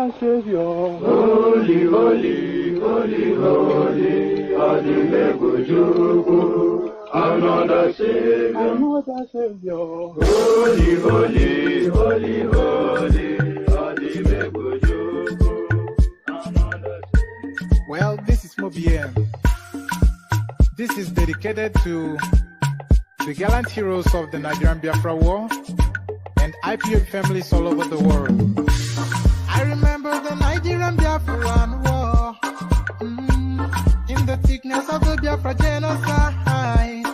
another Savior. Holy, holy, holy, holy, Adimebujuku, another Savior. Another Savior. Holy, holy, holy, holy, Adimebujuku, another Savior. Well, this is Mobien. This is dedicated to the gallant heroes of the Nigerian Biafra War and IPO families all over the world. I remember the Nigerian Biafran War, in the thickness of the Biafra genocide.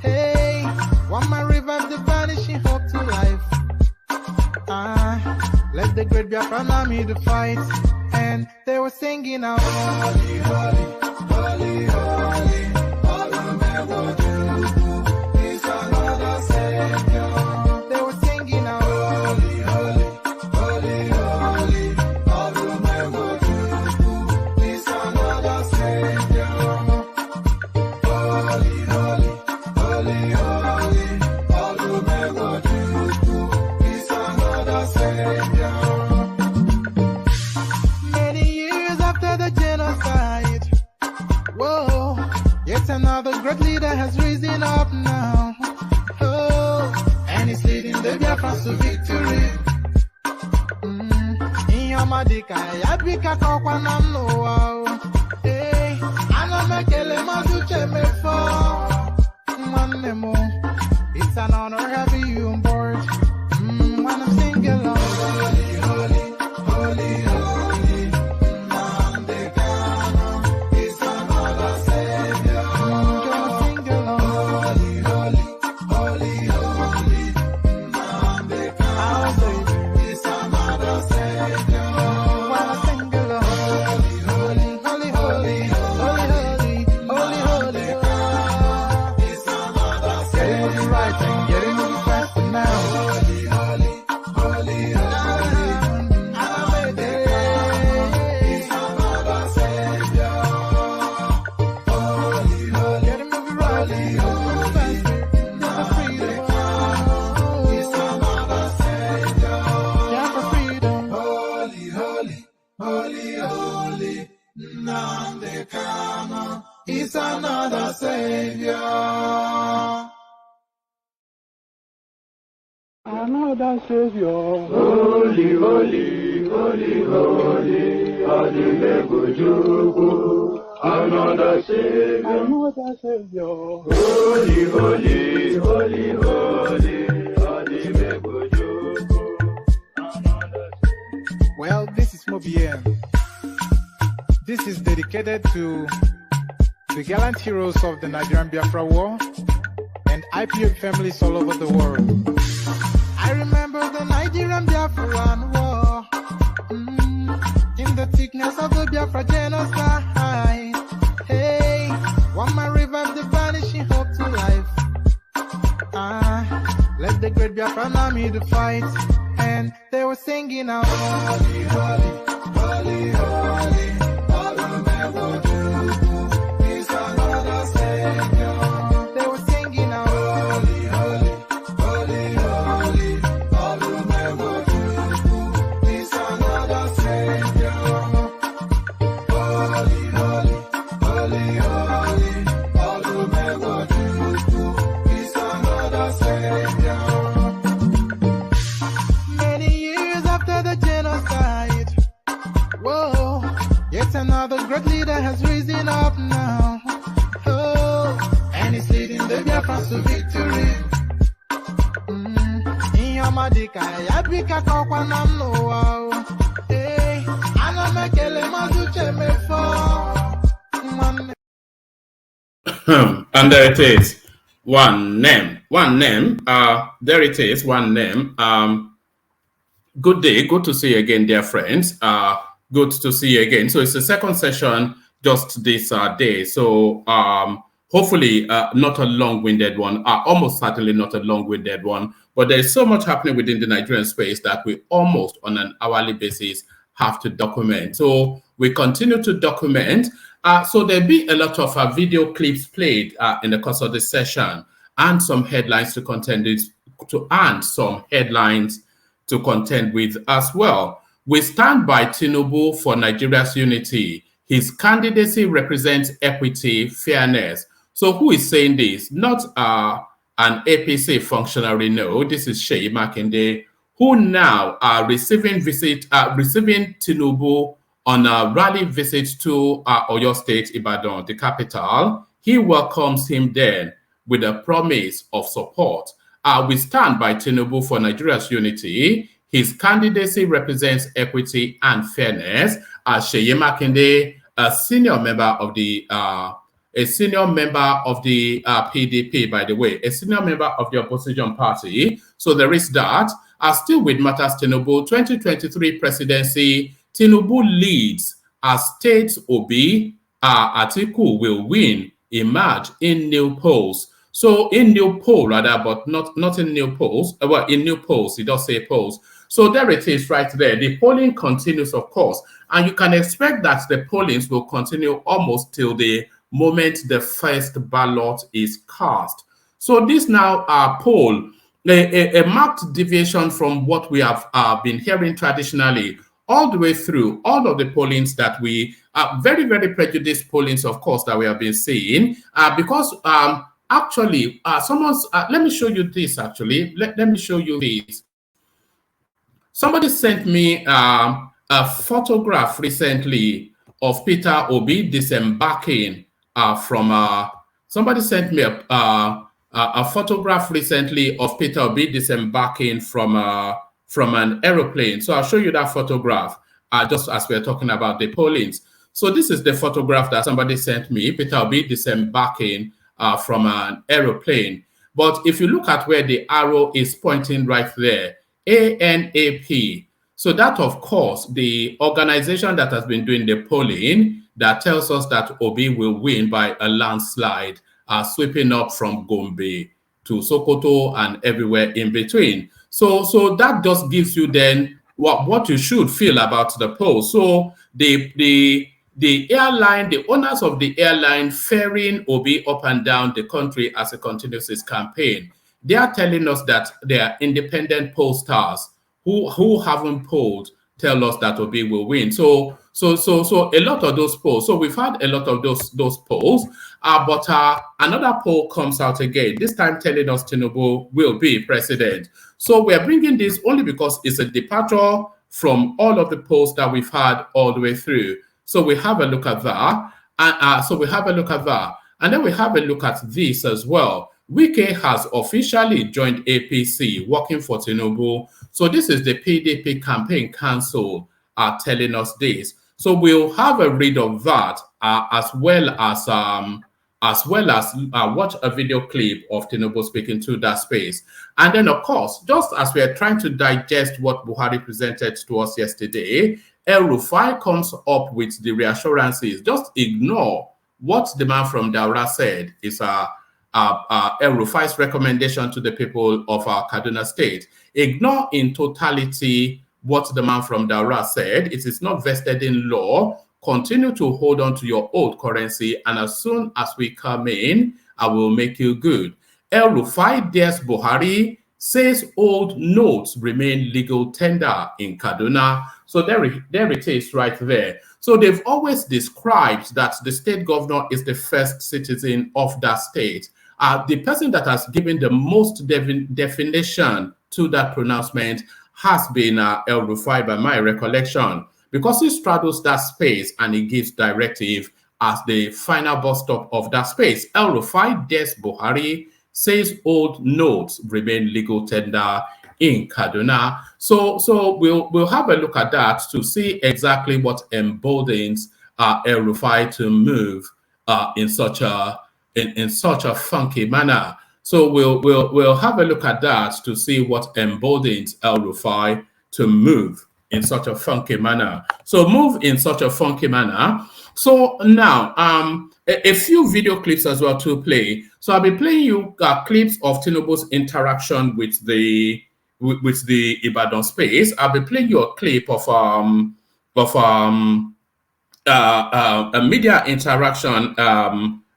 Hey, one man revived the vanishing hope to life. Let the great Biafran army to fight, and they were singing out, holy, holy, holy, holy, all the men will do is another Savior. They were singing out, holy, holy, holy, holy, all the men will do is another Savior. Holy, holy, holy, holy, all the men will do is another Savior. Many years after the genocide, whoa, yet another great leader has risen up now. Oh, and he's leading the Biafrans to victory. In your madika, yabika kokwanam no. Hey, anamekele mazuche mefo. Manemo, it's an honor having you on board. When I'm singing along, holy, holy, holy, holy, Mandekano is another Savior. Gonna sing along, holy, holy, holy, holy, Mandekano is another Savior. When I sing along, holy, holy, holy, holy, holy, holy, holy, is another Savior. Getting moving right and getting moving faster now. Holy, holy, holy, holy, is another Savior. Holy, holy, getting moving right, moving faster. Yeah, for freedom. Is another Savior. Yeah, for freedom. Holy, holy, holy, holy, Nandekano is another Savior. Another Savior. Holy, holy, holy, holy, Adimebujuku, another Savior. Another Savior. Holy, holy, holy, holy, Adimebujuku, another Savior. Well, this is Mobien. This is dedicated to the gallant heroes of the Nigerian Biafra War and IPO families all over the world. I remember the Nigerian Biafran War, in the thickness of the Biafra genocide. Hey, one man revived the vanishing hope to life. Let the great Biafran army to fight, and they were singing out, holy, holy, holy, holy, all the men will do is another Savior. They were singing out, holy, holy, holy, holy, all the men will do is another Savior. Holy, holy, holy, holy, all the men will do is another Savior. Many years after the genocide, whoa, yet another great leader has risen up now. Oh, and he's leading the Biafrans to victory. In your madika, yabika kokwanam no. Hey, anamekele mazuche mefo. And there it is. One name. There it is. One name. Good day. Good to see you again, dear friends. Good to see you again. So it's the second session just this day. So hopefully not a long-winded one. Almost certainly not a long-winded one. But there's so much happening within the Nigerian space that we almost on an hourly basis have to document. So we continue to document. So there'll be a lot of video clips played in the course of this session, and some headlines to contend with, and some headlines to contend with as well. We stand by Tinubu for Nigeria's unity. His candidacy represents equity, fairness. So who is saying this? Not an APC functionary, no. This is Seyi Makinde, who now are receiving Tinubu on a rally visit to Oyo State, Ibadan, the capital. He welcomes him then with a promise of support. We stand by Tinubu for Nigeria's unity. His candidacy represents equity and fairness. Seyi Makinde, a senior member of the PDP, by the way, a senior member of the opposition party. So there is that. Still with Matters Tinubu, 2023 presidency, Tinubu leads as State Obi, Atiku will win, emerge in new polls. So in new poll, rather, but not in new polls. Well, in new polls, it does say polls. So there it is right there. The polling continues, of course. And you can expect that the pollings will continue almost till the moment the first ballot is cast. So this now poll, a marked deviation from what we have been hearing traditionally all the way through, all of the pollings that we, very, very prejudiced pollings, of course, that we have been seeing, because actually, let me show you this, actually. Let me show you this. Somebody sent me a photograph recently of Peter Obi disembarking somebody sent me a photograph recently of Peter Obi disembarking from an aeroplane. So I'll show you that photograph just as we're talking about the pollings. So this is the photograph that somebody sent me, Peter Obi disembarking from an aeroplane. But if you look at where the arrow is pointing right there, ANAP. So that, of course, the organization that has been doing the polling that tells us that Obi will win by a landslide, sweeping up from Gombe to Sokoto and everywhere in between. So that just gives you then what you should feel about the poll. So the airline, the owners of the airline ferrying Obi up and down the country as he continues his campaign, they are telling us that they are independent pollsters who haven't polled tell us that Obi will win. So a lot of those polls. So we've had a lot of those polls, but another poll comes out again, this time telling us Tinubu will be president. So we're bringing this only because it's a departure from all of the polls that we've had all the way through. So we have a look at that. And then we have a look at this as well. Wike has officially joined APC, working for Tinubu. So this is the PDP campaign council telling us this. So we'll have a read of that as well as watch a video clip of Tinubu speaking to that space. And then, of course, just as we are trying to digest what Buhari presented to us yesterday, Rufai comes up with the reassurances. Just ignore what the man from Daura said is Rufai's recommendation to the people of Kaduna State. Ignore in totality what the man from Daura said. It is not vested in law. Continue to hold on to your old currency, and as soon as we come in, I will make you good. Rufai dares Buhari, says old notes remain legal tender in Kaduna. So there it is right there. So they've always described that the state governor is the first citizen of that state. The person that has given the most definition to that pronouncement has been Rufai, by my recollection, because he straddles that space and he gives directive as the final bus stop of that space. Rufai dares Buhari, says old notes remain legal tender in Kaduna. So we'll have a look at that to see exactly what emboldens Rufai to move in such a funky manner. So we'll have a look at that to see what emboldens Rufai to move in such a funky manner. So move in such a funky manner. So now a few video clips as well to play. So I'll be playing you clips of Tinubu's interaction with the Ibadan space. I'll be playing you a clip of a media interaction.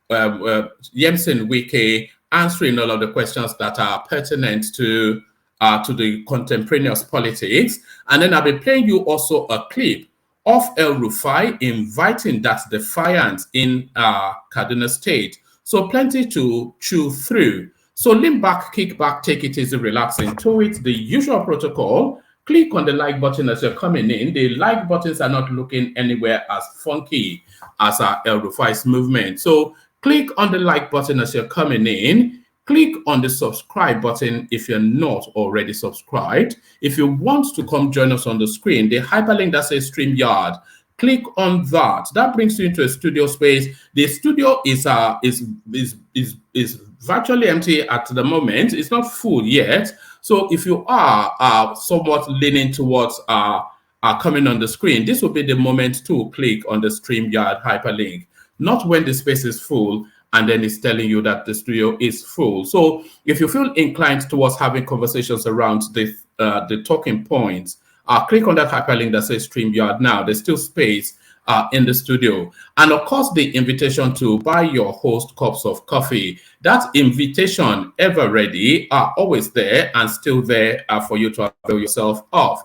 Yemson Wike answering all of the questions that are pertinent to to the contemporaneous politics. And then I'll be playing you also a clip of El Rufai inviting that Defiance in Kaduna State. So plenty to chew through. So lean back, kick back, take it easy, relax into it. The usual protocol, click on the like button as you're coming in. The like buttons are not looking anywhere as funky as El Rufai's movement. So click on the like button as you're coming in. Click on the subscribe button if you're not already subscribed. If you want to come join us on the screen, the hyperlink that says StreamYard, click on that. That brings you into a studio space. The studio is virtually empty at the moment. It's not full yet. So if you are somewhat leaning towards coming on the screen, this will be the moment to click on the StreamYard hyperlink. Not when the space is full and then it's telling you that the studio is full. So if you feel inclined towards having conversations around the talking points, click on that hyperlink that says StreamYard now. There's still space in the studio. And of course, the invitation to buy your host cups of coffee. That invitation, ever ready, are always there and still there for you to avail yourself of.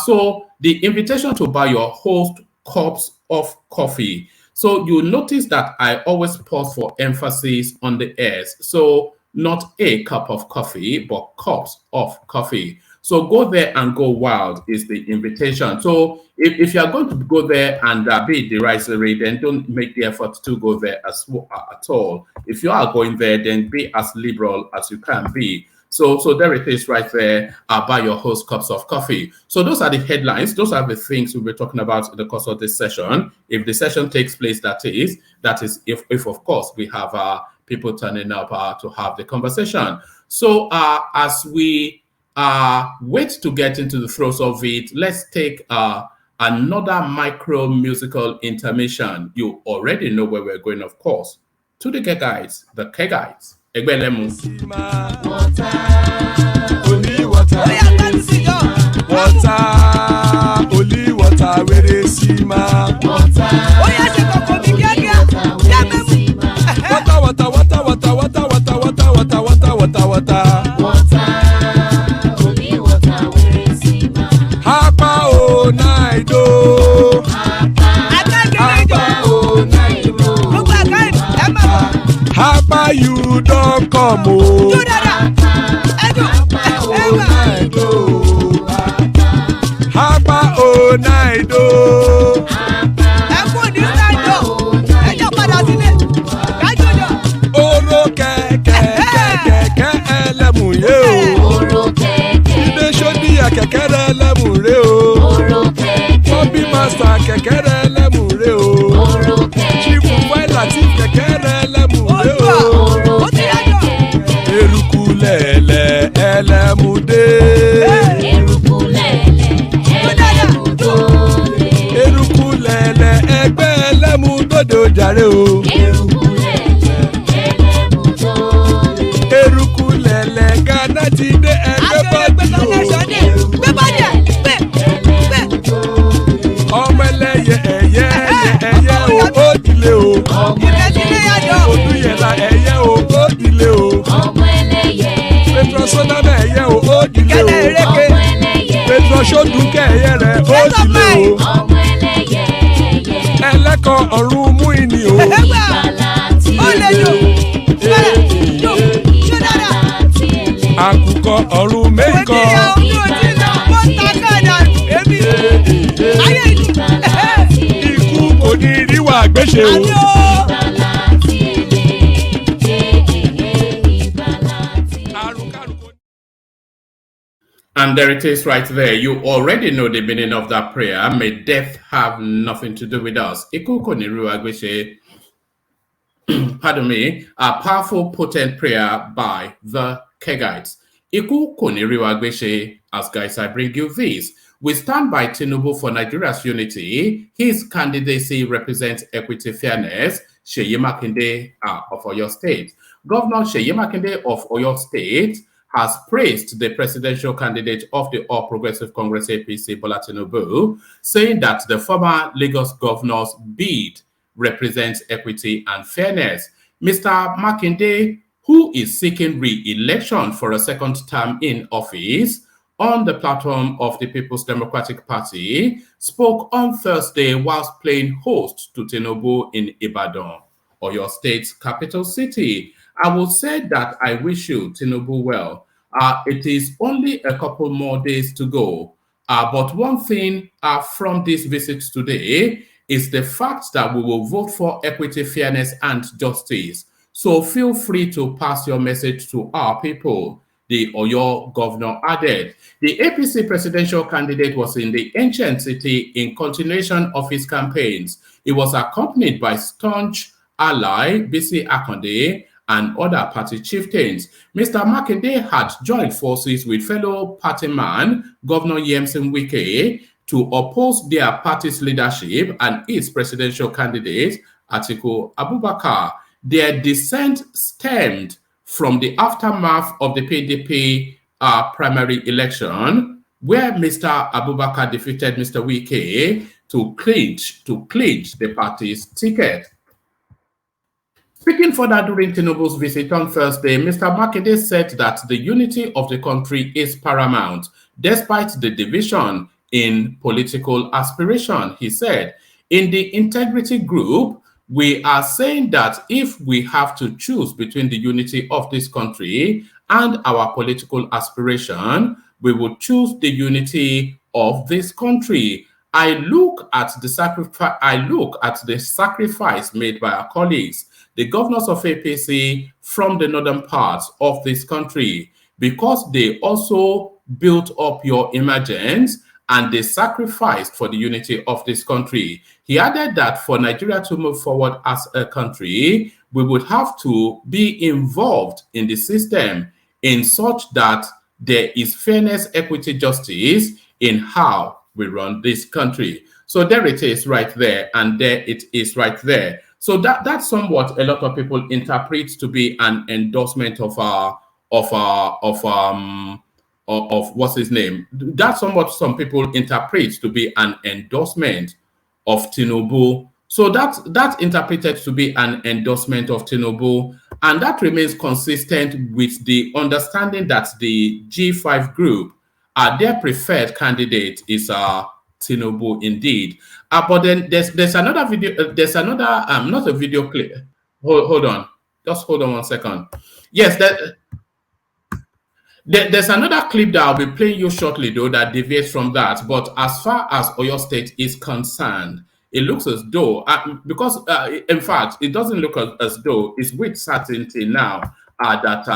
So the invitation to buy your host cups of coffee. So you notice that I always pause for emphasis on the S. So not a cup of coffee, but cups of coffee. So go there and go wild is the invitation. So if you are going to go there and be derisory, then don't make the effort to go there at all. If you are going there, then be as liberal as you can be. So there it is right there, buy your host cups of coffee. So those are the headlines. Those are the things we'll be talking about in the course of this session. If the session takes place, that is if of course, we have people turning up to have the conversation. So as we wait to get into the throes of it, let's take another micro musical intermission. You already know where we're going, of course, to the Kegites, the Kegites. Egbelemu. Water, only water, water, only water, where they see ma. Water, water, water, water, water, water, water, water, water, water, water, water, only water, where they see ma. Hapa o naido, hapa o naido. Hapa you don't come o. Hapa o naido. Oro kẹ̀kẹ́ kẹ̀kẹ́ ẹlẹ́mùrè o. Ilé sọ́díyà kẹ̀kẹ́ ẹlẹ́mùrè o. Bobby master kẹ̀kẹ́ ẹlẹ́mùrè o. Chief Wike kẹ̀kẹ́ ẹlẹ́mùrè o. Eruku lẹ̀lẹ̀ ẹlẹ́mùdé. Eruku lẹ̀lẹ̀ ẹgbẹ́ ẹlẹ́mùdódò jàre o. Eruku lẹ̀lẹ̀ Ghana ti dé ẹgbẹ́ bọ́dì o. Ọmọ ẹlẹ́yẹ ẹ̀yẹ ẹ̀yẹ o ó dilé o. Olúyẹ̀lá ẹ̀yẹ o ó dilé o. Petrosodame ẹ̀yẹ o ó dilé o. Petrosodunke ẹ̀yẹ rẹ̀ ó dilé o. Ẹlẹ́kọ̀ ọ̀run mú ìní o. Àkùkọ ọ̀run méjìkọ. Ikú kò ní ríwà gbéṣe o. And there it is right there. You already know the meaning of that prayer. May death have nothing to do with us. Iku kò ní ríwà gbéṣe. Pardon me, a powerful, potent prayer by the Kegites. Iku kò ní ríwà gbéṣe. As guys, I bring you this. We stand by Tinubu for Nigeria's unity. His candidacy represents equity, fairness. Seyi Makinde of Oyo State. Governor Seyi Makinde of Oyo State has praised the presidential candidate of the All Progressive Congress APC, Bola Tinubu, saying that the former Lagos governor's bid represents equity and fairness. Mr. Makinde, who is seeking re-election for a second term in office, on the platform of the People's Democratic Party, spoke on Thursday whilst playing host to Tinubu in Ibadan, or your state's capital city. I will say that I wish you, Tinubu, well. It is only a couple more days to go. But one thing from this visit today is the fact that we will vote for equity, fairness, and justice. So feel free to pass your message to our people, the Oyo governor added. The APC presidential candidate was in the ancient city in continuation of his campaigns. He was accompanied by staunch ally Bisi Akande and other party chieftains. Mr. Makinde had joined forces with fellow party man, Governor Yemson Wike, to oppose their party's leadership and its presidential candidate, Atiku Abubakar. Their dissent stemmed from the aftermath of the PDP primary election, where Mr. Abubakar defeated Mr. Wike to clinch the party's ticket. Speaking further during Tinubu's visit on Thursday, Mr. Makinde said that the unity of the country is paramount, despite the division in political aspiration. He said, in the integrity group, we are saying that if we have to choose between the unity of this country and our political aspiration, we would choose the unity of this country. I look at the sacrifice made by our colleagues, the governors of APC from the northern parts of this country, because they also built up your emergence and they sacrificed for the unity of this country. He added that for Nigeria to move forward as a country, we would have to be involved in the system in such that there is fairness, equity, justice in how we run this country. So there it is right there, and there it is right there. So that's somewhat a lot of people interpret to be an endorsement of what's his name. That's somewhat some people interpret to be an endorsement of Tinubu. So that's interpreted to be an endorsement of Tinubu, and that remains consistent with the understanding that the G5 group, their preferred candidate is Tinubu indeed. But then there's another video. There's another not a video clip. Hold on, just hold on 1 second. Yes, there's another clip that I'll be playing you shortly, though, that deviates from that. But as far as Oyo State is concerned, it looks as though, in fact, it doesn't look as though it's with certainty now that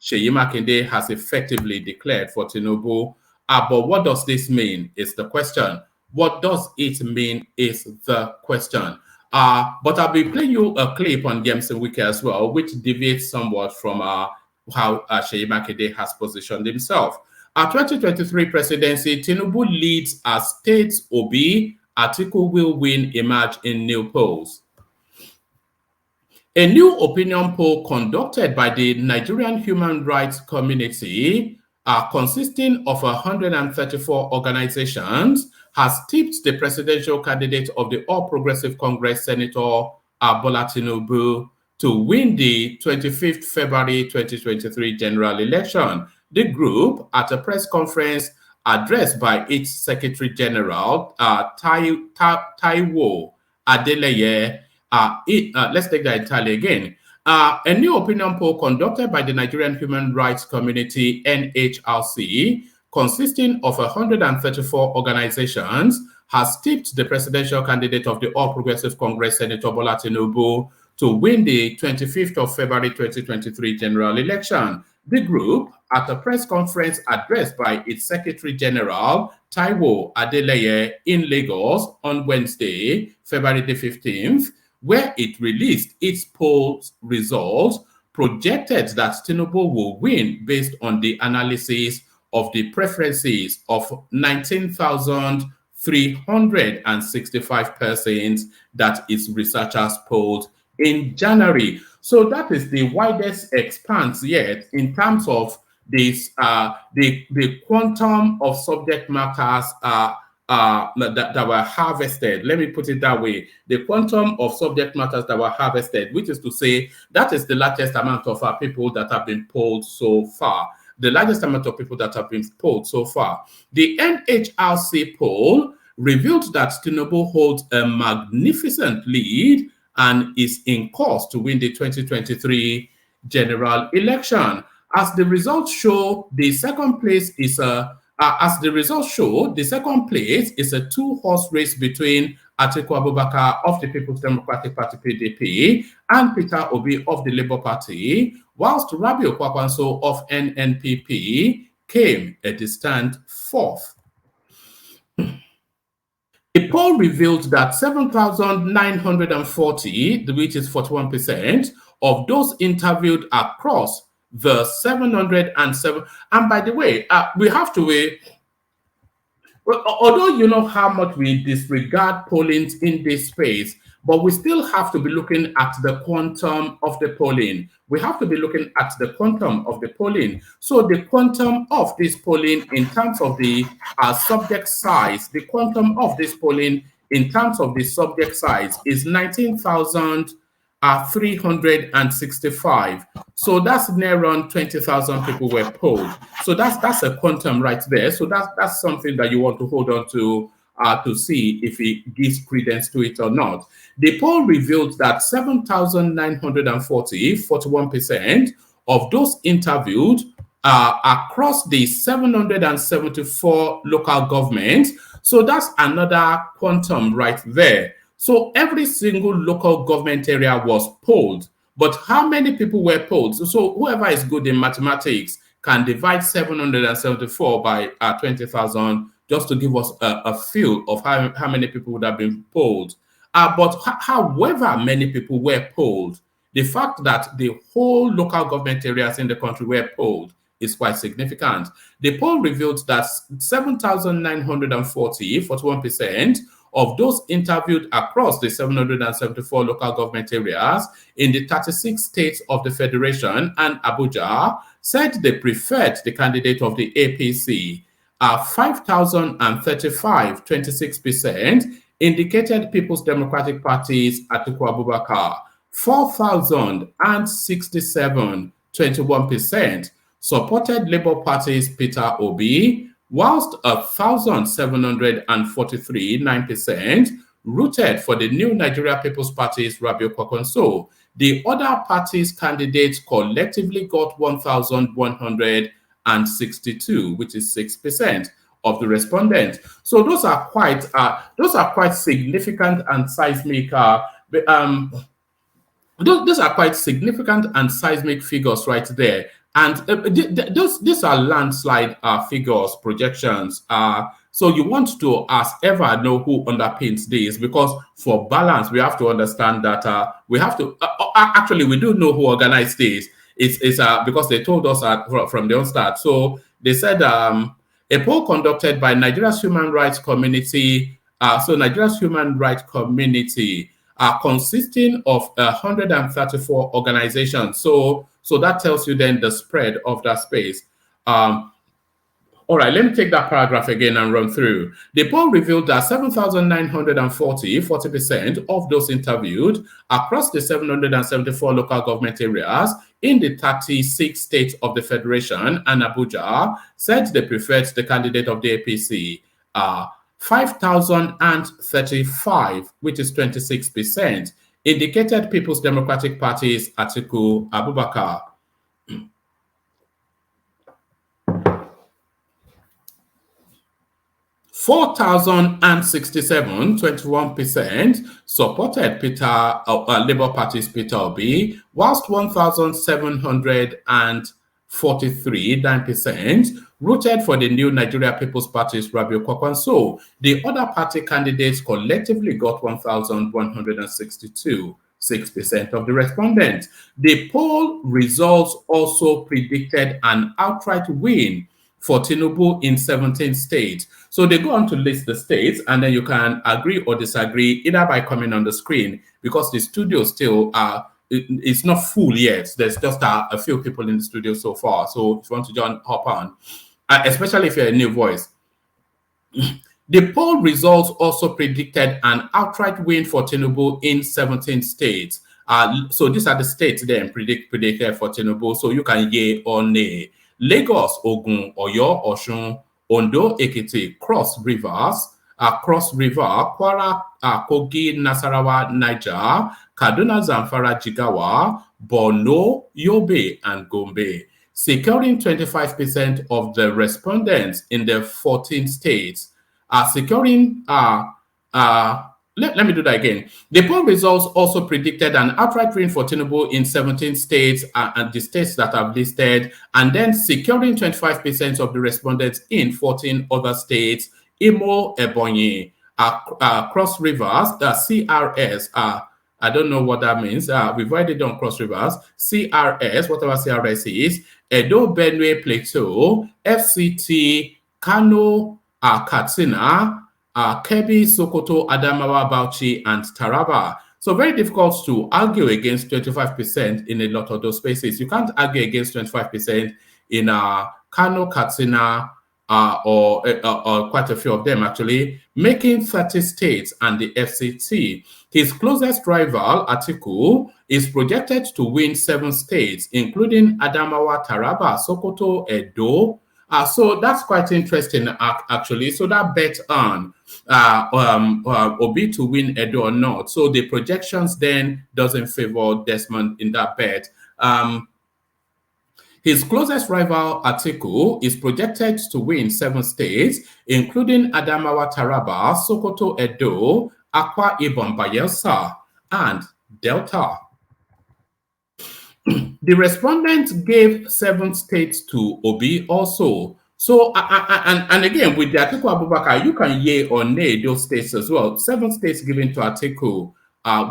Seyi Makinde has effectively declared for Tinubu. But what does this mean is the question. What does it mean is the question. But I'll be playing you a clip on Yemson Wike as well, which deviates somewhat from how Seyi Makinde has positioned himself. Our 2023 presidency, Tinubu leads as states Obi, Atiku will win emerge in new polls. A new opinion poll conducted by the Nigerian human rights community, consisting of 134 organizations, has tipped the presidential candidate of the All Progressive Congress, Senator Bola Tinubu, to win the 25th February 2023 general election. The group, at a press conference addressed by its Secretary General, Taiwo Adeleye, let's take that entirely again. A new opinion poll conducted by the Nigerian human rights community, NHRC, consisting of 134 organizations, has tipped the presidential candidate of the All Progressive Congress, Senator Bola Tinubu, to win the 25th of February 2023 general election. The group, at a press conference addressed by its Secretary General, Taiwo Adeleye, in Lagos on Wednesday, February the 15th, where it released its poll results, projected that Tinubu will win based on the analysis of the preferences of 19,365 persons that its researchers polled in January. So that is the widest expanse yet in terms of this, the quantum of subject matters that were harvested. Let me put it that way. The quantum of subject matters that were harvested, which is to say, that is the largest amount of people that have been polled so far. The largest amount of people that have been polled so far. The NHRC poll revealed that Tinubu holds a magnificent lead and is in course to win the 2023 general election. As the results show, the second place is a two-horse race between Atiku Abubakar of the People's Democratic Party (PDP) and Peter Obi of the Labour Party, whilst Rabiu Kwakwanso of NNPP came a distant fourth. The poll revealed that 7,940, which is 41%, of those interviewed across the 707. And by the way, we have to wait. Although you know how much we disregard polling in this space, but we still have to be looking at the quantum of the polling. We have to be looking at the quantum of the polling. So the quantum of this polling in terms of the subject size, the quantum of this polling in terms of the subject size is 19,365. So that's near around 20,000 people were polled. So that's a quantum right there. So that's something that you want to hold on to see if it gives credence to it or not. The poll revealed that 7,940, 41% of those interviewed across the 774 local governments. So that's another quantum right there. So every single local government area was polled. But how many people were polled? So whoever is good in mathematics can divide 774 by 20,000 just to give us a feel of how many people would have been polled. But however many people were polled, the fact that the whole local government areas in the country were polled is quite significant. The poll revealed that 7,940, 41%, of those interviewed across the 774 local government areas in the 36 states of the Federation and Abuja said they preferred the candidate of the APC. 5,035, 26%, indicated People's Democratic Party's Atiku Abubakar. 4,067, 21%, supported Labour Party's Peter Obi, whilst 1,743, 9%, rooted for the New Nigeria People's Party's Rabiu Kwakwanso. The other parties' candidates collectively got 1,162, which is 6% of the respondents. So those are quite significant and seismic. Those are quite significant and seismic figures right there. And these are landslide figures, projections. So you want to, as ever, know who underpins this, because for balance, we have to understand that we have to, actually, we do know who organized this. It's because they told us from the onstart. So they said a poll conducted by Nigeria's Human Rights Community, Nigeria's Human Rights Community, consisting of 134 organizations. So that tells you then the spread of that space. All right, let me take that paragraph again and run through. The poll revealed that 7,940, 40% of those interviewed across the 774 local government areas in the 36 states of the Federation and Abuja said they preferred the candidate of the APC. 5,035, which is 26%, indicated People's Democratic Party's Atiku Abubakar. 4,067, 21%, supported Labour Party's Peter Obi, whilst 1,743, 9%, rooted for the New Nigeria People's Party's Rabiu Kwakwanso. The other party candidates collectively got 1,162, 6% of the respondents. The poll results also predicted an outright win for Tinubu in 17 states. So they go on to list the states, and then you can agree or disagree either by coming on the screen, because the studio still it's not full yet. There's just a few people in the studio so far. So if you want to hop on, especially if you're a new voice. The poll results also predicted an outright win for Tinubu in 17 states. So these are the states then predicted for Tinubu. So you can yay or nay. Lagos, Ogun, Oyo, Osun, Ondo, Ekiti, Cross Rivers, Cross River, Kwara, Kogi, Nasarawa, Niger, Kaduna, Zamfara, Jigawa, Borno, Yobe, and Gombe, securing 25% of the respondents in the 14 states. Let me do that again. The poll results also predicted an outright win for Tinubu in 17 states and the states that I've listed, and then securing 25% of the respondents in 14 other states: Imo, Ebonyi, Cross Rivers, the CRS. I don't know what that means. We've already done Cross Rivers, CRS, whatever CRS is, Edo, Benue, Plateau, FCT, Kano, Katsina, Kebbi, Sokoto, Adamawa, Bauchi, and Taraba. So very difficult to argue against 25% in a lot of those spaces. You can't argue against 25% in Kano, Katsina, or quite a few of them actually, making 30 states and the FCT. His closest rival, Atiku, is projected to win 7 states, including Adamawa, Taraba, Sokoto, Edo. So that's quite interesting, actually. So that bet on Obi to win Edo or not. So the projections then doesn't favor Desmond in that bet. His closest rival, Atiku, is projected to win 7 states, including Adamawa, Taraba, Sokoto, Edo, Akwa Ibom, Bayelsa, and Delta. The respondents gave 7 states to Obi also. So, and again, with the Atiku Abubakar, you can yay or nay those states as well. 7 states given to Atiku,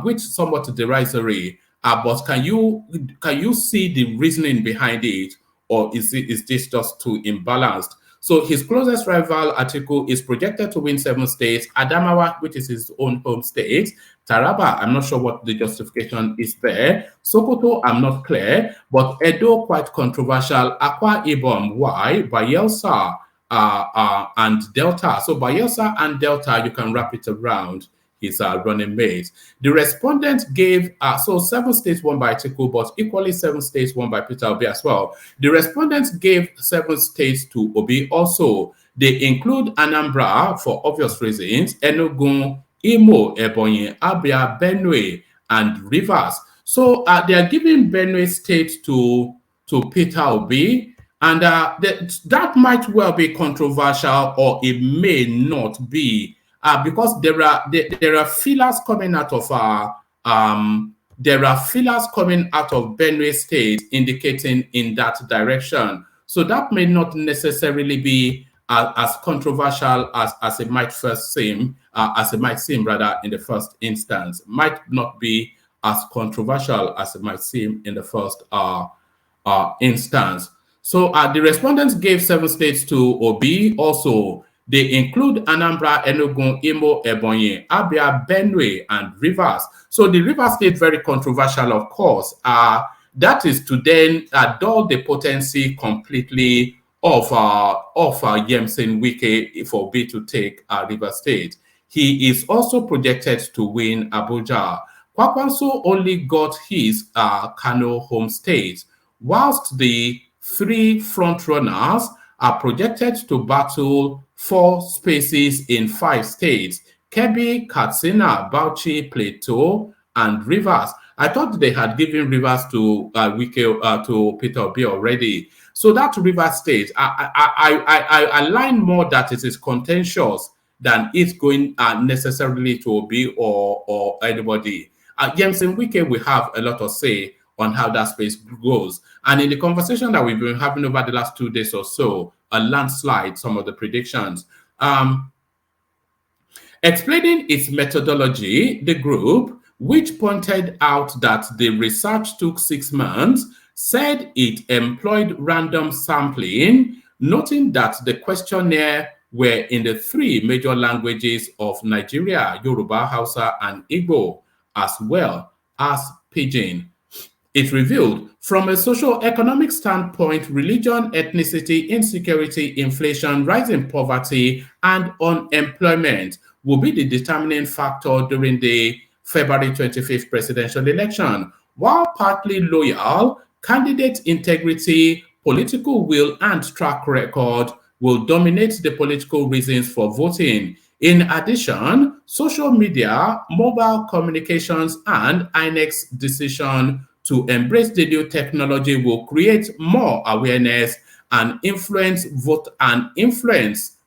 which somewhat derisory. But can you see the reasoning behind it, or is this just too imbalanced? So his closest rival, Atiku, is projected to win 7 states. Adamawa, which is his own home state. Taraba, I'm not sure what the justification is there. Sokoto, I'm not clear. But Edo, quite controversial. Akwa Ibom, why? Bayelsa and Delta. So Bayelsa and Delta, you can wrap it around his running mate. The respondents gave, so 7 states won by Atiku, but equally 7 states won by Peter Obi as well. The respondents gave 7 states to Obi also. They include Anambra for obvious reasons, Enugu, Imo, Ebonyi, Abia, Benue, and Rivers. So they are giving Benue State to Peter Obi, and that might well be controversial, or it may not be. Because there are feelers coming out of Benue State indicating in that direction. So that may not necessarily be as controversial as it might first seem, rather in the first instance. Might not be as controversial as it might seem in the first instance. So the respondents gave 7 states to Obi also. They include Anambra, Enugu, Imo, Ebonyi, Abia, Benue, and Rivers. So the Rivers State, very controversial, of course. That is to then dull the potency completely of Yemsen Wike for Obi to take Rivers State. He is also projected to win Abuja. Kwakwanso only got his Kano home state, whilst the 3 frontrunners are projected to battle 4 spaces in 5 states: Kebbi, Katsina, Bauchi, Plateau, and Rivers. I thought they had given Rivers to Wike, to Peter Obi already. So that Rivers State, I align more that it is contentious than it's going necessarily to Obi or anybody. Yemsen Wike will have a lot of say on how that space goes. And in the conversation that we've been having over the last 2 days or so, a landslide, some of the predictions. Explaining its methodology, the group, which pointed out that the research took 6 months, said it employed random sampling, noting that the questionnaire were in the 3 major languages of Nigeria: Yoruba, Hausa, and Igbo, as well as Pidgin. It revealed, from a socio-economic standpoint, religion, ethnicity, insecurity, inflation, rising poverty, and unemployment will be the determining factor during the February 25th presidential election. While partly loyal, candidate integrity, political will, and track record will dominate the political reasons for voting. In addition, social media, mobile communications, and INEC's decision to embrace the new technology will create more awareness and influence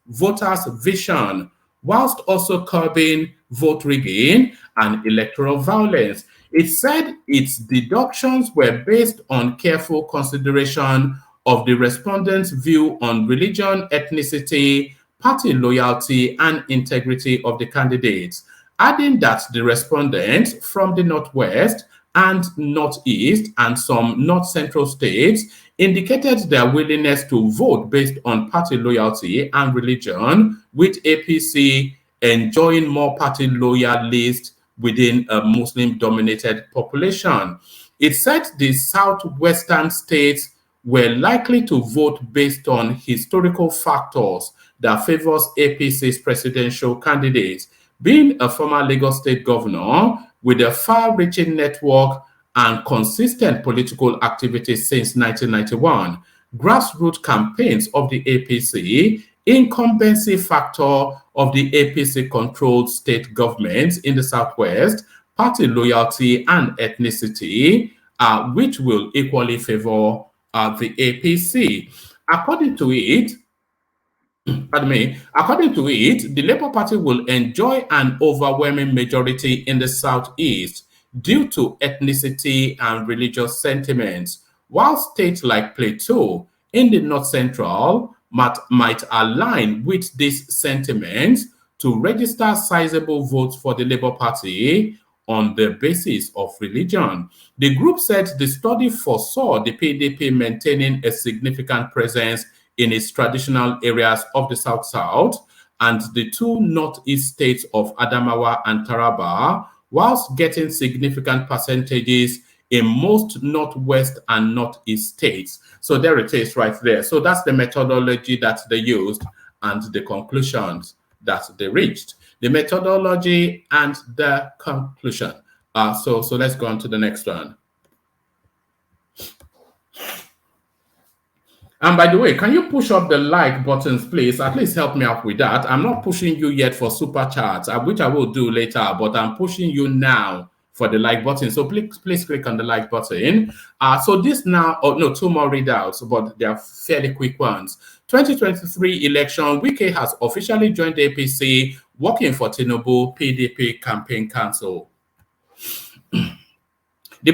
voters' vision, whilst also curbing vote rigging and electoral violence. It said its deductions were based on careful consideration of the respondents' view on religion, ethnicity, party loyalty, and integrity of the candidates, adding that the respondents from the Northwest and Northeast and some North Central states indicated their willingness to vote based on party loyalty and religion, with APC enjoying more party loyalists within a Muslim-dominated population. It said the southwestern states were likely to vote based on historical factors that favors APC's presidential candidates. Being a former Lagos State governor with a far-reaching network and consistent political activity since 1991, grassroots campaigns of the APC, incumbency factor of the APC-controlled state governments in the Southwest, party loyalty and ethnicity, which will equally favor the APC. According to it, the Labour Party will enjoy an overwhelming majority in the Southeast due to ethnicity and religious sentiments, while states like Plateau in the North Central might align with these sentiments to register sizable votes for the Labour Party on the basis of religion. The group said the study foresaw the PDP maintaining a significant presence in its traditional areas of the South-South and the two Northeast states of Adamawa and Taraba, whilst getting significant percentages in most Northwest and Northeast states. So there it is right there. So that's the methodology that they used and the conclusions that they reached. The methodology and the conclusion. So let's go on to the next one. And by the way, can you push up the like buttons, please? At least help me out with that. I'm not pushing you yet for super chats, which I will do later, but I'm pushing you now for the like button. So please click on the like button. So this now, two more readouts, but they are fairly quick ones. 2023 election, Wike has officially joined the APC, working for Tinubu PDP campaign council. The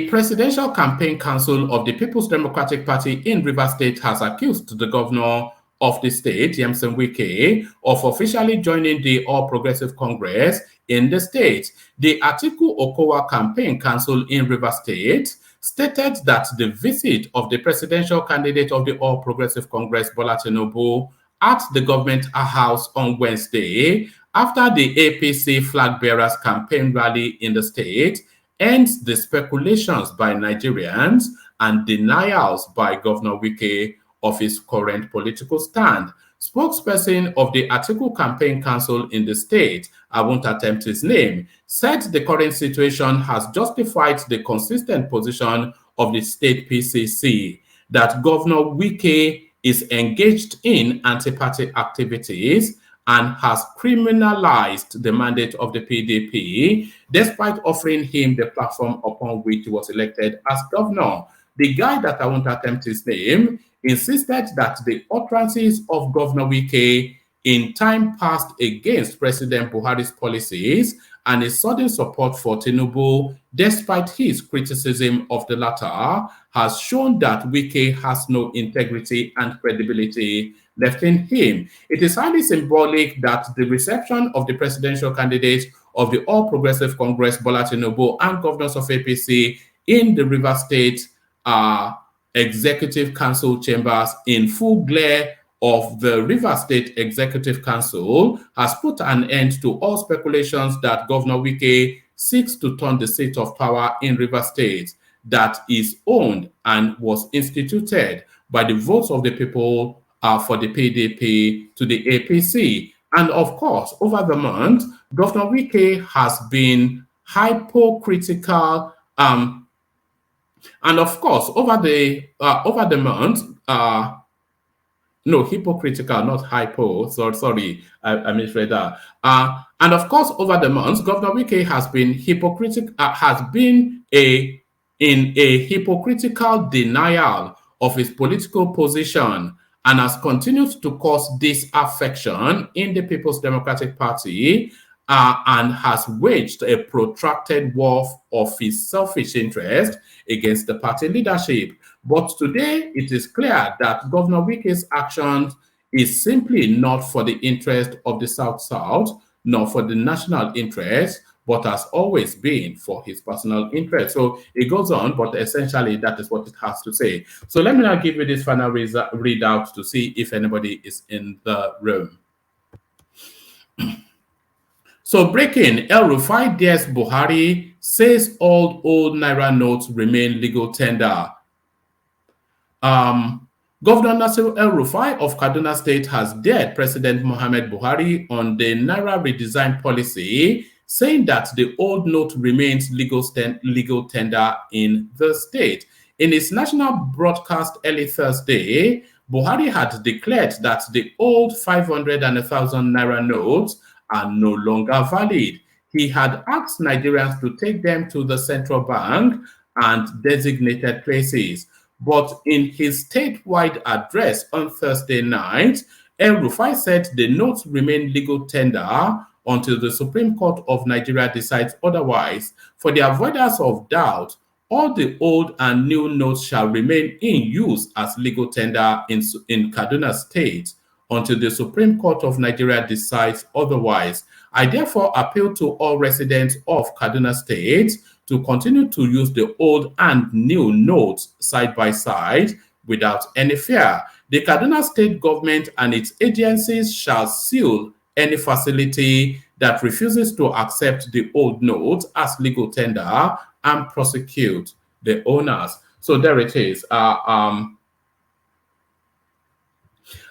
Presidential Campaign Council of the People's Democratic Party in Rivers State has accused the governor of the state, Yemson Wike, of officially joining the All Progressive Congress in the state. The Atiku Okowa Campaign Council in Rivers State stated that the visit of the presidential candidate of the All Progressive Congress, Bola Tinubu, at the government house on Wednesday, after the APC flag bearers campaign rally in the state, ends the speculations by Nigerians and denials by Governor Wike of his current political stand. Spokesperson of the Atiku Campaign Council in the state, I won't attempt his name, said the current situation has justified the consistent position of the state PCC that Governor Wike is engaged in anti-party activities and has criminalized the mandate of the PDP, despite offering him the platform upon which he was elected as governor. The guy that I won't attempt his name insisted that the utterances of Governor Wike in time past against President Buhari's policies and his sudden support for Tinubu, despite his criticism of the latter, has shown that Wike has no integrity and credibility left in him. It is highly symbolic that the reception of the presidential candidates of the All Progressive Congress, Bola Tinubu, and governors of APC in the Rivers State Executive Council chambers in full glare of the Rivers State Executive Council has put an end to all speculations that Governor Wike seeks to turn the seat of power in Rivers State. that is owned and was instituted by the votes of the people for the PDP to the APC. And of course, over the month, Governor Wike has been hypocritical. And of course, over the month, no, hypocritical, not hypo. Sorry, I misread that. And of course, over the months, Governor Wike has been in a hypocritical denial of his political position and has continued to cause disaffection in the People's Democratic Party and has waged a protracted war of his selfish interest against the party leadership. But today, it is clear that Governor Wike's actions is simply not for the interest of the South-South, nor for the national interest, but has always been for his personal interest. So it goes on, but essentially that is what it has to say. So let me now give you this final readout to see if anybody is in the room. So breaking, Rufai dares Buhari, says all old Naira notes remain legal tender. Governor Nasir El-Rufai of Kaduna State has dared President Muhammad Buhari on the Naira redesign policy, saying that the old note remains legal tender in the state. In his national broadcast early Thursday, Buhari had declared that the old 500 and 1,000 Naira notes are no longer valid. He had asked Nigerians to take them to the central bank and designated places. But in his statewide address on Thursday night, El-Rufai said the notes remain legal tender until the Supreme Court of Nigeria decides otherwise. For the avoidance of doubt, all the old and new notes shall remain in use as legal tender in Kaduna State until the Supreme Court of Nigeria decides otherwise. I therefore appeal to all residents of Kaduna State to continue to use the old and new notes side by side without any fear. The Kaduna State government and its agencies shall seal any facility that refuses to accept the old notes as legal tender and prosecute the owners. So there it is.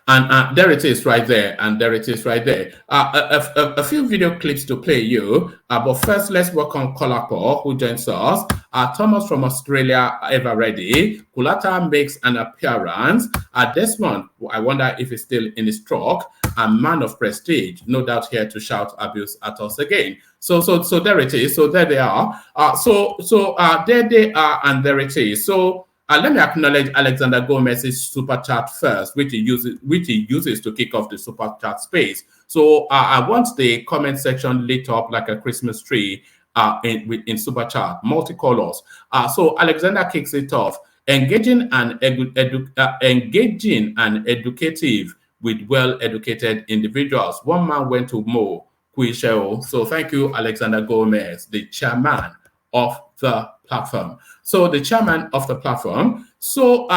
And there it is right there, and there it is right there. A few video clips to play you, but first let's welcome Kolapo, who joins us. Thomas from Australia, ever ready. Kulata makes an appearance. Desmond, I wonder if he's still in his truck. A man of prestige, no doubt here to shout abuse at us again. So there it is. So there they are. There they are, and there it is. So. Let me acknowledge Alexander Gomez's super chat first, which he uses to kick off the super chat space. So I want the comment section lit up like a Christmas tree in super chat, multicolors. So Alexander kicks it off, engaging and educative with well-educated individuals. One man went to Mo Kuisheo. So thank you, Alexander Gomez, the chairman of the platform. So the chairman of the platform. So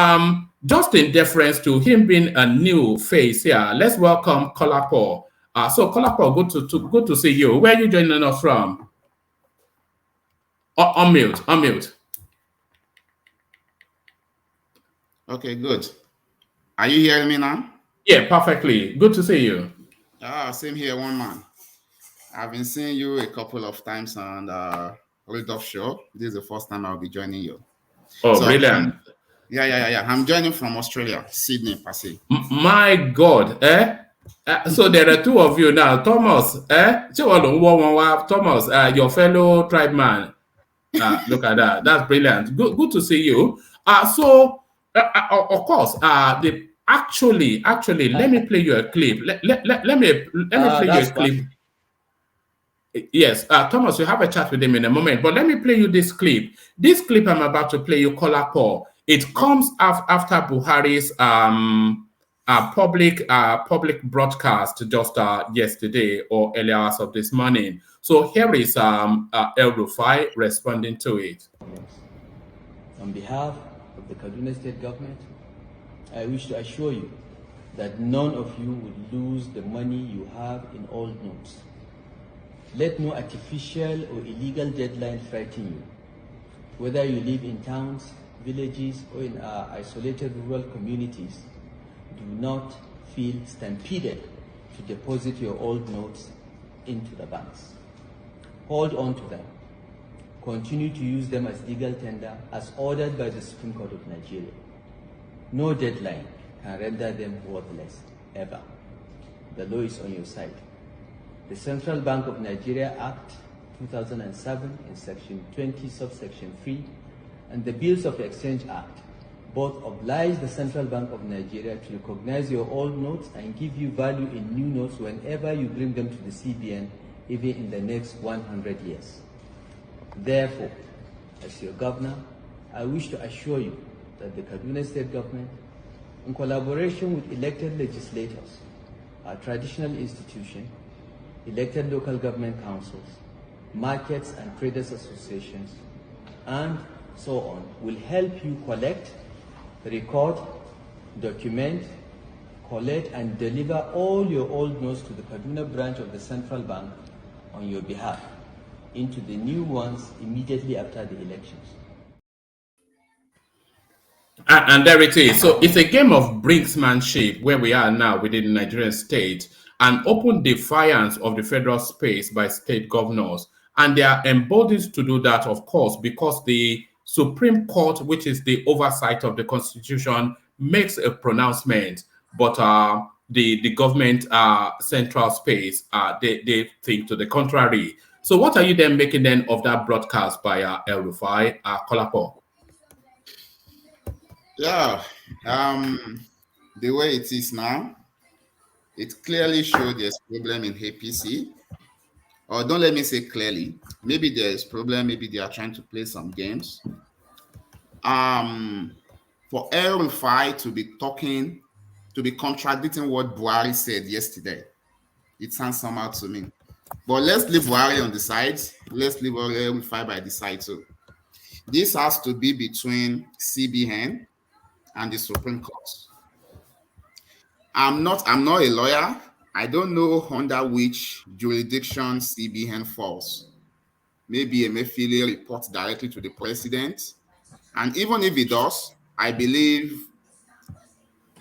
just in deference to him being a new face here, let's welcome Kolapo. So Kolapo, good to see you. Where are you joining us from? Unmute. Okay, good. Are you hearing me now? Yeah, perfectly. Good to see you. Same here, one man. I've been seeing you a couple of times on Hold Off Show. This is the first time I'll be joining you. Oh, so, brilliant. Yeah. I'm joining from Australia, Sydney, per se. My God, so there are two of you now. Thomas, Thomas, your fellow tribe man. Look at that. That's brilliant. Good to see you. Of course, actually, let me play you a clip. Let me play you a clip. Yes, Thomas, you have a chat with him in a moment, but let me play you this clip. This clip I'm about to play you, Kolapo. It comes after Buhari's public broadcast just yesterday or early hours of this morning. So here is El-Rufai responding to it. On behalf of the Kaduna State government, I wish to assure you that none of you would lose the money you have in old notes. Let no artificial or illegal deadline frighten you. Whether you live in towns, villages, or in isolated rural communities, do not feel stampeded to deposit your old notes into the banks. Hold on to them. Continue to use them as legal tender as ordered by the Supreme Court of Nigeria. No deadline can render them worthless, ever. The law is on your side. The Central Bank of Nigeria Act 2007 in Section 20, subsection 3, and the Bills of Exchange Act both oblige the Central Bank of Nigeria to recognize your old notes and give you value in new notes whenever you bring them to the CBN, even in the next 100 years. Therefore, as your governor, I wish to assure you that the Kaduna State government, in collaboration with elected legislators, our traditional institution, elected local government councils, markets and traders associations, and so on, will help you collect, record, document, collect, and deliver all your old notes to the Kaduna branch of the Central Bank on your behalf into the new ones immediately after the elections. And there it is. So it's a game of brinksmanship where we are now within the Nigerian state, an open defiance of the federal space by state governors. And they are emboldened to do that, of course, because the Supreme Court, which is the oversight of the Constitution, makes a pronouncement. But the government central space, they think to the contrary. So what are you then making then of that broadcast by El Rufai, Kolapo? Yeah, the way it is now, it clearly shows there's problem in APC. Or don't let me say clearly. Maybe there is problem. Maybe they are trying to play some games. For El Rufai to be talking, to be contradicting what Buhari said yesterday, it sounds somehow to me. But let's leave Buhari on the side. Let's leave El Rufai by the side too. This has to be between CBN and the Supreme Court. I'm not a lawyer. I don't know under which jurisdiction CBN falls. Maybe Emefiele reports directly to the president. And even if it does, I believe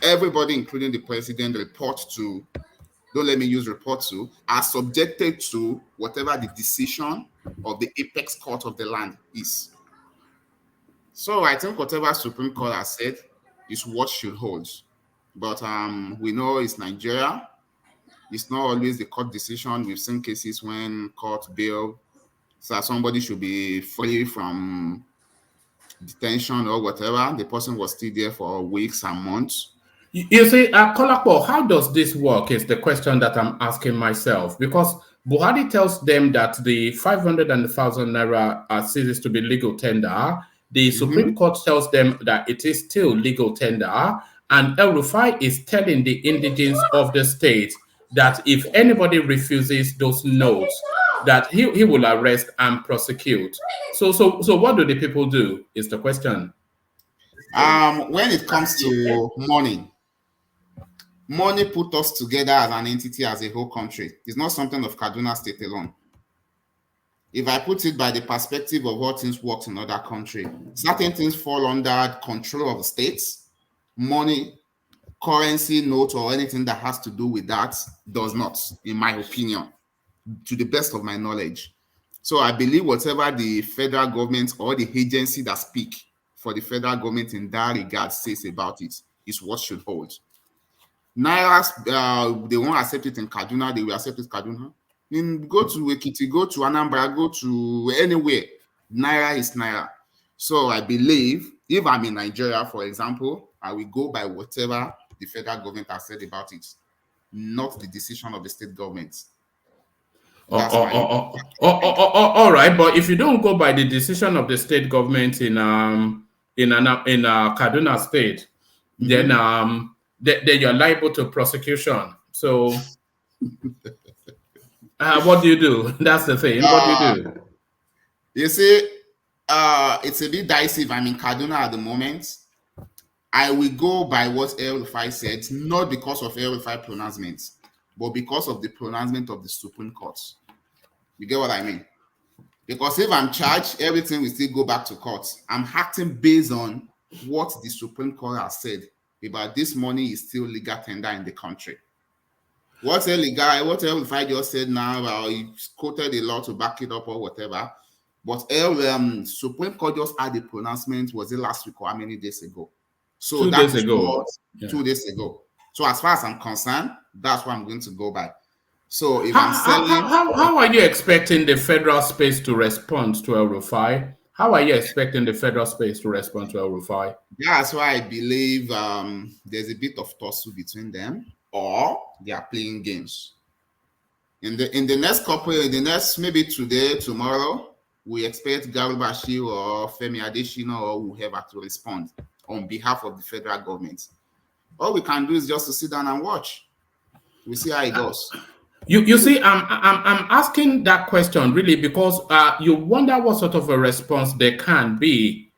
everybody, including the president, don't let me use report to, are subjected to whatever the decision of the apex court of the land is. So I think whatever Supreme Court has said is what should hold. But we know it's Nigeria. It's not always the court decision. We've seen cases when court bail, so somebody should be free from detention or whatever. The person was still there for weeks and months. You see, Kolapo, how does this work is the question that I'm asking myself. Because Buhari tells them that the 500 and 1,000 Naira ceases to be legal tender. The Supreme Court tells them that it is still legal tender. And El Rufai is telling the indigents of the state that if anybody refuses those notes, that he will arrest and prosecute. So what do the people do is the question. When it comes to money put us together as an entity, as a whole country. It's not something of Kaduna State alone. If I put it by the perspective of how things work in other countries, certain things fall under control of the states. Money, currency, note, or anything that has to do with that does not, in my opinion, to the best of my knowledge. So I believe whatever the federal government or the agency that speak for the federal government in that regard says about it is what should hold. Naira, they won't accept it in Kaduna, they will accept it in Kaduna. Go to Ekiti, go to Anambra, go to anywhere. Naira is Naira. So I believe if I'm in Nigeria, for example, I will go by whatever the federal government has said about it, not the decision of the state government. All right, but if you don't go by the decision of the state government in Kaduna State, then you're liable to prosecution. So what do you do? That's the thing. What do you do? You see, it's a bit dicey if I'm in Kaduna at the moment. I will go by what El Rufai said, not because of El Rufai pronouncements, but because of the pronouncement of the Supreme Court. You get what I mean? Because if I'm charged, everything will still go back to court. I'm acting based on what the Supreme Court has said about this money is still legal tender in the country. What Rufai just said now, he quoted a law to back it up or whatever. But Supreme Court just had a pronouncement, was it last week or how many days ago? So 2 that days ago. Yeah. 2 days ago. So as far as I'm concerned, that's what I'm going to go by. So if How, I'm selling... how are you expecting the federal space to respond to El Rufai? How are you expecting the federal space to respond to El Rufai? That's why I believe there's a bit of tussle between them, or they are playing games. In the next maybe today, tomorrow, we expect Garubashi or Femi Adesina or whoever to respond on behalf of the federal government. All we can do is just to sit down and watch. We see how it goes. You see, I'm asking that question really because you wonder what sort of a response there can be.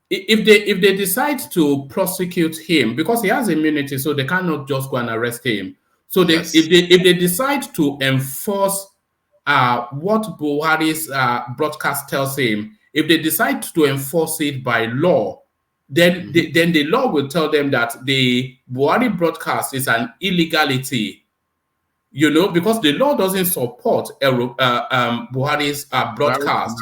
If they decide to prosecute him because he has immunity, so they cannot just go and arrest him. So Yes. if they decide to enforce what Buhari's broadcast tells him, if they decide to enforce it by law, then then the law will tell them that the Buhari broadcast is an illegality. Because the law doesn't support Buhari's broadcast,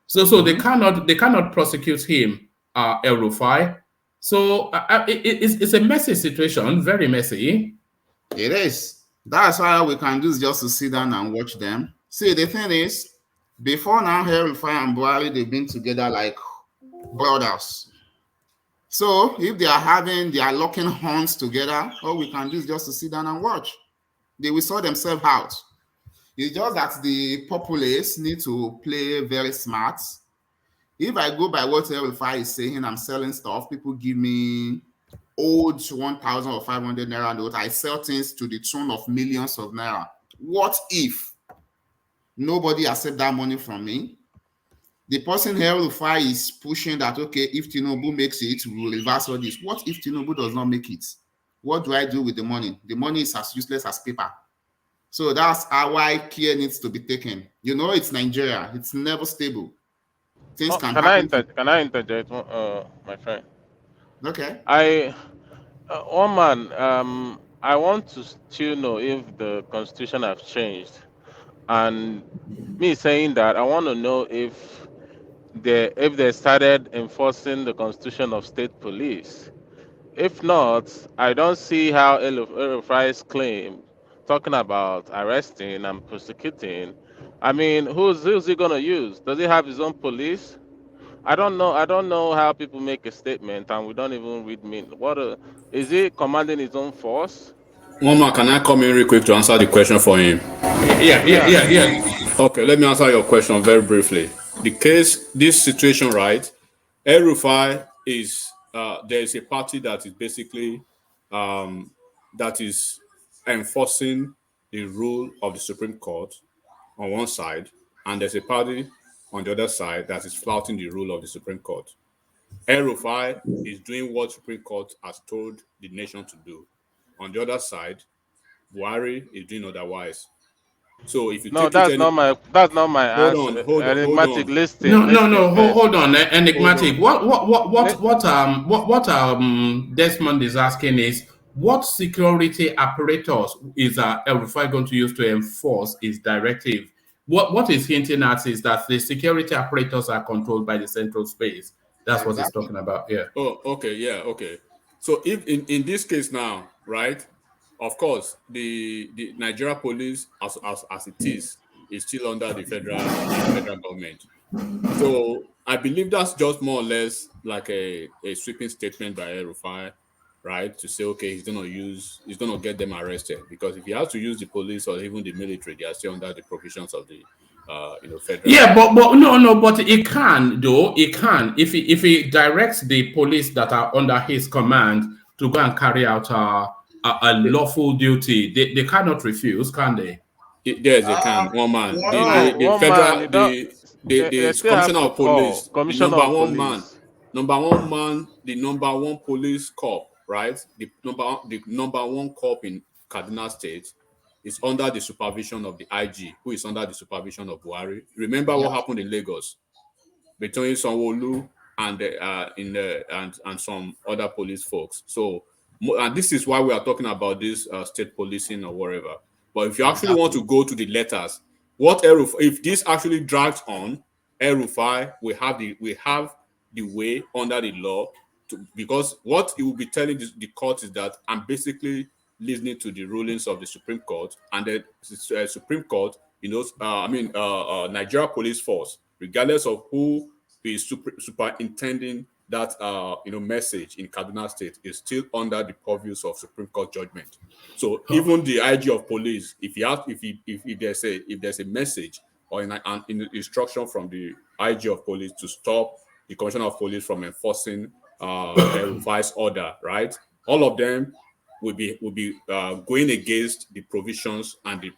so they cannot prosecute him, El Rufai. So it's a messy situation, very messy. It is. That's why we can do is just to sit down and watch them. See, the thing is, before now, El Rufai and Buhari, they've been together like brothers. So if they are locking horns together, all we can do is just to sit down and watch. They will sort themselves out. It's just that the populace need to play very smart. If I go by what El Rufai is saying, I'm selling stuff, people give me old 1,000 or 500 Naira note. I sell things to the tune of millions of Naira. What if nobody accept that money from me? The person El Rufai is pushing that, okay, if Tinubu makes it, we will reverse all this. What if Tinubu does not make it? What do I do with the money? The money is as useless as paper. So that's why care needs to be taken. It's Nigeria. It's never stable. Things can happen. Can I interject, my friend? Okay. I want to still know if the constitution has changed. And me saying that, I want to know if they started enforcing the constitution of state police. If not, I don't see how El Rufai's claim talking about arresting and prosecuting. I mean, who's he gonna use? Does he have his own police? I don't know how people make a statement and we don't even read is he commanding his own force? Mama, can I come in real quick to answer the question for him? Yeah. Okay, let me answer your question very briefly. This situation, right? El Rufai is there is a party that is basically that is enforcing the rule of the Supreme Court on one side, and there's a party on the other side that is flouting the rule of the Supreme Court. El Rufai is doing what Supreme Court has told the nation to do. On the other side, Buhari is doing otherwise. So if you that's not my answer. Enigmatic listing. No. Hold on, enigmatic. What Desmond is asking is what security apparatus is El Rufai going to use to enforce his directive? What is hinting at is that the security apparatus are controlled by the central space. That's what he's talking about. Yeah. Oh, okay. Yeah. Okay. So if in this case now, right? Of course, the Nigeria police, as it is still under the federal government. So I believe that's just more or less like a sweeping statement by El Rufai, right? To say, okay, he's gonna get them arrested, because if he has to use the police or even the military, they are still under the provisions of the federal. Yeah, but he can though. He can if he directs the police that are under his command to go and carry out a lawful duty. They cannot refuse, can they? Yes, they can. One man. The commissioner of police. Number one man, the number one police corps, right? The number one corps in Kaduna State is under the supervision of the IG, who is under the supervision of Buhari. Remember what happened in Lagos between Sanwo-Olu and and some other police folks. So, and this is why we are talking about this state policing or whatever. But if you actually want to go to the letters, if this actually drags on, Rufai, we have the way under the law because what it will be telling the court is that I'm basically listening to the rulings of the Supreme Court, and the Supreme Court, Nigeria Police Force, regardless of who is superintending that message in Kaduna State, is still under the purviews of Supreme Court judgment. So even the IG of police, if there's a message or an instruction from the IG of police to stop the Commissioner of Police from enforcing a revised order, right? All of them will be going against the provisions and the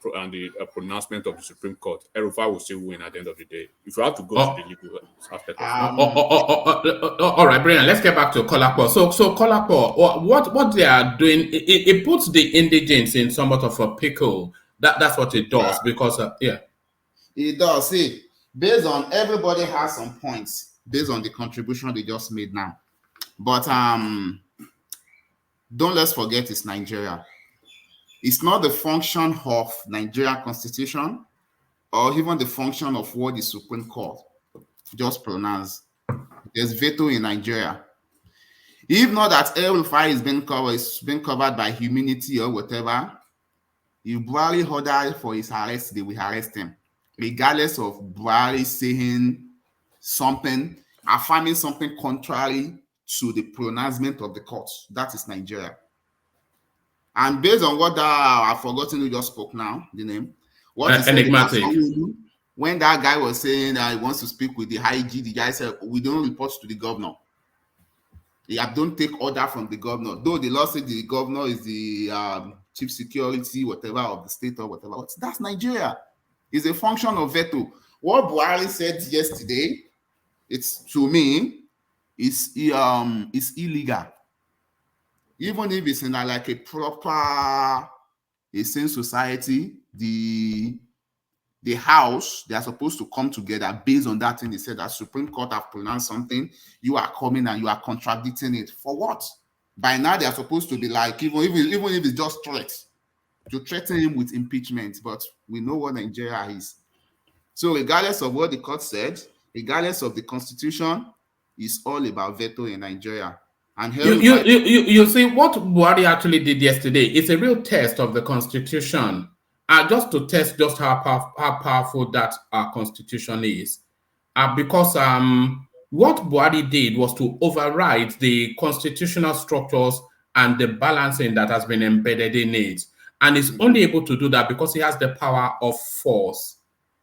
pronouncement of the Supreme Court. Rufai will still win at the end of the day. If you have to go to the legal aspect of it. All right, Brian. Let's get back to Kolapo. So Kolapo, what they are doing, it puts the indigents in somewhat of a pickle. That's what it does because it does. See, based on everybody has some points based on the contribution they just made now, but don't let's forget it's Nigeria. It's not the function of Nigeria Constitution or even the function of what the Supreme Court just pronounced. There's veto in Nigeria. If not that Rufai is being covered by immunity or whatever, if Buhari ordered for his arrest, they will arrest him. Regardless of Buhari saying something, affirming something contrary to the pronouncement of the court. That is Nigeria. And based on what I've forgotten who just spoke now, the name. What he said enigmatic. When that guy was saying that he wants to speak with the IG, the guy said, we don't report to the governor. Don't take order from the governor. Though the law said the governor is the chief security, whatever, of the state or whatever. That's Nigeria. It's a function of veto. What Buhari said yesterday, to me, it's illegal. Even if it's in like a proper, sane society, the house, they are supposed to come together based on that thing. They said that Supreme Court have pronounced something, you are coming and you are contradicting it. For what? By now they are supposed to be like, even if it's just threats, to threaten him with impeachment. But we know what Nigeria is. So regardless of what the court said, regardless of the constitution, it's all about veto in Nigeria. And you see what Buhari actually did yesterday. It's a real test of the constitution, just to test just how powerful that our constitution is. Because what Buhari did was to override the constitutional structures and the balancing that has been embedded in it, and is only able to do that because he has the power of force.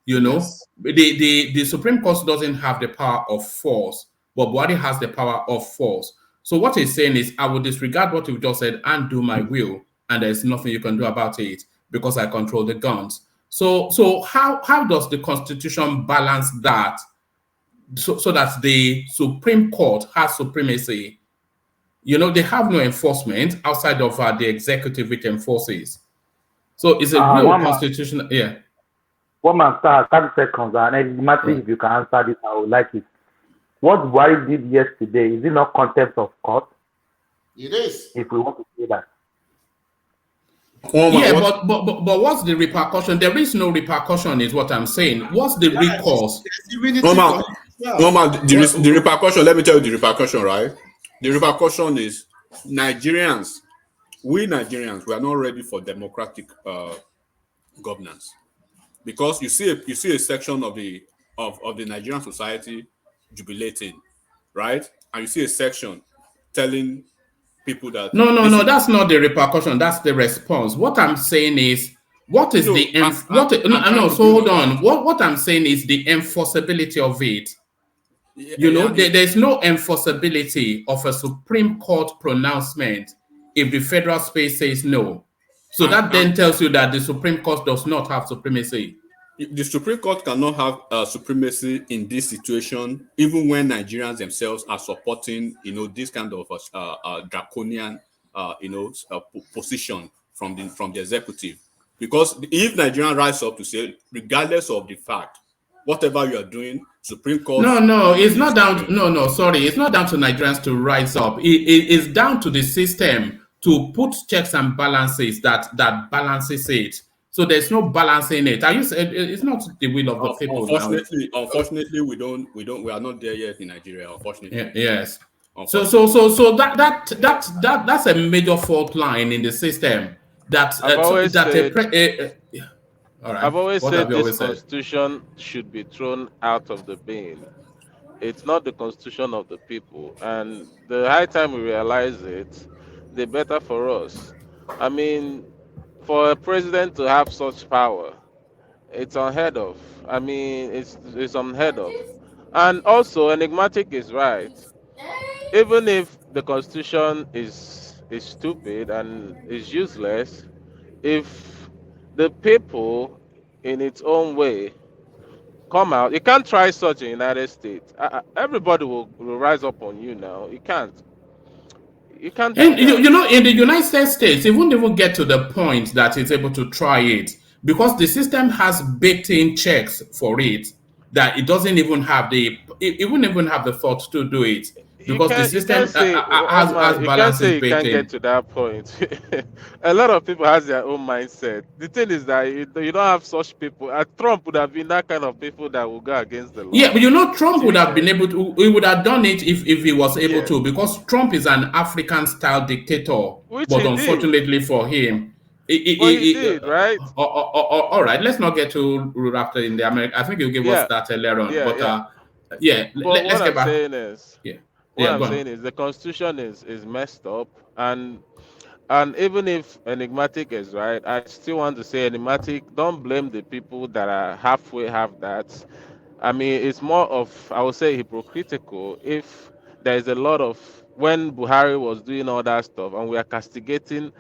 Yes. The Supreme Court doesn't have the power of force, but Buhari has the power of force. So what he's saying is, I will disregard what you've just said and do my will, and there's nothing you can do about it because I control the guns. So how does the Constitution balance that so that the Supreme Court has supremacy? They have no enforcement outside of the executive, which enforces. So it's a real constitution. Yeah. 1 man star, 30 seconds, and imagine if you can answer this, I would like it. What Buhari did yesterday, is it not contempt of court? It is. If we want to say that. But what's the repercussion? There is no repercussion, is what I'm saying. What's the recourse? The repercussion, let me tell you the repercussion, right? The repercussion is we Nigerians, we are not ready for democratic governance. Because you see a section of the Nigerian society jubilating, right? And you see a section telling people that no, that's not the repercussion, that's the response. What I'm saying is, what I'm saying is the enforceability of it. There's no enforceability of a Supreme Court pronouncement if the federal space says no. So that then tells you that the Supreme Court does not have supremacy. The Supreme Court cannot have supremacy in this situation, even when Nigerians themselves are supporting, this kind of draconian, position from the executive. Because if Nigerians rise up to say, regardless of the fact, whatever you are doing, Supreme Court. No, it's not down. Sorry, it's not down to Nigerians to rise up. It's down to the system to put checks and balances that balances it. So there's no balancing it. It's not the will of the people. Unfortunately, we are not there yet in Nigeria. Unfortunately, yes. So that's a major fault line in the system. I've always said this constitution should be thrown out of the bin. It's not the constitution of the people, and the high time we realize it, the better for us. I mean, for a president to have such power, it's unheard of. I mean, it's unheard of. And also, Enigmatic is right. Even if the constitution is stupid and is useless, if the people in its own way come out, you can't try such in the United States. Everybody will rise up on you now. You can't. And in the United States, it won't even get to the point that it's able to try it because the system has baked-in checks for it that it doesn't even have it wouldn't even have the thought to do it because the system has balances baked in. You can't get to that point. A lot of people has their own mindset. The thing is that you don't have such people. Trump would have been that kind of people that will go against the law. Yeah, but Trump would have been able to. He would have done it if he was able to, because Trump is an African-style dictator. Which but unfortunately for him, he did, right? All right, let's not get too wrapped in the American. I think you gave us that earlier on. Let's get back. What I'm saying is the constitution is messed up, and even if Enigmatic is right, I still want to say Enigmatic, don't blame the people that are halfway have that. I mean, it's more of, I would say, hypocritical if there is a lot of, when Buhari was doing all that stuff and we are castigating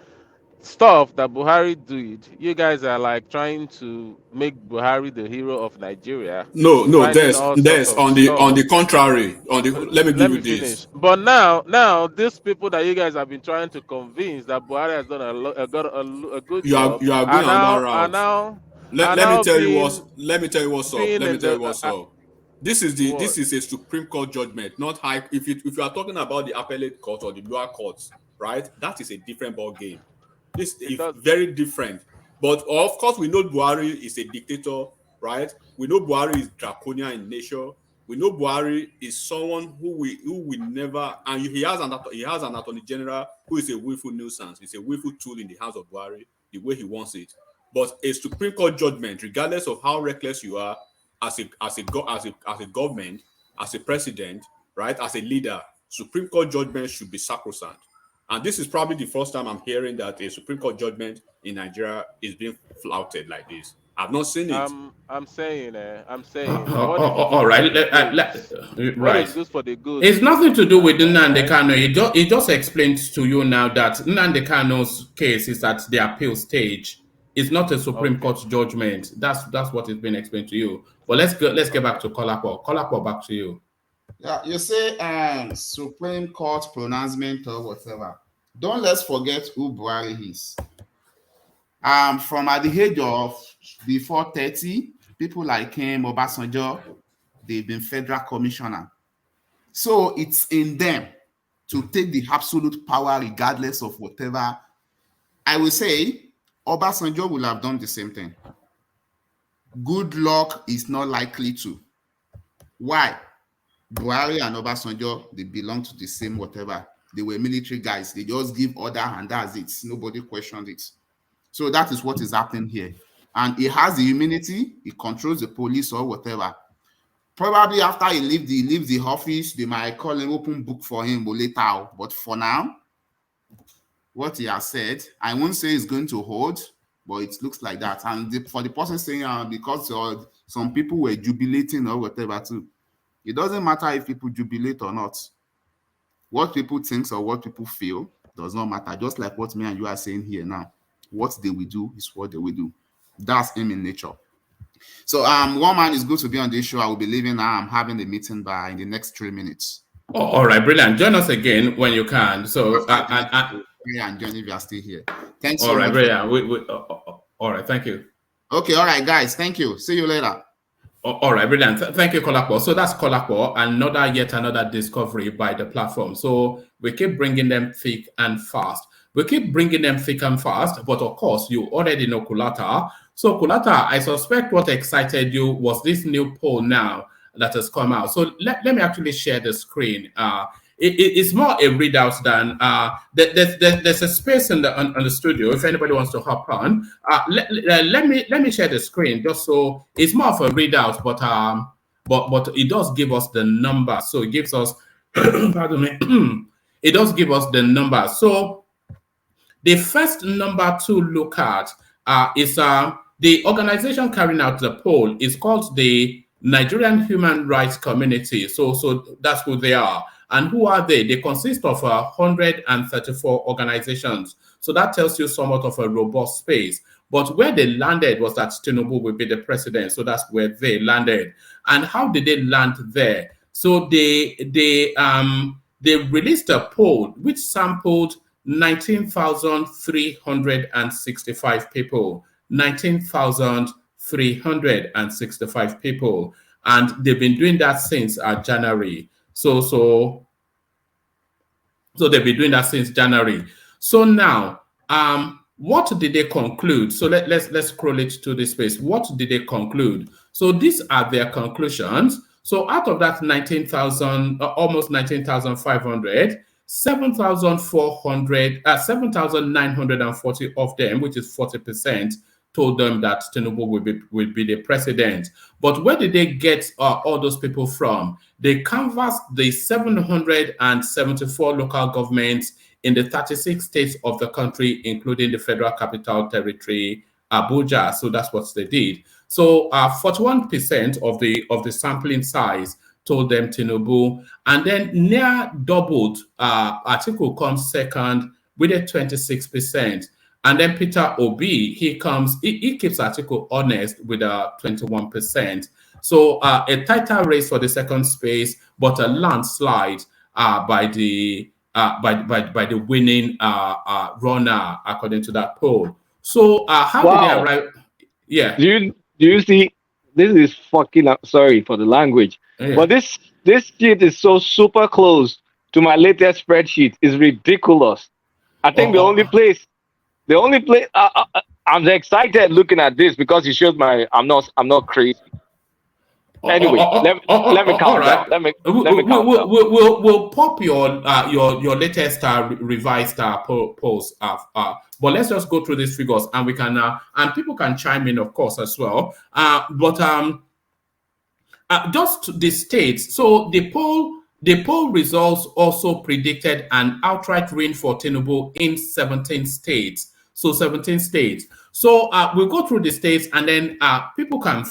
stuff that Buhari did, you guys are like trying to make Buhari the hero of Nigeria. No, there's on the contrary. Let me give you this. Finish. But now these people that you guys have been trying to convince that Buhari has done a good job. You are going on that route. Let me tell you what's up. This is a Supreme Court judgment, not high. If you are talking about the appellate court or the lower courts, right? That is a different ball game. This is very different. But of course, we know Buhari is a dictator, right? We know Buhari is draconian in nature. We know Buhari is someone who we never, and he has an attorney general who is a willful nuisance. It's a willful tool in the hands of Buhari, the way he wants it. But a Supreme Court judgment, regardless of how reckless you are as a government, as a president, right, as a leader, Supreme Court judgment should be sacrosanct. And this is probably the first time I'm hearing that a Supreme Court judgment in Nigeria is being flouted like this. I've not seen it. I'm saying. All right. What is good for the good? It's nothing to do with Nnamdi Kanu. It just explains to you now that Nnamdi Kanu's case is at the appeal stage. It's not a Supreme Court judgment. That's what is being explained to you. But let's get back to Kolapo. Kolapo, back to you. Yeah, you say Supreme Court pronouncement or whatever. Don't let's forget who Buhari is. From at the age of before 30, people like him, Obasanjo, they've been federal commissioner. So it's in them to take the absolute power regardless of whatever. I will say Obasanjo will have done the same thing. Good luck is not likely to. Why? Buhari and Obasanjo, they belong to the same whatever. They were military guys. They just give order and that's it. Nobody questioned it. So that is what is happening here. And he has the immunity. He controls the police or whatever. Probably after he leaves the office, they might call an open book for him later. But for now, what he has said, I won't say it's going to hold, but it looks like that. And for the person saying because some people were jubilating or whatever too, it doesn't matter if people jubilate or not. What people think or what people feel does not matter. Just like what me and you are saying here now. What they will do is what they will do. That's him in nature. So one man is good to be on this show. I will be leaving now. I'm having a meeting in the next 3 minutes. Oh, all right, brilliant. Join us again when you can. So and Johnny, if you are still here. Thanks. All right, brilliant. All right, thank you. Okay, all right, guys. Thank you. See you later. All right, brilliant. Thank you, Kolapo. So that's Kolapo, yet another discovery by the platform. So we keep bringing them thick and fast. But of course, you already know Kulata. So Kulata, I suspect what excited you was this new poll now that has come out. So let me actually share the screen. It's more a readout than there's a space on the studio if anybody wants to hop on. Let me share the screen just so it's more of a readout, but it does give us the number. So it gives us pardon me, it does give us the number. So the first number to look at is the organization carrying out the poll is called the Nigerian Human Rights Community. So that's who they are. And who are they? They consist of 134 organizations. So that tells you somewhat of a robust space. But where they landed was that Tinubu will be the president. So that's where they landed. And how did they land there? So they released a poll which sampled 19,365 people. 19,365 people. And they've been doing that since January. So they've been doing that since January. So now, what did they conclude? So let's scroll it to this space. What did they conclude? So these are their conclusions. So out of that 19,000, almost 19,500, 7,940 of them, which is 40%, told them that Tinubu will be the president. But where did they get all those people from? They canvassed the 774 local governments in the 36 states of the country, including the Federal Capital Territory, Abuja. So that's what they did. So 41% of the sampling size told them Tinubu, and then near doubled. Atiku comes second with a 26%. And then Peter Obi, he keeps Atiku honest with a 21%. So a tighter race for the second space, but a landslide by the winning runner, according to that poll. So how did they arrive? Yeah. Do you see? This is fucking. Sorry for the language, but this sheet is so super close to my latest spreadsheet. It's ridiculous. I think the only place. I'm excited looking at this because it shows I'm not crazy. Anyway, let me calm down. Let me calm down. We'll pop your latest revised post. But let's just go through these figures, and we can and people can chime in, of course, as well. Just the states. So the poll results also predicted an outright win for Tinubu in 17 states. So 17 states. So we'll go through the states, and then people can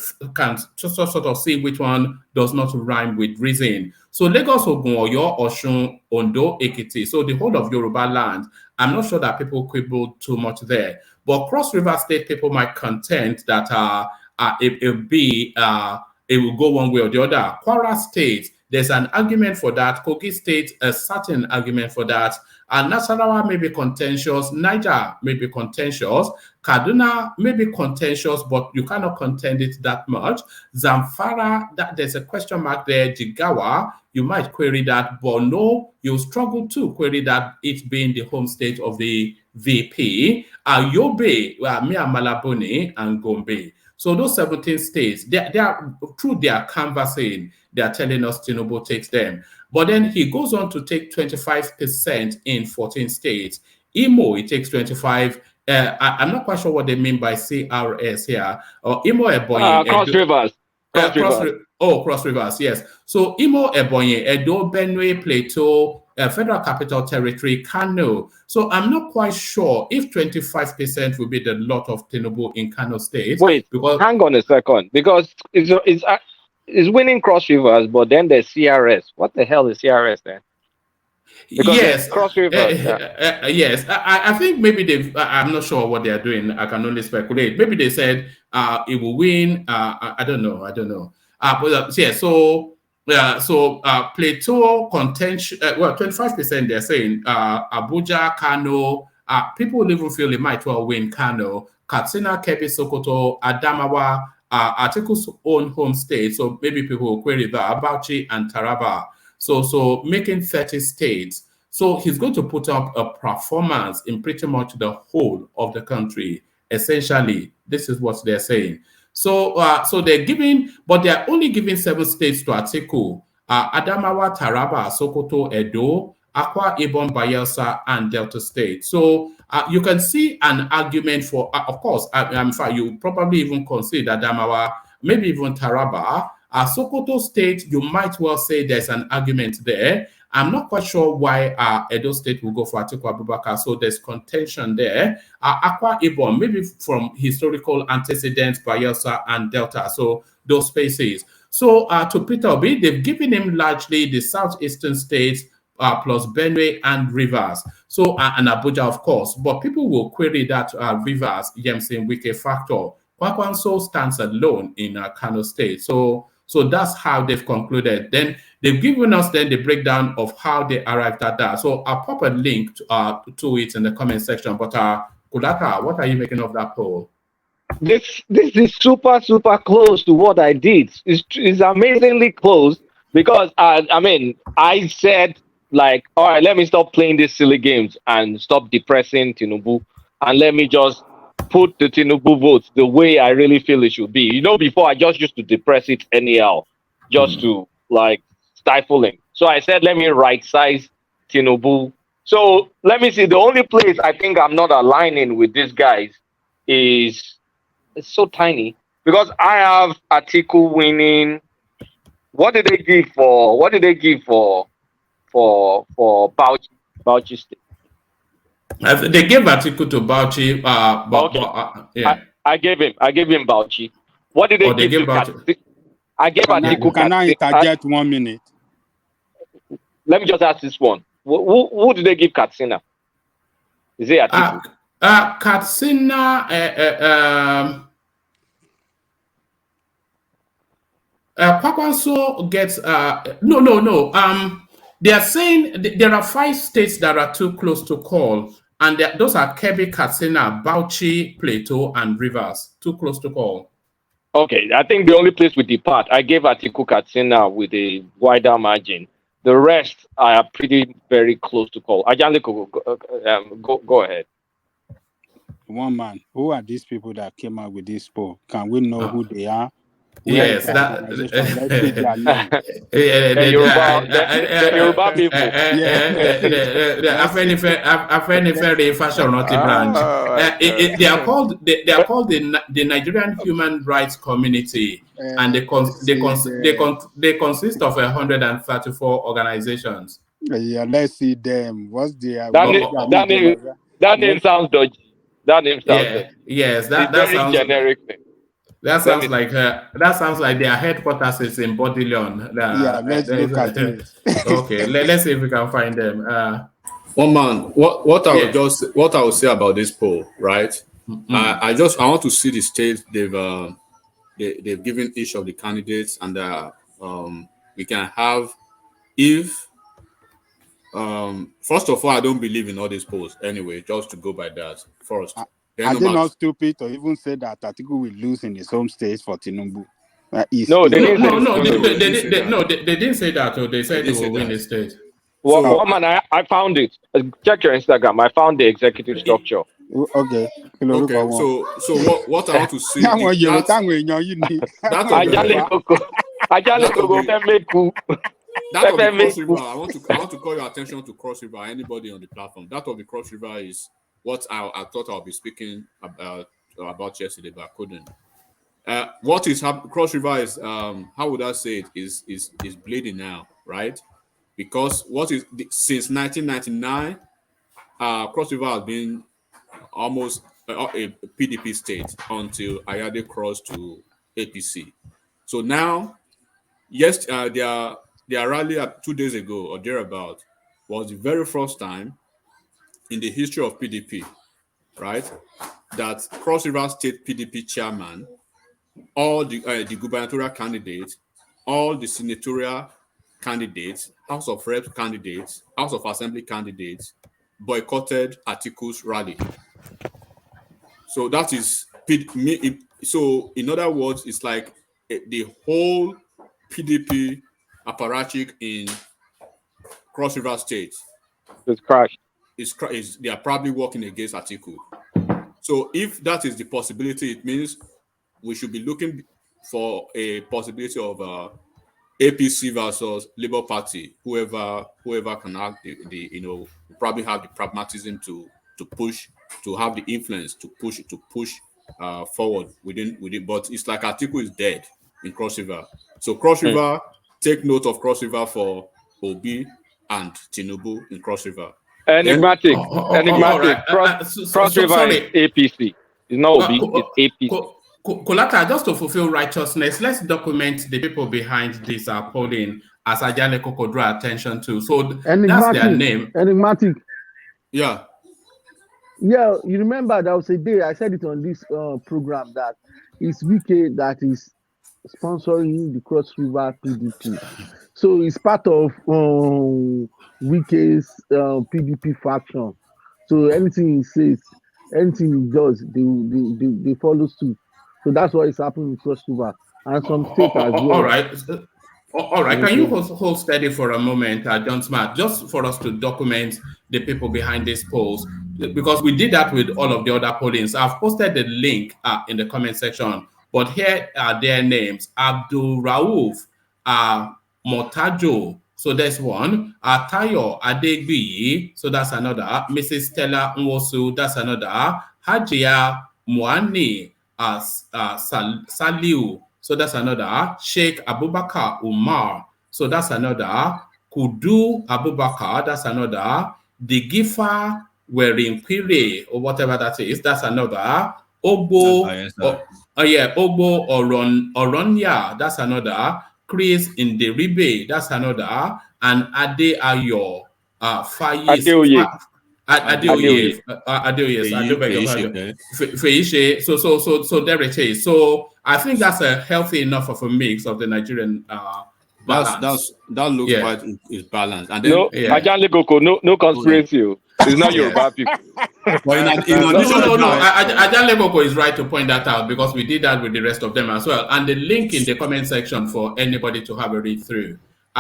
just sort of see which one does not rhyme with reason. So Lagos, Ogun, Oyo, Osun, Ondo, Ekiti. So the whole of Yoruba land. I'm not sure that people quibble too much there. But Cross River State, people might contend that it will go one way or the other. Kwara State, there's an argument for that. Kogi State, a certain argument for that. And Nasarawa may be contentious. Niger may be contentious. Kaduna may be contentious, but you cannot contend it that much. Zamfara, there's a question mark there. Jigawa, you might query that. Borno, you struggle to query that, it being the home state of the VP. Yobe, Mia Malabuni, and Gombe. So those 17 states, they are through their canvassing, they are telling us Tinubu takes them. But then he goes on to take 25% in 14 states. Imo, it takes 25. I'm not quite sure what they mean by CRS here. Imo Ebonyi. Cross Rivers. Cross Rivers, yes. So Imo Ebonyi, Edo, Benue, Plateau, Federal Capital Territory, Kano. So I'm not quite sure if 25% will be the lot of Tinubu in Kano State. Wait, hang on a second, because it's winning Cross Rivers, but then there's CRS. What the hell is CRS then? Because yes, Cross Rivers. Yes. I think maybe I'm not sure what they are doing. I can only speculate. Maybe they said it will win. I don't know. But yeah. So Plateau contention. 25% they're saying Abuja, Kano. People will even feel it might well win Kano. Katsina, Kebbi, Sokoto, Adamawa, Atiku's own home state. So maybe people will query that, Bauchi and Taraba. So making 30 states. So he's going to put up a performance in pretty much the whole of the country. Essentially, this is what they're saying. So they're giving, but they're only giving 7 states to Atiku: Adamawa, Taraba, Sokoto, Edo, Akwa Ibom, Bayelsa, and Delta State. So you can see an argument for, of course, in fact, you probably even consider Adamawa, maybe even Taraba. Sokoto State, you might well say there's an argument there. I'm not quite sure why Edo State will go for Atiku Abubakar, so there's contention there. Akwa Ibom, maybe from historical antecedents, Bayelsa and Delta, so those spaces. So to Peter Obi, they've given him largely the southeastern states, plus Benue and Rivers. So, and Abuja, of course, but people will query that Rivers, Yemsin Wike factor. Kwakwanso stands alone in Kano State. So that's how they've concluded. Then they've given us then the breakdown of how they arrived at that. So I'll pop a link to it in the comment section. But Kulaka, what are you making of that poll? This is super close to what I did. It's amazingly close because I said, like, all right, let me stop playing these silly games and stop depressing Tinubu, and let me just put the Tinubu votes the way I really feel it should be. You know, before I just used to depress it anyhow, just to like stifle him. So I said, let me right size Tinubu. So let me see. The only place I think I'm not aligning with these guys is, it's so tiny, because I have Atiku winning. What did they give for? What did they give for Bauchi State? They gave Atiku to Bauchi. Yeah. I gave him Bauchi. What did they give to Bauchi? I gave Atiku. Can I interject 1 minute? Let me just ask this one. Who did they give Katsina? Is it Atiku? Katsina. Kwakwanso gets no. They are saying there are 5 states that are too close to call, and those are Kebbi, Katsina, Bauchi, Plateau, and Rivers. Too close to call. Okay, I think the only place we depart, I gave Atiku Katsina with a wider margin. The rest are pretty very close to call. Ajanle, go ahead. One man, who are these people that came out with this poll? Can we know who they are? Yes, the Yoruba people. Afenifere Fashion Naughty branch. They are called the Nigerian Human Rights Community, and they consist of 134 organizations. Yeah, let's see them. What's their that name sounds dodgy. That name sounds dodgy. Yes, that sounds generic name. That sounds like their headquarters is in Bodilion. Let's look at it. Okay, let's see if we can find them. One man, what I will say about this poll, right? I want to see the states they've given each of the candidates, and we can have, if first of all, I don't believe in all these polls anyway, just to go by that first. Are they not stupid to even say that Atiku will lose in his home state for Tinubu? They didn't say that. They said they will win the state. Well, man, I found it. Check your Instagram. I found the executive structure. Okay. So what I want to see. I want to call your attention to Cross River. Anybody on the platform, that of the Cross River is what I thought I'll be speaking about yesterday, but I couldn't. What is Cross River is, how would I say it, is bleeding now, right? Because since 1999, Cross River has been almost a PDP state until Ayade crossed to APC. So now, yes, their rally 2 days ago or thereabout was the very first time in the history of PDP, right, that Cross River State PDP chairman, all the gubernatorial candidates, all the senatorial candidates, House of Reps candidates, House of Assembly candidates boycotted Atiku's rally. So that is so in other words, it's like the whole PDP apparatchik in Cross River State It's crashed. They are probably working against Atiku. So if that is the possibility, it means we should be looking for a possibility of APC versus Labour Party. Whoever can have the probably have the pragmatism to push, to have the influence to push forward within. But it's like Atiku is dead in Cross River. So Cross River, take note of Cross River for Obi and Tinubu in Cross River. Enigmatic. Right. Cross River is APC. It's not Obi, it's APC. Kolata, just to fulfill righteousness, let's document the people behind this polling as Ajale Koko draw attention to. So that's their name. Enigmatic. Yeah. Yeah, you remember there was a day I said it on this program that it's Wike that is sponsoring the Cross River PDP. So it's part of Wike's PDP faction. So anything he says, anything he does, they follow suit. So that's what is happening in Cross River and some states as well. All right. All right. Can you hold steady for a moment, John Smart, just for us to document the people behind these polls? Because we did that with all of the other pollings. I've posted the link in the comment section, but here are their names. Abdul Rauf Motajo, so there's one. Tayo Adegbi, so that's another. Mrs. Stella Nwosu, that's another. Hajia Muani Saliu, so that's another. Sheikh Abubakar Umar, so that's another. Kudu Abubakar, that's another. The Gifa Werinpire, or whatever that is, that's another. Obo, Obo Oronya, that's another. Chris Inderibe, that's another. And Ade Ayo, Faiz. So there it is. So I think that's a healthy enough of a mix of the Nigerian balance. That looks quite is balanced. And then Ajale Koko, no conspiracy. It's not Yoruba people. Ajale Koko is right to point that out because we did that with the rest of them as well. And the link in the comment section for anybody to have a read through.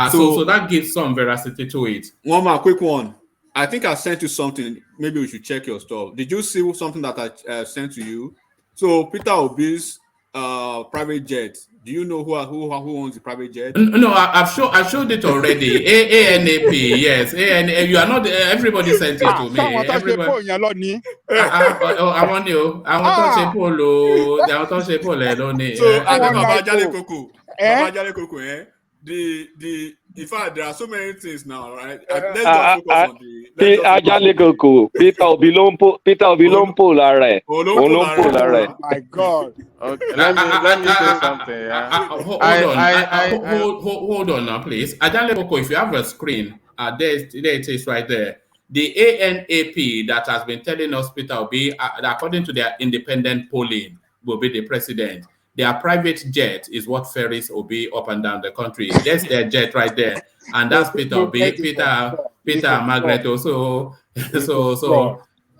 So that gives some veracity to it. One more quick one. I think I sent you something. Maybe we should check your stuff. Did you see something that I sent to you? So Peter Obi's private jet. Do you know who owns the private jet? No, I've showed it already. ANAP, yes. You are not. Everybody sent it to me. Everybody. I want you. I want to say polo. I want to say polo. So I know Babajale Koko. In fact, there are so many things now, right? Let's just focus on the. Ajale Koko. Peter Obilompo Lare. My God. Okay, let me say something. Yeah. Hold on now, please. Ajale Koko, if you have a screen, there it is right there. The ANAP that has been telling us Peter Obi, according to their independent polling, will be the president. Their private jet is what ferries Obi up and down the country. That's their jet right there, and that's Peter Obi, Peter Margaret also.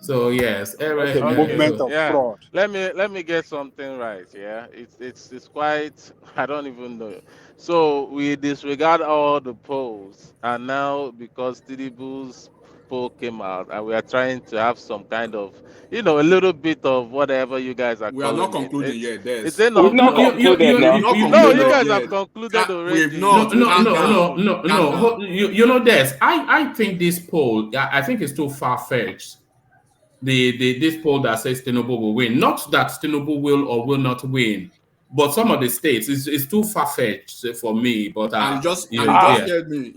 So yes, movement of fraud. Let me get something right. Yeah, it's quite. I don't even know. So we disregard all the polls, and now because Tinubu's poll came out, and we are trying to have some kind of, a little bit of whatever you guys are. We are not concluding yet. Is it not? No, you guys have concluded already. No. This. I think this poll. I think it's too far fetched. This poll that says Tinubu will win. Not that Tinubu will or will not win, but some of the states is too far fetched for me. But you just heard me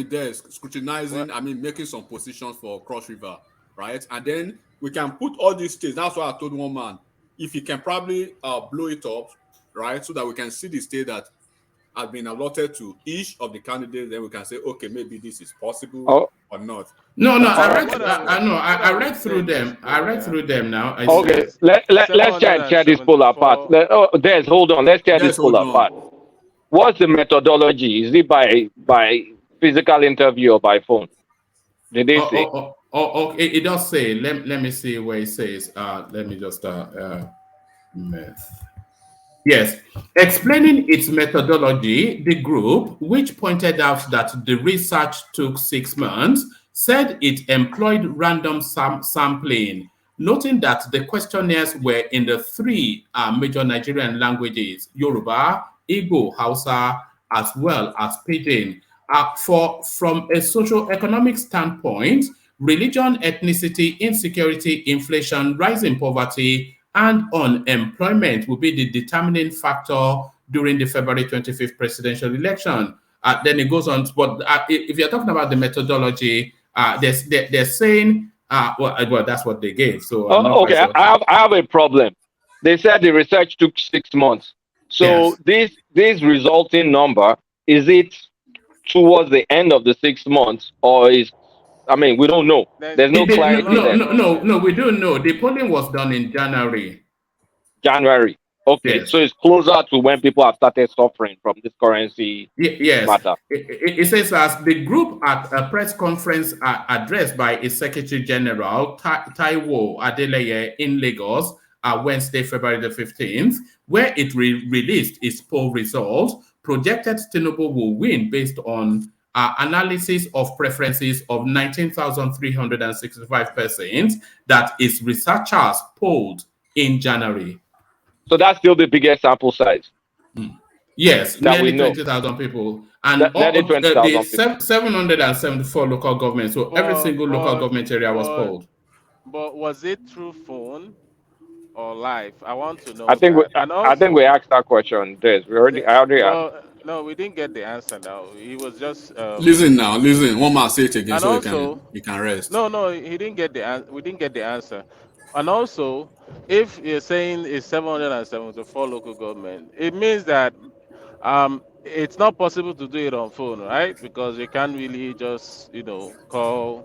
there scrutinizing. I mean, making some positions for Cross River, right? And then we can put all these states. That's why I told one man, if he can probably blow it up, right, so that we can see the state that has been allotted to each of the candidates, then we can say, okay, maybe this is possible or not. No, I read through them. I read through them now. Okay, let's tear this poll apart. Hold on. Let's tear this poll apart. What's the methodology? Is it by physical interview or by phone? Did they say? Okay. It does say. Let me see where it says. Let me just Yes. Explaining its methodology, the group, which pointed out that the research took 6 months, said it employed random sampling, noting that the questionnaires were in the three major Nigerian languages, Yoruba, Igbo, Hausa, as well as Pidgin. From a socio-economic standpoint, religion, ethnicity, insecurity, inflation, rising poverty, and unemployment will be the determining factor during the February 25th presidential election. Then it goes on, but if you're talking about the methodology, they're saying, well, that's what they gave. So I'm not okay, quite sure. I have a problem. They said the research took 6 months. So this resulting number, is it towards the end of the 6 months, or we don't know. There's no clarity there. No, we don't know. The polling was done in January. January. Okay, Yes. so it's closer to when people have started suffering from this currency matter. It says as the group at a press conference addressed by its Secretary General Taiwo Adeleye in Lagos Wednesday, February the 15th, where it released its poll results, projected Tinubu will win based on analysis of preferences of 19,365 persons that its researchers polled in January. So that's still the biggest sample size. Yes, nearly 20,000 people. And nearly 20,000 people. 774 local governments. So every single local government area was polled. But was it through phone or live? I want to know. I think we asked that question. Des. I already asked. No, we didn't get the answer now. He was just listen. One more say it again, and so also, you can rest. No, he didn't get the answer. We didn't get the answer. And also, if you're saying it's 774 local government, it means that it's not possible to do it on phone, right? Because you can't really just call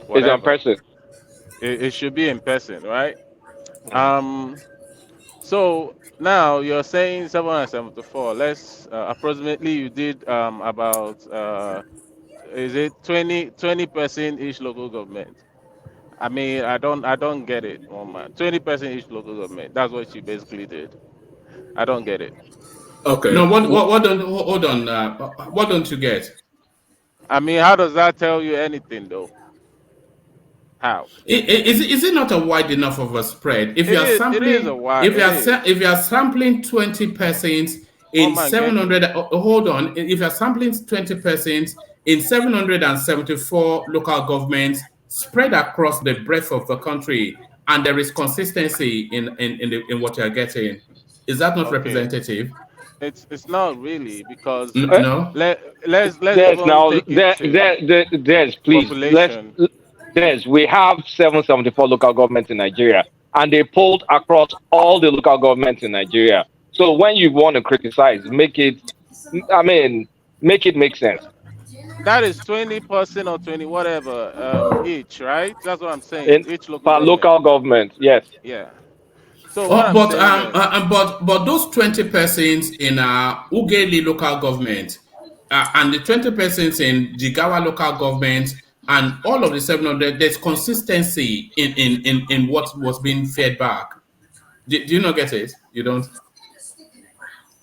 whatever. It's in person. It should be in person, right? So now you're saying 774. Let's approximately you did about is it 20% each local government? I mean, I don't get it, man. 20% each local government. That's what you basically did. I don't get it. Okay. No, what don't hold on? What don't you get? I mean, how does that tell you anything, though? How? Is it not a wide enough of a spread? If you are sampling, it is a wide. If you are sampling 20% in 700, hold on. If you are sampling 20% in 774 local governments spread across the breadth of the country, and there is consistency in what you are getting, is that not representative? It's not really, because no. Let's now take it Des, please. Population. Des, we have 774 local governments in Nigeria, and they polled across all the local governments in Nigeria. So when you want to criticize, make it make sense. That is 20% or 20 whatever each, right? That's what I'm saying. Each local government, yes. Yeah. So but those 20% in Ugeli local government and the 20% in Jigawa local government and all of the 700, there's consistency in what was being fed back. Do you not get it? You don't?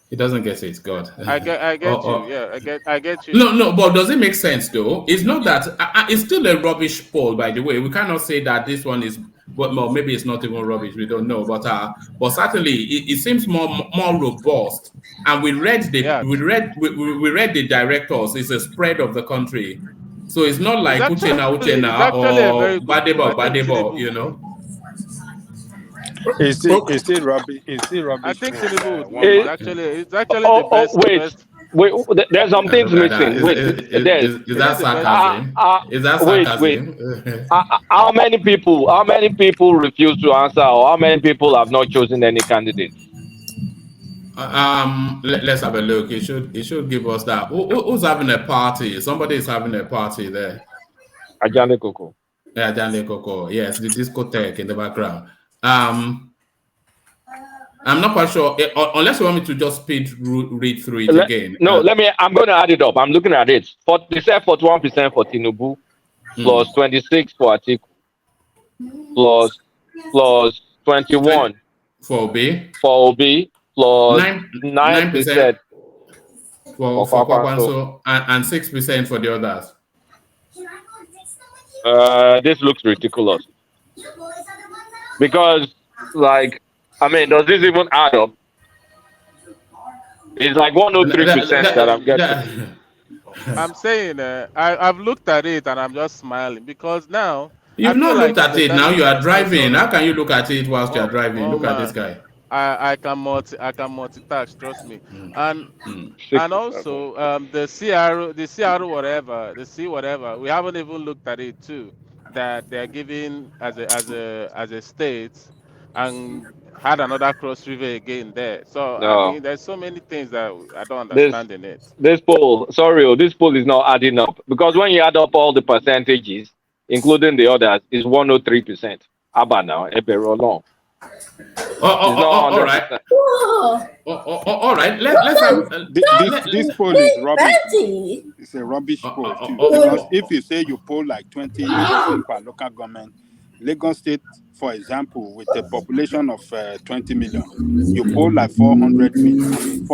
He doesn't get it. God. I get you. Yeah, I get you. No, but does it make sense though? It's not that it's still a rubbish poll, by the way. We cannot say that this one is. Well, maybe it's not even rubbish. We don't know, but certainly it seems more robust. And we read we read the directors. It's a spread of the country, so it's not like Uchena or Badebo, you know. It's still rubbish. I think Tinubu it's actually the best. Wait, there's some things missing. Wait, is that sarcasm? Is that sarcasm? How many people refuse to answer, or how many people have not chosen any candidate? Let's have a look. It should give us that. Who's having a party? Somebody is having a party there. Ajane Koko. Yeah, Ajane Koko. Yes, the discotheque in the background. I'm not quite sure, unless you want me to just read through it again. No, I'm going to add it up. I'm looking at it. They said 41% for Tinubu, plus 26 for Atiku, plus 21 for Obi, for Obi, plus 9% 9% for for Kwakwanso. Kwakwanso, and 6% for the others. This looks ridiculous because, like, I mean, does this even add up? It's like 103% that I'm getting. I'm saying I've looked at it and I'm just smiling because now I You've feel not like looked it's at a it. Now better you are driving. sorry. How can you look at it whilst you are driving? Look at this Man, guy. I can multitask, trust me. And 6%. also the CR whatever, the C whatever, we haven't even looked at it too. That they're giving as a state and had another cross river again there. So I No, mean there's so many things that I don't this understand in it. this this poll is not adding up because when you add up all the percentages, including the others, is 103%. Abba now, Eberolon. It's not All right. 100%. All right. Let's have. This poll is rubbish. It's a rubbish poll too. Because if you say you poll like 20 person per local government, Lagos State, for example, with a population of 20 million, you poll like 400 million. I mean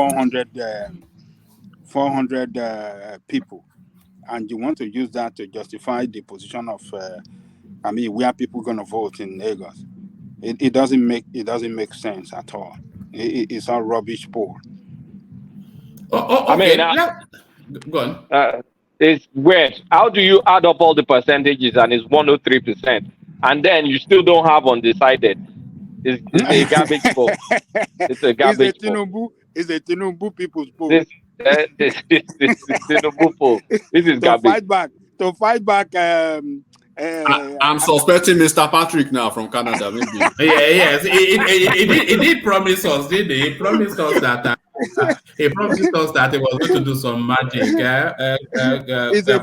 400 people, and you want to use that to justify the position of where people gonna vote in Lagos. It doesn't make sense at all. It's a rubbish poll. Okay. Go on. It's weird. How do you add up all the percentages and it's 103%, and then you still don't have undecided? It's a garbage poll. It's a garbage poll. It's a Tinubu people's poll. This is Tinubu poll. This is garbage. To fight back. I'm suspecting Mr. Patrick now from Canada, maybe. Yes. He did promise us, didn't he? He promised us that he was going to do some magic. It's a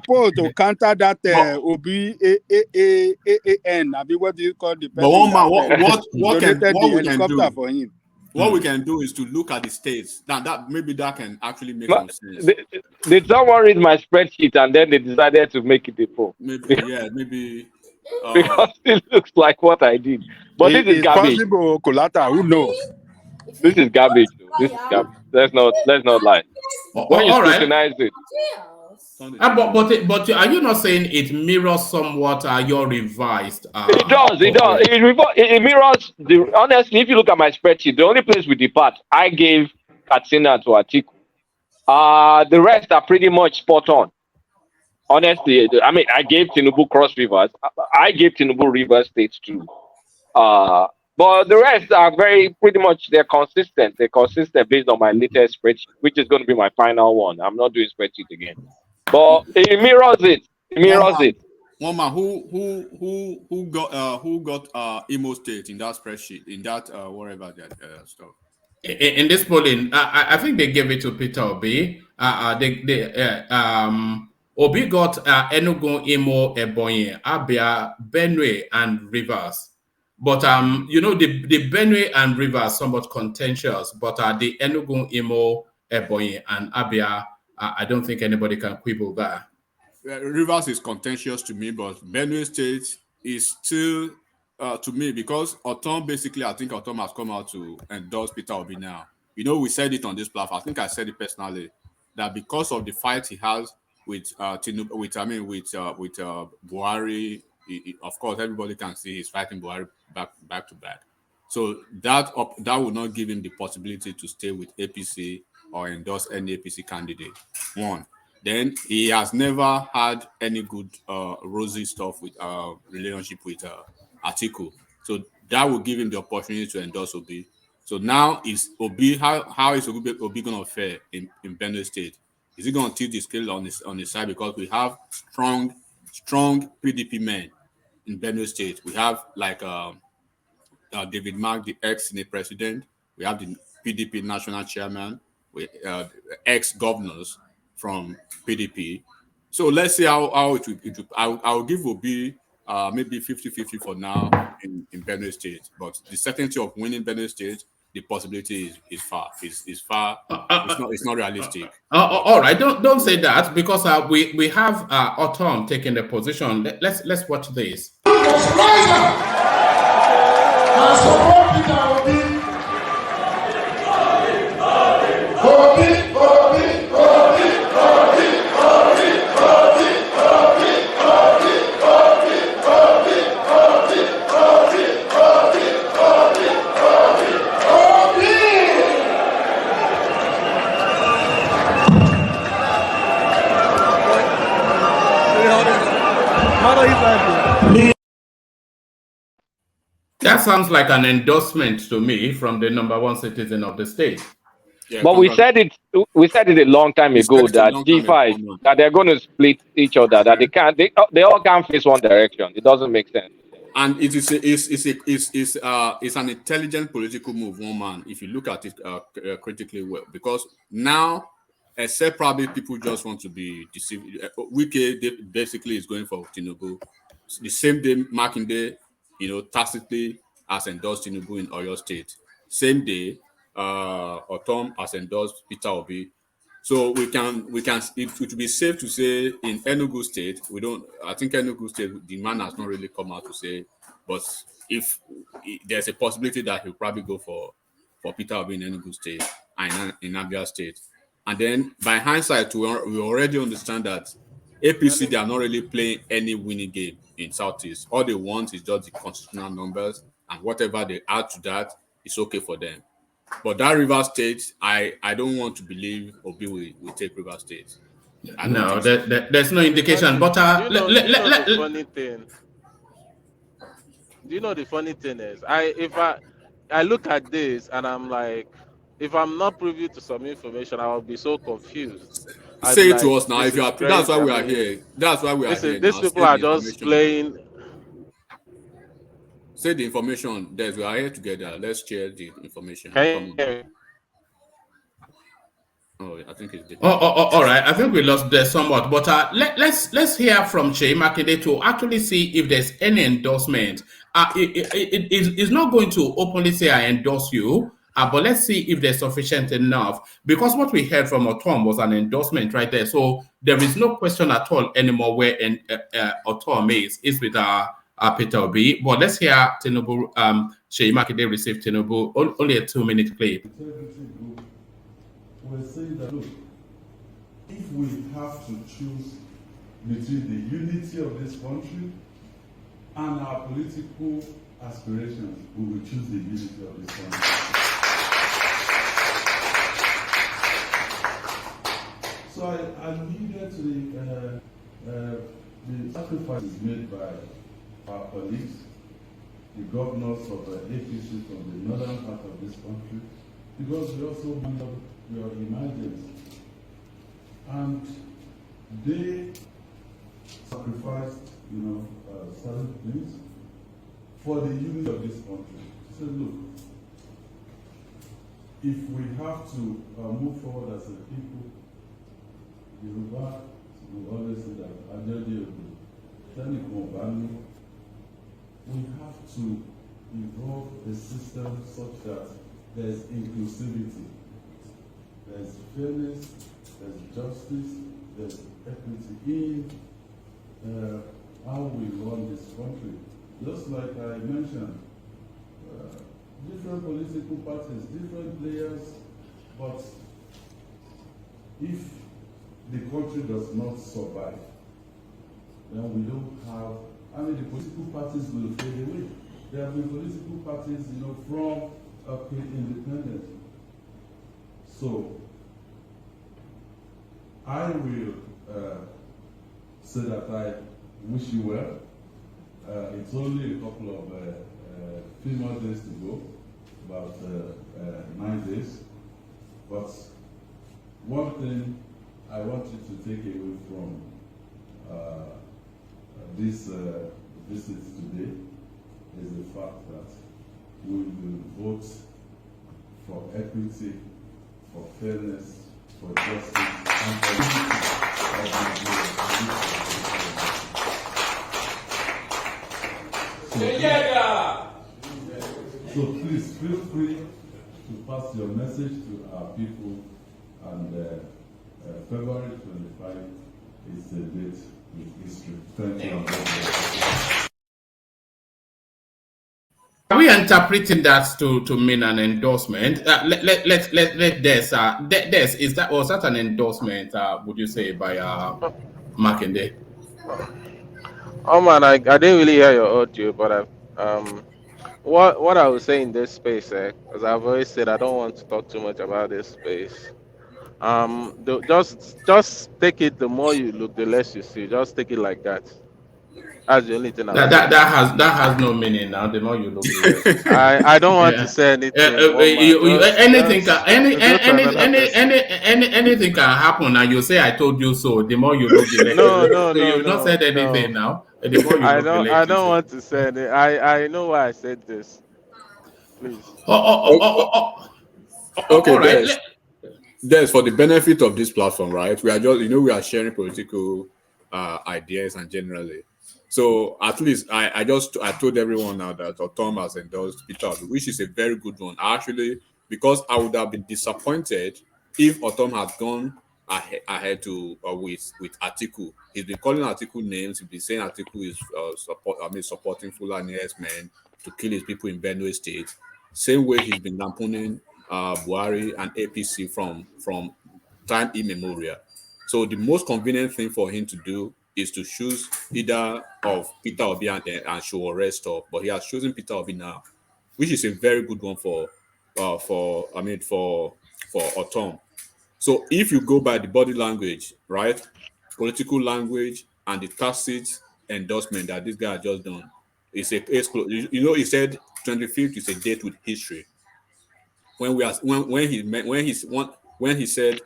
poll to counter that OBAAN. I mean, what do you call the person? But one man, what donated the helicopter for him? What we can do is to look at the states. That maybe that can actually make some sense. Did someone read my spreadsheet and then they decided to make it a poll? Maybe, yeah, maybe. Because it looks like what I did. But this is garbage. Possible, Colata, who knows? This is garbage. This is garbage. Let's not lie. When you scrutinize it. But are you not saying it mirrors somewhat your revised? It does. It mirrors honestly. If you look at my spreadsheet, the only place we depart, I gave Katsina to Atiku. The rest are pretty much spot on. Honestly, I mean, I gave Tinubu Cross Rivers. I gave Tinubu River States too. But the rest are pretty much they're consistent. They're consistent based on my latest spreadsheet, which is going to be my final one. I'm not doing spreadsheet again. But it mirrors it. It mirrors it. One man who got Imo State in that spreadsheet, in that whatever that stuff. In this polling, I think they gave it to Peter Obi. Obi got Enugu, Imo, Ebonyi, Abia, Benue, and Rivers. But the Benue and Rivers are somewhat contentious. But the Enugu, Imo, Ebonyi, and Abia, I don't think anybody can quibble that. Rivers is contentious to me, but Benue State is still to me because Otom basically, I think Otom has come out to endorse Peter Obi now. We said it on this platform. I think I said it personally that because of the fight he has with Tinubu, with Buhari, of course everybody can see he's fighting Buhari back to back. So that will not give him the possibility to stay with APC or endorse any APC candidate. One. Then he has never had any good rosy stuff with relationship with Atiku. So that will give him the opportunity to endorse Obi. So now is Obi how is Obi going to fare in Benue State? Is he going to tilt the scale on his side because we have strong PDP men in Benue State? We have like David Mark, the ex-Senate president. We have the PDP national chairman. We ex-governors from PDP. So let's see how it will. I'll give Obi maybe 50-50 for now in Benue State. But the certainty of winning Benue State the possibility is far. It's far. It's not realistic. All right, don't say that, because we have Autumn taking the position. Let's watch this. That sounds like an endorsement to me from the number one citizen of the state. Yeah, but we said it a long time ago that G5 that they're going to split each other, that they all can't face one direction. It doesn't make sense. And it's an intelligent political move, one man, if you look at it critically well, because now, except probably people just want to be deceived. Wike basically is going for Tinubu. The same day, Makinde, tacitly has endorsed Tinubu in Oyo State. Same day, Autumn has endorsed Peter Obi. So we can. It would be safe to say in Enugu State, I think Enugu State, the man has not really come out to say, but if there's a possibility that he'll probably go for Peter Obi in Enugu State and in Abia State. And then by hindsight, we already understand that APC, they are not really playing any winning game in Southeast. All they want is just the constitutional numbers, and whatever they add to that is okay for them. But that River State, I don't want to believe Obi will take River State. No, there's no indication. But the funny thing. Do you know the funny thing is, I look at this and I'm like, if I'm not privy to some information, I will be so confused. Say it to us now. If you are, that's why we are here. That's why we are here. These people are just playing. Say the information. We are here together. Let's share the information. Oh, I think it's different. All right. I think we lost there somewhat, but let's hear from Seyi Makinde to actually see if there's any endorsement. It's not going to openly say I endorse you, but let's see if there's sufficient enough, because what we heard from Autumn was an endorsement right there. So there is no question at all anymore where Autumn is with Peter Obi. But let's hear Tinubu. Seyi Makinde received Tinubu, only a 2-minute clip. We're saying that, look, if we have to choose between the unity of this country and our political aspirations, we will choose the unity of this country. So I alluded to the sacrifices made by our colleagues, the governors of the APC from the northern part of this country, because we also we are emergent, and they sacrificed, certain things for the unity of this country. So look, if we have to move forward as a people, Yoruba will always say that we have to evolve a system such that there's inclusivity. There's fairness, there's justice, there's equity in how we run this country. Just like I mentioned, different political parties, different players, but if the country does not survive, then we don't have, the political parties will fade away. There have been political parties, from pre-independence. So, I will say that I wish you well. It's only a couple of few more days to go, about 9 days. But one thing I want you to take away from this visit today is the fact that we will vote for equity, for fairness, for justice, and for so please feel free to pass your message to our people, and February 25 is the date with history. Thank you. Are we interpreting that to mean an endorsement? Let Des, was that an endorsement? Would you say by Makinde? Oh man, I didn't really hear your audio, but what I would say in this space, because I've always said I don't want to talk too much about this space. Just take it. The more you look, the less you see. Just take it like that. That's the only thing I'll say. That has no meaning now. The more you look, the less you see. I don't want to say anything. One man. Anything can Go to another person. anything can happen, and you say I told you so. The more you look, the less. No, you've not said anything now. The more you look, the less. I don't want to say anything. I know why I said this. Please. Okay, all right. There's for the benefit of this platform, right? We are just, we are sharing political ideas and generally. So at least I told everyone now that Tom has endorsed Peter Obi, which is a very good one. Actually, because I would have been disappointed if Otom had gone ahead to with Atiku. He's been calling Atiku names. He's been saying Atiku is supporting Fulani men to kill his people in Benue State. Same way he's been lamponing Buhari and APC from time immemorial. So the most convenient thing for him to do is to choose either of Peter Obi and show rest off. But he has chosen Peter Obi now, which is a very good one for Otom. So if you go by the body language, right, political language, and the tacit endorsement that this guy has just done, he said 25th is a date with history. When he said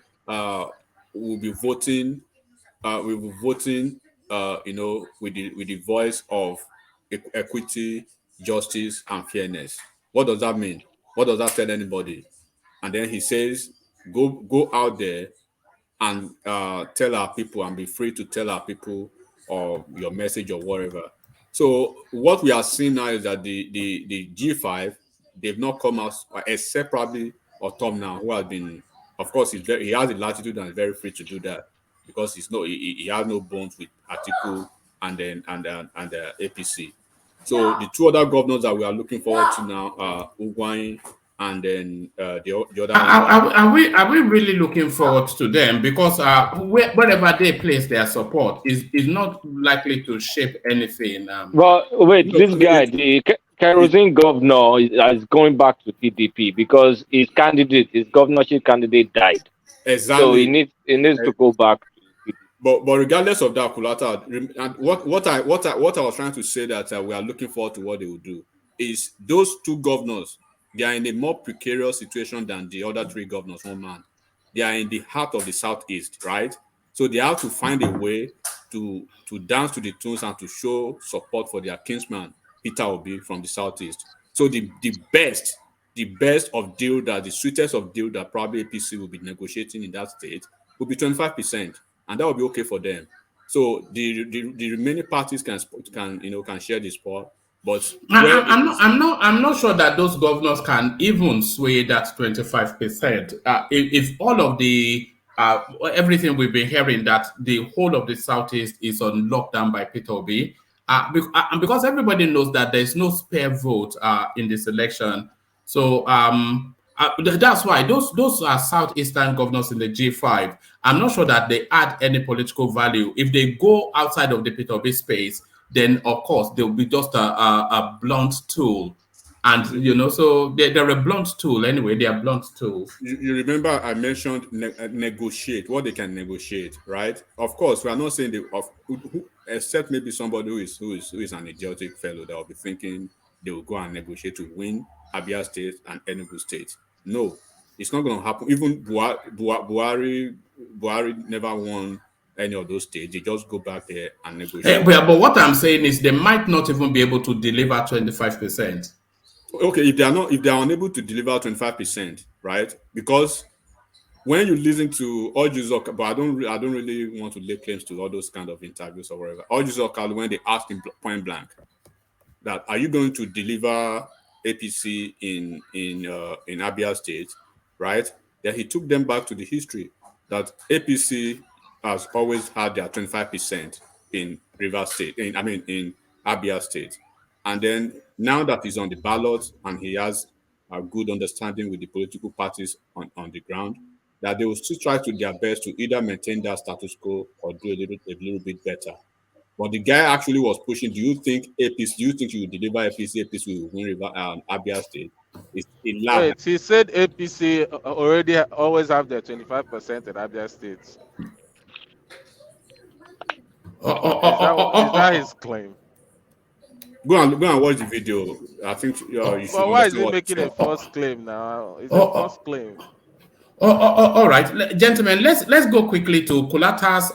we'll be voting with the voice of equity, justice, and fairness. What does that mean? What does that tell anybody? And then he says, go out there and tell our people, and be free to tell our people or your message or whatever. So what we are seeing now is that the G5, they've not come out, except probably Otom now, who has been, of course, he has the latitude and is very free to do that because he has no bones with Atiku and the APC. So the two other governors that we are looking forward to now are Ugwuanyi and then the other one. Are we really looking forward to them? Because wherever they place their support is not likely to shape anything. Well, wait, this guy, the kerosene governor, is going back to PDP because his governorship candidate died. Exactly. So he needs to go back. But regardless of that, Kulata, and what I was trying to say that we are looking forward to what they will do is those two governors, they are in a more precarious situation than the other three governors, one man. They are in the heart of the Southeast, right? So they have to find a way to dance to the tunes and to show support for their kinsman, Peter Obi from the Southeast. So the best of deal, that the sweetest of deal that probably APC will be negotiating in that state will be 25%. And that will be okay for them. So the remaining parties can share the spot. But I'm not sure that those governors can even sway that 25%. If all of the everything we've been hearing that the whole of the Southeast is on lockdown by Peter Obi, because everybody knows that there's no spare vote in this election. So that's why those are Southeastern governors in the G5. I'm not sure that they add any political value. If they go outside of the Peter Obi space, then of course they'll be just a blunt tool. And so they're a blunt tool anyway. They are blunt tools. You remember I mentioned negotiate, what they can negotiate, right? Of course, we are not saying except maybe somebody who is an idiotic fellow that will be thinking they will go and negotiate to win Abia State and Enugu State. No, it's not going to happen. Even Buhari never won any of those states. They just go back there and negotiate. But what I'm saying is they might not even be able to deliver 25%. Okay, if they are unable to deliver 25%, right? Because when you listen to Ojuzo, but I don't really want to lay claims to all those kind of interviews or whatever. Ojuzo, when they ask him point blank that are you going to deliver APC in Abia State, right? Then he took them back to the history that APC has always had their 25% in Rivers State, in Abia State. And then now that he's on the ballot and he has a good understanding with the political parties on the ground, that they will still try to their best to either maintain that status quo or do a little bit better. But the guy actually was pushing. Do you think you will deliver APC? APC will win Abia State? It's a lie. Wait, he said APC already always have their 25% in Abia State. Is that his claim? Go and watch the video. I think you should. But why is he making a false claim now? It's a false claim. All right, gentlemen. Let's go quickly to Kulata's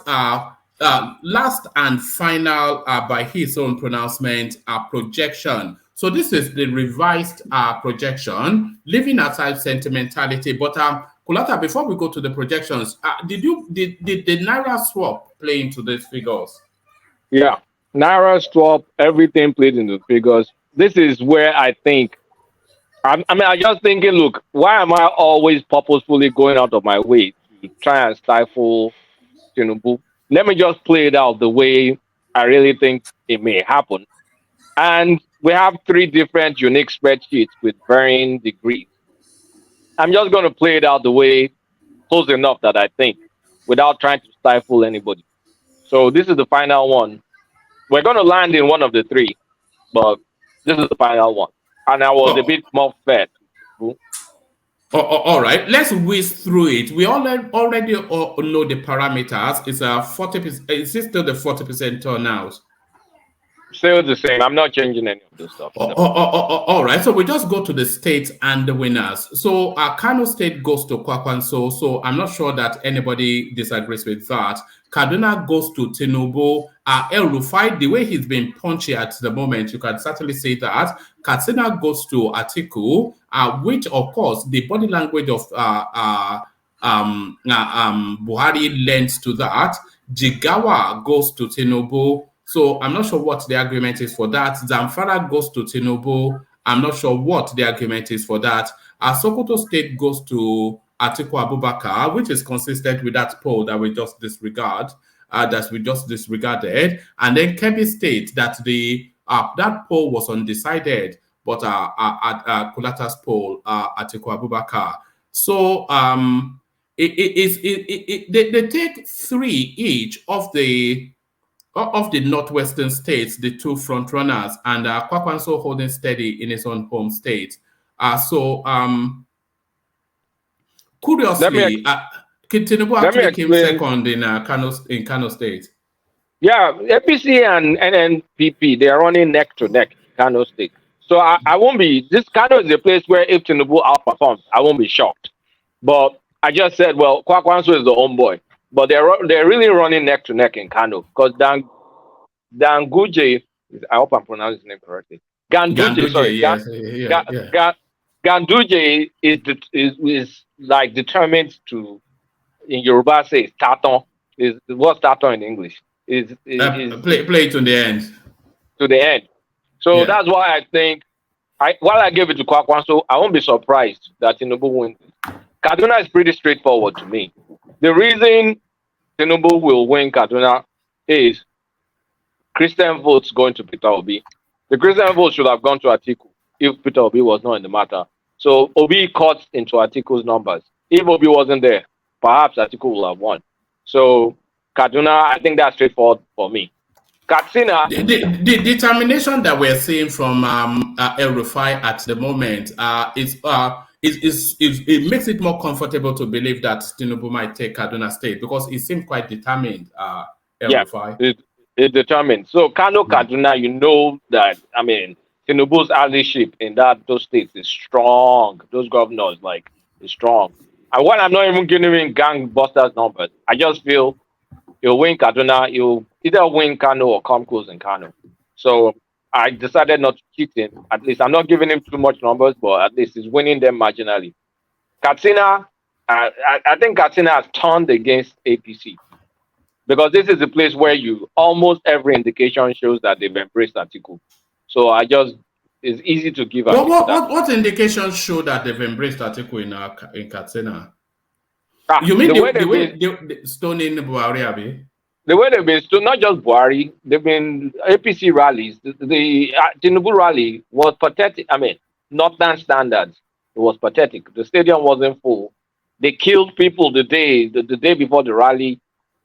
last and final, by his own pronouncement, projection. So this is the revised projection, leaving aside sentimentality. But Kulata, before we go to the projections, did the Naira swap play into these figures? Yeah, Naira swap, everything played into figures. This is where I think, I just thinking, look, why am I always purposefully going out of my way to try and stifle Tinubu? Let me just play it out the way I really think it may happen. And we have 3 different unique spreadsheets with varying degrees. I'm just going to play it out the way close enough that I think, without trying to stifle anybody. So this is the final one. We're going to land in one of the 3, but this is the final one. And I was a bit more fair. All right, let's whiz through it. We already know the parameters. It's 40%. Is it still the 40% turnout? Still the same. I'm not changing any of this stuff. All right, so we just go to the states and the winners. So Kano State goes to Kwakwanso. So I'm not sure that anybody disagrees with that. Kaduna goes to Tinubu. El Rufai, the way he's been punchy at the moment, you can certainly say that. Katsina goes to Atiku, which of course the body language of Buhari lends to that. Jigawa goes to Tinubu. So I'm not sure what the argument is for that. Zamfara goes to Tinubu. I'm not sure what the argument is for that. Sokoto State goes to Atiku Abubakar, which is consistent with that poll that we just disregarded. And then Kebbi State, that that poll was undecided, but at Kulata's poll, Atiku Abubakar. So they take 3 each of the northwestern states, the 2 front runners, and Kwakwanso holding steady in his own home state. Curiously, Tinubu actually came second in Kano State. Yeah, APC and NNPP, they are running neck to neck in Kano State. So I won't be, this Kano is a place where if Tinubu outperforms, I won't be shocked. But I just said, well, Kwakwanso is the homeboy. But they're really running neck to neck in Kano because Ganduje, I hope I'm pronouncing his name correctly. Ganduje is like determined to, in Yoruba say Taton. Is what's Taton in English? Is play to the end. To the end. So that's why I think while I gave it to Kwakwanso, I won't be surprised that Tinubu wins. Kaduna is pretty straightforward to me. The reason Tinubu will win Kaduna is Christian votes going to Peter Obi. The Christian votes should have gone to Atiku if Peter Obi was not in the matter. So Obi cuts into Atiku's numbers. If Obi wasn't there, perhaps Atiku will have won. So Kaduna, I think that's straightforward for me. Katsina. The determination that we're seeing from El Rufai at the moment it makes it more comfortable to believe that Tinubu might take Kaduna State because he seemed quite determined. Rufai. It's determined. So Kaduna, you know that Tinubu's allyship in those states is strong. Those governors is strong. And when I'm not even giving him gangbusters numbers, I just feel he'll win Kaduna. He'll either win Kano or come close in Kano. So I decided not to cheat him. At least I'm not giving him too much numbers, but at least he's winning them marginally. Katsina, I think Katsina has turned against APC because this is a place where almost every indication shows that they've embraced Atiku. So It's easy to give what indications show that they've embraced Atiku in Katsina? You mean the way they stoning Buhari, Abi? The way they've been not just Buhari, they've been APC rallies. The Tinubu rally was pathetic. I mean, northern standards. It was pathetic. The stadium wasn't full. They killed people the day before the rally.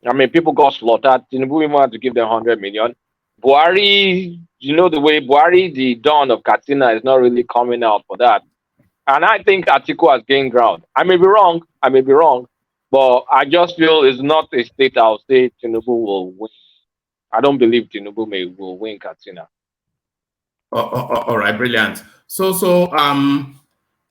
I mean, people got slaughtered. Tinubu even had to give them 100 million. Buhari, you know the way Buhari, the dawn of Katsina, is not really coming out for that. And I think Atiku has gained ground. I may be wrong. But I just feel it's not a state I'll say Tinubu will win. I don't believe Tinubu will win Katsina. All right, brilliant. So I'm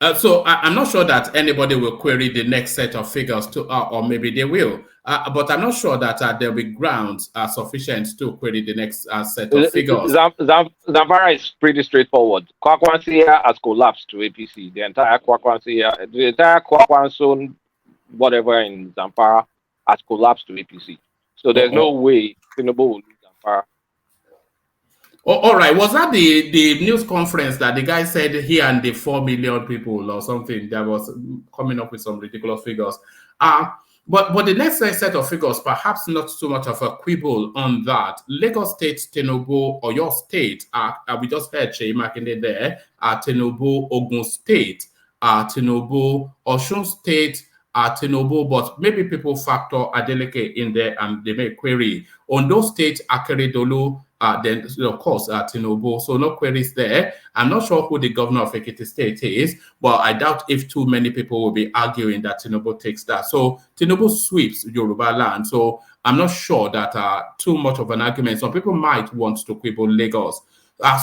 not sure that anybody will query the next set of figures or maybe they will. But I'm not sure that there'll be grounds sufficient to query the next set of figures. Zamfara is pretty straightforward. Kwakwansia has collapsed to APC. The entire Kwakwanson, whatever in Zamfara, has collapsed to APC. So there's no way Tinubu will lose Zamfara. All right. Was that the news conference that the guy said he and the 4 million people or something that was coming up with some ridiculous figures? But the next set of figures, perhaps not too much of a quibble on that. Lagos State, Tinubu, or your state, we just heard Sheyi Makinde there, Tinubu, Ogun State, Tinubu, Osun State, Tinubu, but maybe people factor Adeleke in there and they may query. Ondo State, Akeredolu, then of course Tinubu, so no queries there. I'm not sure who the governor of Ekiti State is, but I doubt if too many people will be arguing that Tinubu takes that. So Tinubu sweeps Yoruba land, so I'm not sure that too much of an argument. Some people might want to quibble Lagos.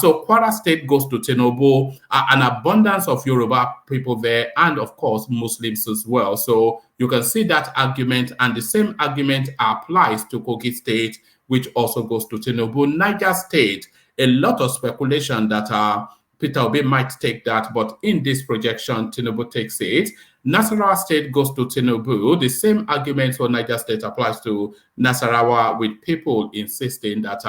So Kwara State goes to Tinubu, an abundance of Yoruba people there, and of course Muslims as well. So you can see that argument, and the same argument applies to Kogi State, which also goes to Tinubu. Niger State, a lot of speculation that Peter Obi might take that, but in this projection, Tinubu takes it. Nasarawa State goes to Tinubu. The same argument for Niger State applies to Nasarawa, with people insisting that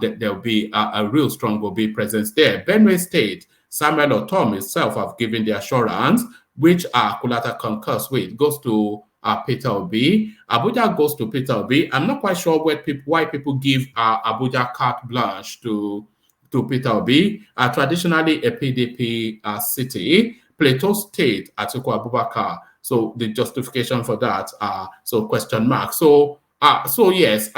there'll be a real strong Obi presence there. Benue State, Samuel Otom himself have given the assurance, which Kulata concurs with, goes to Peter Obi. Abuja goes to Peter Obi. I'm not quite sure why people give Abuja carte blanche to Peter Obi. Traditionally a PDP city. Plateau State, Atiku Abubakar. So the justification for that, so question mark. So yes,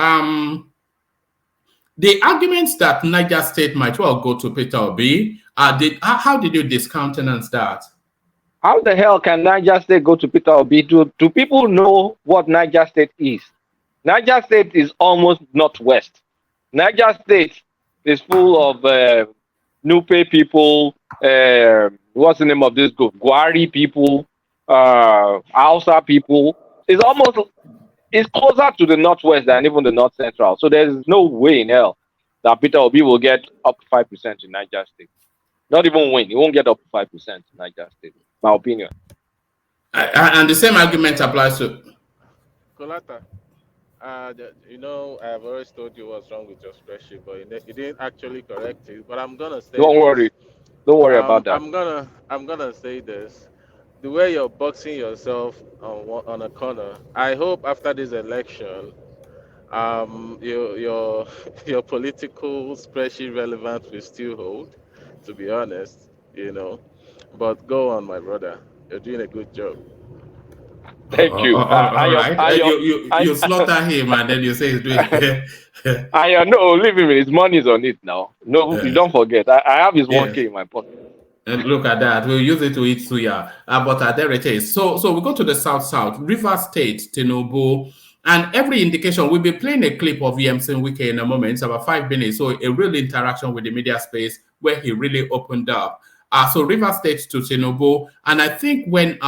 the arguments that Niger State might well go to Peter Obi, how did you discountenance that? How the hell can Niger State go to Peter Obi? Do people know what Niger State is? Niger State is almost northwest. Niger State is full of Nupe people, what's the name of this group? Gwari people, Hausa people. It's closer to the northwest than even the north central. So there's no way in hell that Peter Obi will get up to 5% in Niger State. Not even win. He won't get up to 5% in Niger State. My opinion. And the same argument applies to Kolata. I've always told you what's wrong with your spreadsheet, but you didn't actually correct it. But I'm gonna say. Don't worry about that. I'm gonna say this. The way you're boxing yourself on a corner, I hope after this election, your political spreadsheet relevance will still hold. To be honest, But go on, my brother. You're doing a good job. Thank you. All right. You slaughter him and then you say he's doing no, leave him. His money's on it now. No, you don't forget. I have his 1K in my pocket. And look at that. We'll use it to eat suya. But there it is. So we go to the south. River State, Tinubu. And every indication, we'll be playing a clip of EMC Wike in a moment. It's about 5 minutes. So a real interaction with the media space where he really opened up. So River State to Tinubu. And I think when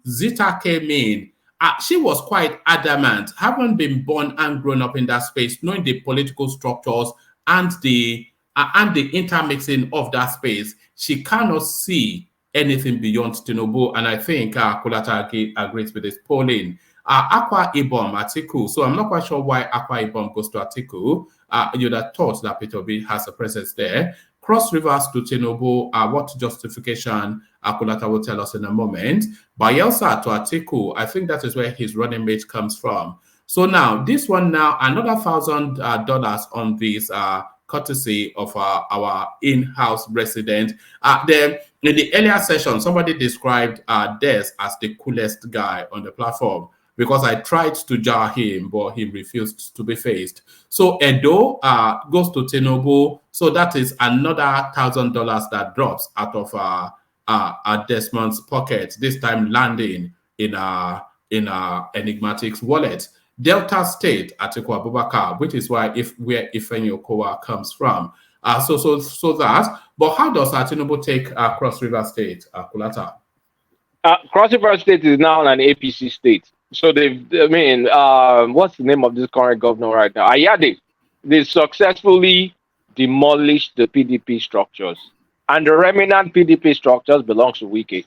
Zita came in, she was quite adamant, having been born and grown up in that space, knowing the political structures and the intermixing of that space. She cannot see anything beyond Tinubu. And I think Kulata agrees with this polling. Akwa Ibom, Atiku. So I'm not quite sure why Akwa Ibom goes to Atiku. You'd have thought that Peter Obi has a presence there. Cross Rivers to Tinubu, what justification Akulata will tell us in a moment. Bayelsa to Atiku, I think that is where his running mate comes from. So now, this one now, another $1,000 on this courtesy of our in-house resident. Then in the earlier session, somebody described Des as the coolest guy on the platform because I tried to jar him, but he refused to be faced. So Edo goes to Tinubu. So that is another $1,000 that drops out of Desmond's pocket, this time landing in Enigmatic's wallet. Delta State, Atiku Abubakar, which is where Ifeanyi Okowa comes from. So that. But how does Tinubu take Cross River State, Kulata? Cross River State is now an APC state. So what's the name of this current governor right now? Ayade. They successfully demolished the PDP structures. And the remnant PDP structures belongs to Wike.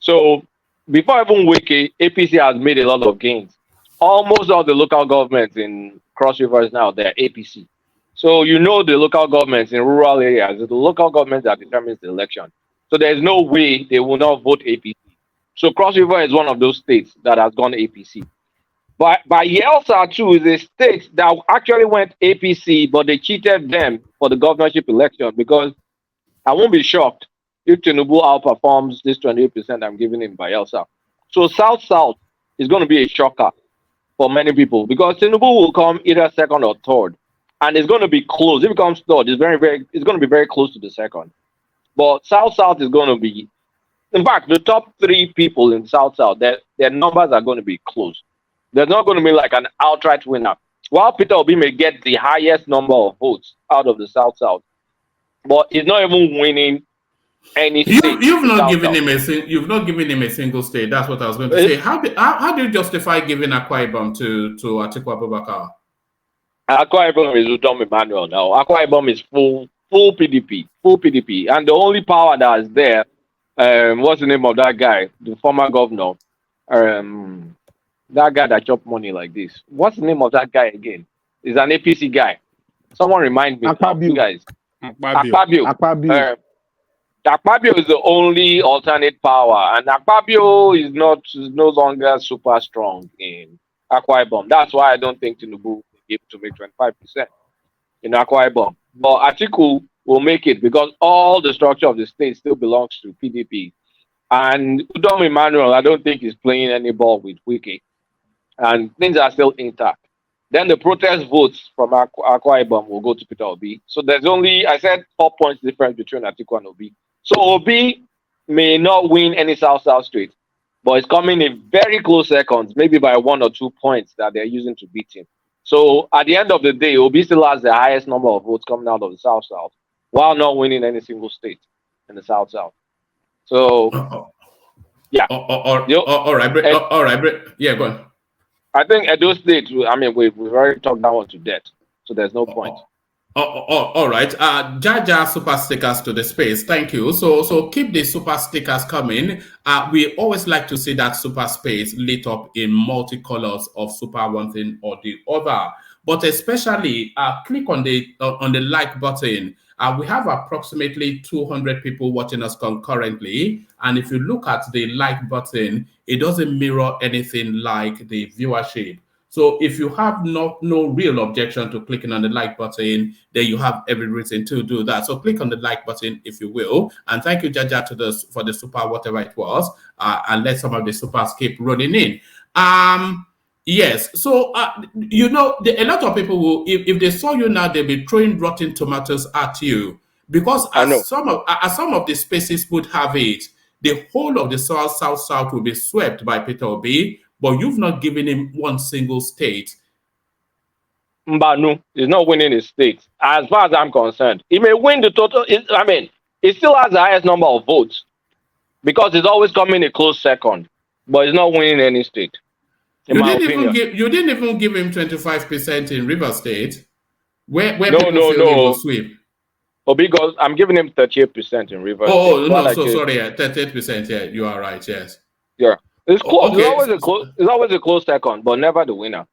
So before even Wike, APC has made a lot of gains. Almost all the local governments in Cross Rivers now, they're APC. So the local governments in rural areas, the local government that determines the election. So there's no way they will not vote APC. So Cross River is one of those states that has gone APC. But Bayelsa too is a state that actually went APC, but they cheated them for the governorship election, because I won't be shocked if Tinubu outperforms this 28% I'm giving in Bayelsa. So South is going to be a shocker for many people, because Tinubu will come either second or third, and it's going to be close. If it comes third, it's going to be very close to the second. But South is going to be, in fact, the top three people in South, their numbers are going to be close. There's not going to be like an outright winner. While Peter Obi may get the highest number of votes out of the South, but he's not even winning any state. You've not given him a single state. That's what I was going to say. How do you justify giving Akwa Ibom to Atiku Abubakar? Akwa Ibom is Udom Emmanuel now. Akwa Ibom is full PDP, and the only power that is there, what's the name of that guy, the former governor, that guy that chopped money like this. What's the name of that guy again? He's an APC guy. Someone remind me. Akpabio. Guys. Akpabio. Akpabio is the only alternate power, and Akpabio is no longer super strong in Akwa Ibom. That's why I don't think Tinubu will be able to make 25% in Akwa Ibom. But Atiku will make it, because all the structure of the state still belongs to PDP. And Udom Emmanuel, I don't think he's playing any ball with Wike. And things are still intact. Then the protest votes from Akwa Ibom will go to Peter Obi. So there's only, I said, 4 points difference between Atiku and Obi. So Obi may not win any South state, but it's coming in very close seconds, maybe by 1 or 2 points that they're using to beat him. So at the end of the day, Obi still has the highest number of votes coming out of the South, while not winning any single state in the South. So, yeah. All right. Yeah, go on. I think Edo State, we've already talked that one to death, so there's no point. All right. Jaja super stickers to the space. Thank you. So keep the super stickers coming. We always like to see that super space lit up in multicolors of super one thing or the other. But especially click on the like button. We have approximately 200 people watching us concurrently. And if you look at the like button, it doesn't mirror anything like the viewership. So if you have no real objection to clicking on the like button, then you have every reason to do that. So click on the like button if you will. And thank you, Jaja, for the super whatever it was. And let some of the supers keep running in. Yes. So, a lot of people will, if they saw you now, they'll be throwing rotten tomatoes at you. Because as some of the spaces would have it, the whole of the South will be swept by Peter Obi, but you've not given him one single state. Mbanu is not winning his state. As far as I'm concerned, he may win the total. He still has the highest number of votes, because he's always coming a close second, but he's not winning any state. You didn't even give him 25% in River State, where people feel he will sweep. Because I'm giving him 38% in River State. Sorry, 38%. Yeah, you are right. Yes. Yeah, It's close. Okay. It's always a close second, but never the winner.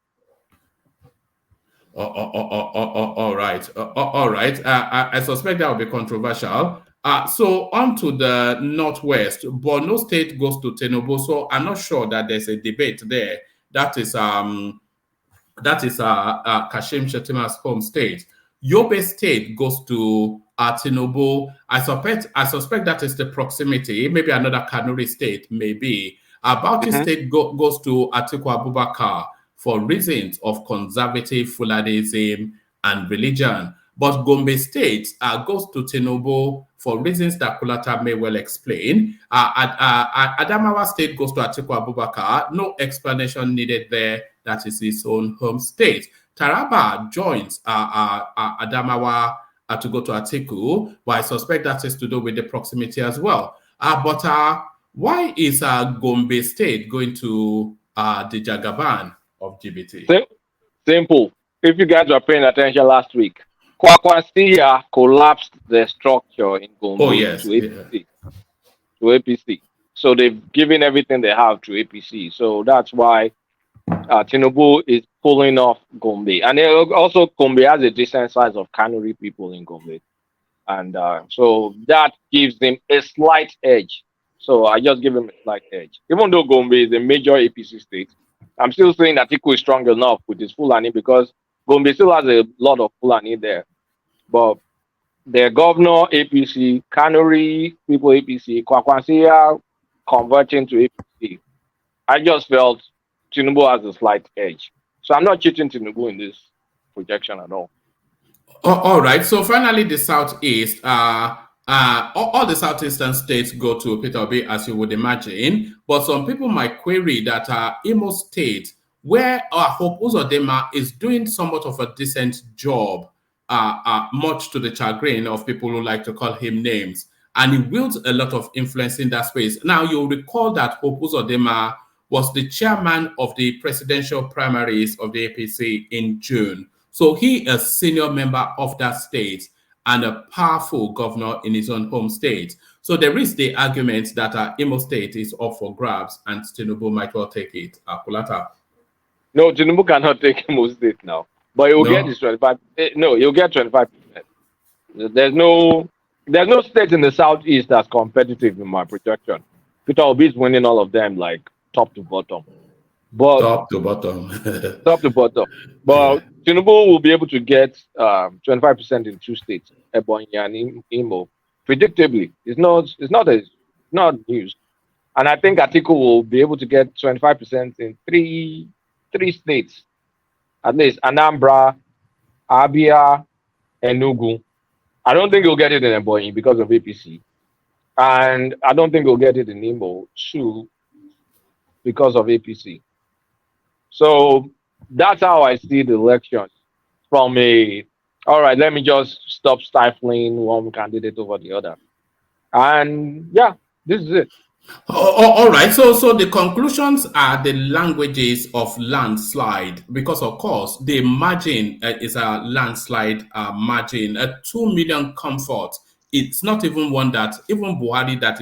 All right. All right. I suspect that will be controversial. So on to the Northwest. Borno State goes to Tinubu. So I'm not sure that there's a debate there. That is Kashim Shettima's home state. Yobe State goes to Tinubu. I suspect that is the proximity. Maybe another Kanuri state, maybe. Bauchi State goes to Atiku Abubakar for reasons of conservative Fulanism and religion. But Gombe State goes to Tinubu for reasons that Kulata may well explain. Adamawa State goes to Atiku Abubakar. No explanation needed there. That is his own home state. Taraba joins Adamawa to go to Atiku, but I suspect that is to do with the proximity as well. But why is Gombe State going to the Jagaban of GBT? Simple. If you guys were paying attention last week, Kwakwasiya collapsed the structure in Gombe to APC. To APC. So they've given everything they have to APC. So that's why Tinubu is pulling off Gombe. And also Gombe has a decent size of Kanuri people in Gombe. And so that gives him a slight edge. So I just give him a slight edge. Even though Gombe is a major APC state, I'm still saying that Atiku is strong enough with his Fulani because Gombe still has a lot of Fulani there. But the governor, APC, Kanuri people, APC, Kwakwasiya converting to APC, I just felt Tinubu has a slight edge. So I'm not cheating Tinubu in this projection at all. All right. So finally, the Southeast, all the Southeastern states go to Peter Obi, as you would imagine. But some people might query that Imo State, where Hope Uzodinma is doing somewhat of a decent job, much to the chagrin of people who like to call him names. And he wields a lot of influence in that space. Now, you'll recall that Hope Uzodinma was the chairman of the presidential primaries of the APC in June. So he is a senior member of that state and a powerful governor in his own home state. So there is the argument that Imo State is up for grabs and Tinubu might well take it. Kulata. No, Tinubu cannot take Imo State now. But he'll get his 25. No, he'll get 25%. There's no state in the Southeast that's competitive in my projection. Peter Obi is winning all of them like top to bottom. But top to bottom. Top to bottom. But Tinubu will be able to get 25% in two states, Ebonyi and Imo. Predictably, it's not news. And I think Atiku will be able to get 25% in three states, at least Anambra, Abia, Enugu. I don't think he'll get it in Ebonyi because of APC, and I don't think he'll get it in Imo too because of APC. So that's how I see the election from all right, let me just stop stifling one candidate over the other. And yeah, this is it. All right. So the conclusions are the languages of landslide, because of course the margin is a landslide margin. 2 million comfort. It's not even one that even Buhari that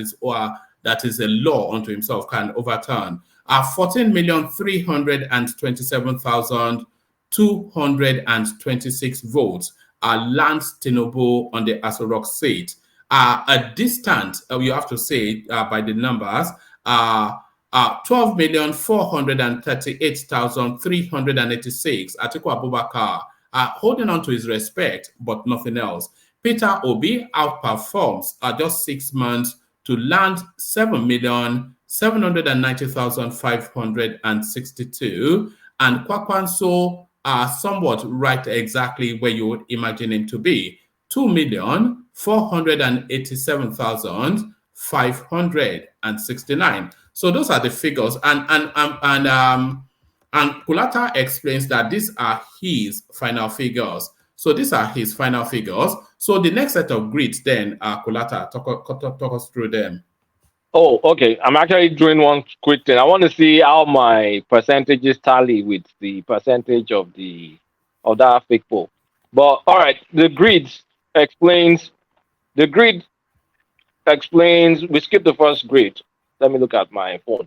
is a law unto himself can overturn. 14,327,226 votes lands Tinubu on the Aso Rock seat. A distant, you have to say by the numbers, 12,438,386. Atiku Abubakar holding on to his respect, but nothing else. Peter Obi outperforms just 6 months to land 7,790,562, and Kwakwanso are somewhat right exactly where you would imagine him to be. 2,487,569. So those are the figures, and Kulata explains that these are his final figures. So these are his final figures. So the next set of grids, then Kulata, talk us through them. Oh, okay. I'm actually doing one quick thing. I want to see how my percentages tally with the percentage of that fake poll. But all right, the grid explains. We skipped the first grid. Let me look at my phone.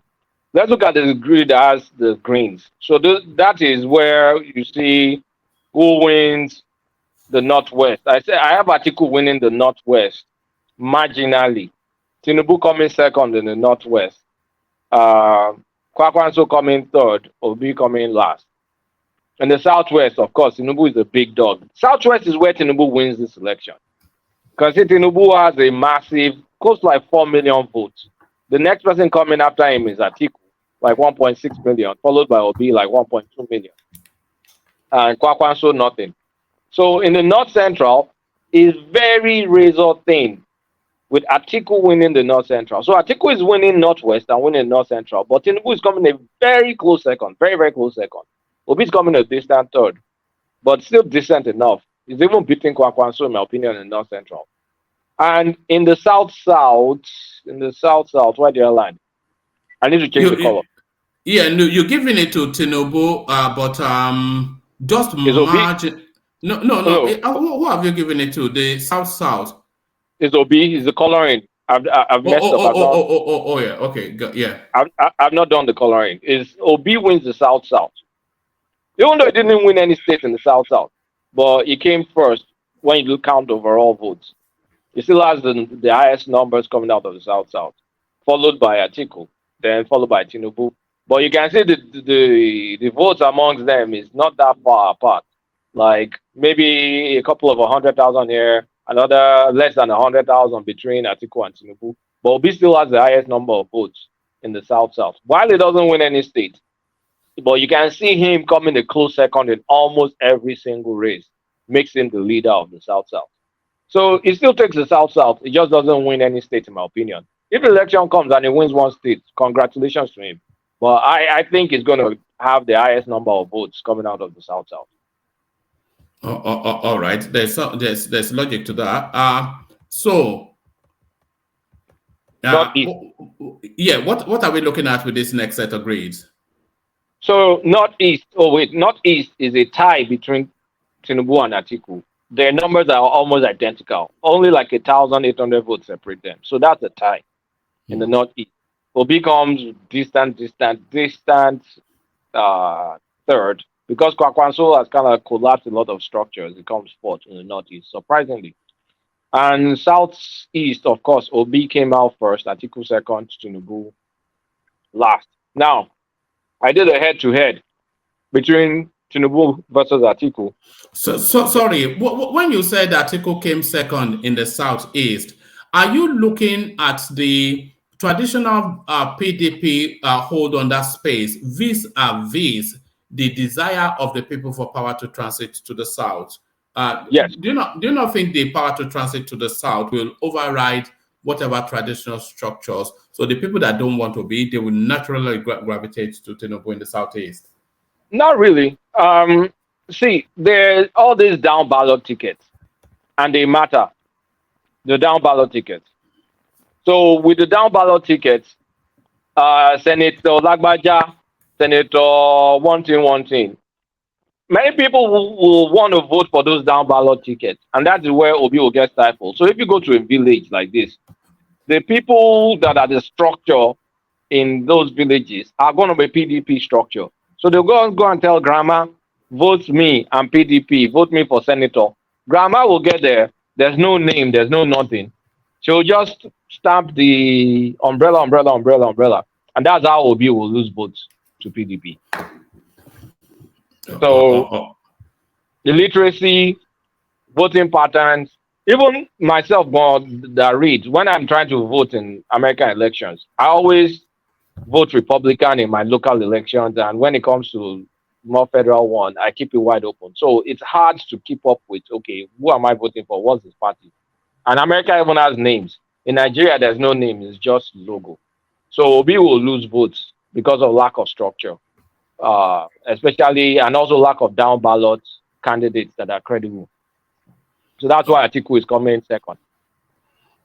let's look at the grid as the greens. So that is where you see who wins the Northwest. I have Atiku winning the Northwest marginally. Tinubu coming second in the Northwest. Kwakwanso coming third. Obi coming last. In the Southwest, of course, Tinubu is a big dog. Southwest is where Tinubu wins this election. Because Tinubu has a massive, close to like 4 million votes. The next person coming after him is Atiku, like 1.6 million, followed by Obi, like 1.2 million. And Kwakwanso, nothing. So in the North Central, is very razor thin, with Atiku winning the North Central. So Atiku is winning Northwest and winning North Central, but Tinubu is coming a very close second, very, very close second. Obi is coming a distant third, but still decent enough. He's even beating Kwakwanso, in my opinion, in North Central. And in the South-South, where do you land? I need to change the color. Yeah, no, you're giving it to Tinubu, but just margin. No. Who have you given it to? The South-South. It's Obi. It's the coloring. I've messed up. Yeah. Okay. Yeah. I've not done the coloring. Is Obi wins the South-South. Even though he didn't win any states in the South-South, but he came first when you count overall votes. He still has the highest numbers coming out of the South-South, followed by Atiku, then followed by Tinubu. But you can see the votes amongst them is not that far apart. Like maybe a couple of 100,000 here, another less than 100,000 between Atiku and Tinubu. But Obi still has the highest number of votes in the South-South. While he doesn't win any state, but you can see him coming a close second in almost every single race, makes him the leader of the South-South. So he still takes the South-South. He just doesn't win any state, in my opinion. If the election comes and he wins one state, congratulations to him. But I think he's going to have the highest number of votes coming out of the South-South. All right. There's logic to that. Yeah. What are we looking at with this next set of grades? So Northeast is a tie between Tinubu and Atiku. Their numbers are almost identical. Only like 1,800 votes separate them. So that's a tie in the Northeast. Obi comes distant third, because Kwakwanso has kind of collapsed a lot of structures. It comes fourth in the Northeast, surprisingly. And Southeast, of course, Obi came out first, Atiku second, Tinubu last. Now, I did a head-to-head between Tinubu versus Atiku. So sorry, when you said Atiku came second in the Southeast, are you looking at the traditional PDP hold on that space vis-a-vis the desire of the people for power to transit to the South? Yes. Do you not think the power to transit to the South will override whatever traditional structures? So the people that don't want to be, they will naturally gravitate to Tinubu in the Southeast. Not really. See, there's all these down ballot tickets, and they matter. The down ballot tickets. So with the down ballot tickets, Senator Lagbaja, Senator one thing. Many people will want to vote for those down ballot tickets, and that is where Obi will get stifled. So if you go to a village like this, the people that are the structure in those villages are going to be PDP structure. So they'll go and tell grandma, vote me and PDP, vote me for senator. Grandma will get there. There's no name, there's no nothing. She'll just stamp the umbrella. And that's how Obi will lose votes to PDP. So the literacy, voting patterns, even myself, that reads, when I'm trying to vote in American elections, I always vote Republican in my local elections. And when it comes to more federal one, I keep it wide open. So it's hard to keep up with, okay, who am I voting for? What's this party? And America even has names. In Nigeria, there's no name. It's just logo. So Obi will lose votes because of lack of structure, especially, and also lack of down ballot candidates that are credible. So that's why Atiku is coming second.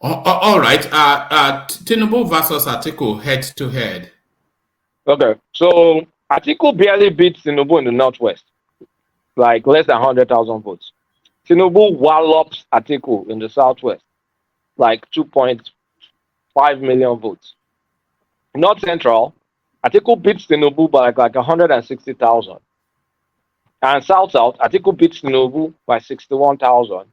All right. Tinubu versus Atiku head to head. Okay. So Atiku barely beats Tinubu in the Northwest, like less than 100,000 votes. Tinubu wallops Atiku in the Southwest, like 2.5 million votes. North Central, Atiku beats Tinubu by like 160,000. And South, Atiku beats Tinubu by 61,000.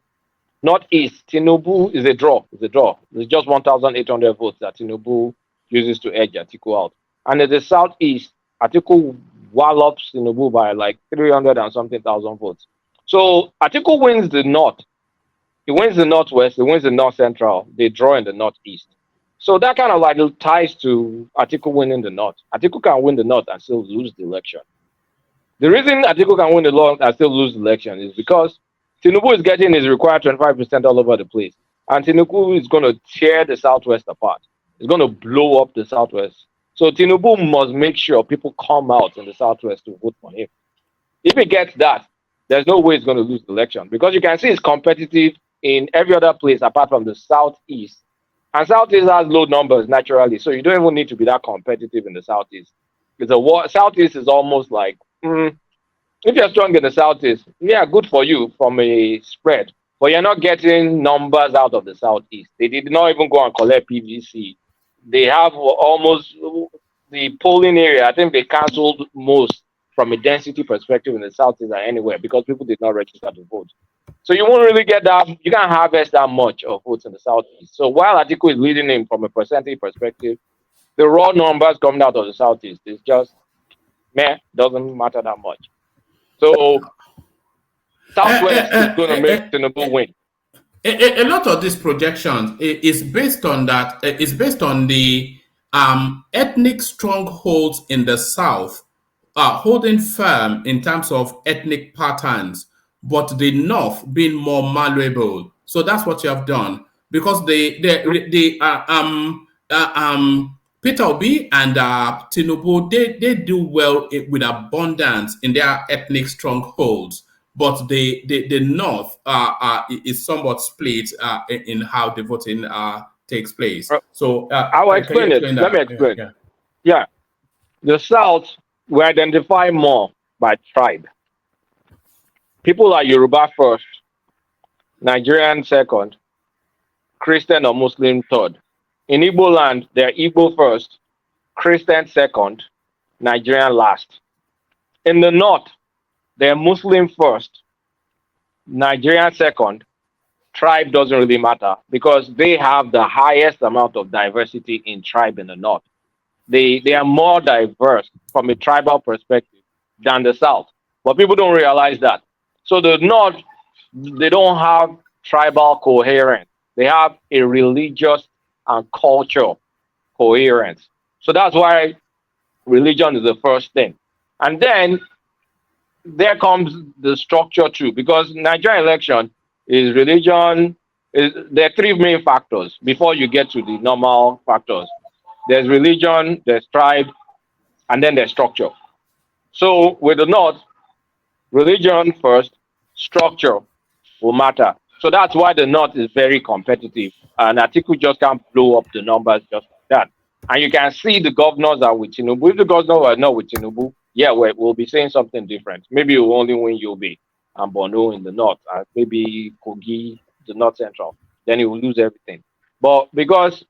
Northeast, Tinubu is a draw. It's a draw. It's just 1,800 votes that Tinubu uses to edge Atiku out. And in the Southeast, Atiku wallops Tinubu by like 300 and something thousand votes. So Atiku wins the North. He wins the Northwest. He wins the North Central. They draw in the Northeast. So that kind of like ties to Atiku winning the North. Atiku can win the North and still lose the election. The reason Atiku can win the North and still lose the election is because Tinubu is getting his required 25% all over the place. And Tinubu is going to tear the Southwest apart. He's going to blow up the Southwest. So Tinubu must make sure people come out in the Southwest to vote for him. If he gets that, there's no way he's going to lose the election. Because you can see it's competitive in every other place apart from the Southeast. And Southeast has low numbers naturally. So you don't even need to be that competitive in the Southeast. Because Southeast is almost like, if you're strong in the Southeast, yeah, good for you from a spread. But you're not getting numbers out of the Southeast. They did not even go and collect PVC. They have almost the polling area. I think they canceled most from a density perspective in the Southeast than anywhere because people did not register to vote. So you won't really get that. You can't harvest that much of votes in the Southeast. So while Atiku is leading him from a percentage perspective, the raw numbers coming out of the Southeast is just, doesn't matter that much. So Southwest is going to make Tinubu win. A lot of these projections is based on that. Is based on the ethnic strongholds in the South holding firm in terms of ethnic patterns, but the North being more malleable. So that's what you have done because Peter Obi and Tinubu they do well with abundance in their ethnic strongholds. But the North is somewhat split in how the voting takes place. So I'll explain it. Let me explain. Yeah. The South, we identify more by tribe. People are Yoruba first, Nigerian second, Christian or Muslim third. In Igbo land, they're Igbo first, Christian second, Nigerian last. In the North, they're Muslim first, Nigerian second, tribe doesn't really matter because they have the highest amount of diversity in tribe in the North. They are more diverse from a tribal perspective than the South. But people don't realize that. So the North, they don't have tribal coherence. They have a religious and cultural coherence. So that's why religion is the first thing. And then there comes the structure too, because Nigerian election is religion. There are three main factors before you get to the normal factors. There's religion, there's tribe, and then there's structure. So with the North, religion first, structure will matter. So that's why the North is very competitive. And Atiku just can't blow up the numbers just like that. And you can see the governors are with Tinubu. If the governors are not with Tinubu, yeah, we'll be saying something different. Maybe we'll only win Yobe and Borno in the North, and maybe Kogi, the North Central. Then he will lose everything. But because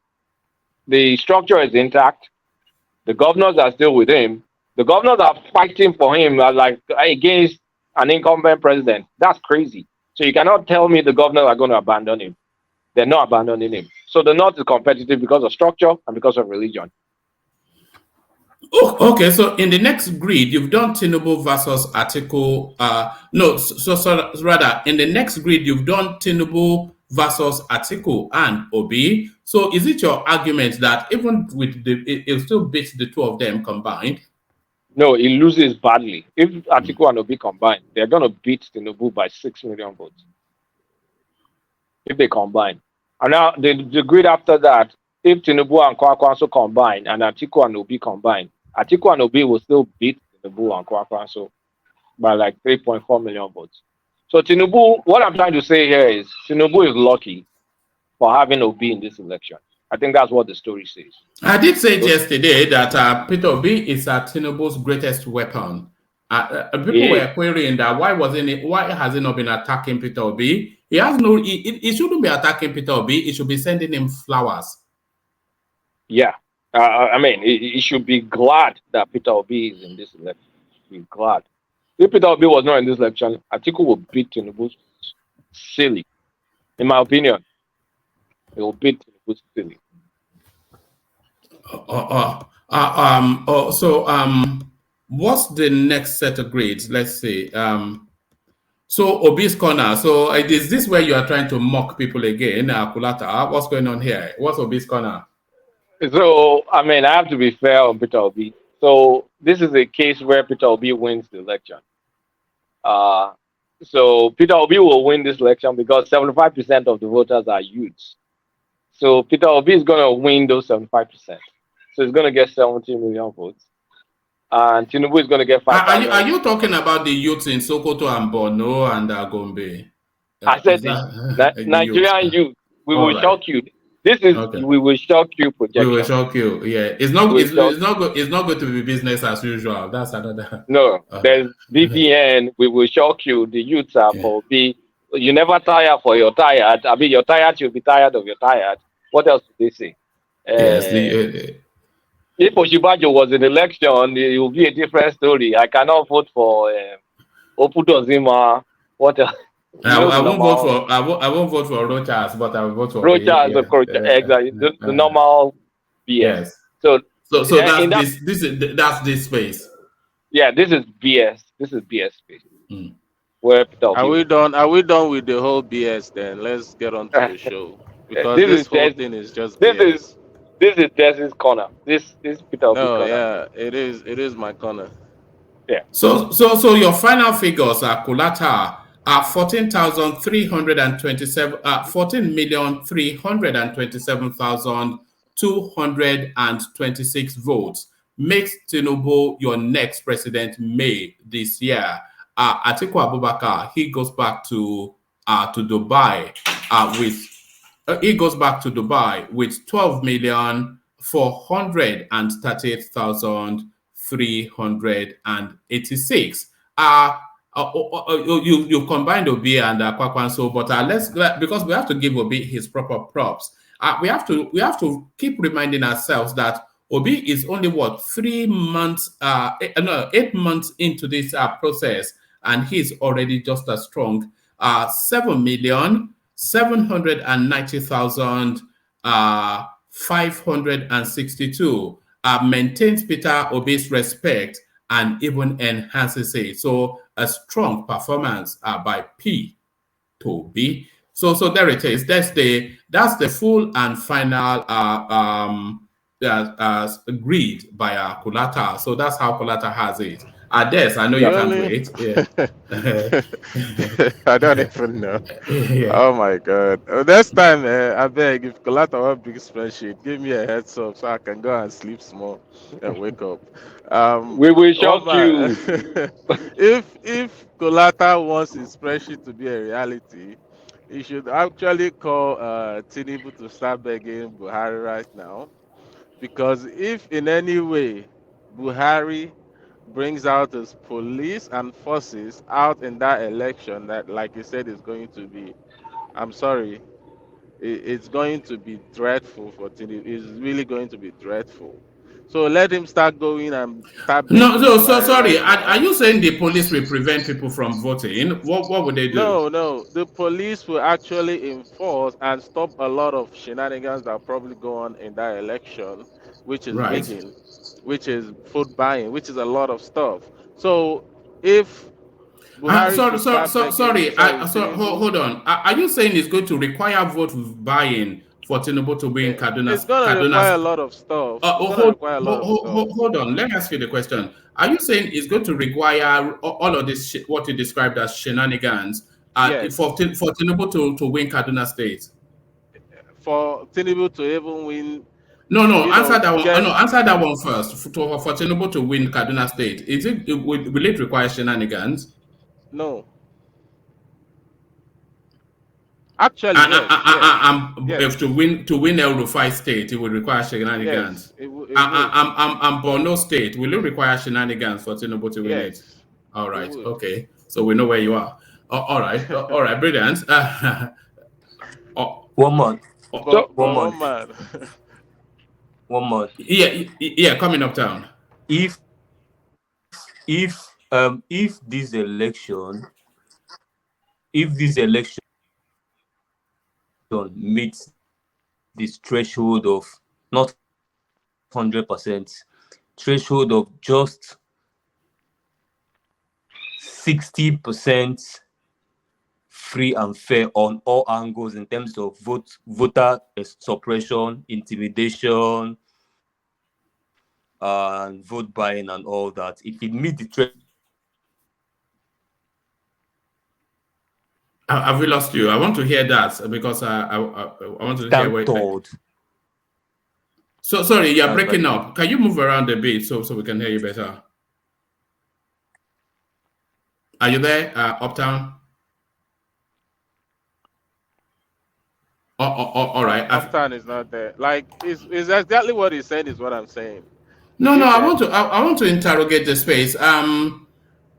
the structure is intact, the governors are still with him. The governors are fighting for him like against an incumbent president. That's crazy. So you cannot tell me the governors are going to abandon him. They're not abandoning him. So the North is competitive because of structure and because of religion. Oh, okay, so in the next grid, you've done Tinubu versus Atiku. Rather, in the next grid, you've done Tinubu versus Atiku and Obi. So is it your argument that even with it'll still beat the two of them combined? No, he loses badly. If Atiku and Obi combine, they're going to beat Tinubu by 6 million votes. If they combine. And now the grid after that, if Tinubu and Kwakwanso combine and Atiku and Obi combine, Atiku and Obi will still beat Tinubu and Kwakwanso by like 3.4 million votes. So Tinubu, what I'm trying to say here is Tinubu is lucky for having Obi in this election. I think that's what the story says. I did say yesterday that Peter Obi is Tinubu's greatest weapon. People were querying that why has he not been attacking Peter Obi? He has no. He shouldn't be attacking Peter Obi. He should be sending him flowers. Yeah, I mean, he should be glad that Peter Obi is in this election. Be glad. If Peter Obi was not in this election, Atiku would beat Tinubu silly. In my opinion, he will beat Tinubu silly. What's the next set of grades? Let's see. So Obi's corner. So is this where you are trying to mock people again, Kulata? What's going on here? What's Obi's corner? So I mean, I have to be fair on Peter Obi. So this is a case where Peter Obi wins the election. So Peter Obi will win this election because 75% of the voters are youths. So Peter Obi is going to win those 75%. So he's going to get 70 million votes. And Tinubu is going to get 5. Are you talking about the youths in Sokoto and Borno and Gombe? I said Nigerian youth. We will shock you. This is we will shock you projection. We will shock you. Yeah, it's not going to be business as usual. That's another. No, there's BBN. We will shock you. The youths are for B. You never tire for your tired. I mean, you're tired. You'll be tired of your tired. What else do they say? Yes. If Oshibajo was in election, it will be a different story. I cannot vote for Opudozima. What else? I won't vote for Rochas, but I will vote for Rochas. Exactly, the normal BS. Yes. So that's this space. Yeah, this is BS. This is BS space. Are we done? Are we done with the whole BS? Then let's get on to the show because this whole thing is just BS. This is Des's corner. This Peter. No, yeah, it is my corner. Yeah. So your final figures are Kulata. 14,327,226 votes makes Tinubu your next president May this year. Atiku Abubakar, he goes back to Dubai with 12,438,386. You combined Obi and Kwakwanso, but because we have to give Obi his proper props. We have to keep reminding ourselves that Obi is only 8 months into this process, and he's already just as strong. 7,790,562 maintains Peter Obi's respect and even enhances it. So a strong performance by P to B. So there it is. That's the full and final agreed by Kulata. So that's how Kulata has it. Des, I know you can't wait. Yeah. I don't even know. Yeah. Oh my God. Next time, I beg, if Kulata want big spreadsheet, give me a heads up so I can go and sleep small and wake up. We will shock you. If Kulata wants his spreadsheet to be a reality, he should actually call Tinubu to start begging Buhari right now. Because if in any way Buhari brings out his police and forces out in that election that, like you said, is going to be, I'm sorry, it's going to be dreadful for Tinubu. It's really going to be dreadful. So let him start going and start. Sorry. Are you saying the police will prevent people from voting? What would they do? No. The police will actually enforce and stop a lot of shenanigans that probably go on in that election, which is rigging, which is vote buying, which is a lot of stuff. So if Buhari hold on. Are you saying it's going to require vote buying for Tinubu to win Kaduna? It's going to require a lot of stuff. Hold on. Let me ask you the question. Are you saying it's going to require all of this, what you described as shenanigans, for Tinubu to win Kaduna State? For Tinubu to even win? No. Answer that one. Answer that one first. For Tinubu to win Kaduna State, will it require shenanigans? No. Actually, if to win El Rufai State, it will require shenanigans. Yes, it will. Borno State, will it require shenanigans for Tinubu to win it? All right. Okay. So we know where you are. All right. Brilliant. One month. One month. 1 month. Yeah, coming uptown. If this election meets this threshold of not 100%, threshold of just 60% free and fair on all angles in terms of voter suppression, intimidation, and vote buying and all that. If it meets the threshold, have we lost you? I want to hear that because I want to hear where. So sorry, you're breaking up. Can you move around a bit so we can hear you better? Are you there, Uptown? All right. Uptown is not there. Like, is exactly what he said is what I'm saying. No, I want to interrogate the space.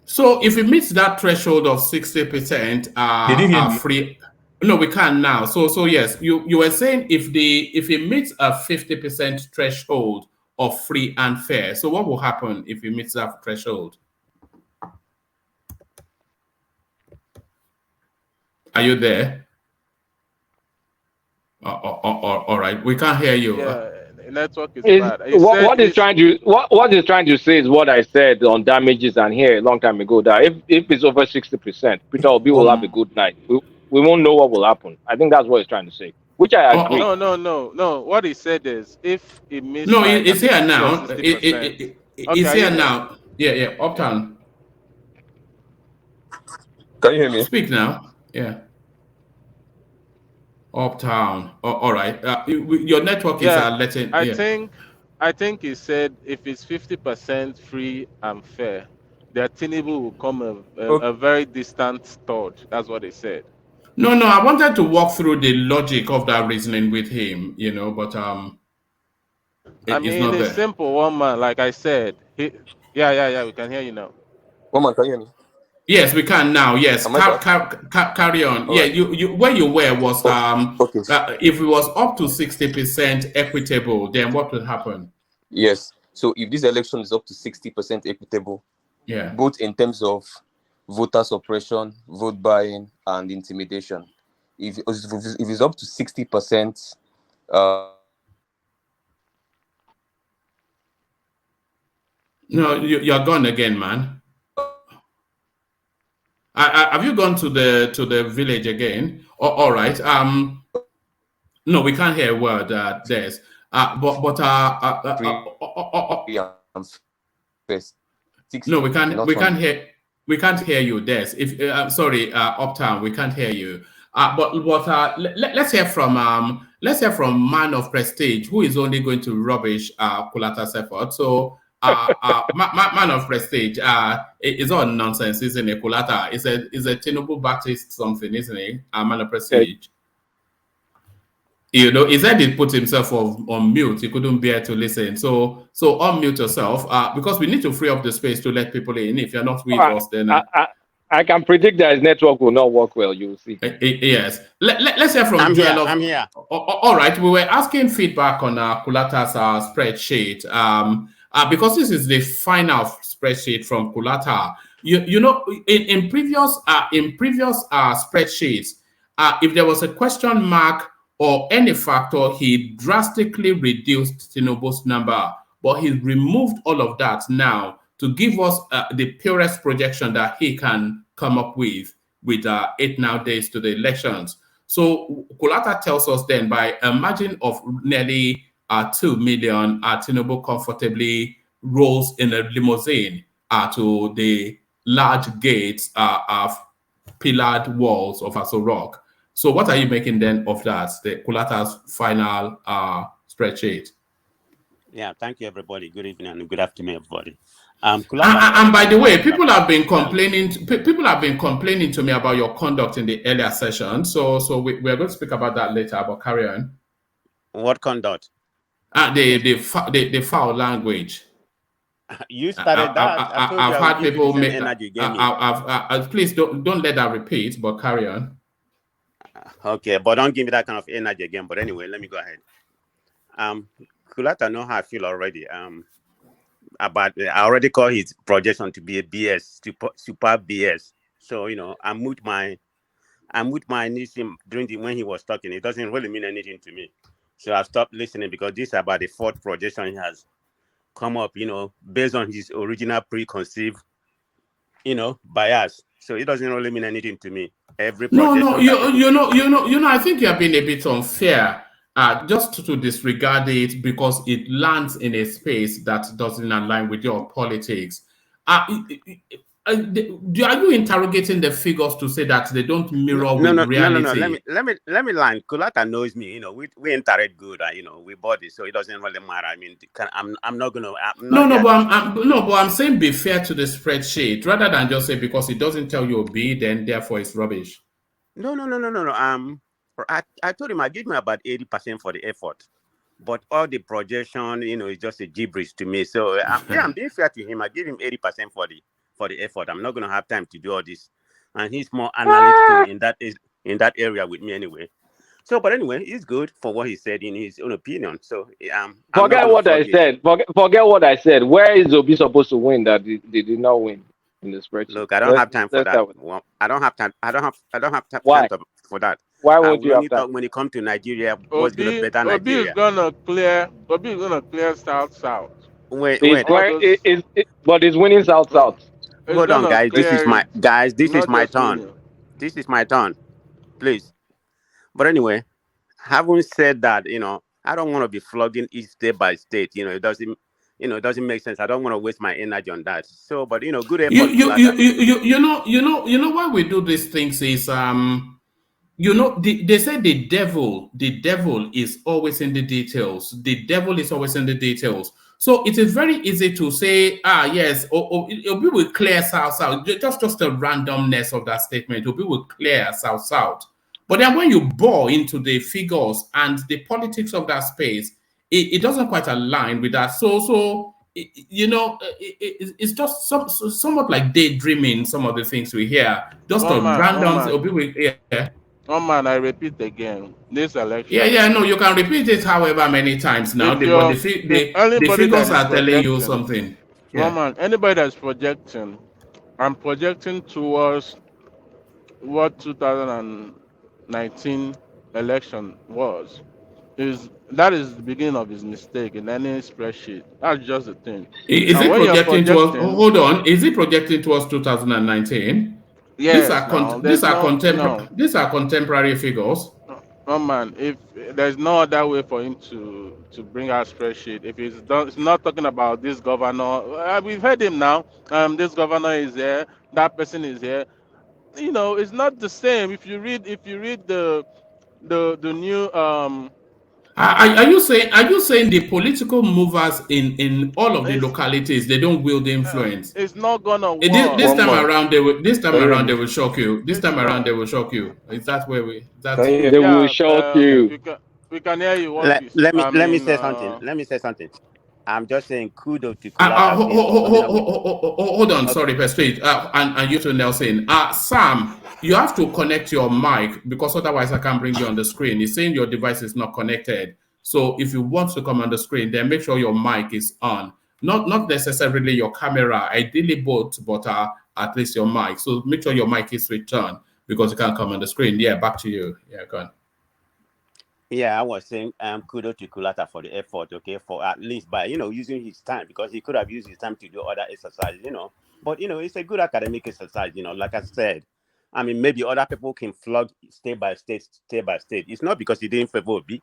So if it meets that threshold of 60%, free. No, we can now. So yes, you were saying if it meets a 50% threshold of free and fair. So what will happen if it meets that threshold? Are you there? All right, we can't hear you. Yeah, the network is bad. What he's trying to say is what I said on damages and here a long time ago, that if it's over 60%, Peter Obi will have a good night. We won't know what will happen. I think that's what he's trying to say, which I agree. No. What he said is if it meets it's here now. It's here now. Yeah, Uptown. Can you hear me? Speak now. Yeah. Uptown. All right. Your network is letting. I think he said if it's 50% free and fair, that Tinubu will come a very distant third. That's what he said. No. I wanted to walk through the logic of that reasoning with him, but it's not there. Simple. One man, like I said. We can hear you now. One man, can you hear me? Yes, we can now. Yes, carry on. All right. You where you were was if it was up to 60% equitable, then what would happen? Yes. So if this election is up to 60% equitable, both in terms of voter suppression, vote buying, and intimidation, if it's up to 60%, no, you're gone again, man. Have you gone to the village again? All right. No, we can't hear a word. There's. No, we can't. We can't hear you. Des. If sorry, Uptown, we can't hear you. Let's hear from Man of Prestige, who is only going to rubbish Kulata's effort. So. Man of Prestige, it's all nonsense, isn't it? Kulata is a Tinubu Baptist something, isn't it? Man of Prestige. He said he put himself on mute. He couldn't bear to listen. So unmute yourself because we need to free up the space to let people in. If you're not with us, then I can predict that his network will not work well. You will see. Yes. Let's hear from Joel. I'm here. All right. We were asking feedback on Kulata's spreadsheet. Because this is the final spreadsheet from Kulata. In previous spreadsheets, if there was a question mark or any factor, he drastically reduced Tinubu's number, but he removed all of that now to give us the purest projection that he can come up with 8 now days to the elections. So Kulata tells us then by a margin of nearly 2 million, Tinubu comfortably rolls in a limousine to the large gates of pillared walls of Aso Rock. So what are you making then of that, the Kulata's final spreadsheet? Yeah, thank you, everybody. Good evening and good afternoon, everybody. And by the way, people have been complaining. People have been complaining to me about your conduct in the earlier session. So we're going to speak about that later. But carry on. What conduct? The foul language. You started that. I've had people make. Please don't let that repeat. But carry on. Okay, but don't give me that kind of energy again. But anyway, let me go ahead. Kulata know how I feel already. About I already call his projection to be a BS, super BS. So I'm with my initial during when he was talking. It doesn't really mean anything to me. So I've stopped listening because this is about the fourth projection he has come up, based on his original preconceived, bias. So it doesn't really mean anything to me. Every projection. I think you have been a bit unfair. Just to disregard it because it lands in a space that doesn't align with your politics. Are you interrogating the figures to say that they don't mirror with reality? No. Let me line. Kulata knows me. We interact good. We body, so it doesn't really matter. I mean, I'm not gonna. But I'm saying be fair to the spreadsheet rather than just say because it doesn't tell you B, then therefore it's rubbish. No. I told him I give him about 80% for the effort, but all the projection, is just a gibberish to me. So I'm being fair to him. I give him 80% for the effort. I'm not going to have time to do all this, and he's more analytical in that area with me anyway. So, but anyway, he's good for what he said in his own opinion. So, forget what I said. Forget what I said. Where is Obi supposed to win that they did not win in the spreadsheet? Look, I don't have time for that. Well, I don't have time. I don't have time for that. Why won't you have time? When it comes to Nigeria, what's going to better Nigeria? Obi is gonna clear South. But it's winning South. Hold on, guys. This is my turn. This is my turn, please. But anyway, having said that, I don't want to be flogging each state by state. It doesn't make sense. I don't want to waste my energy on that. So, but good effort. Why we do these things is they say the devil is always in the details. The devil is always in the details. So it is very easy to say, yes, Obi will clear South. Just the randomness of that statement. Obi will clear South. But then when you bore into the figures and the politics of that space, it doesn't quite align with that. So it's just somewhat like daydreaming. Some of the things we hear, just randoms. Oh man, I repeat again. This election. No, you can repeat it however many times now. The figures are telling you something. Oh man, anybody that's projecting, I'm projecting towards what 2019 election was. That is the beginning of his mistake in any spreadsheet. That's just the thing. Is it projecting towards? Hold on. Is it projecting towards 2019? Yes, these are contemporary figures. Oh man, if there's no other way for him to bring out spreadsheet, if it's not talking about this governor, we've heard him now. This governor is here, that person is here. It's not the same. If you read the new Are you saying the political movers in all of the localities, they don't wield influence? It's not gonna work. This time around they will shock you. This time around they will shock you. Is that where we? They will shock you. We can hear you. Let me say something. Let me say something. I'm just saying kudos to hold on, sorry, Persuade, and you too, Nelson. Sam, you have to connect your mic because otherwise I can't bring you on the screen. It's saying your device is not connected. So if you want to come on the screen, then make sure your mic is on. Not necessarily your camera, ideally both, but at least your mic. So make sure your mic is switched on because you can't come on the screen. Yeah, back to you. Yeah, go on. Yeah, I was saying kudos to Kulata for the effort, okay, for at least by using his time, because he could have used his time to do other exercises, But it's a good academic exercise, like I said. I mean, maybe other people can flog state by state. It's not because he didn't favor Obi.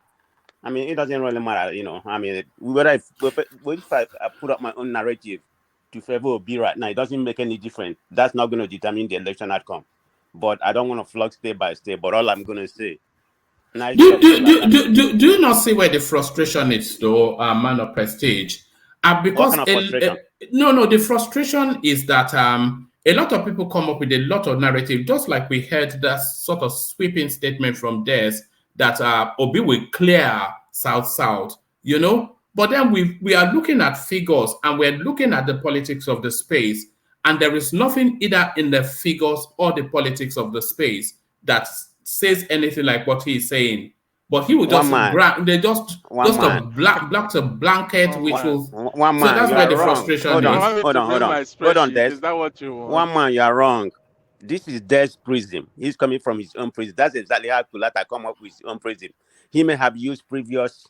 I mean, it doesn't really matter, I mean, if I put up my own narrative to favor Obi right now, it doesn't make any difference. That's not going to determine the election outcome. But I don't want to flog state by state. But all I'm going to say. Do you not see where the frustration is, though, man of prestige? Because the frustration is that a lot of people come up with a lot of narrative, just like we heard that sort of sweeping statement from Des that Obi will clear South, But then we are looking at figures and we're looking at the politics of the space, and there is nothing either in the figures or the politics of the space that says anything like what he's saying. But he would just they just man. a blanket wishful. One man, so that's you where are the wrong. frustration Hold on, is. hold on, Des. Is that what you want? One man, you are wrong. This is Des' prism. He's coming from his own prism. That's exactly how Kulata come up with his own prism. He may have used previous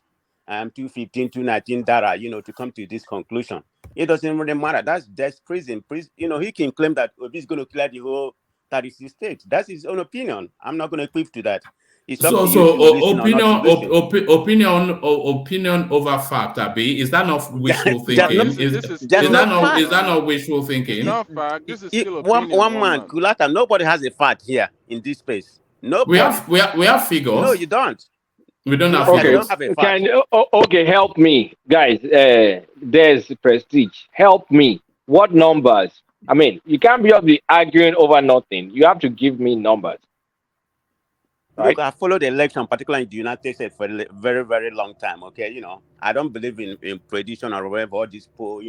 215, 219 data, to come to this conclusion. It doesn't really matter. That's Des' prism. He can claim that Obi is going to clear the whole 36 states. That's his own opinion. I'm not going to equip to that. Opinion over fact, Abi. Is that not wishful thinking? Is that not wishful thinking? It's not fact. This is still opinion. One man, Kulata. Nobody has a fact here in this space. Nobody. We have figures. No, you don't. We don't have figures. Okay, help me, guys. There's Prestige. Help me. What numbers? I mean, you can't be arguing over nothing. You have to give me numbers. Right? Look, I followed the election, particularly in the United States, for a very, very long time. Okay, I don't believe in prediction or whatever, all this poll,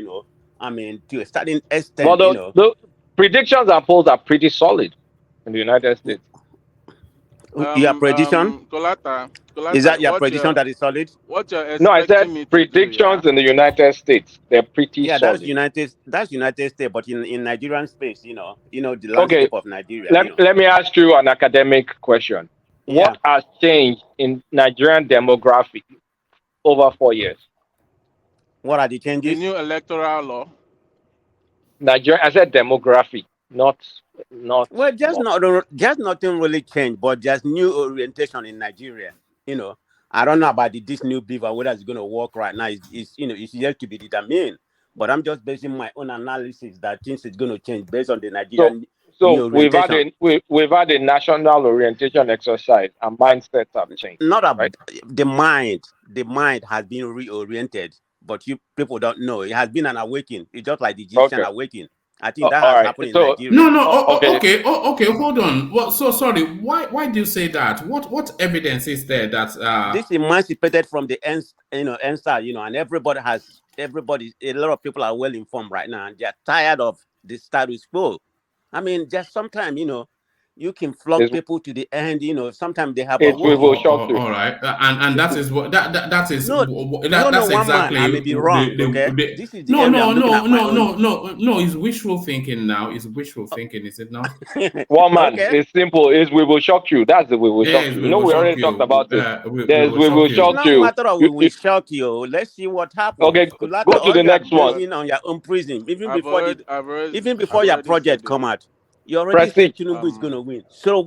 I mean, to a certain extent, well, the predictions and polls are pretty solid in the United States. Your prediction? Colata, is that your prediction that is solid? What you're no, I said predictions in the United States. They're pretty solid. That's United States, but in Nigerian space, the landscape of Nigeria. Let me ask you an academic question. Yeah. What has changed in Nigerian demographic over 4 years? What are the changes? The new electoral law. Nigeria, I said demographic, not. Well, just nothing really changed, but just new orientation in Nigeria. I don't know about this new beaver whether it's going to work right now. It's yet to be determined. But I'm just basing my own analysis that things is going to change based on the Nigerian. So we've had a national orientation exercise and mindsets have changed. Not about right? The mind has been reoriented, but people don't know. It has been an awakening. It's just like the Egyptian awakening. I think that has happened in Nigeria. No. Okay. Hold on. Well, so sorry. Why do you say that? What evidence is there that this emancipated from the NSA, and a lot of people are well informed right now, and they're tired of the status quo. I mean, just sometimes, you can flog people to the end. Sometimes they have. All right, and that is what that is. That's exactly. I may be wrong. This is no. It's wishful thinking now. It's wishful thinking, is it not? One man. It's simple. We will shock you. That's the we will shock you. We already talked about it. We will shock you. No matter how we will shock you. Let's see what happens. Okay, go to the next one. On your own prison, even before your project come out. You already said Tinubu is going to win. So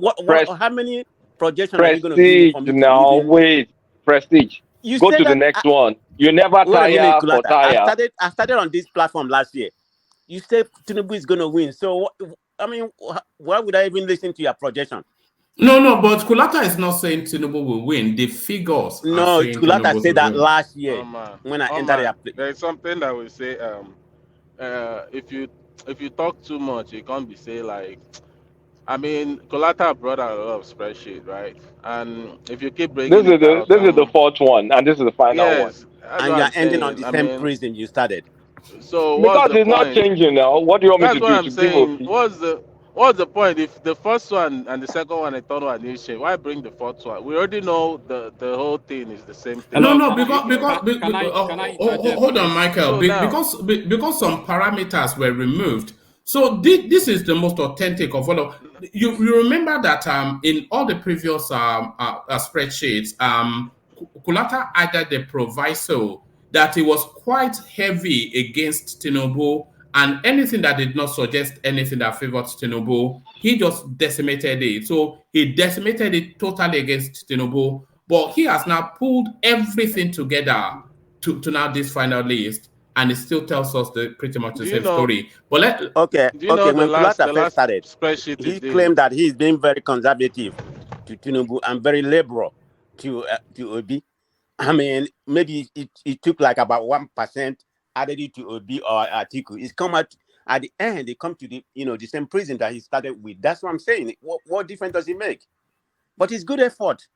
how many projections are you going to give from now? Wait, Prestige. You go to the next one. You never tire for tire. I started on this platform last year. You said Tinubu is going to win. So, I mean, why would I even listen to your projection? No, but Kulata is not saying Tinubu will win. The figures. No, Kulata said that last year when I entered the. There's something that will say, if you talk too much, you can't be saying like, I mean, Colata brought out a lot of spreadsheet, right? And if you keep bringing this is the fourth one, and this is the final one. And you're ending on the same prison you started. So because it's not changing now. What do you want me to do? That's what I'm saying. What's the point if the first one and the second one and third one is change? Why bring the fourth one? We already know the whole thing is the same thing. No, because hold on, Michael. Because some parameters were removed. So this is the most authentic of all of you. Remember that in all the previous spreadsheets, Kulata added the proviso that it was quite heavy against Tinubu. And anything that did not suggest anything that favored Tinubu, he just decimated it. So he decimated it totally against Tinubu. But he has now pulled everything together to now this final list. And it still tells us pretty much the same story. But when Kulata first started, he claimed that he's been very conservative to Tinubu and very liberal to Obi. I mean, maybe it took like about 1%. Added it to Obi or Atiku. It's come out at the end. They come to the the same prison that he started with. That's what I'm saying. What difference does it make? But it's good effort.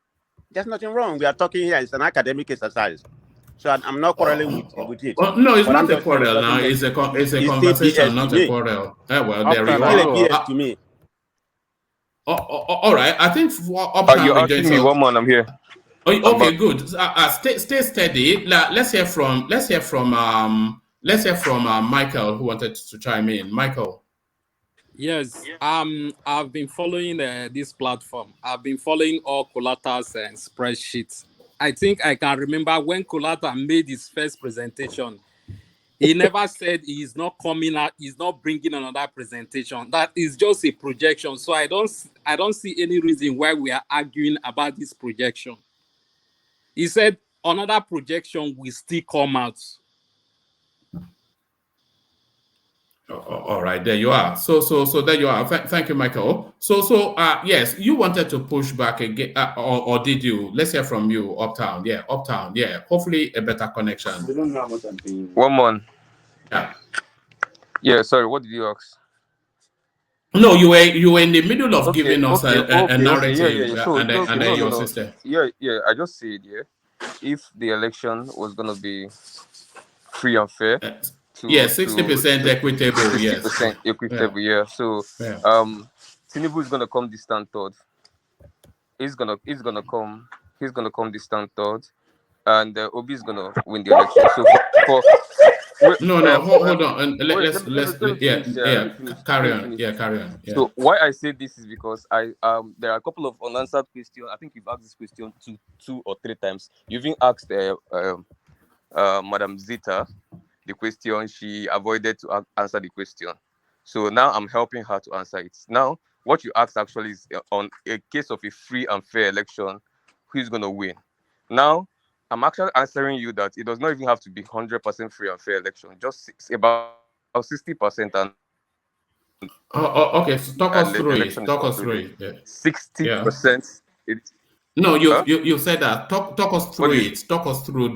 There's nothing wrong. We are talking here. It's an academic exercise, so I'm not quarreling with it. No, it's not a quarrel now. It's a conversation, not a quarrel. Well, there you are. To me. All right. I think you asking me one man. I'm here. Okay, good. Stay steady. Let's hear from Michael, who wanted to chime in. Michael. Yes, I've been following this platform. I've been following all Kolata's spreadsheets. I think I can remember when Kolata made his first presentation. He never said he's not coming out. He's not bringing another presentation. That is just a projection. So I don't see any reason why we are arguing about this projection. He said another projection will still come out. All right, there you are. So there you are. Thank you, Michael. Yes, you wanted to push back again, or did you? Let's hear from you, Uptown. Yeah, Uptown. Yeah, hopefully a better connection. One more. Yeah. Yeah. Sorry. What did you ask? No, you were in the middle of giving us a narrative, Yeah. and then your sister. Yeah. I just said, if the election was gonna be free and fair, 60% equitable. 60% equitable. Yeah. So, Tinubu is gonna come distant third. He's gonna come distant third, and Obi is gonna win the election. So hold on. Let's carry on. Yeah, carry on. Yeah. So why I say this is because there are a couple of unanswered questions. I think you've asked this question two or three times. You've even asked Madam Zita the question. She avoided to answer the question. So now I'm helping her to answer it. Now, what you asked actually is on a case of a free and fair election, who's going to win? Now, I'm actually answering you that it does not even have to be 100% free and fair election, just about 60%. And okay, so talk us through it. 60%. No, you said that. Talk us through it. Talk us through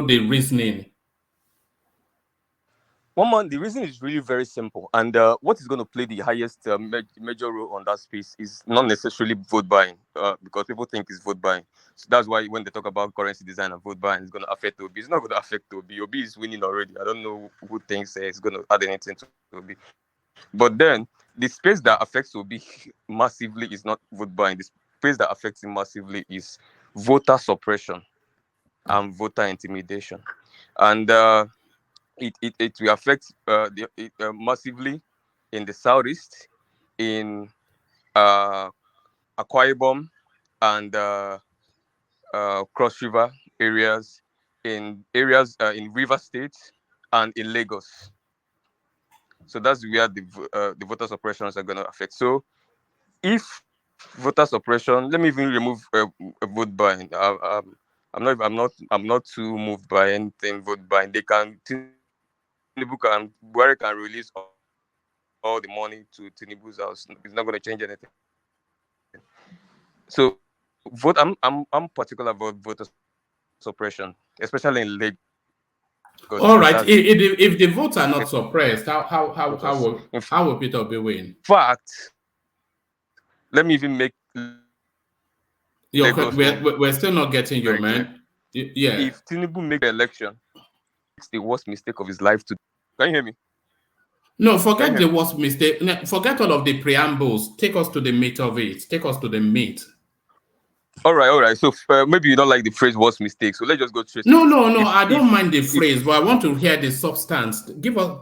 the reasoning. The reason is really very simple, and what is going to play the highest major role on that space is not necessarily vote buying, because people think it's vote buying. So that's why when they talk about currency design and vote buying, it's going to affect Obi. It's not going to affect Obi. Obi is winning already. I don't know who thinks it's going to add anything to Obi. But then the space that affects Obi massively is not vote buying. The space that affects him massively is voter suppression and voter intimidation, and it will affect massively in the southeast, in Akwa Ibom and Cross River areas, in River State and in Lagos. So that's where the voter suppressions are going to affect. So if voter suppression, let me even remove vote buying. I'm not too moved by anything vote buying. Buhari can release all the money to Tinubu's house. It's not going to change anything. So, I'm particular about voter suppression, especially in Lagos. All right. If the votes are not suppressed, how will Peter Obi win? In fact, let me even make. We're still not getting you, man. Yeah. If Tinubu makes the election, it's the worst mistake of his life. Can you hear me? No, forget the worst mistake. Forget all of the preambles. Take us to the meat of it. Take us to the meat. All right. So maybe you don't like the phrase "worst mistake." So let's just go straight. No. I don't mind the phrase, but I want to hear the substance.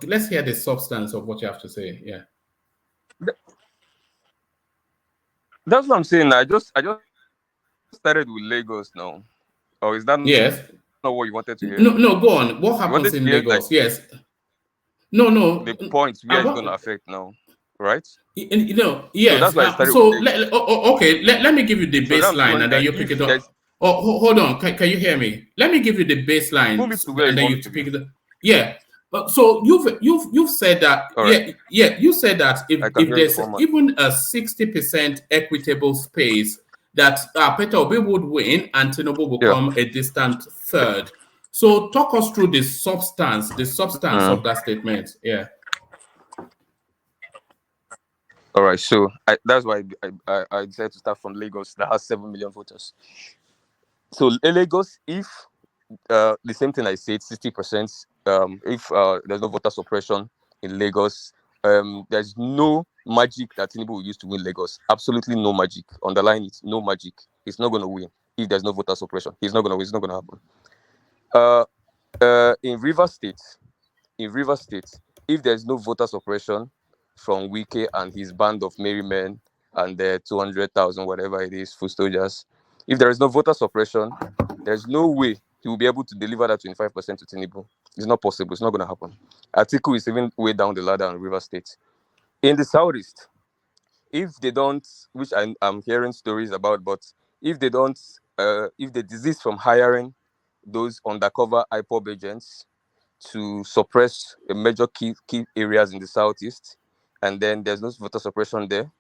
Let's hear the substance of what you have to say. Yeah. That's what I'm saying. I just started with Lagos now. Or is that not what you wanted to hear? No, go on. What happens in Lagos? Yes. No. The points where it's going to affect now, right? Yes. So that's why I started okay, let me give you the baseline and then you pick it up. Hold on. Can you hear me? Let me give you the baseline and then you pick it up. Yeah. So you've said that. Right. Yeah. You said that if there's even a 60% equitable space, that Peter Obi would win and Tinubu will come a distant third. So talk us through the substance of that statement. Yeah. All right. So that's why I decided to start from Lagos that has 7 million voters. So Lagos, if the same thing I said, 60%, if there's no voter suppression in Lagos, there's no magic that Tinubu will use to win Lagos. Absolutely no magic. Underline it, no magic. It's not going to win. if there's no voter suppression. It's not gonna happen. In River State, if there's no voter suppression from Wike and his band of merry men and the 200,000 whatever it is foot soldiers, if there is no voter suppression, there's no way he will be able to deliver that 25% to Tinubu. It's not possible. It's not going to happen. Atiku is even way down the ladder in River State. In the Southeast, if they don't, which I'm hearing stories about, but if they don't, if they desist from hiring those undercover IPOB agents to suppress a major key areas in the Southeast, and then there's no voter suppression there,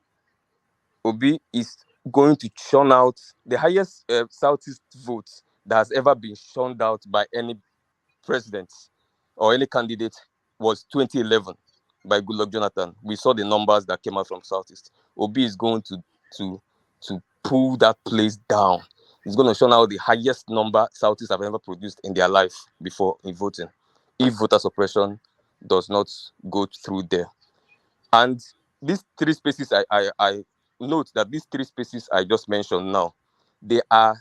Obi is going to churn out the highest Southeast vote that has ever been churned out by any president or any candidate was 2011 by Goodluck Jonathan. We saw the numbers that came out from Southeast. Obi is going to pull that place down. He's going to churn out the highest number Southeast have ever produced in their life before in voting, if voter suppression does not go through there. And these three spaces, I note that these three spaces I just mentioned now, they are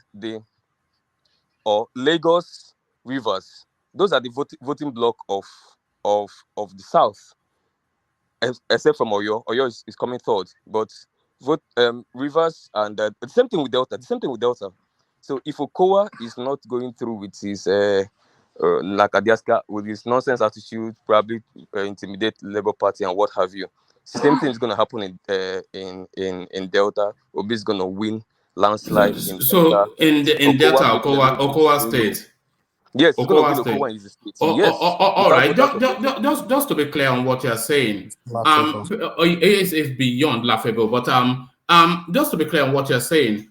Lagos, Rivers. Those are the voting block of the South, except from Oyo. Oyo is coming third, but Rivers and the same thing with Delta. So if Okowa is not going through with his Lakadiaska, with his nonsense attitude, probably intimidate Labour Party and what have you, same thing is going to happen in Delta. Obi is going to win landslide in Delta. In Delta, Okowa State. Yes, he's going to win Okowa in his state. Yes. All right. Just to be clear on what you're saying, it's beyond laughable. But just to be clear on what you're saying,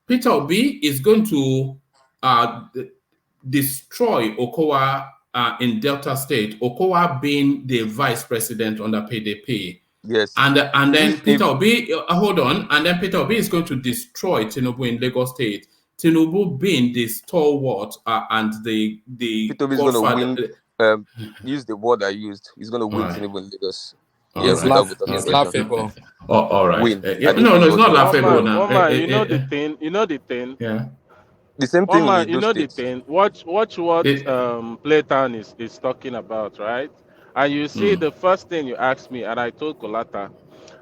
Peter Obi is going to destroy Okowa in Delta State. Okowa being the vice president under PDP. Yes. And then Peter Obi, hold on, and then Peter Obi is going to destroy Tinubu in Lagos State. Tinubu being the stalwart and the Peter Obi is going to win. Use the word I used. He's going to win Tinubu in Lagos. It's laughable. All right. Win. No, it's not laughable now. Woman, you know the thing. Yeah. The same thing. Woman, you know the thing. Watch what Playtown is talking about, right? And you see the first thing you asked me, and I told Kolata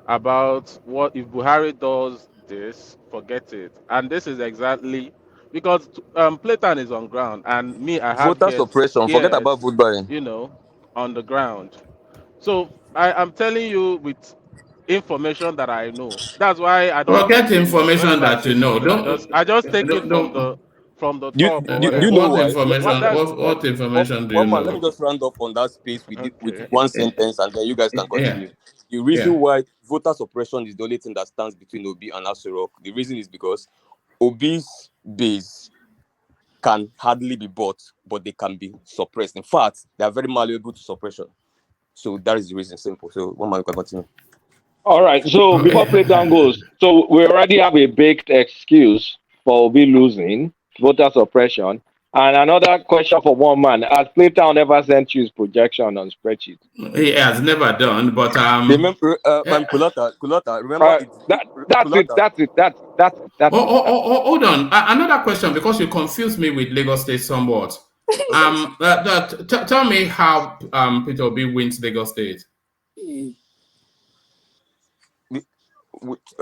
about what if Buhari does this, forget it. And this is exactly because Playtown is on ground, and me, I have voter suppression. Forget about vote buying. On the ground. So I'm telling you with information that I know. That's why I don't get information that you know. I just take it from the top. You know what information? What information do you know? Let me just round up on that space with one sentence, and then you guys can continue. The reason why voter suppression is the only thing that stands between Obi and Aso Rock, the reason is because Obi's base can hardly be bought, but they can be suppressed. In fact, they are very malleable to suppression. So that is the reason. Simple. So one man can continue. All right. So before Playtown goes, so we already have a baked excuse for Obi losing, voter suppression. And another question for one man: has Playtown ever sent you his projection on spreadsheet? He has never done, but remember, Kulota, remember that's it. Hold on. Another question, because you confused me with Lagos State somewhat. Tell me how Peter Obi wins Lagos State.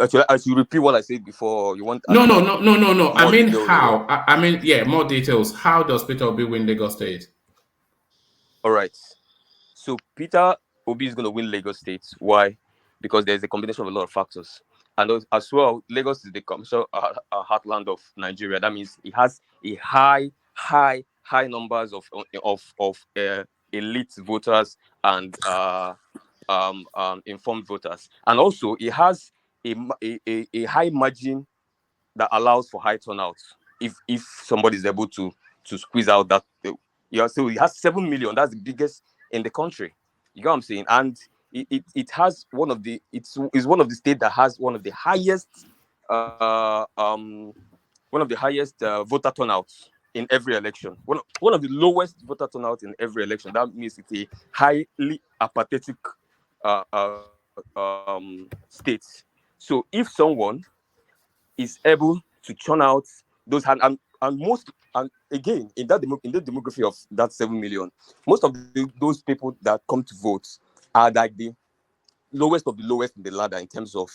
Actually, I should repeat what I said before. You want? No. I mean how? I mean, more details. How does Peter Obi win Lagos State? All right. So Peter Obi is going to win Lagos State. Why? Because there's a combination of a lot of factors, and as well, Lagos is the commercial heartland of Nigeria. That means it has a high numbers of elite voters and informed voters, and also it has a high margin that allows for high turnout if somebody is able to squeeze out that. So it has 7 million. That's the biggest in the country. You know what I'm saying? And it has one of the one of the states that has one of the highest voter turnouts in every election. One of the lowest voter turnout in every election. That means it's a highly apathetic state. So if someone is able to churn out those and most, and again in the demography of that 7 million, most of those people that come to vote are like the lowest of the lowest in the ladder in terms of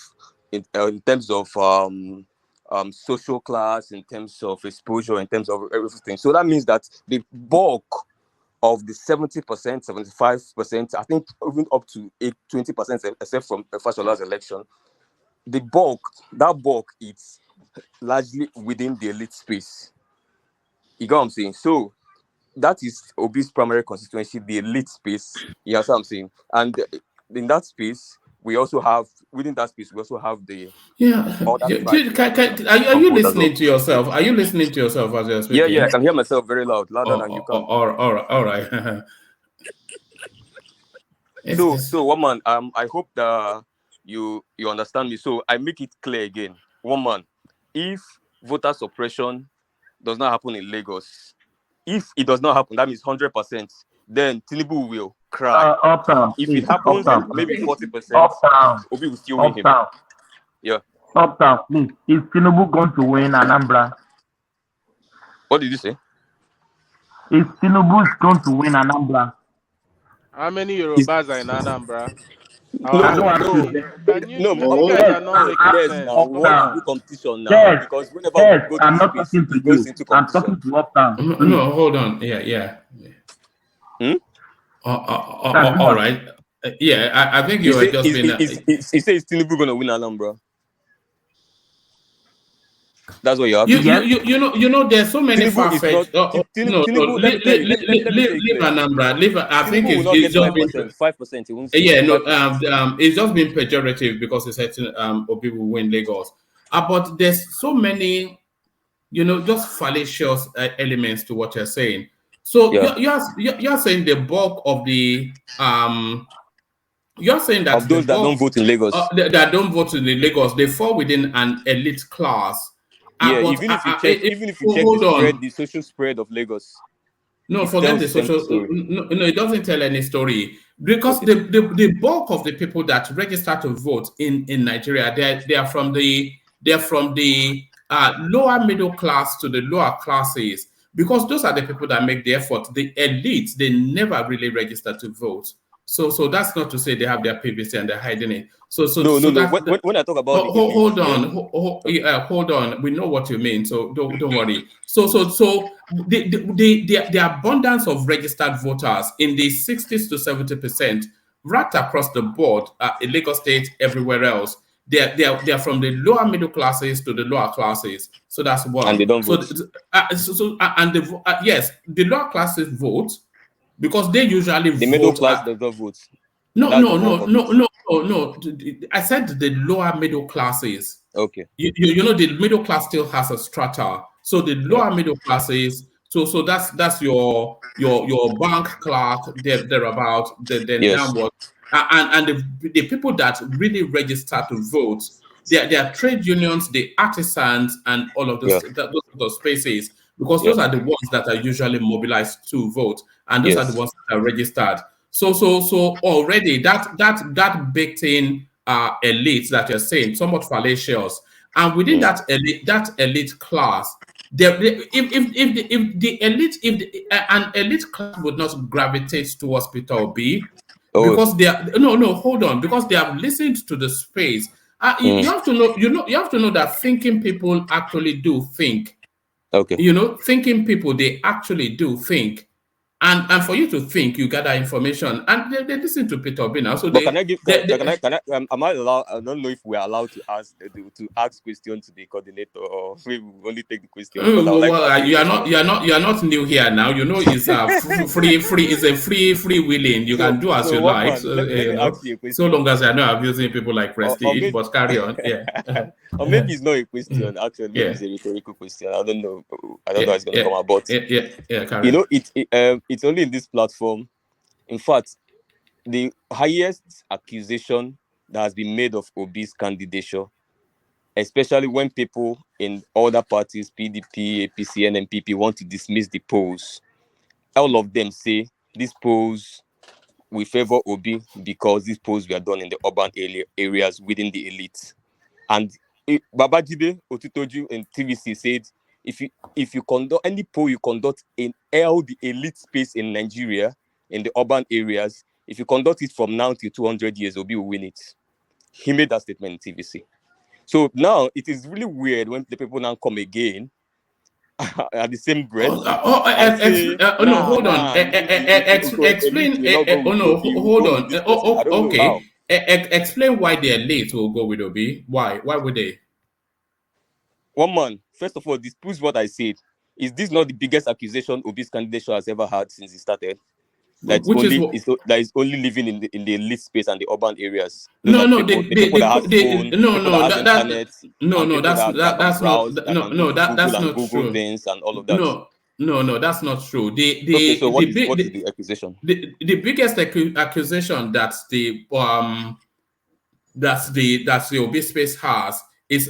social class, in terms of exposure, in terms of everything. So that means that the bulk of the 70%, 75%, I think even up to 20%, except from Fashola's election, that bulk is largely within the elite space. You get what I'm saying? So that is Obi's primary constituency, the elite space. You know what I'm saying? And in that space, we also have the other tribes. Are you listening to yourself? Are you listening to yourself as you're speaking? Yeah, I can hear myself very loud, louder than you can. All right. So one man, I hope that you understand me. So I make it clear again. One man, if voter suppression does not happen in Lagos, if it does not happen, that means 100%, then Tinubu will cry. Uptown. If it happens, maybe 40%, Uptown. Obi will still win him. Yeah. Uptown, please. Is Tinubu going to win Anambra? What did you say? Is Tinubu going to win Anambra? How many Yorubas are in Anambra? You guys are not making sense. What competition now? Yes, because whenever we go to I'm not space, talking to it goes you. into I'm competition. talking to Uptown. No, hold on. Yeah. All right. I think you were just being. He says Tinubu gonna win Anambra. That's what you have. You know, there's so many far-fetched. Tinubu, leave Anambra. Leave. I think it's just been 5%. It's just been pejorative because it's certain Obi will win Lagos. But there's so many, just fallacious elements to what you're saying. So you're saying the bulk of the you're saying that of those that don't vote in Lagos, that don't vote in Lagos, they fall within an elite class. Even if you check the social spread of Lagos. No, forget the social. No, it doesn't tell any story because the bulk of the people that register to vote in Nigeria, they are from the lower middle class to the lower classes, because those are the people that make the effort. The elite, they never really register to vote. So that's not to say they have their PVC and they're hiding it. When I talk about hold on. We know what you mean, so don't worry. So the abundance of registered voters in the 60s to 70%, right across the board, in Lagos State, everywhere else, they're from the lower middle classes to the lower classes. So that's one. And they don't vote. Yes, the lower classes vote because they usually vote. The middle class does not vote. No. I said the lower middle classes. Okay. You know the middle class still has a strata. So the lower middle classes. So that's your bank clerk thereabout. Then downward. And the people that really register to vote, they are trade unions, the artisans, and all of those spaces, because those are the ones that are usually mobilized to vote, and those are the ones that are registered. So already that baked in elite that you're saying, somewhat fallacious, and within that elite class, if an elite class would not gravitate towards Peter Obi, because they are hold on, because they have listened to the space. You have to know that thinking people actually do think. Okay. Thinking people, they actually do think. And for you to think, you gather information, and they listen to Peter Obi now. So am I allowed? I don't know if we're allowed to ask questions to the coordinator, or we will only take the question. You are not new here now. It's free willing. You can do as you like. So long as you're not abusing people like Prestige, but carry on. Yeah. Or maybe it's not a question. Actually, maybe it's a rhetorical question. I don't know how it's going to come about. It's only in this platform. In fact, the highest accusation that has been made of Obi's candidature, especially when people in other parties, PDP, APC, and NPP, want to dismiss the polls, all of them say these polls will favor Obi because these polls were done in the urban areas within the elite. And Babajide Otitoju in TVC said, if you conduct any poll you conduct in all the elite space in Nigeria, in the urban areas, if you conduct it from now till 200 years, Obi will win it. He made that statement in TVC. So now it is really weird when the people now come again at the same breath. No, hold on. Explain. Hold on. Okay. Explain why the elite will go with Obi. Why? Why would they? One man, first of all, this proves what I said. Is this not the biggest accusation Obi's candidature has ever had since he started? That is only living in the elite space and the urban areas. Those are the people that have phone, people that have internet, that's not Google true. things and all of that. No, that's not true. Okay, so what is the accusation? The biggest accusation that the Obi space has is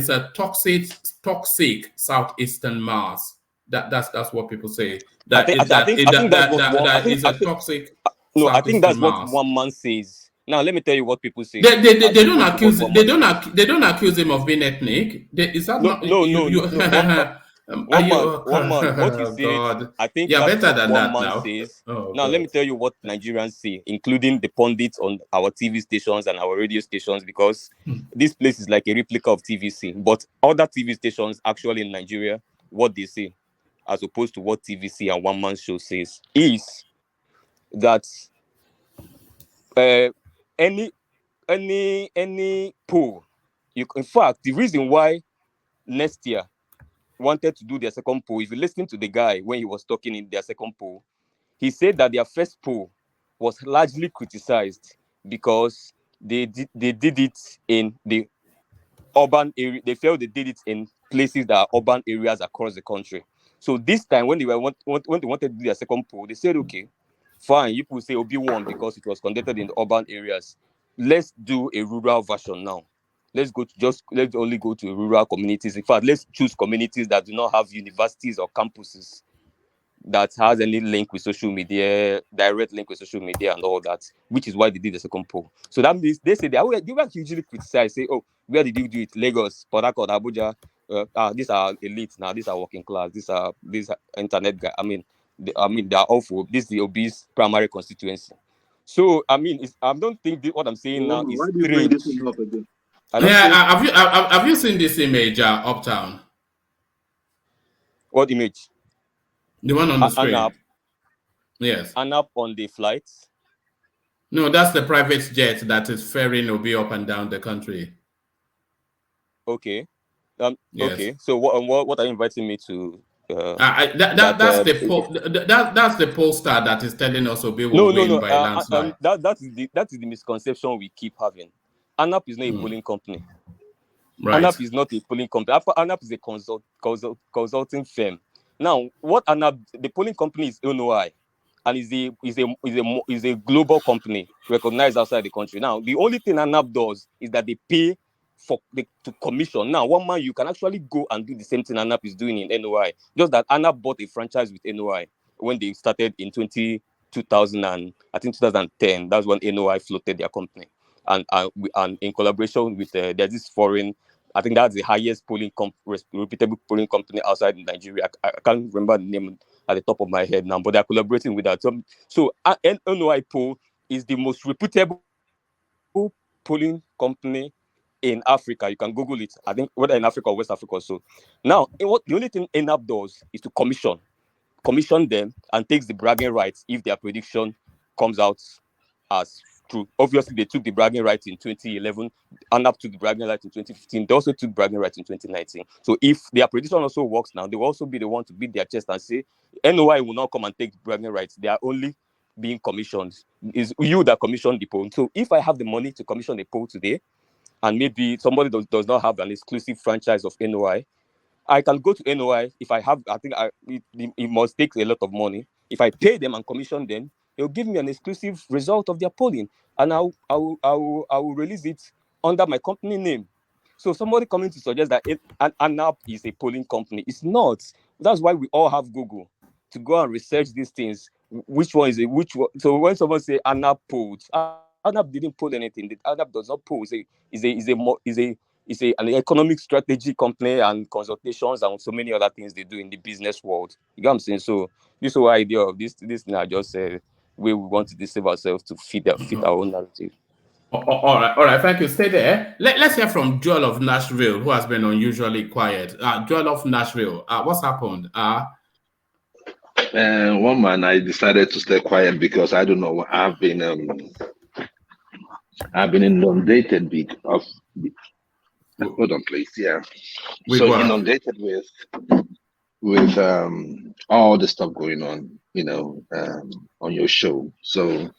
a toxic southeastern mass. That's what people say. I think that's what one man says. Now let me tell you what people say. They don't accuse him of being ethnic. Is that no? One man. What you say, I think that's better than one man now. Says. Now let me tell you what Nigerians say, including the pundits on our TV stations and our radio stations, because this place is like a replica of TVC. But other TV stations actually in Nigeria, what they say, as opposed to what TVC and one man show says, is that any poll, in fact, the reason why next year wanted to do their second poll, if you listen to the guy when he was talking in their second poll, he said that their first poll was largely criticized because they did it in the urban area. They felt they did it in places that are urban areas across the country. So this time, when they wanted to do their second poll, they said, okay, fine, you could say Obi won because it was conducted in the urban areas. Let's do a rural version now. Let's only go to rural communities. In fact, let's choose communities that do not have universities or campuses that has any link with social media, direct link with social media and all that, which is why they did the second poll. So that means they say they were usually criticized, say, oh, where did you do it? Lagos, Port Harcourt, Abuja. These are elites now. These are working class. These are internet guys. They are awful. This is the Obi's primary constituency. So I don't think what I'm saying now is why do you bring this thing up again? Have you seen this image, Uptown? What image? The one on the screen. Yes. And up on the flights? No, that's the private jet that is ferrying Obi up and down the country. Okay. Yes. Okay. So what are you inviting me to? That's the pollster that is telling us Obi will win by landslide. That is the misconception we keep having. ANAP is not a polling company. Right. ANAP is not a polling company. ANAP is a consulting firm. Now, the polling company is NOI, and is a global company recognized outside the country. Now, the only thing ANAP does is that they pay to commission. Now, one man, you can actually go and do the same thing ANAP is doing in NOI. Just that ANAP bought a franchise with NOI when they started in 2000 and I think 2010. That's when NOI floated their company, and in collaboration with there's this foreign. I think that's the highest reputable polling company outside Nigeria. I can't remember the name at the top of my head now, but they're collaborating with that. So NOI poll is the most reputable polling company in Africa. You can Google it. I think whether in Africa or West Africa. So now, the only thing NAP does is to commission them and takes the bragging rights if their prediction comes out as true. Obviously, they took the bragging rights in 2011. ANAP took the bragging rights in 2015. They also took bragging rights in 2019. So if their prediction also works now, they will also be the one to beat their chest and say, NOI will not come and take the bragging rights. They are only being commissioned. It's you that commissioned the poll. So if I have the money to commission a poll today, and maybe somebody does not have an exclusive franchise of NOI, I can go to NOI. If I have, it must take a lot of money. If I pay them and commission them, they'll give me an exclusive result of their polling, and I will release it under my company name. So somebody coming to suggest that ANAP is a polling company, it's not. That's why we all have Google to go and research these things. Which one is it? Which one? So when someone say ANAP polled, ANAP didn't poll anything. ANAP does not poll. Is it's an economic strategy company and consultations and so many other things they do in the business world. You get what I'm saying? So this whole idea of this thing I just said, where we want to deceive ourselves to fit our own narrative. All right. Thank you. Stay there. Let's hear from Joel of Nashville, who has been unusually quiet. Joel of Nashville, what's happened? One man, I decided to stay quiet because I don't know. I've been inundated hold on, please. Yeah. So inundated with all the stuff going on, on your show. So,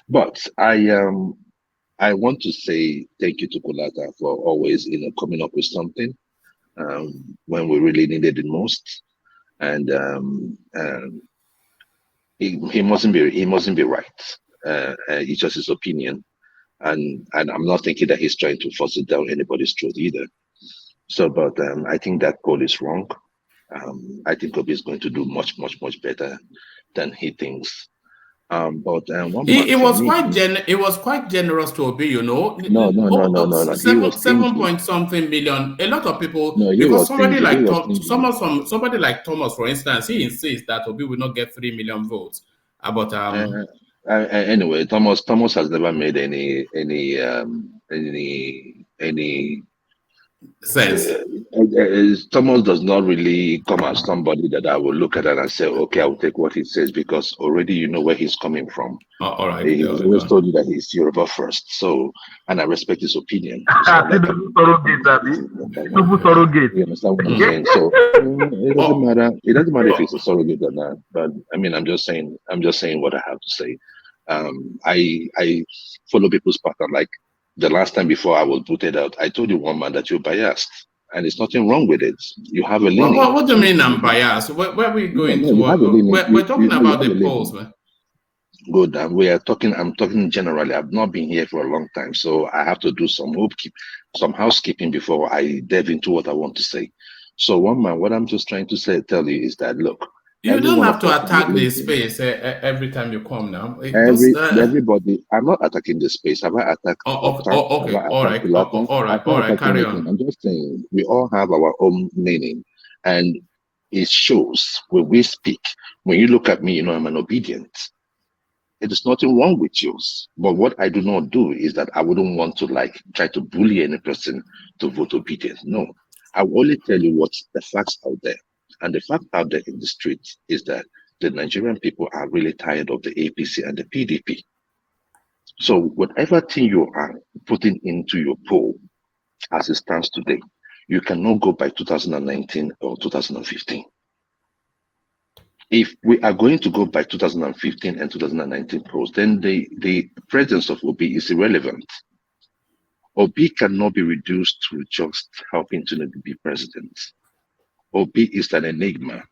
but I want to say thank you to Kulata for always, coming up with something when we really needed it most. And he mustn't be right. It's just his opinion, and I'm not thinking that he's trying to force it down anybody's throat either. So, but I think that poll is wrong. I think Obi is going to do much better than he thinks. But it was quite generous to Obi, No. 7 point something million. A lot of people, because somebody like Thomas, for instance, he insists that Obi will not get 3 million votes. Anyway, Thomas has never made any sense. Thomas does not really come as somebody that I will look at and say, okay, I will take what he says, because already you know where he's coming from. All right. He's always told you that he's Yoruba first. So, and I respect his opinion. So, you understand what I'm saying? So it doesn't matter. It doesn't matter if it's a surrogate or not. But I mean, I'm just saying what I have to say. I follow people's pattern. Like the last time before I was booted out, I told you, one man, that you're biased, and there's nothing wrong with it. You have a leaning. What do you mean I'm biased? Where are we going to? We're talking about the polls, man. Good. I'm talking generally. I've not been here for a long time, so I have to do some housekeeping before I delve into what I want to say. So, one man, what I'm just trying to tell you is that, look, you don't have to attack the space every time you come now. Everybody, I'm not attacking the space. Have I attacked? Okay. All right. Carry on. I'm just saying we all have our own meaning, and it shows when we speak. When you look at me, I'm an obedient. It is nothing wrong with yours. But what I do not do is that I wouldn't want to try to bully any person to vote obedient. No, I will only tell you what's the facts out there. And the fact out there in the streets is that the Nigerian people are really tired of the APC and the PDP. So whatever thing you are putting into your poll as it stands today, you cannot go by 2019 or 2015. If we are going to go by 2015 and 2019 polls, then the presence of Obi is irrelevant. Obi cannot be reduced to just helping Tinubu be president. Obi is an enigma.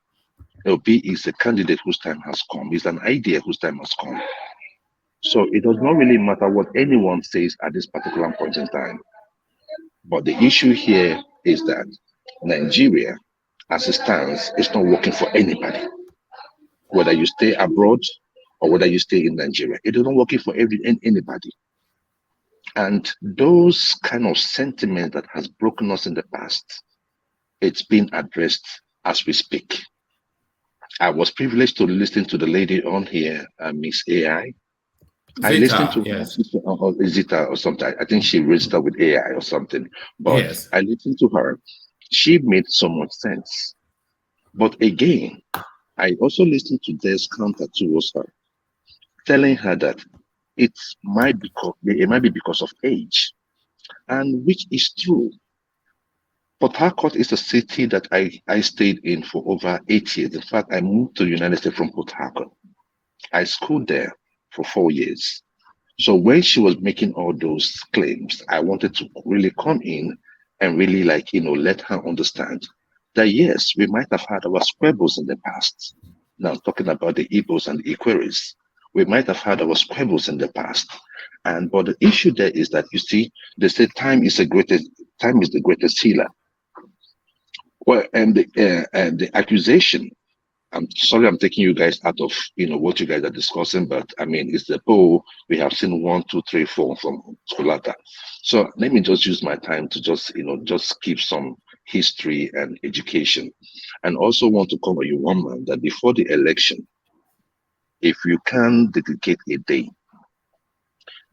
Obi is a candidate whose time has come. He's an idea whose time has come. So it does not really matter what anyone says at this particular point in time. But the issue here is that Nigeria, as it stands, is not working for anybody. Whether you stay abroad or whether you stay in Nigeria, it is not working for anybody. And those kind of sentiments that has broken us in the past, it's being addressed as we speak. I was privileged to listen to the lady on here, Miss AI. I listened to her, Zita or something. I think she registered with AI or something. But I listened to her. She made so much sense. But again, I also listened to this counter towards her, telling her that it might be because of age, and which is true. Port Harcourt is a city that I stayed in for over 8 years. In fact, I moved to the United States from Port Harcourt. I schooled there for 4 years. So when she was making all those claims, I wanted to really come in and really let her understand that yes, we might have had our squabbles in the past. Now talking about the Igbos and the Ikweris, we might have had our squabbles in the past. But the issue there is that, you see, they say time is the greatest healer. Well, and the accusation I'm sorry I'm taking you guys out of what you guys are discussing, but I mean it's the poll. We have seen 1, 2, 3, 4 from Skolata. So let me just use my time to just keep some history and education. And also want to cover you one man that before the election, if you can dedicate a day,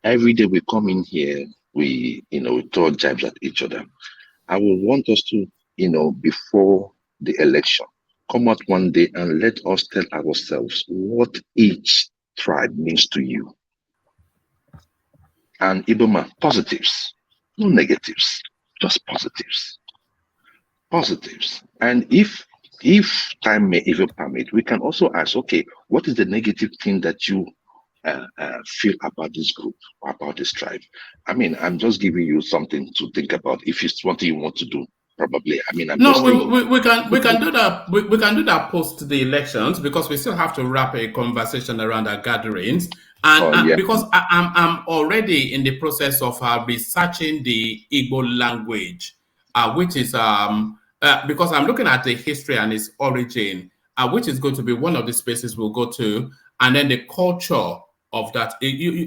every day we come in here, we throw jabs at each other. I would want us to, before the election, come out one day and let us tell ourselves what each tribe means to you. And Iboma, positives, no negatives, just positives. Positives. And if time may even permit, we can also ask, okay, what is the negative thing that you feel about this group, about this tribe? I mean, I'm just giving you something to think about. If it's what you want to do, probably. I mean, we can do that. We can do that post the elections, because we still have to wrap a conversation around our gatherings. And because I'm already in the process of researching the Igbo language, which is because I'm looking at the history and its origin, which is going to be one of the spaces we'll go to, and then the culture of that.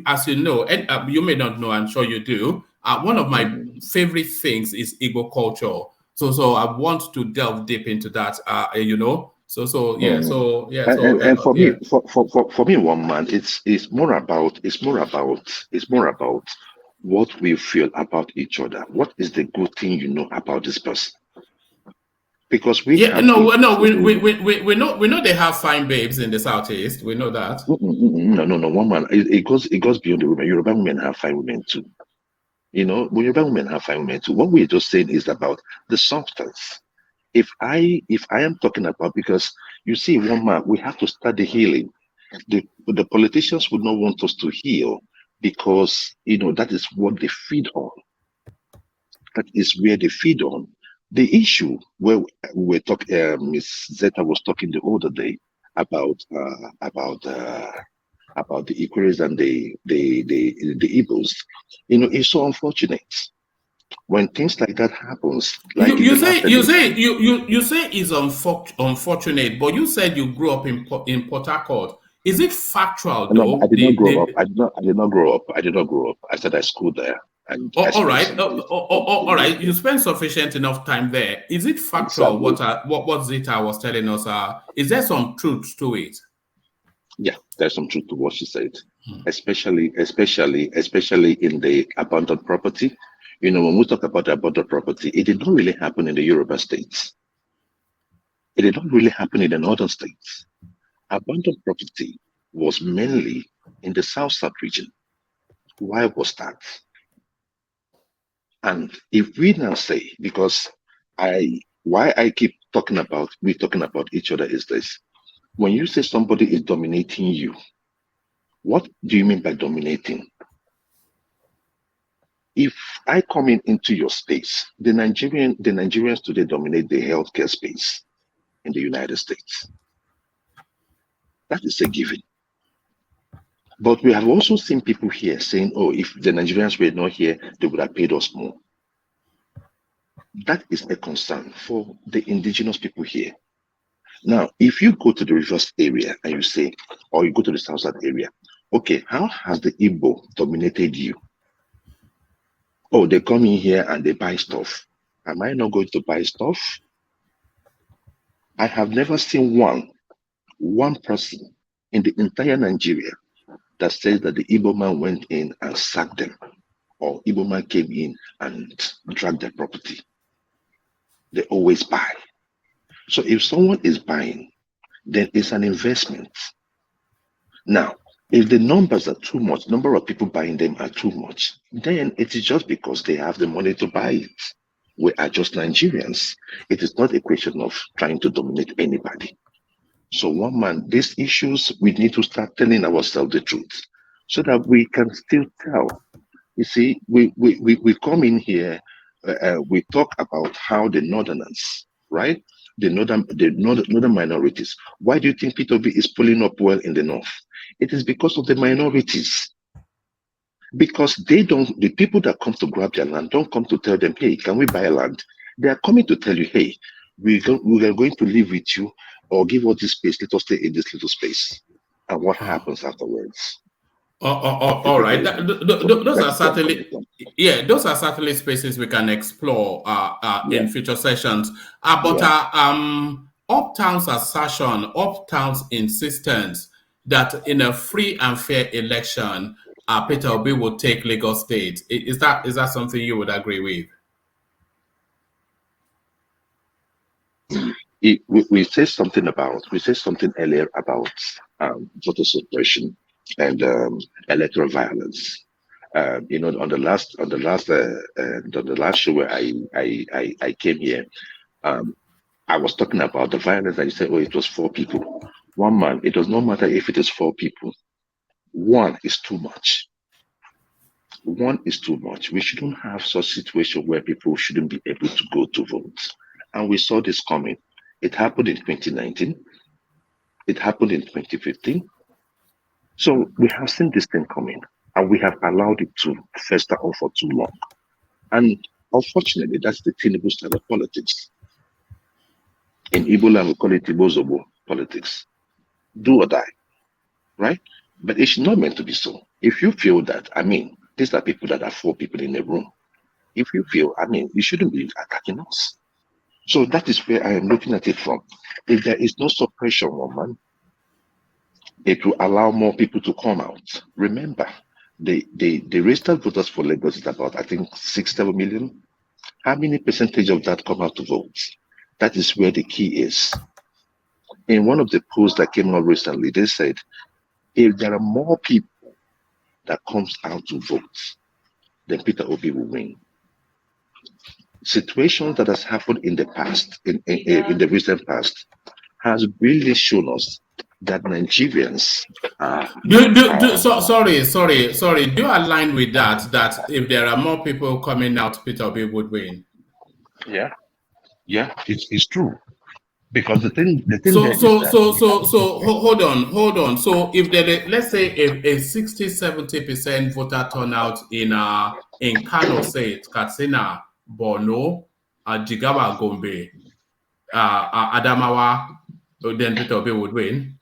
As you know, and you may not know, I'm sure you do. One of my favorite things is Igbo culture. So I want to delve deep into that. And for me, one man, it's more about what we feel about each other. What is the good thing about this person? Because we know they have fine babes in the Southeast. We know that. No, one man. It goes beyond the women. Yoruba women have fine women too. Yoruba women have fine women too. What we're just saying is about the substance. If I am talking about, because you see, one man, we have to start the healing. The politicians would not want us to heal, because that is what they feed on. That is where they feed on. The issue where we were talking, Miss Zeta was talking the other day about the Ikwes and the Igbos. It's so unfortunate when things like that happens. Like you say it's unfortunate, but you said you grew up in Port Harcourt. Is it factual though? No, I did not grow up. I did not grow up. I said I schooled there. And all right. You spent sufficient enough time there. Is it factual? Exactly. What Zita was telling us? Is there some truth to it? Yeah, there's some truth to what she said, especially in the abandoned property. When we talk about abandoned property, it did not really happen in the Yoruba states. It did not really happen in the northern states. Abandoned property was mainly in the South region. Why was that? And if we now say, because why I keep talking about each other is this: when you say somebody is dominating you, what do you mean by dominating? If I come into your space, the Nigerians today dominate the healthcare space in the United States. That is a given. But we have also seen people here saying, oh, if the Nigerians were not here, they would have paid us more. That is a concern for the indigenous people here. Now, if you go to the reverse area and you say, or you go to the south area, okay, how has the Igbo dominated you? Oh, they come in here and they buy stuff. Am I not going to buy stuff? I have never seen one person in the entire Nigeria that says that the Igbo man went in and sacked them, or Igbo man came in and dragged their property. They always buy. So if someone is buying, then it's an investment. Now, if the numbers are too much, number of people buying them are too much, then it is just because they have the money to buy it. We are just Nigerians. It is not a question of trying to dominate anybody. So one man, these issues, we need to start telling ourselves the truth so that we can still tell. You see, we come in here, we talk about how the Northerners, right? The northern minorities. Why do you think P2B is pulling up well in the North? It is because of the minorities. Because the people that come to grab their land don't come to tell them, hey, can we buy land? They are coming to tell you, hey, we are going to live with you or give us this space. Let us stay in this little space. And what happens afterwards? All right. Those are certainly, those are certainly spaces we can explore in future sessions. Uptown's assertion, Uptown's insistence that in a free and fair election, Peter Obi will take Lagos State. Is that something you would agree with? We said something earlier about voter suppression and electoral violence. On the last show where I came here, I was talking about the violence, and you said, "Oh, it was 4 people." One man. It does not matter if it is 4 people. 1 is too much. 1 is too much. We shouldn't have such situation where people shouldn't be able to go to vote. And we saw this coming. It happened in 2019. It happened in 2015. So we have seen this thing coming, and we have allowed it to fester on for too long. And unfortunately, that's the Tinubu style of politics. In Igbo land, we call it Ibozobo politics. Do or die, right? But it's not meant to be so. If you feel that, these are people that are 4 people in a room. If you feel, you shouldn't be attacking us. So that is where I am looking at it from. If there is no suppression, woman, it will allow more people to come out. Remember, the registered voters for Lagos is about, I think, 6-7 million. How many percentage of that come out to vote? That is where the key is. In one of the polls that came out recently, they said, if there are more people that comes out to vote, then Peter Obi will win. Situations that has happened in the past, in the recent past, has really shown us that Nigerians sorry. Do you align with that if there are more people coming out, Peter Obi would win? Yeah, it's true. Because the thing hold on. So if let's say if a 60-70% voter turnout in Kano State, Katsina, Borno, Jigawa, Gombe, Adamawa, then Peter Obi would win.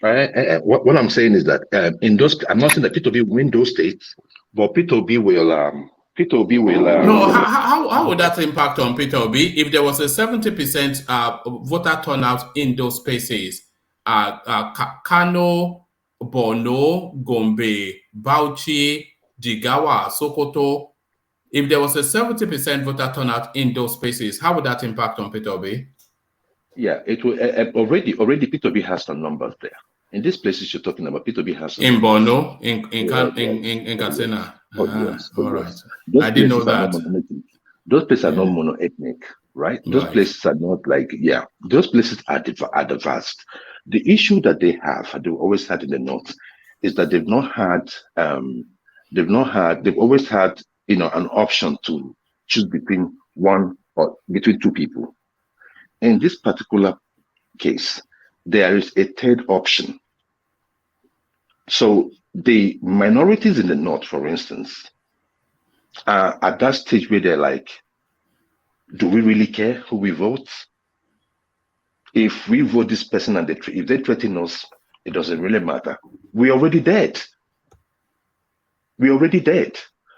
What I'm saying is that in those, I'm not saying that Peter Obi will win those states, but Peter Obi will. No, how would that impact on Peter Obi if there was a 70% voter turnout in those spaces? Kano, Borno, Gombe, Bauchi, Jigawa, Sokoto. If there was a 70% voter turnout in those spaces, how would that impact on Peter Obi? Yeah, it will already Peter Obi has some numbers there. In these places you're talking about, Peter Obi has some in Borno, in Katsina. Yes. All right. Those I didn't know that. Those places are not mono-ethnic, right? Those places are not those places are the vast. The issue that they've always had in the north is that they've always had an option to choose between 1 or between 2 people. In this particular case, there is a third option. So the minorities in the north, for instance, are at that stage where they're like, do we really care who we vote? If we vote this person and if they threaten us, it doesn't really matter. We're already dead.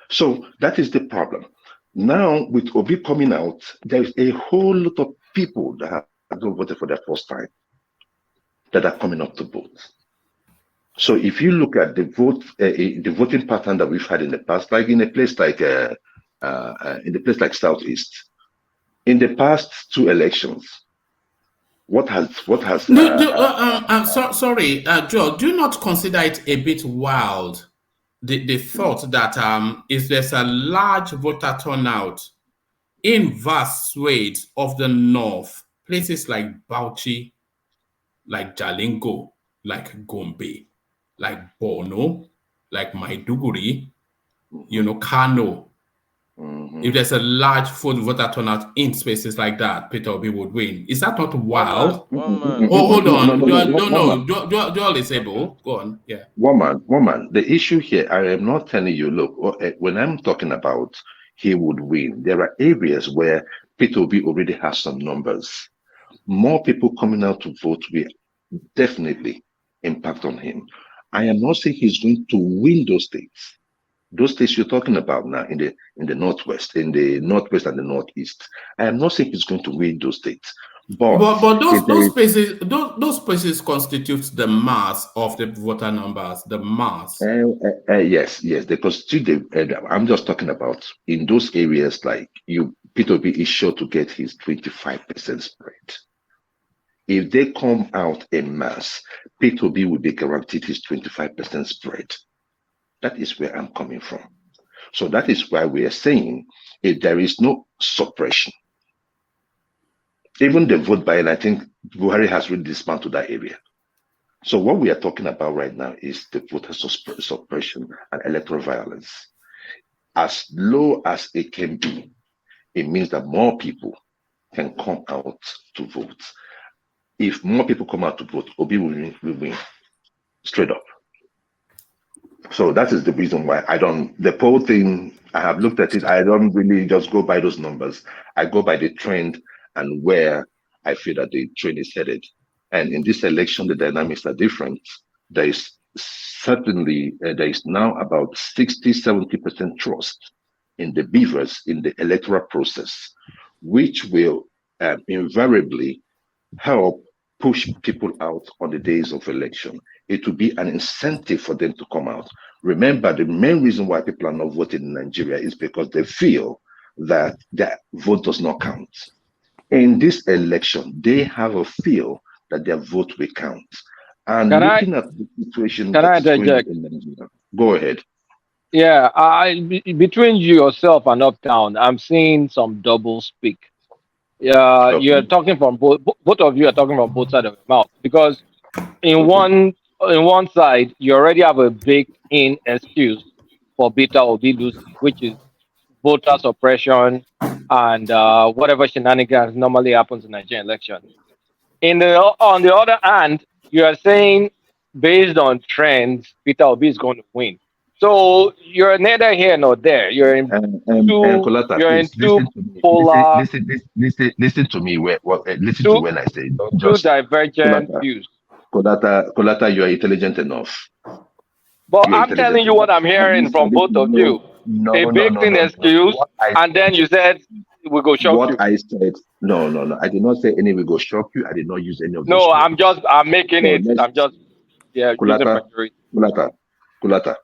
So that is the problem. Now, with Obi coming out, there's a whole lot of people that have not voted for the first time that are coming up to vote. So if you look at the voting pattern that we've had in the past, like in a place like Southeast, in the past 2 elections, what has sorry, Joe, do you not consider it a bit wild? The thought that if there's a large voter turnout in vast swathes of the north, places like Bauchi, like Jalingo, like Gombe, like Borno, like Maiduguri, Kano. If there's a large voter turnout in spaces like that, Peter Obi would win. Is that not wild? Hold on. Joel is able. Go on. Yeah. Woman. The issue here, I am not telling you, look, when I'm talking about he would win, there are areas where Peter Obi already has some numbers. more people coming out to vote will definitely impact on him. I am not saying he's going to win those states. Those states you're talking about now in the northwest and the northeast. I am not saying he's going to win those states. But those places constitute the mass of the voter numbers, the mass. Yes, they constitute I'm just talking about in those areas like P2B is sure to get his 25% spread. If they come out en masse, P2B will be guaranteed his 25% spread. That is where I'm coming from. So that is why we are saying if there is no suppression, even the vote buying, I think Buhari has really dismantled that area. So what we are talking about right now is the voter suppression and electoral violence. As low as it can be, it means that more people can come out to vote. If more people come out to vote, Obi will win straight up. So that is the reason why the poll thing, I have looked at it, I don't really just go by those numbers. I go by the trend and where I feel that the trend is headed. And in this election, the dynamics are different. There is certainly, there is now about 60-70% trust in the beavers in the electoral process, which will invariably help push people out on the days of election. It will be an incentive for them to come out. Remember, the main reason why people are not voting in Nigeria is because they feel that their vote does not count. In this election, they have a feel that their vote will count. And looking at the situation that's going on in Nigeria, go ahead. Yeah, between yourself and Uptown, I'm seeing some double speak. Yeah, Okay. you're talking from both of you are talking from both sides of your mouth, because in one side you already have a baked-in excuse for Peter Obi losing, which is voter suppression and whatever shenanigans normally happens in Nigerian elections. On the other hand, you are saying based on trends, Peter Obi is going to win. So you're neither here nor there. You're in Kolata, you're in please, two polar, listen to me. Listen to when I say don't two just divergent views. Kolata, you are intelligent enough. But I'm telling you what I'm hearing from both of you. A baked-in excuse, and then you said we go shock you. What I said, no. I did not say any will go shock you. I did not use any of those. No, I'm making it. I'm just using majority. Kulata,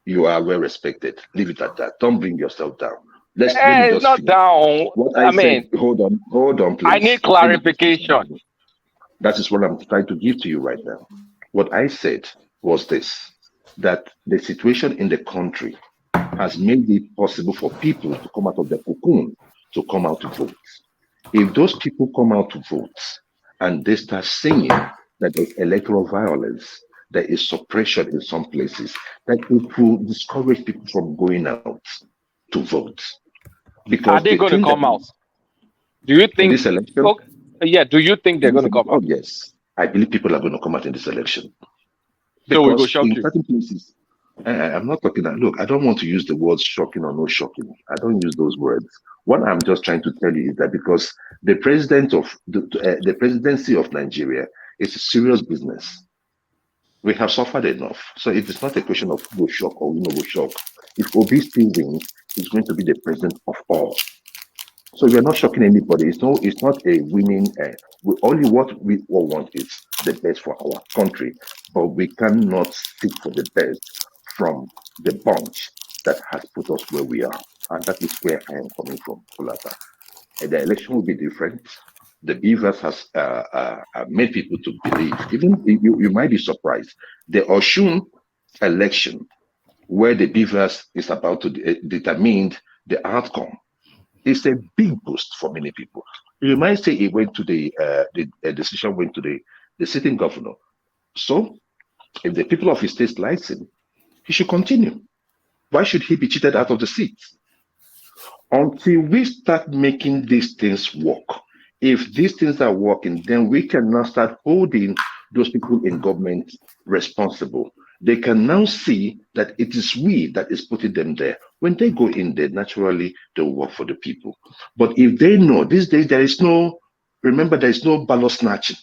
you are well respected. Leave it at that. Don't bring yourself down. It's not down. What I mean, hold on, please. I need clarification. That is what I'm trying to give to you right now. What I said was this, that the situation in the country has made it possible for people to come out of the cocoon, to come out to vote. If those people come out to vote and they start saying that there's electoral violence, there is suppression in some places, that it will discourage people from going out to vote. Because are they going to come out? Do you think this election? Okay, yeah. Do you think they're going to come out? Oh yes, I believe people are going to come out in this election. So we go shock you. Certain places, I'm not talking that. Look, I don't want to use the words shocking or no shocking. I don't use those words. What I'm just trying to tell you is that because the the presidency of Nigeria is a serious business. We have suffered enough. So it is not a question of go shock or no go shock. If Obi still wins, he's going to be the president of all. So we are not shocking anybody. It's not a winning. What we all want is the best for our country, but we cannot seek for the best from the bunch that has put us where we are, and that is where I am coming from, Kulata. And the election will be different. The beavers has made people to believe. Even you might be surprised. The Oshun election, where the beavers is about to determine the outcome, is a big boost for many people. You might say it went to the decision went to the sitting governor. So, if the people of his state likes him, he should continue. Why should he be cheated out of the seat? Until we start making these things work. If these things are working, then we can now start holding those people in government responsible. They can now see that it is we that is putting them there. When they go in there, naturally, they'll work for the people. But if they know these days there is no Remember, there is no ballot snatching.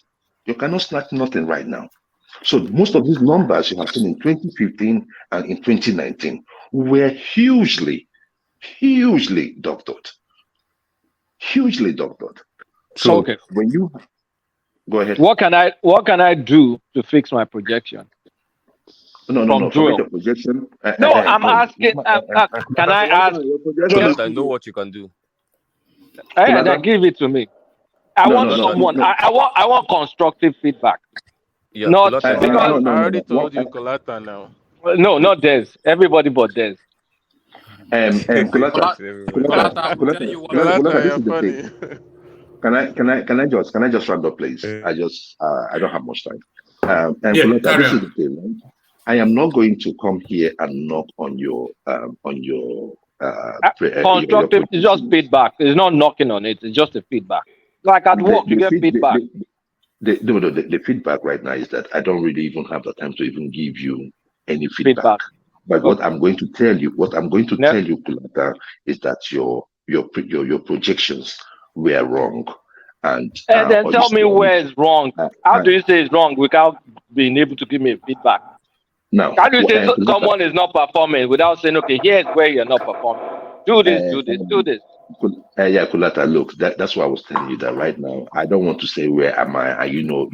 You cannot snatch nothing right now. So most of these numbers you have seen in 2015 and in 2019 were hugely doctored. Hugely doctored. So okay. when you go ahead. What can I do to fix my projection? No. Forget your projection. I'm asking. Can I ask? I know what you can do. Then give it to me. I want someone. I want constructive feedback. Yeah, not I already told you Colata now. No, not Des. Everybody but Des. Colata, this is the thing. Can I just round up, please? I don't have much time. Colata, this is the thing, right? I am not going to come here and knock on your constructive. It's just feedback. It's not knocking on it. It's just a feedback. Like at work, you get feedback. The feedback right now is that I don't really even have the time to even give you any feedback. But what I'm going to tell you, Kulata, is that your projections were wrong. And then tell me where it's wrong. How do you say it's wrong without being able to give me feedback? No. How do you say someone is not performing without saying, okay, here's where you're not performing? Do this. Yeah, Kulata, look, that's why I was telling you that right now. I don't want to say where am I, and you know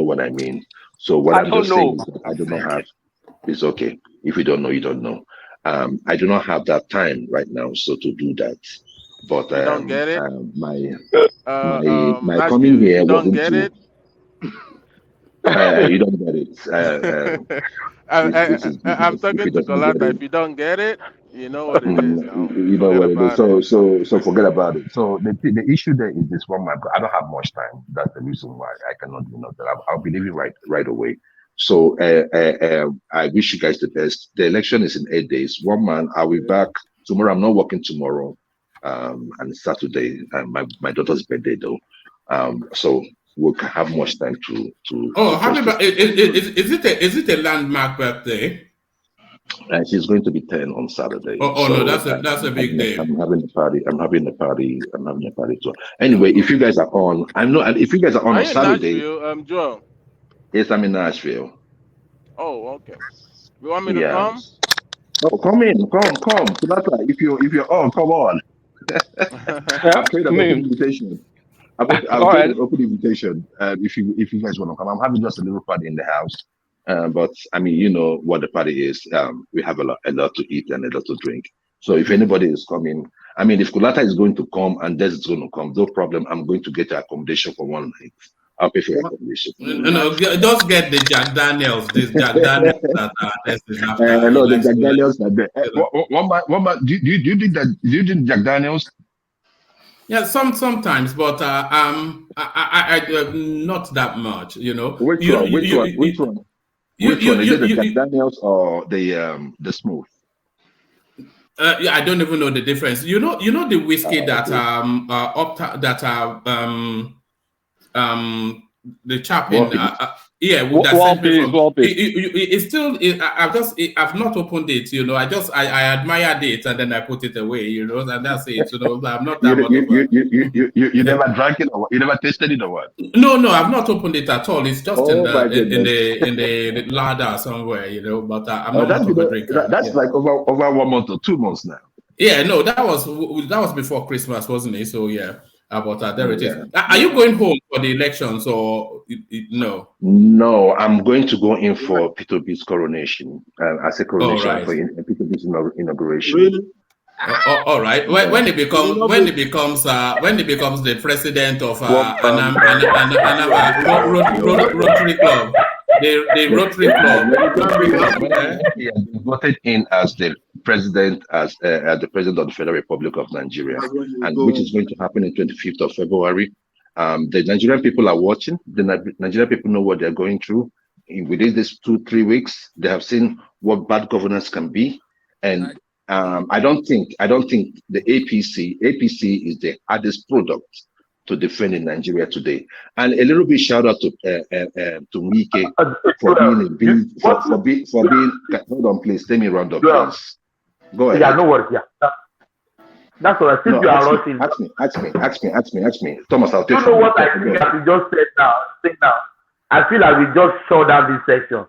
what I mean. So what I'm just saying is that I do not have. It's okay. If you don't know, you don't know. I do not have that time right now, so to do that. But you don't get it. My coming here wasn't get to. It? You don't get it. I'm talking to Colata. If you don't get it, you know what it is. You know what it is. So forget about it. So the issue there is this one. I don't have much time. That's the reason why I cannot do nothing. I'll be leaving right away. So I wish you guys the best. The election is in 8 days. One man, I'll be back tomorrow. I'm not working tomorrow. And Saturday, my daughter's birthday though. So we'll have much time to. Happy birthday! Is it a landmark birthday? She's going to be 10 on Saturday. No, that's a big day. I'm having a party too. Anyway, if you guys are on, if you guys are on Saturday. Joel. Yes, I'm in Nashville. Oh, okay. You want me to come? Oh, come in, come. If you're on, come on. I've created an open invitation. I've created an open invitation. If you guys want to come, I'm having just a little party in the house. But I mean, you know what the party is. We have a lot to eat and a lot to drink. So if anybody is coming, I mean, if Kulata is going to come and Des is going to come, no problem. I'm going to get your accommodation for one night. I'll pay for your accommodation. No, just get the Jack Daniels. This Jack Daniels that is after. No, the Jack Daniels are there. One man, do you drink that? Do you drink Jack Daniels? Yeah, sometimes, but I not that much. You know. Which one? Is it the Jack Daniels or the smooth? Yeah, I don't even know the difference. You know the whiskey that the chap in it's still. I've not opened it. You know, I admired it and then I put it away. You know, and that's it. You know, I'm not that much. You never drank it or what? You never tasted it or what? No, I've not opened it at all. It's just in the ladder somewhere. You know, but I'm not much of a drinker. That's like over 1 month or 2 months now. Yeah, no, that was before Christmas, wasn't it? So yeah. But there it is. Are you going home for the elections or no? No, I'm going to go in for Peter B's coronation. I say coronation for Peter B's inauguration. Really? All right. When he becomes the president of Rotary Club, the Rotary Club. He has been voted in as the president of the Federal Republic of Nigeria, and which is going to happen on 25th of February. The Nigerian people are watching. The Nigerian people know what they're going through. Within these 2-3 weeks, they have seen what bad governance can be, and I don't think the APC is the hardest product to defend in Nigeria today. And a little bit shout out to Wike for being. Hold on, please. Let me round up, please. Go ahead. Yeah, no worries. Yeah. That's what I think No, you are rushing. ask me. Thomas, I'll take You know from you. what I think that you just said now? I feel like we just shut down this section.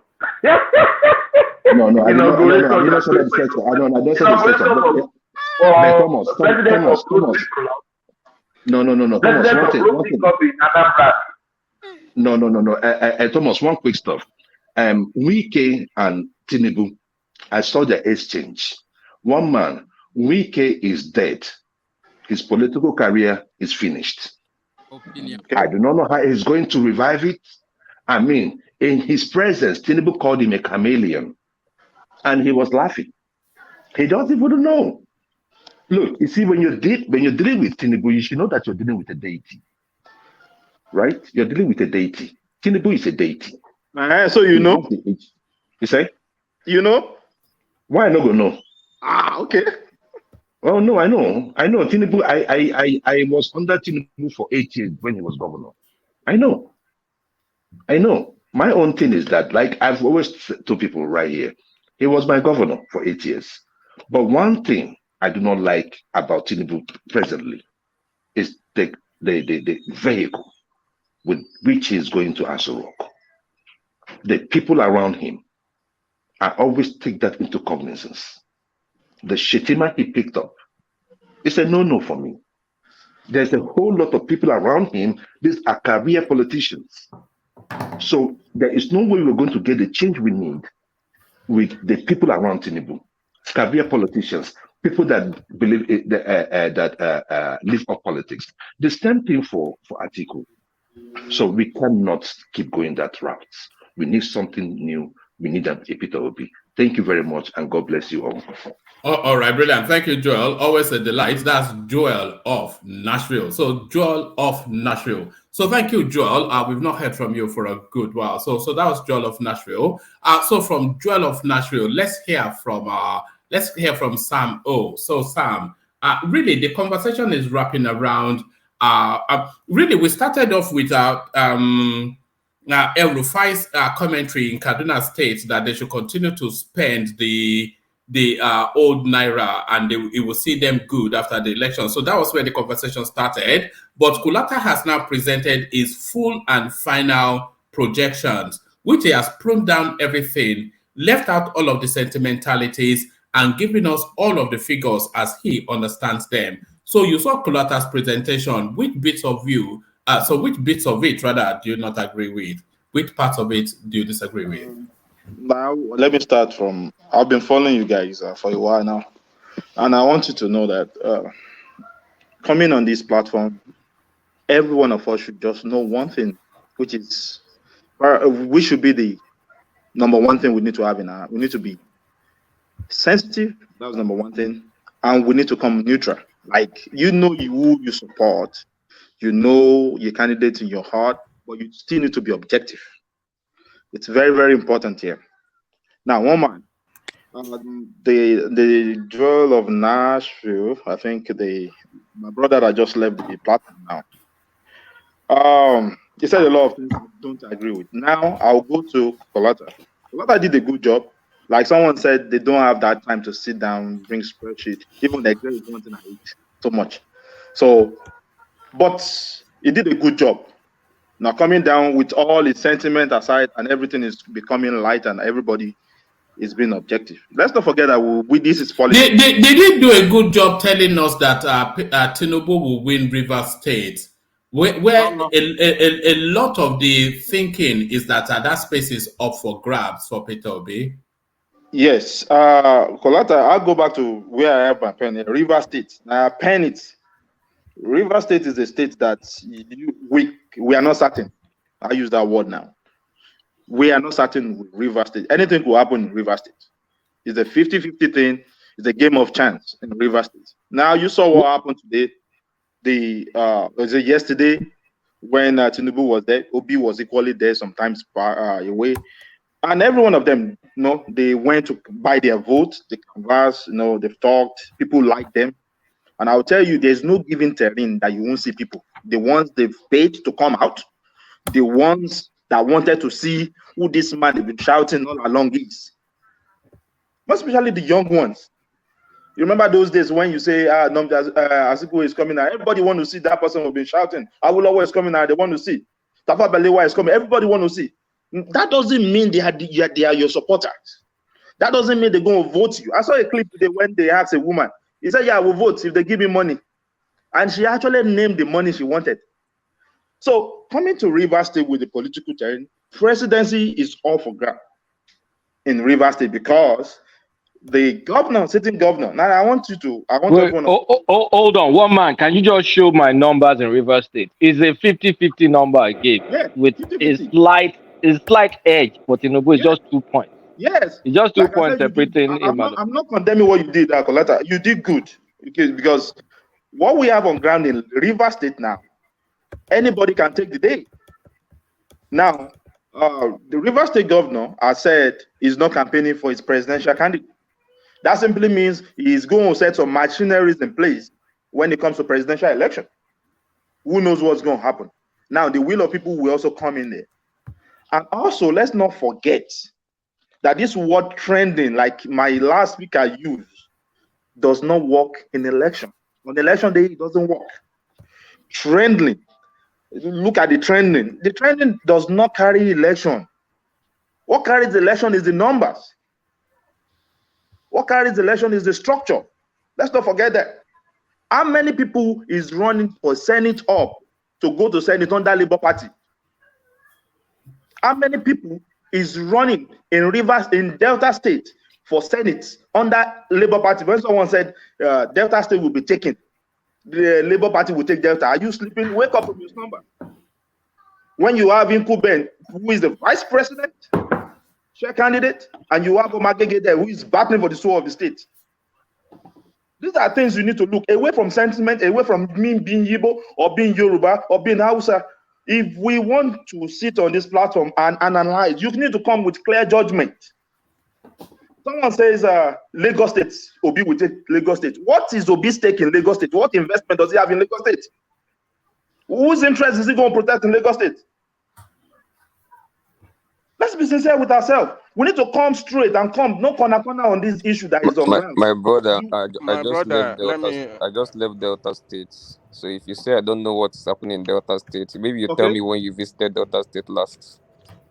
No, I did not say that section. I don't say the section. But Thomas. No. Thomas, Thomas, one quick stuff. Wike and Tinubu, I saw the exchange. One man, Wike is dead. His political career is finished. Opinion. I do not know how he's going to revive it. I mean, in his presence, Tinubu called him a chameleon, and he was laughing. He doesn't even know. Look, you see, when you're dealing with Tinubu, you should know that you're dealing with a deity, right? You're dealing with a deity. Tinubu is a deity. So you know? You say? You know? Why not go know? Okay. Oh no, I know. Tinubu. I was under Tinubu for 8 years when he was governor. I know. My own thing is that, like I've always told people right here, he was my governor for 8 years. But one thing I do not like about Tinubu presently is the vehicle with which he's going to Aso Rock. The people around him, I always take that into cognizance. The Shetima he picked up, it's a no-no for me. There's a whole lot of people around him. These are career politicians. So there is no way we're going to get the change we need with the people around Tinubu. Career politicians, people that believe live off politics. The same thing for Atiku. So we cannot keep going that route. We need something new. We need an Peter Obi. Thank you very much, and God bless you all. All right, brilliant. Thank you, Joel. Always a delight. That's Joel of Nashville. So Joel of Nashville. So thank you, Joel. We've not heard from you for a good while. So that was Joel of Nashville. So from Joel of Nashville, let's hear from Sam O. So Sam, really the conversation is wrapping around. Really, we started off with El Rufai's commentary in Kaduna State that they should continue to spend the old Naira and it will see them good after the election. So that was where the conversation started. But Kulata has now presented his full and final projections, which he has pruned down everything, left out all of the sentimentalities, and given us all of the figures as he understands them. So you saw Kulata's presentation. Which bits of it do you not agree with? Which parts of it do you disagree with? Now, let me start from, I've been following you guys for a while now. And I want you to know that coming on this platform, every one of us should just know one thing, which is, we should be the number one thing we need to have we need to be sensitive. That's number one thing. And we need to come neutral. Like, you know who you support, you know your candidate in your heart, but you still need to be objective. It's very, very important here. Now, one man, the Joel of Nashville, I think my brother that just left the platform now. He said a lot of things I don't agree with. Now I'll go to Kolata. Kolata did a good job. Like someone said, they don't have that time to sit down, bring spreadsheet. Even the Excel is one thing I hate so much. So, but he did a good job. Now coming down with all his sentiment aside and everything is becoming light and everybody is being objective. Let's not forget that this is politics. They did do a good job telling us that Tinubu will win Rivers State, where a lot of the thinking is that that space is up for grabs for Peter Obi. Yes. Kolata, I'll go back to where I have my pen. Rivers State. Now, pen it. Rivers State is a state that we are not certain. I use that word now. We are not certain with Rivers State. Anything could happen in Rivers State. It's a 50-50 thing. It's a game of chance in Rivers State. Now, you saw what happened today. Was it yesterday when Tinubu was there? Obi was equally there, sometimes away. And every one of them, they went to buy their vote. They conversed, they've talked. People like them. And I'll tell you, there's no given terrain that you won't see people. The ones they've paid to come out, the ones that wanted to see who this man has been shouting all along is. Most especially the young ones. You remember those days when you say, Asiku is coming out, everybody want to see that person will be shouting. Awolowo is coming out, they want to see. Tafa Balewa is coming, everybody want to see. That doesn't mean they are your supporters. That doesn't mean they're going to vote you. I saw a clip today when they asked a woman, he said, yeah, I will vote if they give me money. And she actually named the money she wanted. So coming to Rivers State with the political terrain, presidency is all for grab in Rivers State because the governor, sitting governor. Now I want Wait, hold on, one man. Can you just show my numbers in Rivers State? It's a 50-50 number I gave with 50-50. a slight edge, but Tinubu is just 2 points. Yes, It's just 2 like points I said, separating him. I'm not condemning what you did, Coletta. You did good because what we have on ground in Rivers State now, anybody can take the day. Now, the Rivers State governor has said he's not campaigning for his presidential candidate. That simply means he's going to set some machineries in place when it comes to presidential election. Who knows what's going to happen? Now, the will of people will also come in there. And also, let's not forget that this word trending, like my last speaker used, does not work in election. On election day, it doesn't work. Trending. Look at the trending. The trending does not carry election. What carries the election is the numbers. What carries the election is the structure. Let's not forget that. How many people is running for Senate up to go to Senate under Labour Party? How many people is running in Delta State for Senate under Labour Party? When someone said Delta State will be taken, the Labour Party will take Delta. Are you sleeping? Wake up from this number. When you have Incuben, who is the vice president, chair candidate, and you have Omagege there, who is battling for the soul of the state. These are things you need to look away from sentiment, away from me being Yibo or being Yoruba or being Hausa. If we want to sit on this platform and analyze, you need to come with clear judgment. Someone says Lagos State, Obi will take Lagos State. What is Obi's stake in Lagos State? What investment does he have in Lagos State? Whose interest is he going to protect in Lagos State? Let's be sincere with ourselves. We need to come straight and come no corner on this issue that is on ground. My brother, I just left Delta State. So if you say I don't know what's happening in Delta State, maybe you tell me when you visited Delta State last.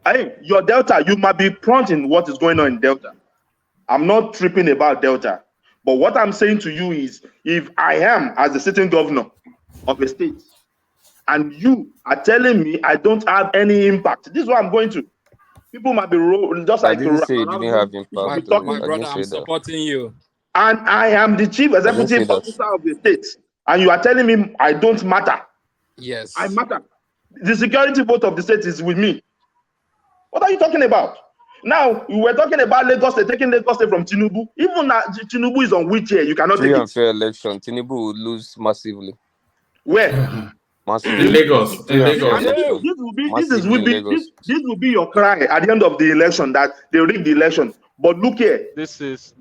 Hey, your Delta, you might be prompt in what is going on in Delta. I'm not tripping about Delta. But what I'm saying to you is, if I am as the sitting governor of a state, and you are telling me I don't have any impact, this is what I'm going to. People might be just like I didn't say you didn't have impact. My brother, I'm supporting you. And I am the chief executive officer of the state. And you are telling me I don't matter. Yes. I matter. The security vote of the state is with me. What are you talking about? Now, we were talking about Lagos State, taking Lagos State from Tinubu. Even Tinubu is on which year, you cannot take it. Free and fair election. Tinubu will lose massively. Where? Massively. In Lagos. In Lagos. This will be your cry at the end of the election that they rigged the election. But look here. Do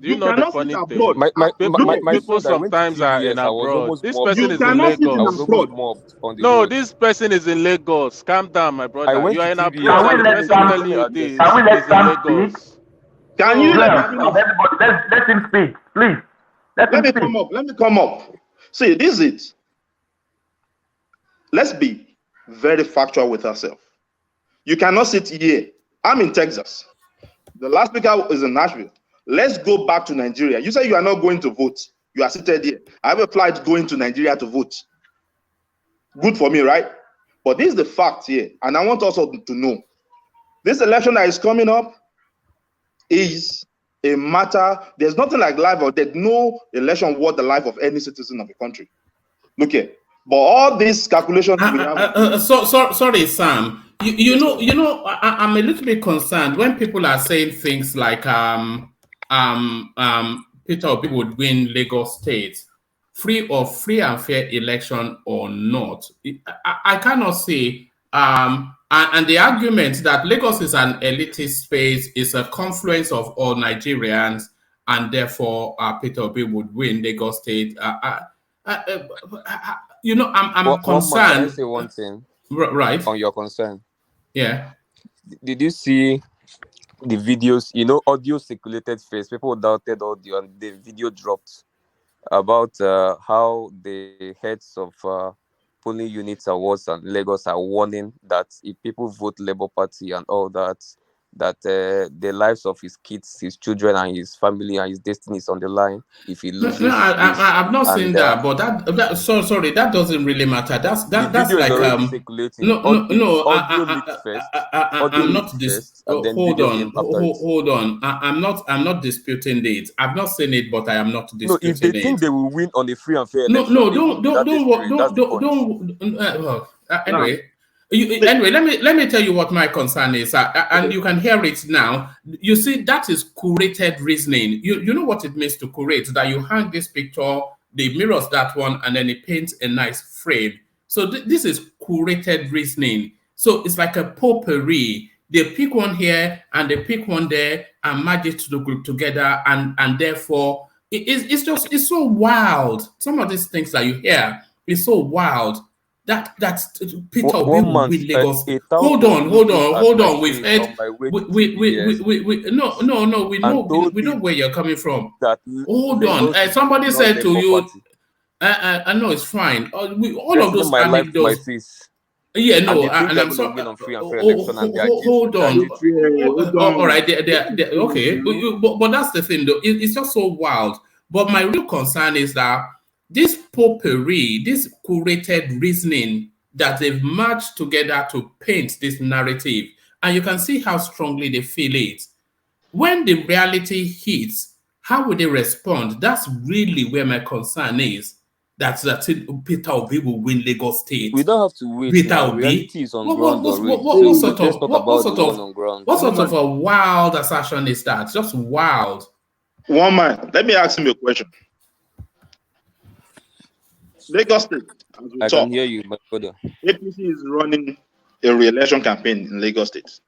you know the funny thing? People sometimes are in abroad. This person is in Lagos. No, this person is in Lagos. Calm down, my brother. You are in abroad. And the person telling you this is in Lagos. Can you let him speak, please? Let me come up. See, this is it. Let's be very factual with ourselves. You cannot sit here. I'm in Texas. The last speaker is in Nashville. Let's go back to Nigeria. You say you are not going to vote. You are seated here. I have applied going to Nigeria to vote. Good for me, right? But this is the fact here. And I want also to know. This election that is coming up is a matter. There's nothing like life or death. No election worth the life of any citizen of the country. Look here. But all these calculations we have. Sorry, Sam. You know, I'm a little bit concerned when people are saying things like Peter Obi would win Lagos State, free and fair election or not. I cannot say. And the argument that Lagos is an elitist space is a confluence of all Nigerians, and therefore Peter Obi would win Lagos State. You know, I'm concerned. Can I say one thing? Right. On your concern. Yeah. Did you see the videos? You know, audio circulated first. People doubted audio, and the video dropped. about how the heads of polling units awards and Lagos are warning that if people vote Labour Party and all that, that the lives of his kids, his children, and his family and his destiny is on the line if he No, loses no, this. I've not seen And that, but sorry, that doesn't really matter. the That's video is like already circulating. no, no, no. Audio leaked first. Audio I'm not leaked this. first, and then Hold video on, came after it. hold on. I'm not disputing it. I've not seen it, but I am not No, if they disputing think it. they will win on a free and fair election, No, they win without the spirit. That's the point. Anyway, anyway, let me tell you what my concern is, and you can hear it now. You see, that is curated reasoning. You know what it means to curate? That you hang this picture, they mirrors that one, and then it paints a nice frame. So this is curated reasoning. So it's like a potpourri. They pick one here and they pick one there and merge it to the group together, and therefore it's so wild. Some of these things that you hear is so wild. That's Peter Obi will win Lagos. Hold on. We've heard. No. We know where you're coming from. Hold on. Somebody said to you, I know it's fine. All of those anecdotes. Yeah, no, and I'm sorry. Hold on. All right, okay, but that's the thing, though. It's just so wild. But my real concern is that this potpourri, this curated reasoning that they've merged together to paint this narrative, and you can see how strongly they feel it. When the reality hits, how will they respond? That's really where my concern is. That's Peter Obi will win Lagos State. We don't have to wait. Peter Now. Obi. Reality is on ground already. What sort of a wild assertion is that? Just wild. One man, let me ask him a question. Lagos State, as we I talk, can hear you, my brother. APC is running a re-election campaign in Lagos State.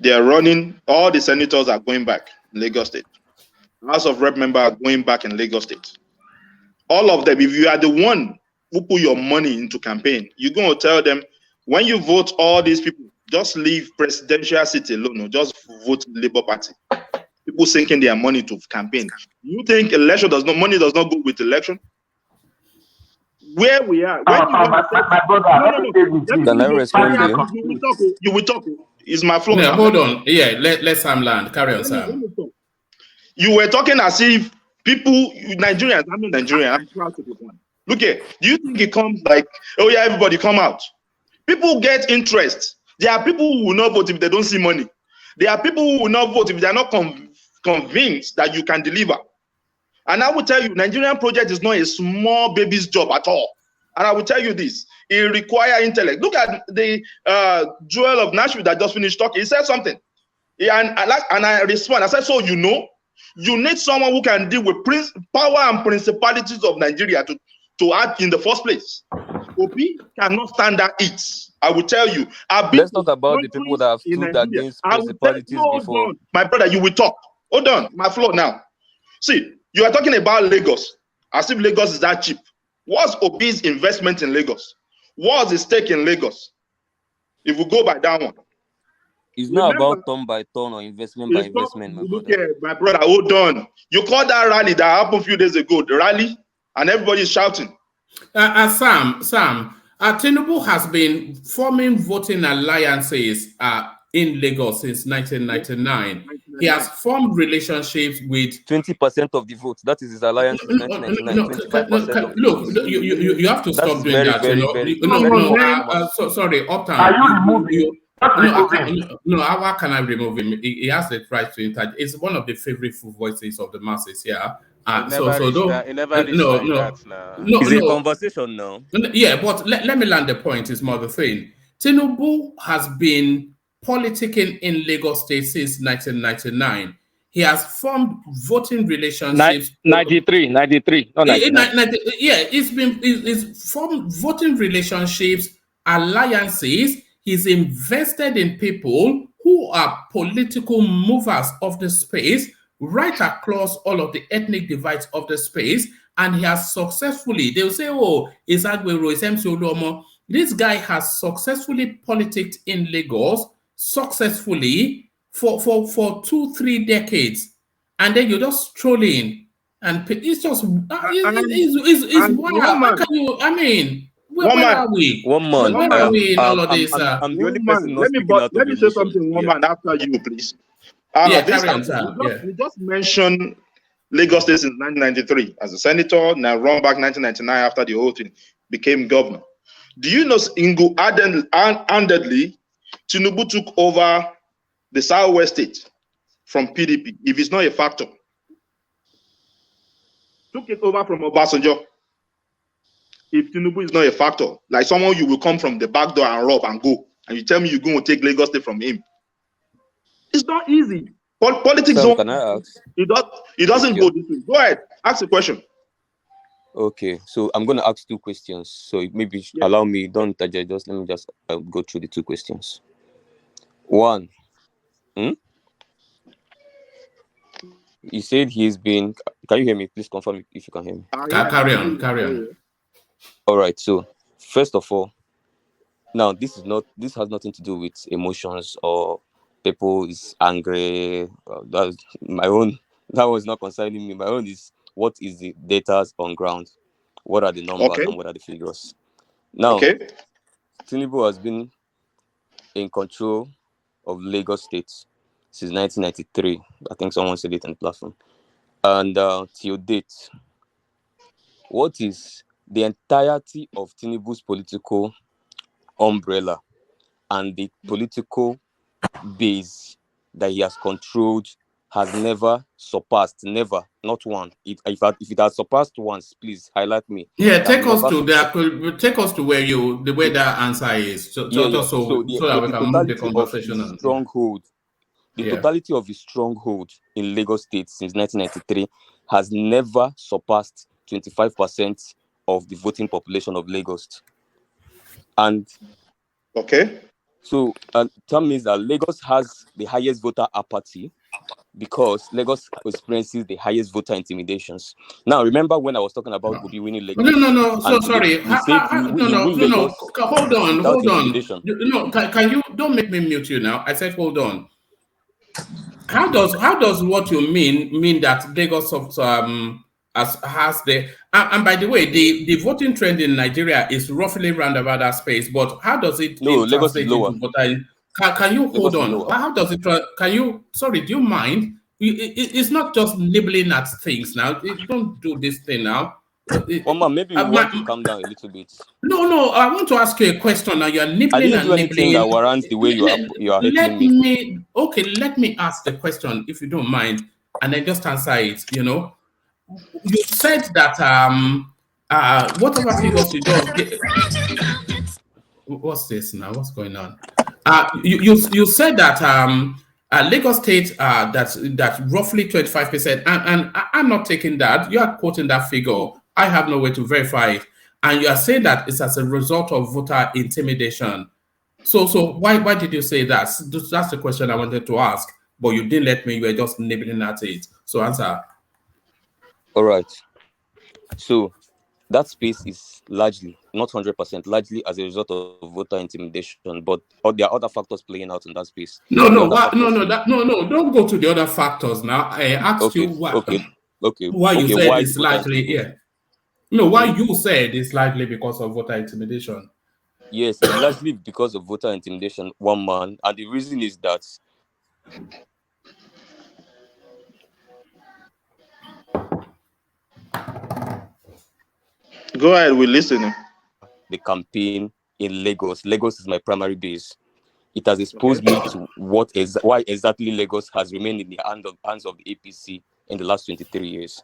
They are running, all the senators are going back in Lagos State. House of Rep members are going back in Lagos State. All of them, if you are the one who put your money into campaign, you're going to tell them, when you vote all these people, just leave presidential seat alone, or just vote Labour Party. People sinking their money to campaign. You think money does not go with election? Where we are, when my brother, can I respond? You will talk. Is my floor? No, hold on. Yeah, let Sam land. Carry on, Sam. You were talking as if people, Nigerians, I'm not Nigerian, I'm proud to be one. Look here, do you think it comes like, oh yeah, everybody come out? People get interest. There are people who will not vote if they don't see money. There are people who will not vote if they are not convinced that you can deliver. And I will tell you, Nigerian project is not a small baby's job at all. And I will tell you this, it requires intellect. Look at the Joel of Nashville that just finished talking. He said something. And I respond. I said, so you need someone who can deal with power and principalities of Nigeria to act in the first place. Obi cannot stand that it. I will tell you. Let's talk about the people that have stood against principalities before. My brother, you will talk. Hold on, my floor now. See, you are talking about Lagos, as if Lagos is that cheap. What's Obi's investment in Lagos? What's his stake in Lagos? If we go by that one. It's not about turn by turn or investment by investment, my brother. Okay, my brother, hold on. You call that rally that happened a few days ago, the rally, and everybody's shouting. Sam, Tinubu has been forming voting alliances in Lagos since 1999. He has formed relationships with 20% of the votes. That is his alliance since 1999. Look, you have to stop doing that. Sorry, Uptown. Are you removing? No, how can I remove him? He has the right to interject. It's one of the favorite voices of the masses here. It's a conversation now. Yeah, but let me land the point. Is more the thing. Tinubu has been politicking in Lagos State since 1999. He has formed voting relationships. 93, not 99. He's formed voting relationships, alliances. He's invested in people who are political movers of the space right across all of the ethnic divides of the space. And he has successfully, they'll say, oh, it's Aguero, it's MC Oluomo. This guy has successfully politicked in Lagos, successfully for 2-3 decades. And then you're just strolling And it's just it's wild. How can you? I mean, where are we? One man. Where are we in all of this? I'm the only person not let speaking out me of say emotion. something, one man, after you, please. Yeah, This carry on, happened. sir. You just mentioned Lagos State since 1993 as a senator, now run back 1999 after the whole thing, became governor. Do you know single-handedly Tinubu took over the Southwest state from PDP, if it's not a factor? Took it over from Obasanjo. If Tinubu is not a factor, like someone you will come from the back door and rob and go, and you tell me you're going to take Lagos State from him. It's not easy. Politics Sam, don't. can I ask? It doesn't go this way. Go ahead, ask the question. Okay, so I'm going to ask two questions. So maybe allow me, don't interject, just let me just go through the two questions. One, you said he's been. Can you hear me? Please confirm if you can hear me. Carry on. All right. So first of all, now this has nothing to do with emotions or people is angry. That's my own. That was not concerning me. My own is what is the data on ground? What are the numbers and what are the figures? Now, Tinubu has been in control of Lagos State since 1993. I think someone said it on the platform. And till date, what is the entirety of Tinubu's political umbrella and the political base that he has controlled has never surpassed, never, not one. If it has surpassed once, please highlight me. Yeah, take us to the way that answer is, so the that we can move the conversation on. Stronghold. The totality of his stronghold in Lagos State since 1993 has never surpassed 25% of the voting population of Lagos. And so that means that Lagos has the highest voter apathy because Lagos experiences the highest voter intimidations. Now, remember when I was talking about Obi winning Lagos? No. So sorry. You said No. Hold on. Intimidation. No, can you don't make me mute you now? I said hold on. How does what you mean that Lagos has the and by the way the voting trend in Nigeria is roughly round about that space, but how does it translate into voter? Can you hold on? How does it? Can you? Sorry, do you mind? It's not just nibbling at things now. Don't do this thing now. Maybe we want to calm down a little bit. No. I want to ask you a question. Now you're nibbling and nibbling. That warrants the way you are let me. Okay, let me ask the question if you don't mind, and then just answer it. You said that whatever figures you just get. What's this now? What's going on? You said that Lagos State that roughly 25%, and I'm not taking that. You are quoting that figure. I have no way to verify it, and you are saying that it's as a result of voter intimidation. So why did you say that? That's the question I wanted to ask, but you didn't let me. You were just nibbling at it. So answer. All right. So that space is largely, not 100%, largely as a result of voter intimidation, but there are other factors playing out in that space. No. Don't go to the other factors now. I asked you why. Why you said it's largely why you said it's largely because of voter intimidation. Yes, it's largely because of voter intimidation, one man, and the reason is that go ahead, we're listening. The campaign in Lagos. Lagos is my primary base. It has exposed me to why exactly Lagos has remained in the hands of the APC in the last 23 years.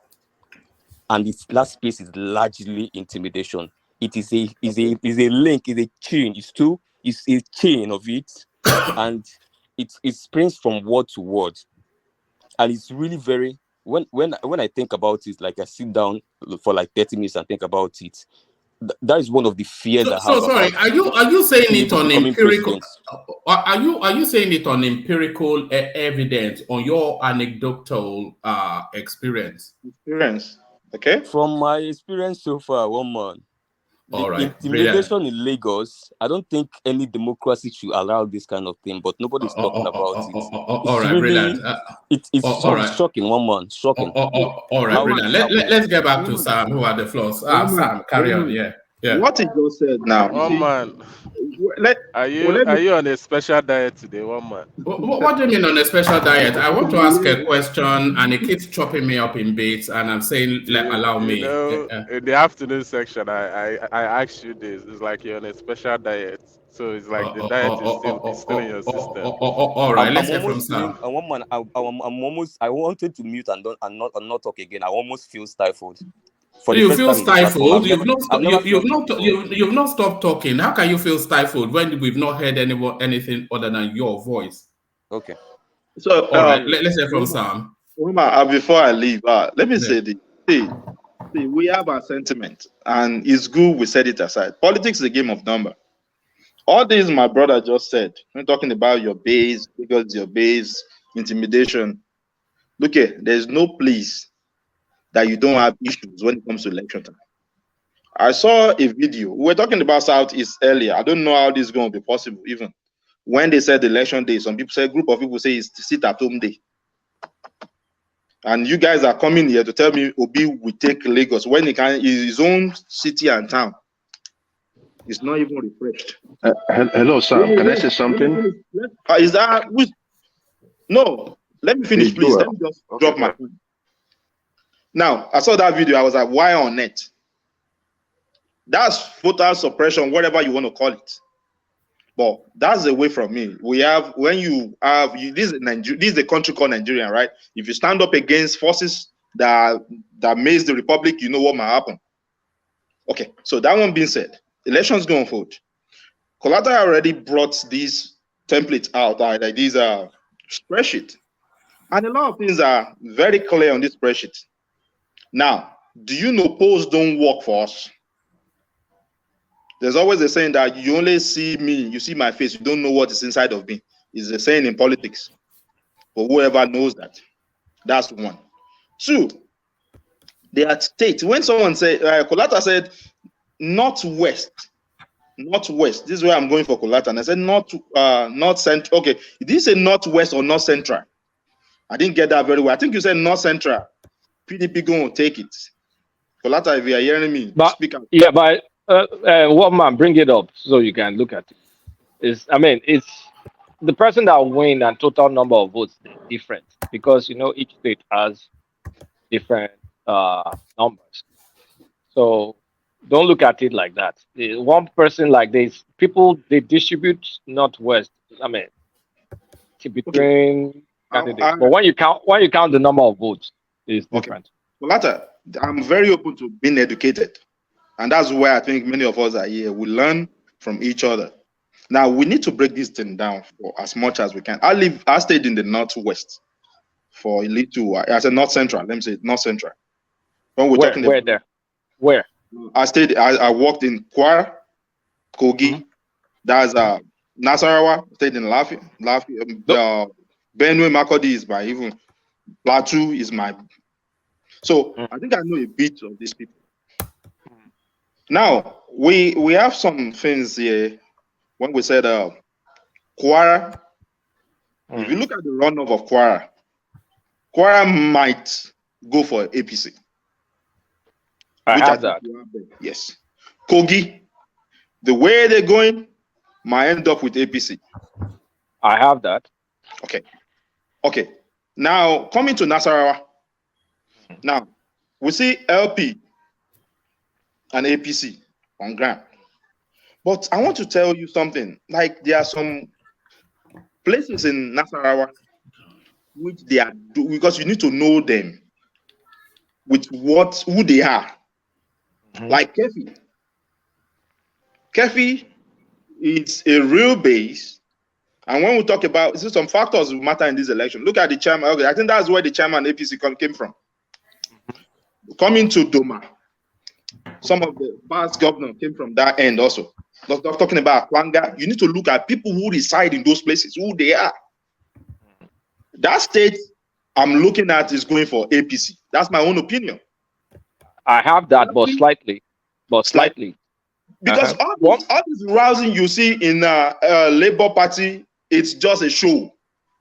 And its last space is largely intimidation. It is a link, is a chain. It's a chain of it, and it springs from word to word. And it's really very when I think about it, like I sit down for like 30 minutes and think about it. That is one of the fears I have. So sorry, are you saying it on empirical? Are you saying it on empirical evidence, on your anecdotal experience? Okay. From my experience so far, one man. The intimidation in Lagos, I don't think any democracy should allow this kind of thing, but nobody's talking about it. All right, brilliant. It's shocking, one man. Shocking. All right, brilliant. Let's get back to Sam, who had the floors. Sam, carry on. Yeah. What he just said now. One man. Are you on a special diet today, one man? What do you mean on a special diet? I want to ask a question, and it keeps chopping me up in bits, and I'm saying, allow me. In the afternoon section, I asked you this. It's like you're on a special diet. So it's like the diet is still in your system. All right, let's hear from Sam. I wanted to mute and not talk again. I almost feel stifled. You feel stifled? You've not stopped talking. How can you feel stifled when we've not heard anything other than your voice? Okay. So all right, let's hear from Sam. Before I leave, let me say this. See, we have our sentiment, and it's good we set it aside. Politics is a game of number. All this my brother just said, when talking about your base, because your base, intimidation. Look here, there's no place that you don't have issues when it comes to election time. I saw a video. We were talking about Southeast earlier. I don't know how this is going to be possible, even. When they said election day, some people say, a group of people say it's sit-at-home day. And you guys are coming here to tell me Obi will take Lagos when he can, his own city and town. It's not even refreshed. Hello, Sam. Can I say something? Is that... No. Let me finish, please. Let me just drop my point. Now, I saw that video. I was like, why on net? That's voter suppression, whatever you want to call it. But that's away from me. We have, when you have, this is a country called Nigeria, right? If you stand up against forces that maze the republic, you know what might happen. Okay, so that one being said, elections going forward. Kolata already brought these templates out, like these spreadsheet. And a lot of things are very clear on this spreadsheet. Now, do you know polls don't work for us? There's always a saying that you only see me, you see my face, you don't know what is inside of me. It's a saying in politics. But whoever knows that, that's one. Two, they are states. When someone said, Kolata said, northwest. This is where I'm going for Kolata. And I said, north central. Okay, did you say northwest or north central? I didn't get that very well. I think you said north central. PDP going to take it. Kolata, if you are hearing me, speak up. Yeah, but one man, bring it up so you can look at it. It's the person that win and total number of votes is different because each state has different numbers. So don't look at it like that. One person like this, people they distribute northwest. Between candidates, but when you count the number of votes, it's different. Kolata, I'm very open to being educated. And that's where I think many of us are here. We learn from each other. Now, we need to break this thing down for as much as we can. I stayed in the northwest for a little while. I said north central. Let me say north central. When we're talking about, Where? I worked in Kwara, Kogi. That's Nasarawa. Stayed in Lafi. Benue Makodi is my even. Plateau is my. So I think I know a bit of these people. Now we have some things here. When we said Kwara, if you look at the runoff of Kwara might go for APC. I have that. Yes. Kogi, the way they're going, might end up with APC. I have that. Okay. Now coming to Nasarawa. Now we see LP and APC on ground. But I want to tell you something. Like there are some places in Nasarawa which they are because you need to know them with who they are. Like Kefi. Kefi is a real base. And when we talk about some factors that matter in this election, look at the chairman. Okay, I think that's where the chairman APC came from. Coming to Doma. Some of the past governors came from that end also. Not talking about Kwanga. You need to look at people who reside in those places, who they are. That state I'm looking at is going for APC. That's my own opinion. I have that, but slightly. Because all this rousing you see in Labour Party, it's just a show.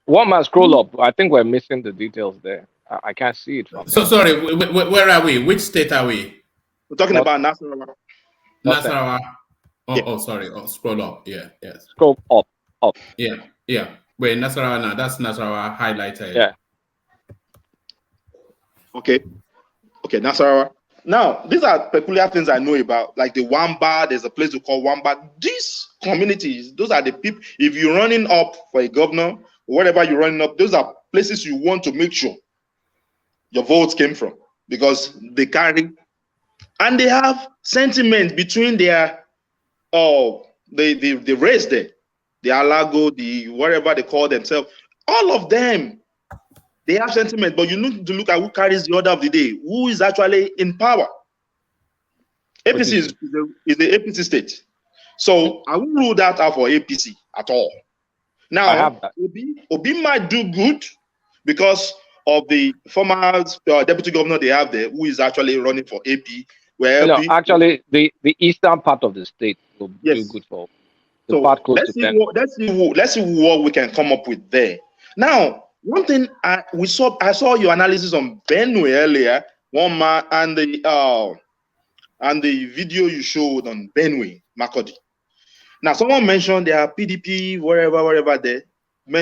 One man scroll up. I think we're missing the details there. I can't see it from So here. sorry, where are we? Which state are we? We're talking about Nasarawa. Nasarawa. Oh, sorry. Oh, scroll up. Yeah, yes. Scroll up. Yeah. Wait, Nasarawa now. That's Nasarawa highlighted. Yeah. Okay, Nasarawa. Now, these are peculiar things I know about, like the Wamba. There's a place to call Wamba. These communities, those are the people. If you're running up for a governor, whatever you're running up, those are places you want to make sure your votes came from, because they carry and they have sentiment between their the race there, the Alago, the whatever they call themselves. All of them, they have sentiment, but you need to look at who carries the order of the day, who is actually in power. APC is the APC state. So I won't rule that out for APC at all. Now, Obi might do good because of the former deputy governor they have there, who is actually running for AP. Where actually, the eastern part of the state will do good for the part close to them. Let's see what we can come up with there. Now, one thing I saw your analysis on Benue earlier, one man, and the video you showed on Benue, Makodi. Now, someone mentioned there are PDP, wherever there.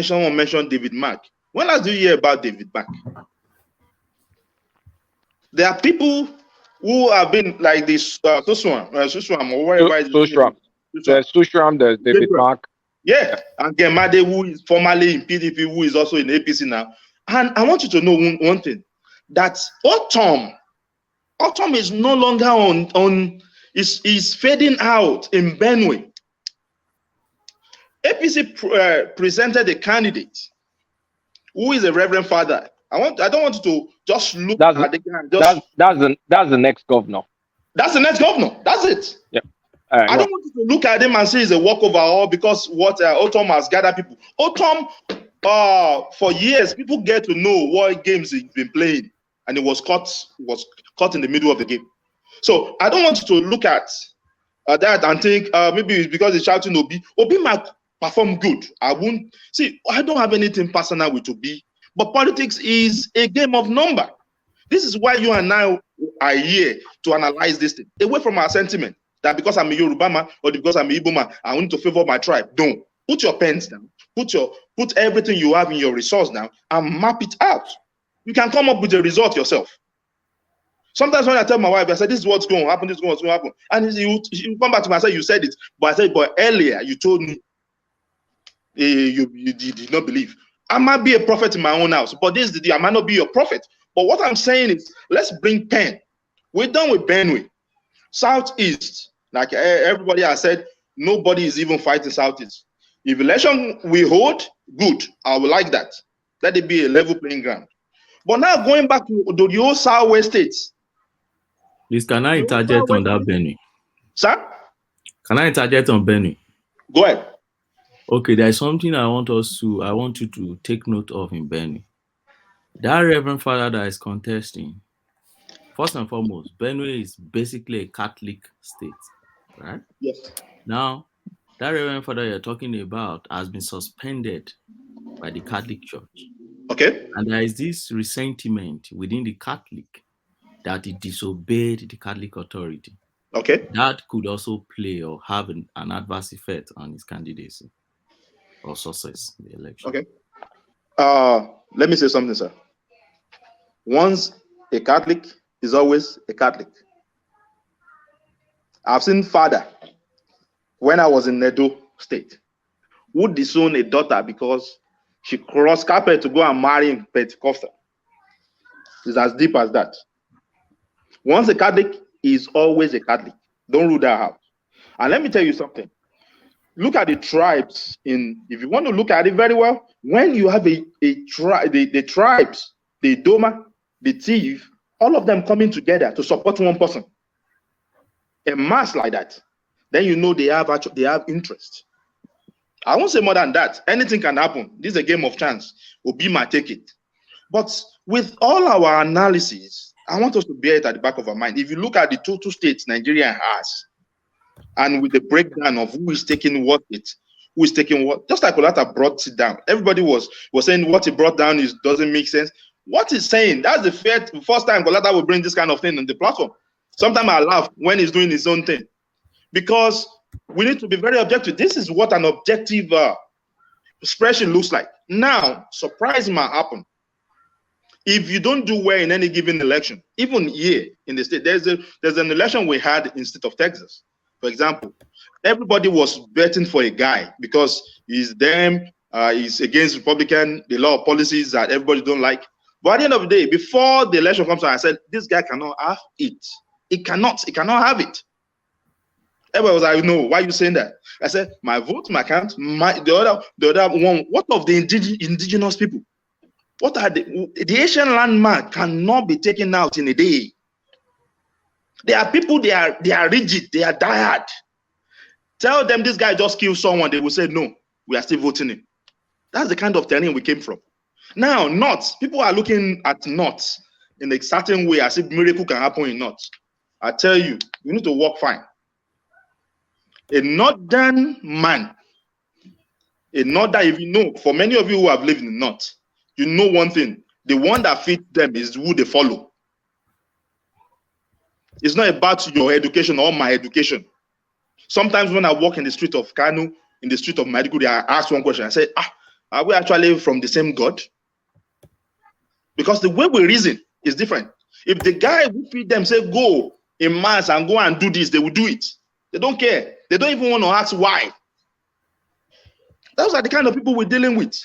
Someone mentioned David Mark. When last do you hear about David Mark? There are people who have been like this, Suswam, or wherever. There's Suswam, there's David Mark. Yeah, and Gemade, who is formerly in PDP, who is also in APC now. And I want you to know one thing, that Autumn is no longer is fading out in Benue. APC presented a candidate who is a reverend father. I don't want you to just look at the guy. That's the next governor. That's the next governor. That's it. Yeah. I don't want you to look at him and say he's a walkover, all because what Autumn has gathered people. Autumn, for years, people get to know what games he's been playing, and it was caught in the middle of the game. So I don't want you to look at that and think maybe it's because he's shouting Obi. Obi might perform good. I don't have anything personal with Obi, but politics is a game of number. This is why you and I are here to analyze this thing, away from our sentiment that because I'm a Yoruba man or because I'm a Igbo man, I want to favor my tribe. Don't. Put your pens down. Put everything you have in your resource down and map it out. You can come up with a result yourself. Sometimes when I tell my wife, I say, this is what's going to happen, this is what's going to happen. And you come back to me and say, you said it. But I said, but earlier you told me you did not believe. I might be a prophet in my own house, but I might not be your prophet. But what I'm saying is, let's bring pen. We're done with Benue. Southeast, like everybody has said, nobody is even fighting Southeast. If election we hold, good. I would like that. Let it be a level playing ground. But now going back to the old Southwest states. Please, can I interject on that, Benny? Sir? Can I interject on Benny? Go ahead. Okay, there's something I want you to take note of in Benny. That Reverend Father that is contesting, first and foremost, Benue is basically a Catholic state, right? Yes. Now, that Reverend Father you're talking about has been suspended by the Catholic Church. Okay. And there is this resentment within the Catholic that he disobeyed the Catholic authority. Okay. That could also play or have an adverse effect on his candidacy or success in the election. Okay. Let me say something, sir. Once a Catholic is always a Catholic. I've seen father, when I was in Edo State, who disowned a daughter because she crossed carpet to go and marry in Pentecostal. It's as deep as that. Once a Catholic is always a Catholic. Don't rule that out. And let me tell you something. Look at the tribes if you want to look at it very well, when you have the tribes, the Doma, the Thief, all of them coming together to support one person, a mass like that, then you know they have interest. I won't say more than that. Anything can happen. This is a game of chance. Obi might take it. But with all our analysis, I want us to bear it at the back of our mind. If you look at the total states Nigeria has, and with the breakdown of who is taking what, who is taking what, just like Kolata brought it down. Everybody was saying what he brought down doesn't make sense. What he's saying, that's the first time Kolata will bring this kind of thing on the platform. Sometimes I laugh when he's doing his own thing, because we need to be very objective. This is what an objective spreadsheet looks like. Now, surprise might happen. If you don't do well in any given election, even here in the state, there's an election we had in state of Texas, for example. Everybody was betting for a guy because he's against Republican, the law of policies that everybody don't like. But at the end of the day, before the election comes out, I said, this guy cannot have it. He cannot have it. Everybody was like, no, why are you saying that? I said, my vote, my count, the other one, what of the indigenous people? What are the Asian landmark cannot be taken out in a day. There are people, they are rigid, they are diehard. Tell them this guy just killed someone, they will say, no, we are still voting him. That's the kind of terrain we came from. Now, North, people are looking at North in a certain way as if miracle can happen in North. I tell you, you need to work fine. A northern man, if you know, for many of you who have lived in the North, you know one thing, the one that fits them is who they follow. It's not about your education or my education. Sometimes when I walk in the street of Kanu, in the street of Maiduguri, I ask one question. I say, are we actually from the same God? Because the way we reason is different. If the guy who feed them say, go in mass and go and do this, they will do it. They don't care. They don't even want to ask why. Those are the kind of people we're dealing with.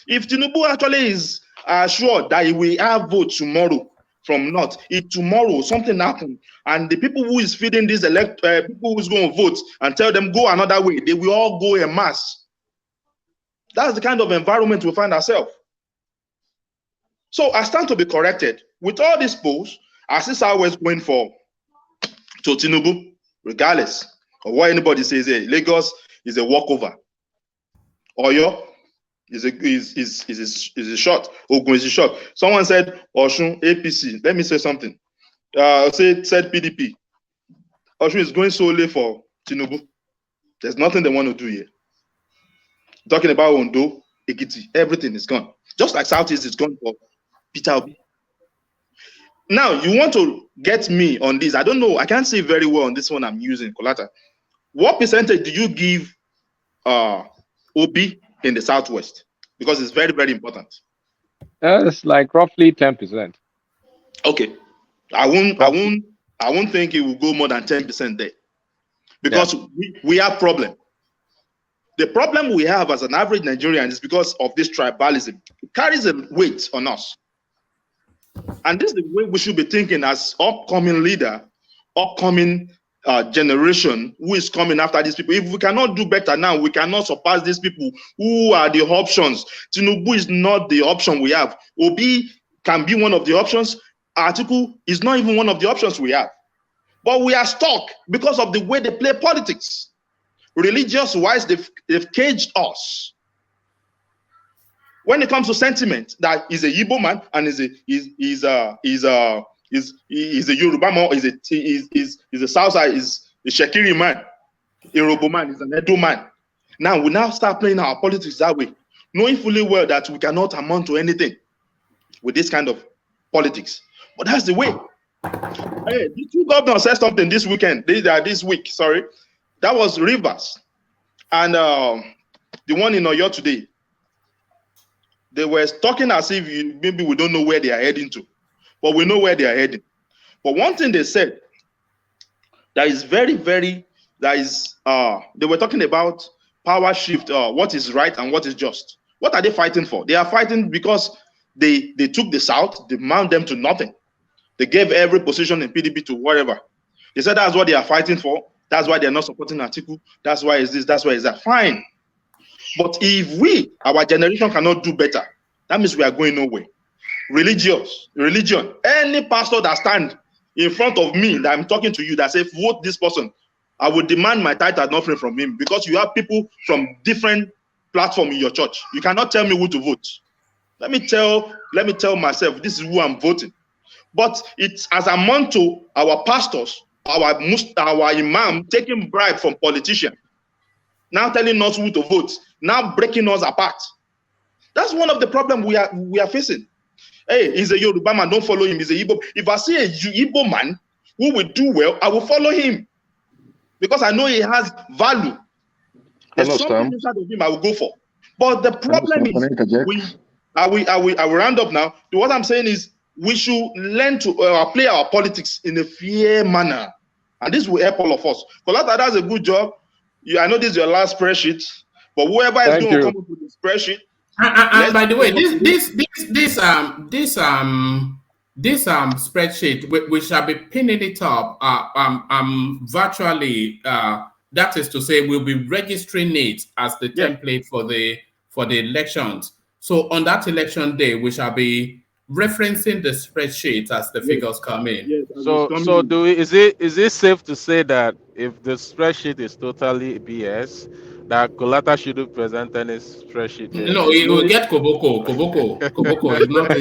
If Tinubu actually is sure that he will have vote tomorrow from North, if tomorrow something happened and the people who is feeding these people who is going to vote and tell them go another way, they will all go en masse. That's the kind of environment we find ourselves. So I stand to be corrected. With all these polls, I see Southwest going to Tinubu, regardless of what anybody says. Lagos is a walkover. Oyo is a shot. Ogun is a shot. Someone said Oshun APC. Let me say something. Said PDP. Oshun is going solely for Tinubu. There's nothing they want to do here. Talking about Ondo, Ekiti, everything is gone. Just like Southeast is gone for Peter Obi. Now, you want to get me on this. I don't know. I can't see very well on this one I'm using, Kolata. What percentage do you give Obi in the Southwest? Because it's very, very important. It's like roughly 10%. Okay. I won't think it will go more than 10% there. Because we have problem. The problem we have as an average Nigerian is because of this tribalism. It carries a weight on us. And this is the way we should be thinking as upcoming leader, upcoming generation who is coming after these people. If we cannot do better now, we cannot surpass these people who are the options. Tinubu is not the option we have. Obi can be one of the options. Atiku is not even one of the options we have. But we are stuck because of the way they play politics. Religious-wise, they've caged us. When it comes to sentiment, that is a Igbo man and is a Yoruba man, is a Southside, is a Shekiri man, a Robo man, is an Edo man. Now we start playing our politics that way, knowing fully well that we cannot amount to anything with this kind of politics. But that's the way. Hey, the two governors said something this week. Sorry, that was Rivers and the one in Oyo today. They were talking as if maybe we don't know where they are heading to, but we know where they are heading. But one thing they said that is very, very, they were talking about power shift, what is right and what is just. What are they fighting for? They are fighting because they took the South, they mount them to nothing. They gave every position in PDP to whatever. They said that's what they are fighting for. That's why they're not supporting Atiku. That's why it's this, that's why it's that. Fine. But if our generation cannot do better, that means we are going nowhere. Religion, any pastor that stand in front of me that I'm talking to you that say vote this person, I will demand my tithe and offering from him, because you have people from different platforms in your church. You cannot tell me who to vote. Let me tell myself this is who I'm voting. But it's as amount to our pastors our imam taking bribe from politicians, now telling us who to vote, now breaking us apart. That's one of the problems we are facing. Hey, he's a Yoruba man, don't follow him. He's a Igbo. If I see a Igbo man who will do well, I will follow him because I know he has value. There's something inside of him I will go for. But the problem is, I will round up now. What I'm saying is we should learn to play our politics in a fair manner. And this will help all of us. Kolata does a good job. I know this is your last spreadsheet, but whoever is going to come up with the spreadsheet. And by the way, this spreadsheet, we shall be pinning it up virtually. That is to say, we'll be registering it as the template for the elections. So on that election day, we shall be referencing the spreadsheet as the figures come in. Yes, so is it safe to say that if the spreadsheet is totally BS, that Kolata shouldn't present any spreadsheet here? No, it will get Koboko. Koboko is not a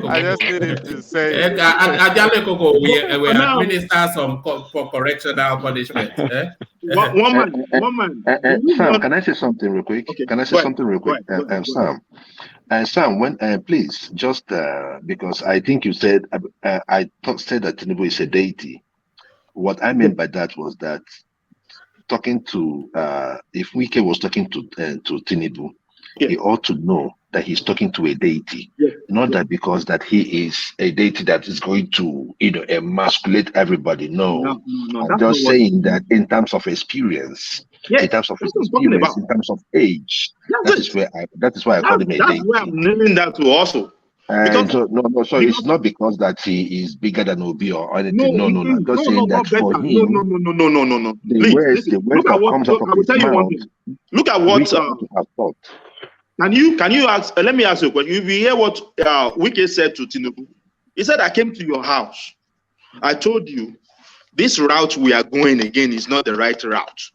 I just needed to say it. We administer some correctional punishment. One man. Sam, can I say something real quick? Okay. Can I say something real quick? Sam. Sam, when please, just because I think you said said that Tinubu is a deity. What I meant by that was that talking to if Wike was talking to Tinubu, he ought to know that he's talking to a deity, not that because that he is a deity that is going to emasculate everybody. No, I'm just saying that in terms of experience, in terms of age, that is why I call him a deity. That's why I'm naming that to also. So it's not because that he is bigger than Obi or anything. No. I'm just saying that for him. No. The words that comes out of his mouth. Look at what. Can you ask? Let me ask you a question. If you hear what Wike said to Tinubu, he said, "I came to your house. I told you this route we are going again is not the right route."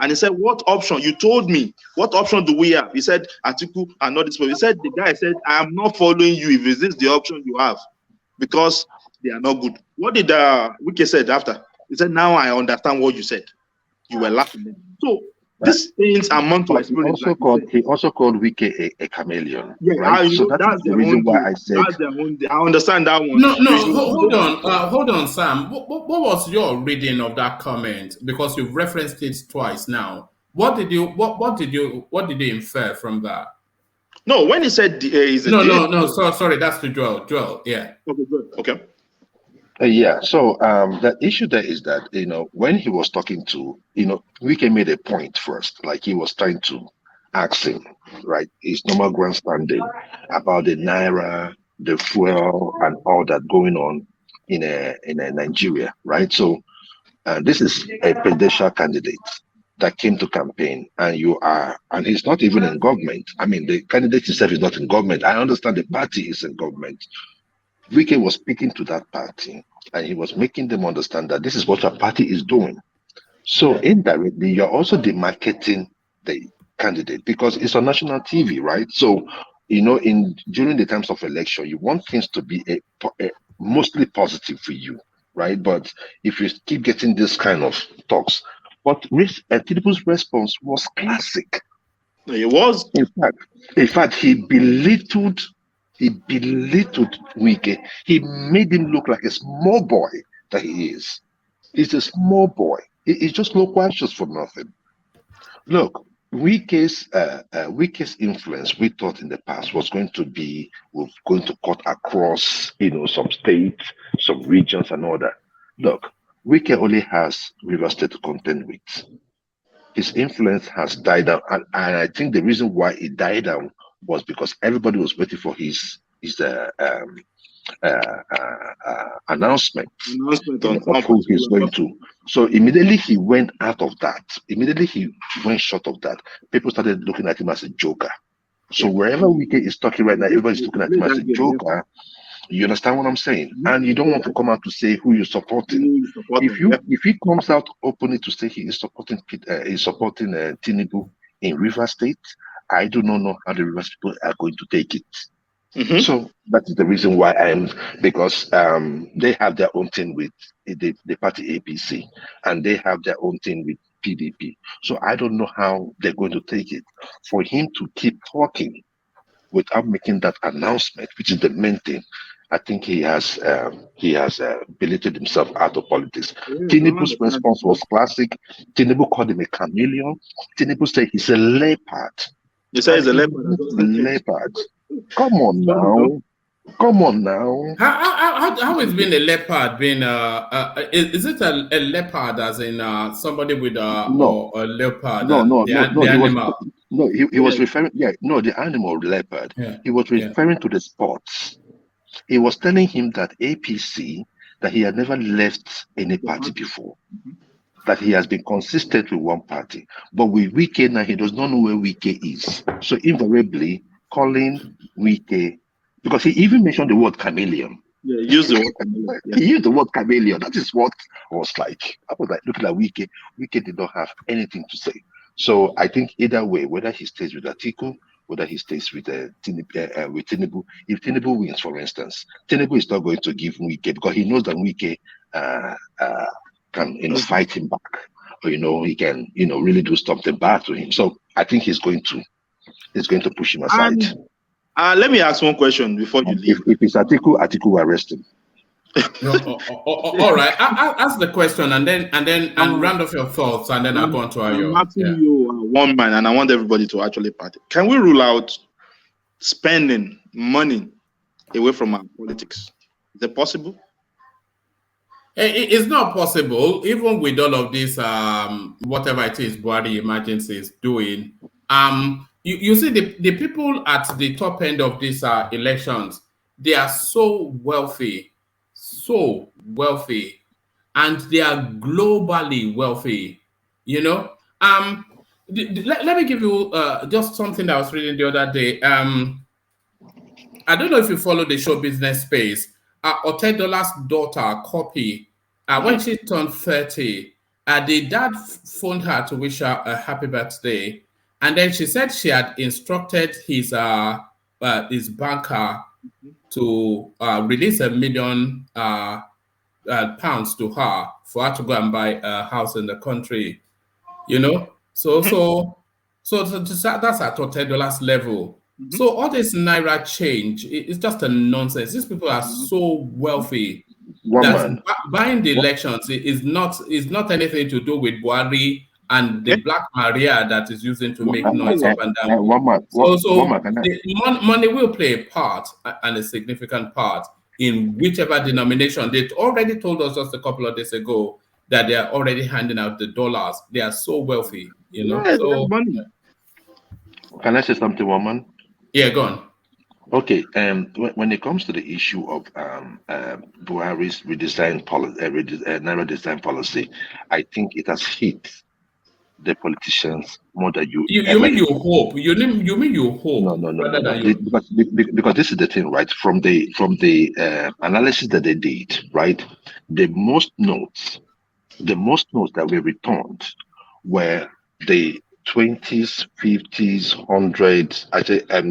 And he said, "What option? You told me. What option do we have?" He said, "Atiku and not this." He said, "The guy said, I am not following you if is this the option you have, because they are not good." What did Wike said after? He said, "Now I understand what you said. You were laughing." So these things amount to experience. He also called Wike a chameleon. Yeah, right? So that's the reason why I said. I understand that one. No, hold on, Sam. What was your reading of that comment? Because you've referenced it twice now. What did you infer from that? No, when he said no. Sorry, that's to Joel. Yeah. Okay, good. Okay. So the issue there is that when he was talking to Wike made a point first, like he was trying to ask him, right, his normal grandstanding about the Naira, the fuel, and all that going on in Nigeria, right? So this is a presidential candidate that came to campaign, and he's not even in government. I mean, the candidate himself is not in government. I understand the party is in government. Wike was speaking to that party, and he was making them understand that this is what your party is doing. So indirectly, you're also demarcating the candidate because it's on national TV, right? So, during the times of election, you want things to be mostly positive for you, right? But if you keep getting this kind of talks, but Tinubu's response was classic. It was. In fact, he belittled Wike. He made him look like a small boy that he is. He's a small boy. He's just no questions for nothing. Look, Wike's influence, we thought in the past, was going to cut across, some states, some regions, and all that. Look, Wike only has River State to contend with. His influence has died down, and I think the reason why it died down was because everybody was waiting for his announcement of who he's going to. So immediately he went out of that. Immediately he went short of that. People started looking at him as a joker. So wherever Wike is talking right now, everybody's looking at him as a joker. You understand what I'm saying? And you don't want to come out to say who you're supporting. If he comes out openly to say he is supporting Tinubu in River State, I do not know how the River people are going to take it. So that is the reason why because they have their own thing with the party APC, and they have their own thing with PDP. So I don't know how they're going to take it. For him to keep talking without making that announcement, which is the main thing, I think he has belated himself out of politics. Tinubu's response was classic. Tinubu called him a chameleon. Tinubu said he's a leopard. You say he's a leopard. Leopard. Come on now. Come on now. How is being a leopard being is it a leopard as in somebody with or a leopard? He was referring the animal leopard. Yeah. He was referring to the sports. He was telling him that APC, that he had never left any party before, that he has been consistent with one party. But with Wike now, he does not know where Wike is. So invariably calling Wike, because he even mentioned the word chameleon. Yeah, he used the word chameleon. Yeah. He used the word chameleon. That is what I was like. I was like looking at Wike. Wike did not have anything to say. So I think either way, whether he stays with Atiku, whether he stays with Tinubu, if Tinubu wins, for instance, Tinubu is not going to give Wike, because he knows that Wike can fight him back, or he can really do something bad to him. So I think he's going to push him aside. Let me ask one question before you leave. If it's Atiku will arrest him. All right. Ask the question and round off your thoughts, and then I'll go on to I'm asking you one man, and I want everybody to actually party. Can we rule out spending money away from our politics? Is it possible? It's not possible, even with all of this, whatever it is Buhari emergency is doing. You see, the people at the top end of these elections, they are so wealthy, and they are globally wealthy. Let me give you just something that I was reading the other day. I don't know if you follow the show business space. Otedola's daughter, Copy, when she turned 30, the dad phoned her to wish her a happy birthday. And then she said she had instructed his banker to release £1 million to her for her to go and buy a house in the country. So that's at $10 level. So all this Naira change is just a nonsense. These people are so wealthy that buying the elections is not anything to do with Buhari and the Black Maria that is using to make noise up and down. Money will play a part, and a significant part, in whichever denomination. They already told us just a couple of days ago that they are already handing out the dollars. They are so wealthy, Can I say something, woman? Yeah, go on. Okay. When it comes to the issue of Buhari's Naira design policy, I think it has hit the politicians more than you mean you hope. You mean you hope. No. Because this is the thing, right? From the analysis that they did, right? The most notes that were returned were the 20s, 50s, 100s,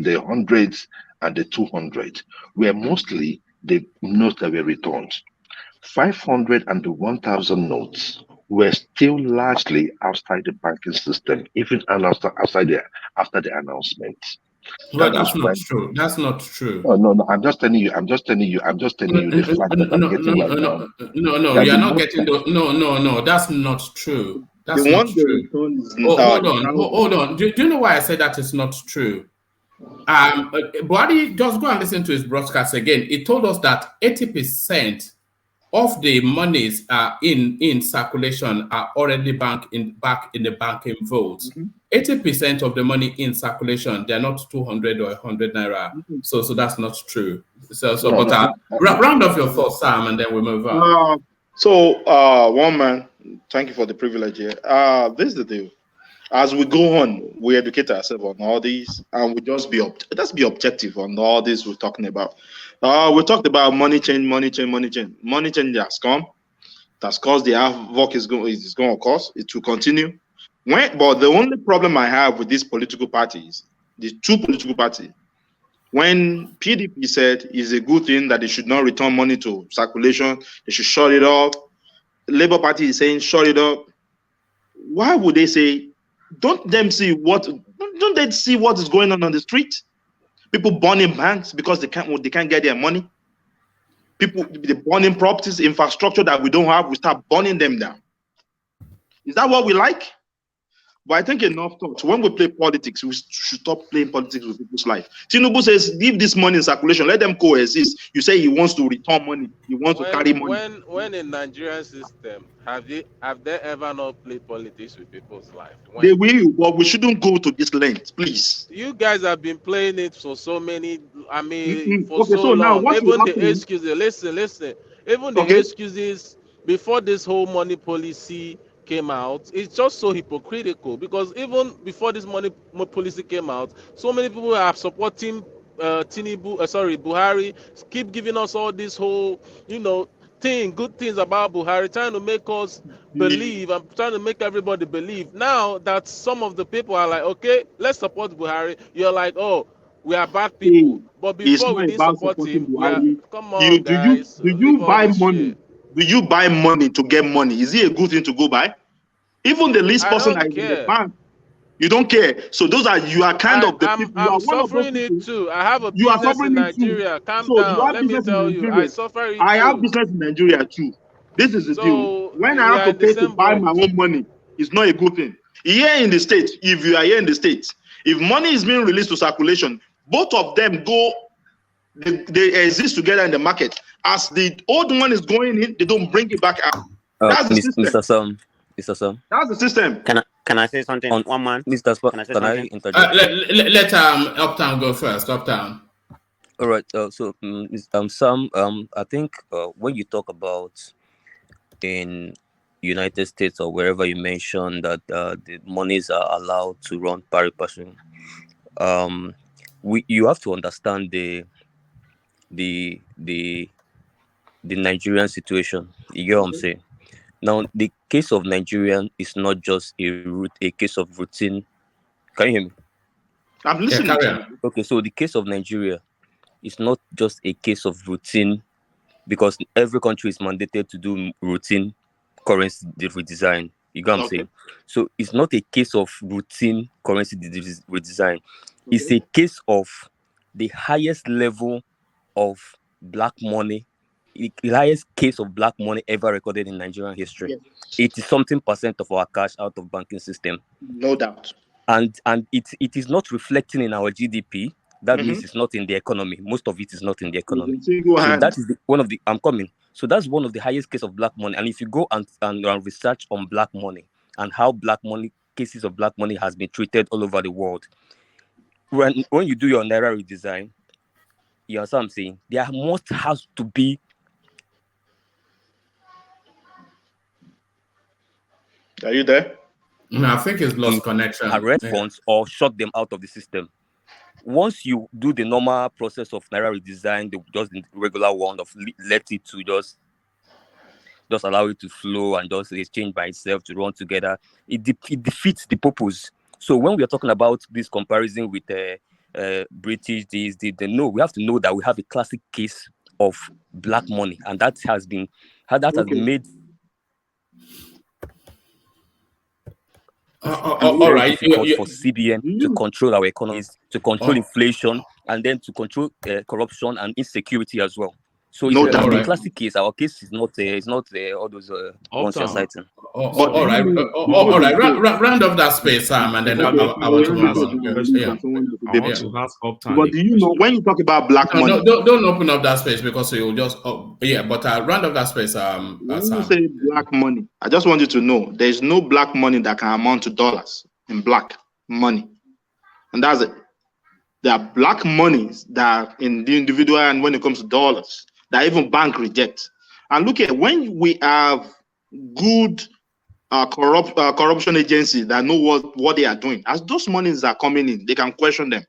the 100s and the 200s were mostly the notes that were returned. 500 and the 1,000 notes were still largely outside the banking system, even after the announcement. Well, that's not true. That's not true. No. I'm just telling you the fact that I'm getting right now. No. You're not getting no. That's not true. That's not true. Hold on. Do you know why I said that is not true? Buhari, just go and listen to his broadcast again. He told us that 80% of the monies in circulation are already back in the banking vaults. 80% of the money in circulation, they're not 200 or 100 Naira. So that's not true. Round off your thoughts, Sam, and then we move on. One man, thank you for the privilege here. This is the deal. As we go on, we educate ourselves on all these, and we just let's be objective on all this we're talking about. We talked about money change. Money change has come. That's caused the havoc is going to cause. It will continue. But the only problem I have with these political parties, the two political parties, When PDP said it's a good thing that they should not return money to circulation, they should shut it up. Labour Party is saying shut it up. Why would they say? Don't they see what is going on the street? People burning banks because they can't get their money. People they burning properties, infrastructure that we don't have. We start burning them down. Is that what we like? But I think enough talks. When we play politics, we should stop playing politics with people's life. Tinubu says, leave this money in circulation, let them coexist. You say he wants to return money, he wants to carry money. When in Nigerian system, have they ever not played politics with people's life? They will, but we shouldn't go to this length, please. You guys have been playing it for so many, for okay, so now long. Even the excuses, listen. Even the excuses before this whole money policy came out, it's just so hypocritical, because even before this money policy came out, so many people are supporting Tinubu, Buhari, keep giving us all this whole, good things about Buhari, trying to make us believe and trying to make everybody believe. Now that some of the people are like, okay, let's support Buhari, you're like, oh, we are bad people. But before we didn't support him, come on, guys. Do you buy money? Do you buy money to get money? Is it a good thing to go buy? Even the least person that is in the bank, you don't care. So you are kind of the people. I'm suffering it too. I have a business in Nigeria. Calm down. Let me tell you, I suffer it too. I have business in Nigeria too. This is the deal. When I have to pay to buy my own money, it's not a good thing. Here in the States, if you are here in the States, if money is being released to circulation, both of them they exist together in the market. As the old one is going in, they don't bring it back out. That's the system. Mr. Sam. That's the system. Can I say something? One man, Mr. Sp- can I say something? Let Uptown go first. Uptown. All right. So Sam, I think when you talk about in United States or wherever you mention that the monies are allowed to run pari passu, you have to understand the Nigerian situation. You get what I'm saying? Now, the case of Nigerian is not just a case of routine. Can you hear me? I'm listening. Okay, so the case of Nigeria is not just a case of routine, because every country is mandated to do routine currency redesign. You get what I'm saying? So it's not a case of routine currency redesign. It's a case of the highest level of black money, the highest case of black money ever recorded in Nigerian history. Yes. 80-something% of our cash out of banking system. No doubt. And it is not reflecting in our GDP. That means it's not in the economy. Most of it is not in the economy. So that is So that's one of the highest case of black money. And if you go and research on black money and how cases of black money has been treated all over the world, when you do your Naira redesign, you know what I'm saying? There has to be. Are you there? No, I think it's lost connection. Arrest funds or shut them out of the system. Once you do the normal process of Naira redesign, just the regular one of let it to just allow it to flow and just exchange by itself to run together, it defeats the purpose. So when we are talking about this comparison with British, no, we have to know that we have a classic case of black money, and that has been made. All right. For CBN to control our economies, to control inflation, and then to control corruption and insecurity as well. So it's a classic case. Our case is not all those ones you're citing. All right. Round off that space, Sam, and then I want to ask Uptown. But do you know when you talk about black money? Don't open up that space because you'll just But round off that space, when you say black money, I just want you to know there is no black money that can amount to dollars in black money, and that's it. There are black monies that are in the individual, and when it comes to dollars, that even bank reject. And look at when we have good corruption agencies that know what they are doing. As those monies are coming in, they can question them.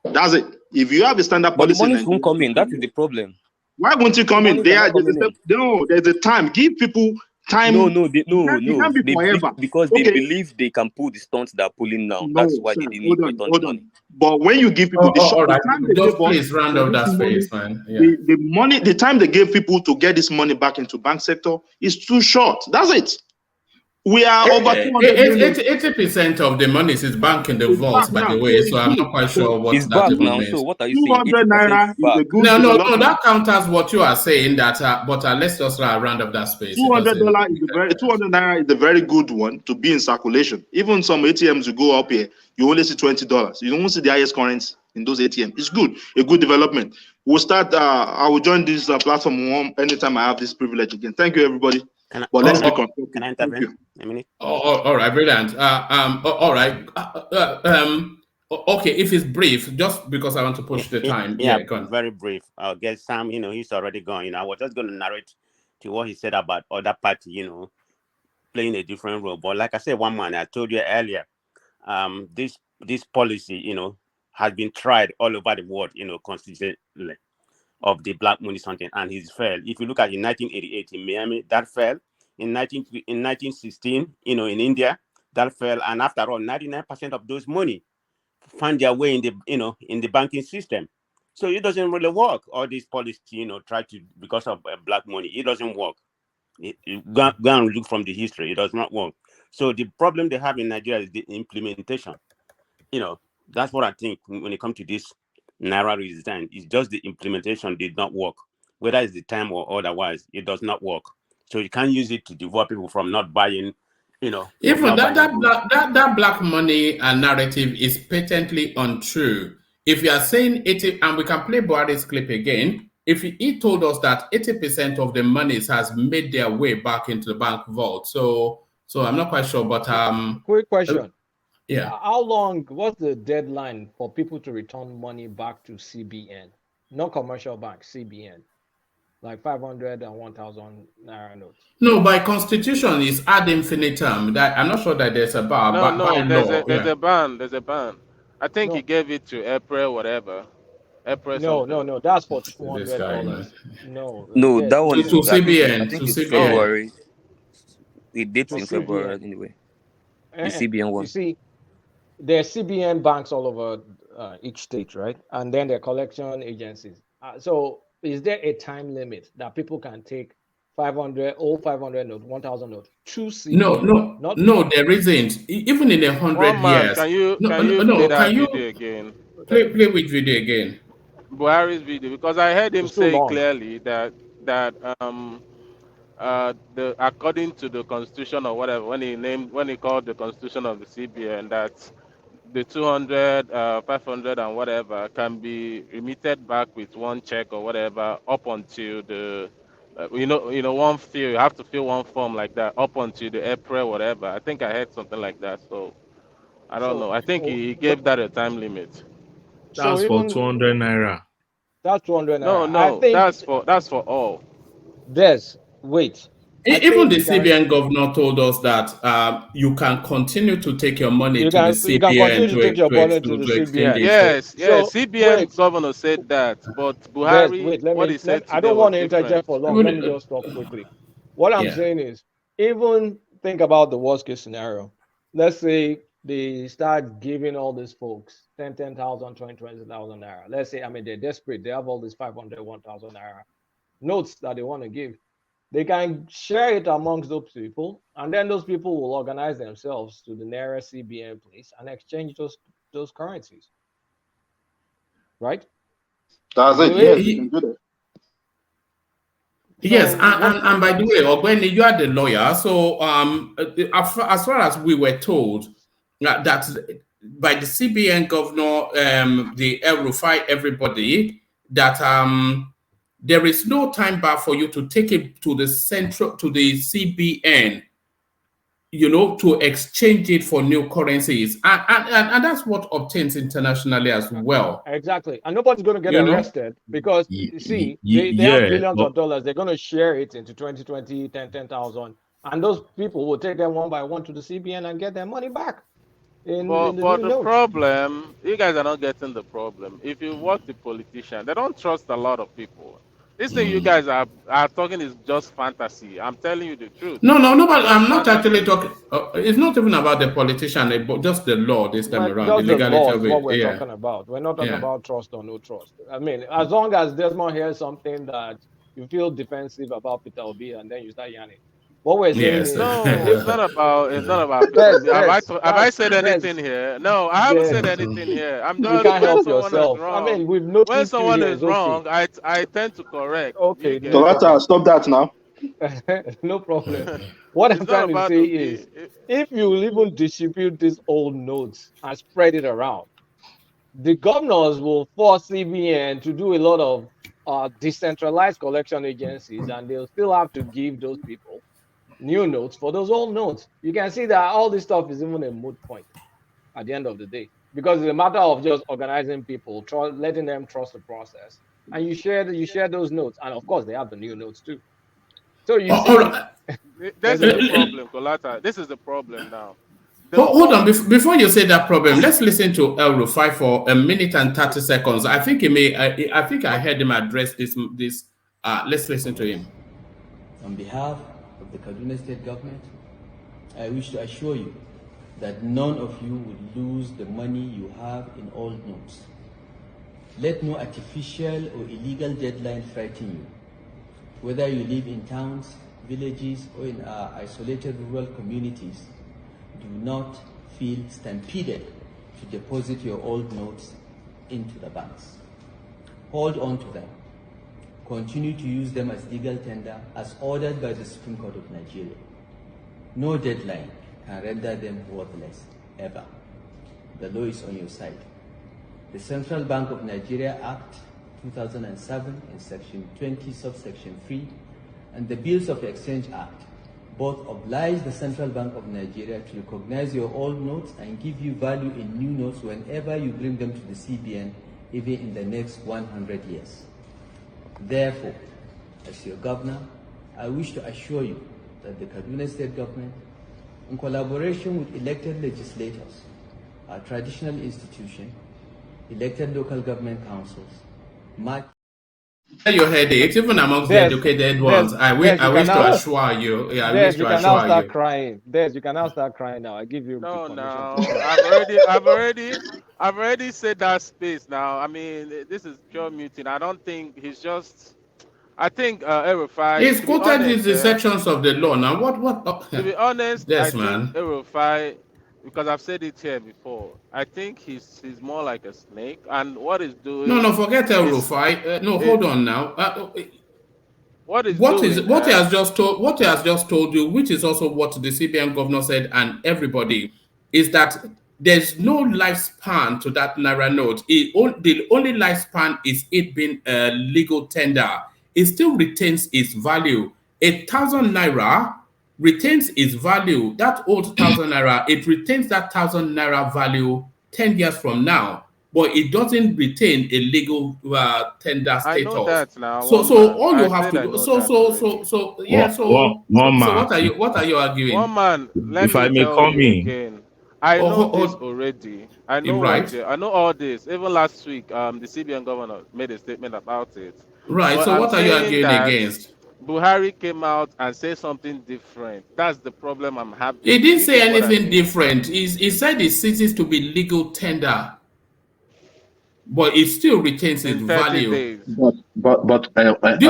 That's it. If you have a standard policy, but monies won't come in. That is the problem. Why won't you come in? There's a time. Give people Time. No. They They believe, forever. because Okay. they believe they can pull the stunts they're pulling now. No, That's why sir, they didn't return the money. But when you give people all right, time they just gave us please round for up this that money, space, man. Yeah. the money, the time they gave people to get this money back into bank sector is too short. That's it. We are over 200 million. 80% of the money is back in the It's vaults, back by the now, way. so So it's I'm good. not quite So sure what It's that back even now. means. So what are you saying? 200 naira is a good No, development. that counters what you are saying. That, but let's just round up that space. $200 is a very 200 naira is a very good one to be in circulation. Even some ATMs you go up here, you only see $20. You don't see the highest currency in those ATMs. It's good, a good development. We'll start. I will join this platform anytime I have this privilege again. Thank you, everybody. But let's be constructive. Can I intervene? A minute. All right, brilliant. All right. Okay, if it's brief, just because I want to push the time. Yeah, Go on. very brief. I'll get Sam. He's already gone. I was just going to narrate to what he said about other party. Playing a different role. But like I said, one man, I told you earlier, this policy, has been tried all over the world, constitutionally, of the black money something, and he's failed. If you look at in 1988 in Miami, that failed. In 1916, in India, that failed. And after all, 99% of those money find their way in the banking system. So it doesn't really work. All these policy, try to, because of black money, it doesn't work. Go and look from the history. It does not work. So the problem they have in Nigeria is the implementation. That's what I think when it comes to this Naira redesign. It's just the implementation did not work. Whether it's the time or otherwise, it does not work. So you can't use it to deter people from not buying, Even that black money narrative is patently untrue. If you are saying 80, and we can play Buhari's clip again, if he told us that 80% of the monies has made their way back into the bank vault. So I'm not quite sure, but quick question. Yeah. How long was the deadline for people to return money back to CBN? No commercial bank, CBN. Like 500 and 1,000 Naira notes. No, by constitution is ad infinitum. That I'm not sure that there's a bar. No, by there's law, there's a ban. There's a ban. I think he gave it to April, whatever. April something. No. That's for This guy, man. $200. No, that one is to CBN. I CBN. think To it's CBN. February. It dates To in February CBN. anyway. The CBN one. You see, there's CBN banks all over each state, right? And then there are collection agencies. So is there a time limit that people can take 500 note, 1,000 note to CBN? No, there isn't. Even in 100 years. Can you play that video again? Play with video again. Buhari's video, because I heard him say clearly that according to the constitution or whatever, when he called the constitution of the CBN, that the 200, 500 and whatever can be remitted back with one check or whatever up until the one fill, you have to fill one form like that up until the April whatever. I think I heard something like that. So I don't know. I think he gave that a time limit. That's for 200 Naira. That's 200 Naira. No, that's for all. Wait. Even the CBN governor told us that you can continue to take your money to the CBN. You can continue to take your money to the CBN. Yes, CBN governor said that, but Buhari, what he said today I don't want to different. interject for long. Let me just talk quickly. What I'm saying is, even think about the worst case scenario. Let's say they start giving all these folks 10,000, 20,000 Naira. Let's say, they're desperate. They have all these 500, 1,000 Naira notes that they want to give. They can share it amongst those people, and then those people will organize themselves to the Naira CBN place and exchange those currencies. Right? That's it. Yes, you can do that. Yes, and by the way, Ogweni, you are the lawyer. So as far as we were told that by the CBN governor, the Rufai, everybody, that there is no time bar for you to take it to the CBN, to exchange it for new currencies. And that's what obtains internationally as well. Exactly. And nobody's going to get arrested because, you see, they have billions of dollars. They're going to share it into 2020, 10,000. And those people will take them one by one to the CBN and get their money back. But the problem, you guys are not getting the problem. If you watch the politician, they don't trust a lot of people. This thing you guys are talking is just fantasy. I'm telling you the truth. No, but Just I'm not actually fantasy. talking. It's not even about the politician, but just the law this time But around, the just the legality law of is what it. we're Yeah, talking about. We're not talking yeah. about trust or no trust. I mean, as long as Desmond hears something that you feel defensive about Peter Obi, and then you start yanning. What we're saying Yes. is, No, it's not about Peter Des, Obi. Des, Have I that's said Des, anything here? No, I haven't said Des. anything here. I'm You just can't when help someone is yourself. I wrong. mean, we've When noticed you someone here. is It's okay. wrong, I tend to correct. You Okay, no get. Colata, problem. stop that now. No problem. What It's I'm not trying to about say Obi. is, if you will even distribute these old notes and spread it around, the governors will force CBN to do a lot of decentralized collection agencies, and they'll still have to give those people new notes for those old notes. You can see that all this stuff is even a moot point at the end of the day, because it's a matter of just organizing people, letting them trust the process, and you share those notes, and of course they have the new notes too. So you see, This there's is a the difference. problem, Colata. This is the problem now. Hold on, before you say that problem, let's listen to El Rufai for a minute and 30 seconds. I think he may. I think I heard him address this. Let's listen to him. On behalf of the Kaduna State government, I wish to assure you that none of you would lose the money you have in old notes. Let no artificial or illegal deadline frighten you. Whether you live in towns, villages, or in isolated rural communities, do not feel stampeded to deposit your old notes into the banks. Hold on to them. Continue to use them as legal tender as ordered by the Supreme Court of Nigeria. No deadline can render them worthless, ever. The law is on your side. The Central Bank of Nigeria Act 2007 in Section 20, subsection 3, and the Bills of Exchange Act both oblige the Central Bank of Nigeria to recognize your old notes and give you value in new notes whenever you bring them to the CBN, even in the next 100 years. Therefore, as your governor, I wish to assure you that the Kaduna State government, in collaboration with elected legislators, our traditional institution, elected local government councils, You heard it, even amongst the educated ones. I wish to assure you. Yeah, I wish You to can now assure start you. crying. Des, you can now start crying now. I give you No, permission no. to cry. I've already said that space now. I mean, this is pure muting. I don't think he's just. I think He's Rufai, to be quoted honest, the sections of the law. Now, what? to be honest, I Yes, think man. Rufai, because I've said it here before, I think he's more like a snake, and what he's doing No, forget El is Rufai. No, it, hold on now. what he's What doing. he has just told you, which is also what the CBN governor said, and everybody, is that there's no lifespan to that Naira note. The only lifespan is it being a legal tender. It still retains its value. 1,000 Naira retains its value. That old 1,000 Naira, it retains that 1,000 Naira value 10 years from now, but it doesn't retain a legal tender I know status. that now, So one man. all I you have said to I do, know that already. One what are you arguing? One man, let if me I may tell come you in. again. I know this Oh, already. I know right, I know all this. Even last week, the CBN governor made a statement about it. right. But So I'm what are you saying arguing that against? Buhari came out and said something different. That's the problem I'm He having. didn't You say get what I anything mean? different. He said it ceases to be legal tender, but it still retains its In 30 value. days. But Do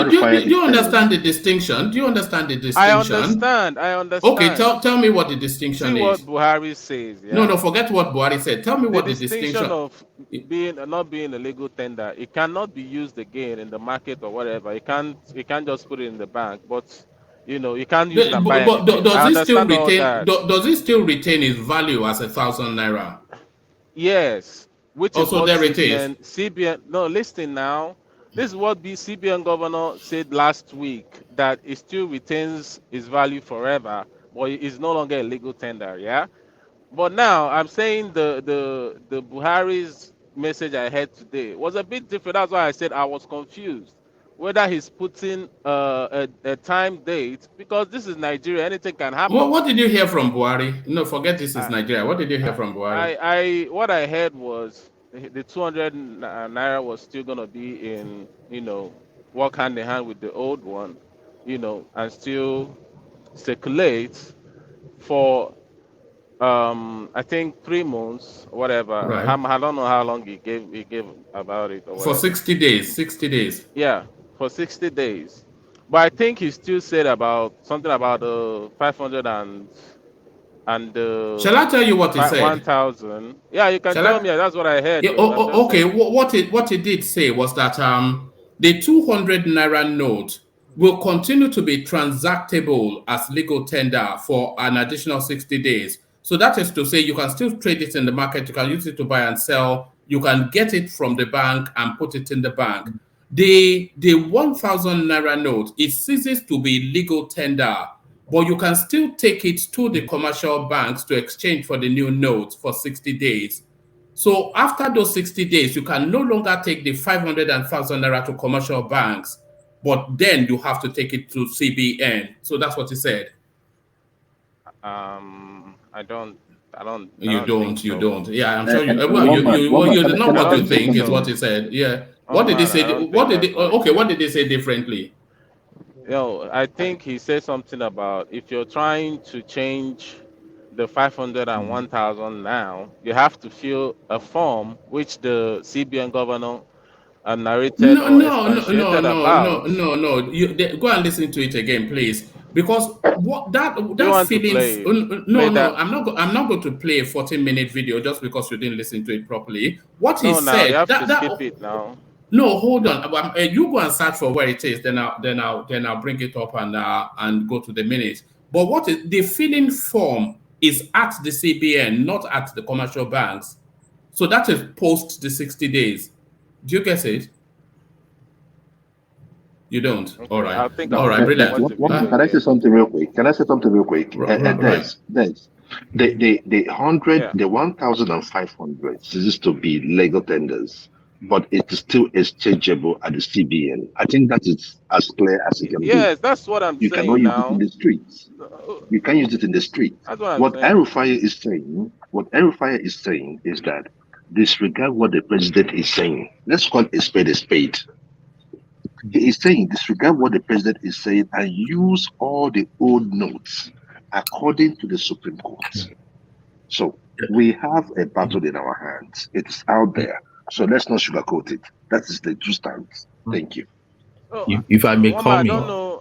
you understand the distinction? Do you understand the I distinction? understand. I Okay, understand. tell me what the See distinction what is. Buhari says, No, yeah? forget what Buhari said. Tell me The what the distinction distinction. of not being a legal tender, it cannot be used again in the market or whatever. You can't just put it in the bank, but you can't use it and buy anything. Does I it still understand all retain? that. Does it still retain its value as 1,000 Naira? Yes, which is Also, what there it is. CBN. No, listen now. This is what the CBN governor said last week, that it still retains its value forever, but it is no longer a legal tender. Yeah. But now I'm saying the Buhari's message I heard today was a bit different. That's why I said I was confused whether he's putting a time date, because this is Nigeria, anything can happen. What did you hear from Buhari? No, forget this is I, Nigeria. What did you hear from Buhari? what I heard was the 200 naira was still gonna be in work hand in hand with the old one, and still circulate for I think 3 months, whatever. Right. I don't know how long he gave about it or For whatever. 60 days. 60 days. Yeah, for 60 days. But I think he still said about something about 500 and Shall I tell you what he said? 1,000. Yeah, you can Shall tell I? me. That's what I heard. Yeah, Though. I'm just okay. saying. What it did say was that the 200 naira note will continue to be transactable as legal tender for an additional 60 days. So that is to say, you can still trade it in the market. You can use it to buy and sell. You can get it from the bank and put it in the bank. The 1,000 naira note, it ceases to be legal tender, but you can still take it to the commercial banks to exchange for the new note for 60 days. So after those 60 days, you can no longer take the 500 and 1,000 naira to commercial banks, but then you have to take it to CBN. So that's what he said. I don't You think don't. so. Yeah, I'm sure you. Can Not I what you say think is something? what he said. Yeah. Oh What did he man, I say? don't What think did that's they? what he Okay. said. What did they say differently? I think he said something about if you're trying to change the 500 and 1,000 now, you have to fill a form which the CBN governor narrated No, or no, no, no, expatiated no, no, about. no, no. Go and listen to it again, please. Because what Do you that want to feelings. play it? No, Play no. that? I'm not going to play a 14-minute video just because you didn't listen to it properly. What he No, now you said. have to skip it now. No, hold on. You go and search for where it is. Then I'll bring it up and go to the minutes. But what is the filling form is at the CBN, not at the commercial banks. So that is post the 60 days. Do you get it? You don't. All Okay, right. I think All I'll right. Brilliant. watch the video Can I say again. something real quick? Can I say something real quick? Right. The 100, Yeah. the 1,500 ceases to be legal tenders, but it is still exchangeable at the CBN. I think that is as clear as it can be. Yes, that's what I'm You cannot saying use it in now. the streets. You can use it in the street. That's what I'm What saying. Rufai is saying is that disregard what the president is saying. Let's call a spade a spade. He is saying disregard what the president is saying and use all the old notes according to the Supreme Court. So we have a battle in our hands. It's out there. So let's not sugarcoat it. That is the true stance. Thank you. Oh, If I may Mama, come in,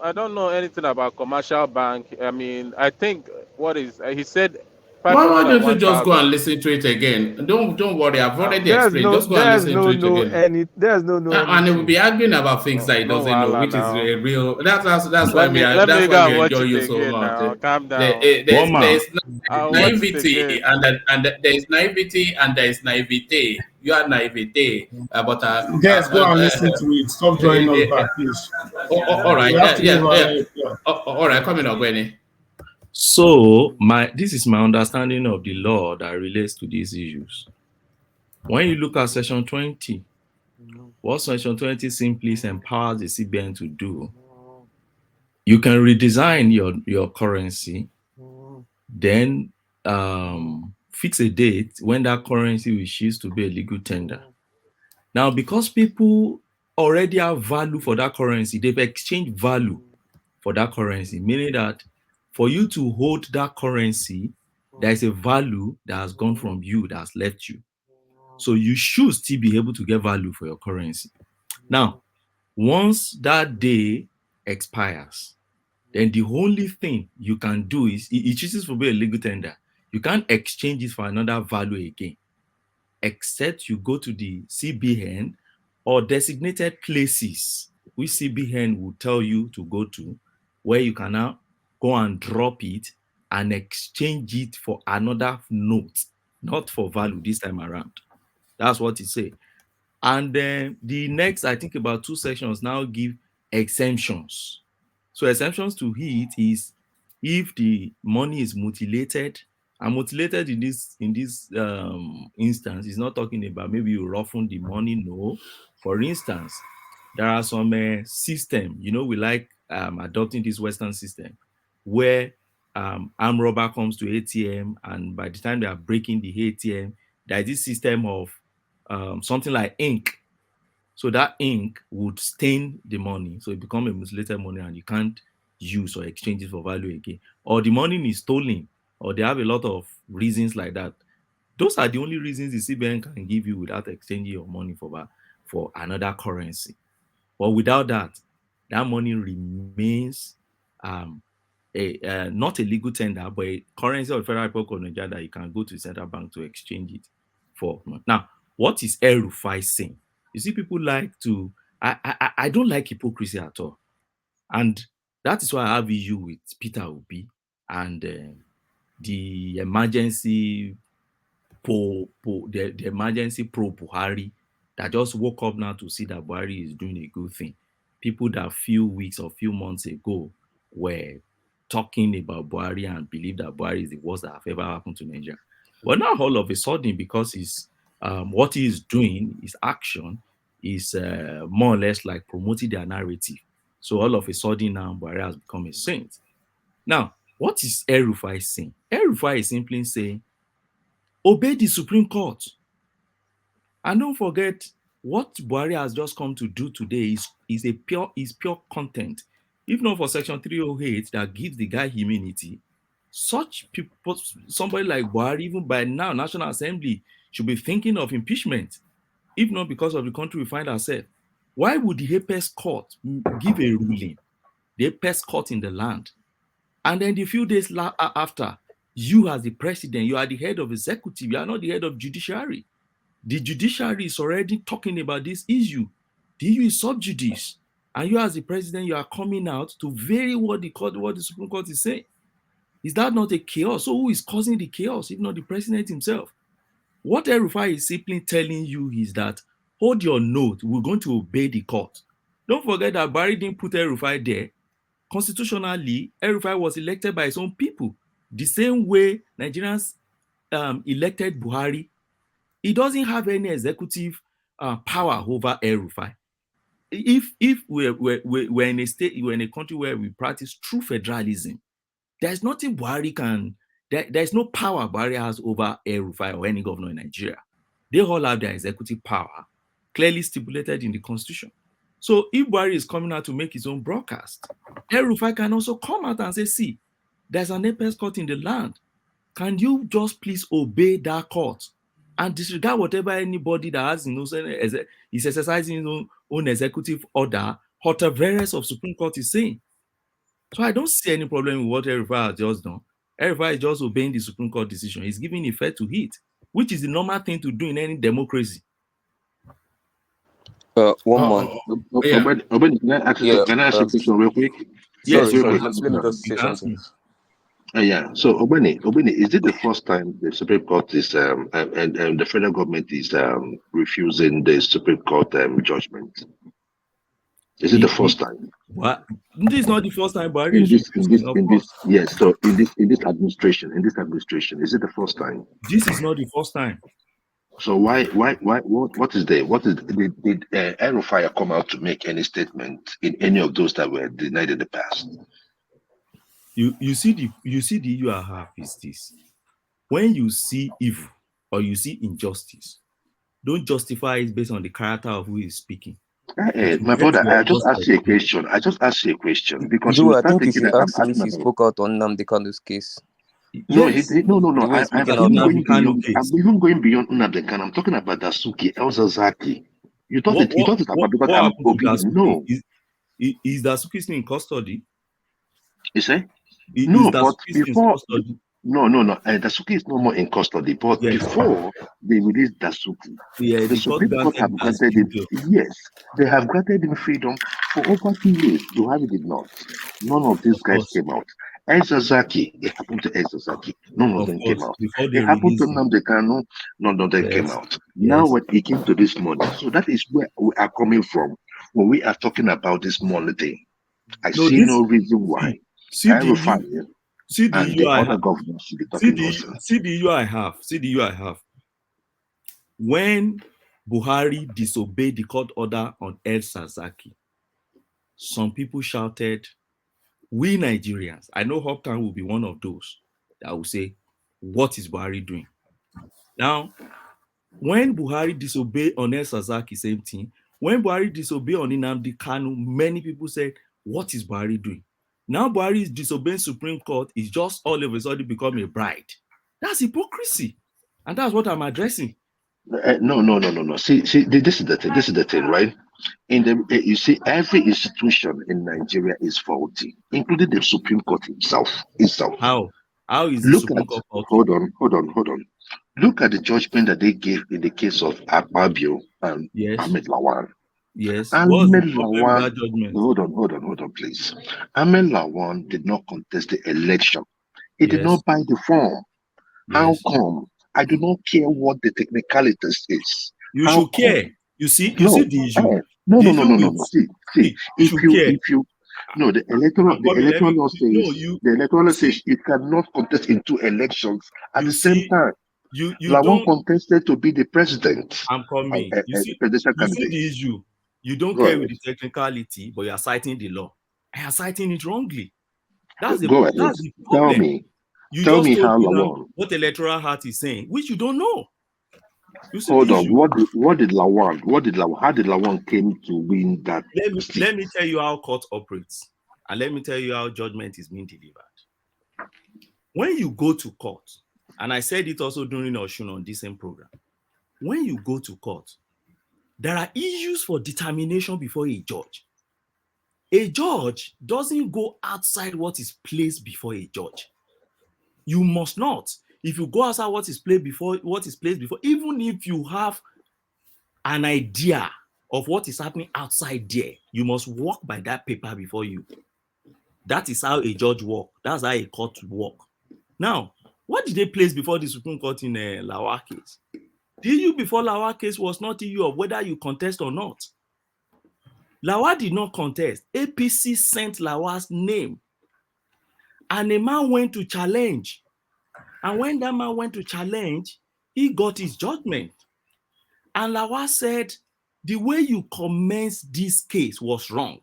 I don't know anything about commercial bank. I mean, I think what is he said, Why 500 and don't you one just go and thousand. listen to it again? Don't worry. I've already There's explained. no, Just go and there's listen to no, it again. there's no And he will be anything. arguing about things No, that he no doesn't know, wahala which is now. a real. That's why we are. Let That's me why go and we watch enjoy it you so again much. now. Calm down. one man. I'll watch it Naivety again. and there is naivety and there is naivete. You are naivete, but Guys, go and listen to it. Stop drawing us back, please. all right. We have to move Yeah. ahead. Yeah. All right. Coming up, Gwenny. So this is my understanding of the law that relates to these issues. When you look at Section 20, what Section 20 simply empowers the CBN to do, you can redesign your currency, then fix a date when that currency will cease to be a legal tender. Now, because people already have value for that currency, they've exchanged value for that currency, meaning that for you to hold that currency, there is a value that has gone from you, that has left you. So you should still be able to get value for your currency. Now, once that day expires, then the only thing you can do is, it chooses to be a legal tender. You can't exchange it for another value again, except you go to the CBN or designated places which CBN will tell you to go to, where you can now go and drop it and exchange it for another note, not for value this time around. That's what it says. And then the next, I think about 2 sections now give exemptions. So exemptions to it is if the money is mutilated, and mutilated in this instance is not talking about maybe you roughen the money. No. For instance, there are some system, we like adopting this Western system where armed robber comes to ATM, and by the time they are breaking the ATM, there is this system of something like ink So that ink would stain the money, so it becomes a mutilated money, and you can't use or exchange it for value again. Or the money is stolen, or they have a lot of reasons like that. Those are the only reasons the CBN can give you without exchanging your money for another currency. But without that, that money remains not a legal tender, but a currency of the Federal Republic of Nigeria that you can go to the central bank to exchange it for. Now, what is Rufai saying? You see, people like to. I don't like hypocrisy at all, and that is why I have issue with Peter Obi and the emergency the emergency pro Buhari that just woke up now to see that Buhari is doing a good thing. People that a few weeks or few months ago were talking about Buhari and believe that Buhari is the worst that have ever happened to Nigeria. But now all of a sudden, because he's what he is doing, his action is more or less like promoting their narrative. So all of a sudden now Buhari has become a saint. Now, what is Rufai saying? Rufai is simply saying, obey the Supreme Court. And don't forget, what Buhari has just come to do today is pure content. If not for Section 308 that gives the guy immunity, such people, somebody like Buhari, even by now, National Assembly should be thinking of impeachment, if not because of the country we find ourselves. Why would the apex court give a ruling, the apex court in the land, and then a few days after, you as the president, you are the head of executive, you are not the head of judiciary. The judiciary is already talking about this issue. The issue is sub judice. And you as the president, you are coming out to vary what the Supreme Court is saying. Is that not a chaos? So who is causing the chaos, if not the president himself? What Rufai is simply telling you is that, hold your note, we're going to obey the court. Don't forget that Buhari didn't put Rufai there. Constitutionally, Rufai was elected by his own people. The same way Nigerians elected Buhari. He doesn't have any executive power over Rufai. If we're in a state, we're in a country where we practice true federalism, there's nothing Buhari can. There's no power Buhari has over Rufai or any governor in Nigeria. They all have their executive power clearly stipulated in the constitution. So if Buhari is coming out to make his own broadcast, Rufai can also come out and say, see, there's an apex court in the land. Can you just please obey that court and disregard whatever anybody that has is exercising his own executive order, whatever of Supreme Court is saying? So I don't see any problem with what Rufai has just done. Rufai is just obeying the Supreme Court decision. He's giving effect to it, which is the normal thing to do in any democracy. One month. Can I ask a question real quick? Yes, sorry. Let me just say something. So Obani, is it the first time the Supreme Court is and the federal government is refusing the Supreme Court judgment? Is it the first time? What? This is not the first time, but yes. So in this administration, is it the first time? This is not the first time. So why what is did Rufai come out to make any statement in any of those that were denied in the past? You see the issue I have is this: when you see evil or you see injustice, don't justify it based on the character of who is speaking. Hey, my brother, I just asked you a question. Because I think if you asked him if he spoke out on Nnamdi Kanu's case. Yes. No. I'm even going beyond Nnamdi Kanu. I'm talking about Dasuki, El Zazaki. You thought it's about because I'm obedient. No. Is Dasuki still in custody? You say? No, but before. No. Dasuki is no more in custody. But before they released Dasuki, the Supreme Court have granted him. Yes, they have granted him freedom for over 2 years. Buhari did not. None of these guys came out. Ezazaki, it happened to Ezazaki. None of them came out. It happened to Nnamdi Kanu. None of them came out. Now when it came to this morning, so that is where we are coming from when we are talking about this morning thing. I see no reason why. See the issue I have. When Buhari disobeyed the court order on El Sazaki, some people shouted, we Nigerians, I know Hoptown will be one of those that will say, what is Buhari doing? Now, when Buhari disobeyed on El Sazaki, same thing, When Buhari disobeyed on Nnamdi Kanu, many people said, what is Buhari doing? Now Buhari is disobeying Supreme Court, is just all of a sudden become a bride. That's hypocrisy. And that's what I'm addressing. No. See, this is the thing. This is the thing, right? You see, every institution in Nigeria is faulty, including the Supreme Court itself. How is the Supreme Court faulty? Hold on. Look at the judgment that they gave in the case of Akpabio and Ahmed Lawan. Yes. Ahmed Lawan. Hold on, please. Ahmed Lawan did not contest the election. He did not buy the form. How come? I do not care what the technicalities is. You should care. You see the issue. No. See, if you the electoral law says you cannot contest in 2 elections at the same time. Lawan contested to be the president. I'm coming. You see the issue. You don't care with the technicality, but you are citing the law. I are citing it wrongly. That's the problem. Tell me how Lawan. What electoral heart is saying, which you don't know. Hold on. What did Lawan? How did Lawan came to win that? Let me tell you how court operates, and let me tell you how judgment is being delivered. When you go to court, and I said it also during Oshun on this same program, when you go to court, there are issues for determination before a judge. A judge doesn't go outside what is placed before a judge. You must not. If you go outside what is placed before, even if you have an idea of what is happening outside there, you must walk by that paper before you. That is how a judge works. That's how a court works. Now, what did they place before the Supreme Court in a Lawa case? The issue before Lawa case was not the issue of whether you contest or not. Lawa did not contest. APC sent Lawa's name. And a man went to challenge. And when that man went to challenge, he got his judgment. And Lawa said, the way you commenced this case was wrong.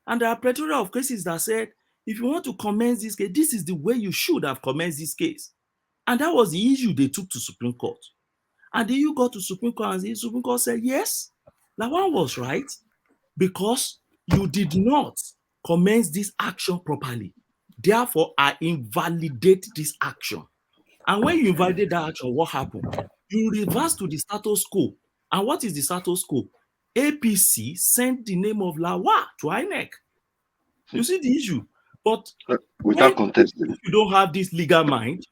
And there are plethora of cases that said, if you want to commence this case, this is the way you should have commenced this case. And that was the issue they took to Supreme Court. And then you got to Supreme Court and the Supreme Court said, yes, Lawa was right because you did not commence this action properly. Therefore, I invalidate this action. And when you invalidate that action, what happened? You reverse to the status quo. And what is the status quo? APC sent the name of Lawa to INEC. You see the issue? But without contesting, if you don't have this legal mind,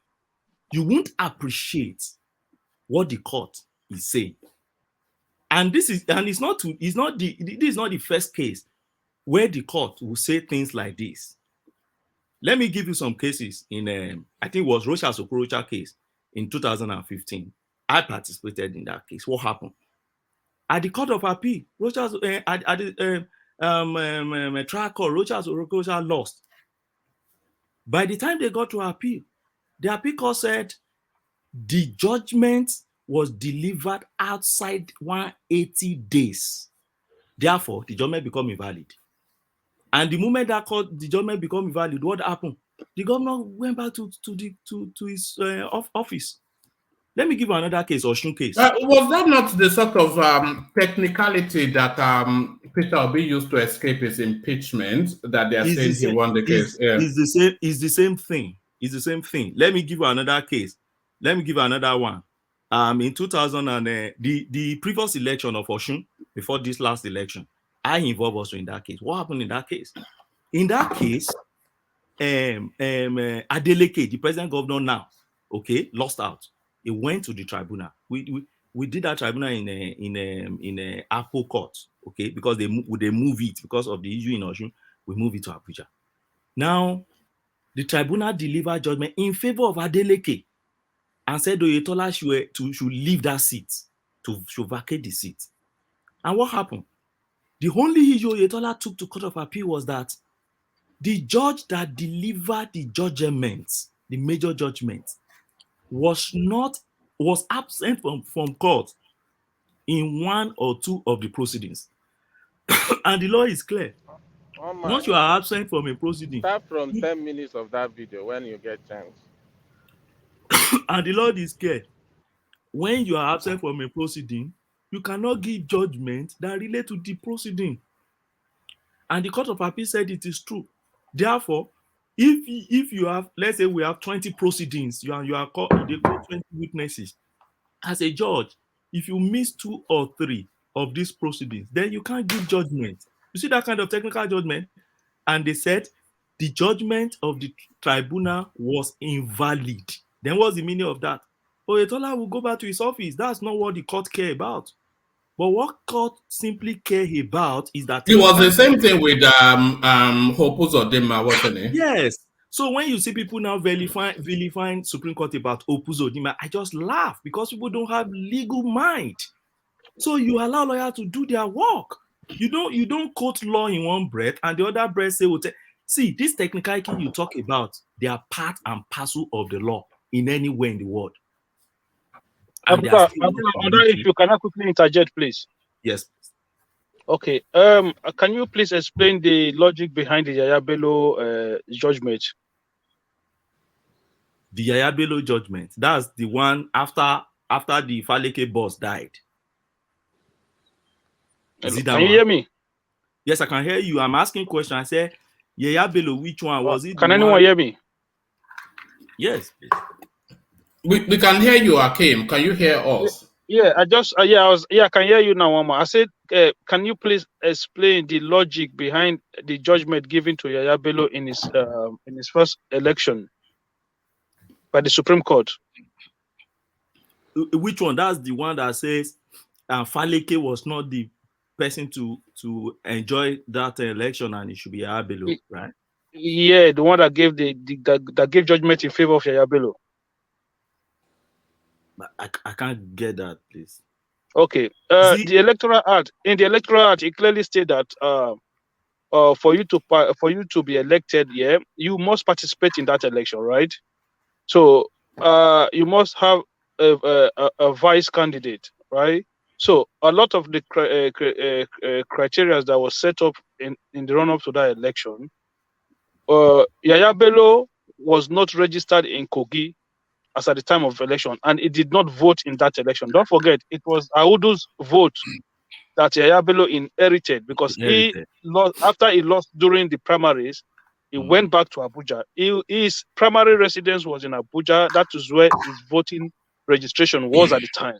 you won't appreciate what the court is saying. And this is not the first case where the court will say things like this. Let me give you some cases in I think it was Rochas Okorocha case in 2015. I participated in that case. What happened? At the Court of Appeal, Rochas at the trial court, Rochas Okorocha lost. By the time they got to appeal, the appeal court said the judgment was delivered outside 180 days. Therefore, the judgment became invalid. And the moment that the judgment became invalid, what happened? The governor went back to his office. Let me give you another case, Oshun case. Was that not the sort of technicality that Peter Obi used to escape his impeachment that they are saying he won the case? It's the same thing. It's the same thing. Let me give you another case. Let me give you another one. In 2000 and the previous election of Oshun, before this last election, I involved also in that case. What happened in that case? In that case, Adeleke, the president governor now, lost out. He went to the tribunal. We did that tribunal in a Apple court, because they move it because of the issue in Oshun. We move it to Abuja. Now, the tribunal delivered judgment in favor of Adeleke and said Oyetola should leave that seat, to vacate the seat. And what happened? The only issue Oyetola took to Court of Appeal was that the judge that delivered the judgment, the major judgment, was absent from court in one or two of the proceedings. And the law is clear. Once you are absent from a proceeding, start from 10 minutes of that video when you get chance. And the law is clear. When you are absent from a proceeding, you cannot give judgment that relate to the proceeding. And the Court of Appeal said it is true. Therefore, if you have, let's say we have 20 proceedings, they call 20 witnesses. As a judge, if you miss 2 or 3 of these proceedings, then you can't give judgment. You see that kind of technical judgment? And they said the judgment of the tribunal was invalid. Then what's the meaning of that? Oyetola will go back to his office. That's not what the court care about. But what court simply care about is that it was the same thing with Opuzodinma, wasn't it? Yes. So when you see people now vilifying Supreme Court about Opuzodinma, I just laugh because people don't have legal mind. So you allow lawyers to do their work. You don't quote law in one breath and the other breath say, see, this technicality you talk about, they are part and parcel of the law in any way in the world. If you cannot quickly interject, please. Yes. Okay. Can you please explain the logic behind the Yaya Bello judgment? The Yaya Bello judgment. That's the one after the Faleke boss died. Can you hear me? Yes, I can hear you. I'm asking question. I say, Yaya Bello, which one was it? Can anyone hear me? Yes. We can hear you, Akim. Can you hear us? Yeah, I can hear you now, Mama. I said, can you please explain the logic behind the judgment given to Yaya Bello in his first election by the Supreme Court? Which one? That's the one that says Faleke was not the person to enjoy that election and it should be Yaya Bello, right? Yeah, the one that gave that gave judgment in favor of Yaya Bello. I can't get that, please. Okay. The Electoral Act. In the Electoral Act, it clearly states that for you to be elected, you must participate in that election, right? So you must have a vice candidate, right? So a lot of the criteria that was set up in the run-up to that election, Yaya Bello was not registered in Kogi as at the time of election, and he did not vote in that election. Don't forget, it was Audu's vote that Yaya Bello inherited because he lost after he lost during the primaries. He went back to Abuja. His primary residence was in Abuja. That is where his voting registration was at the time.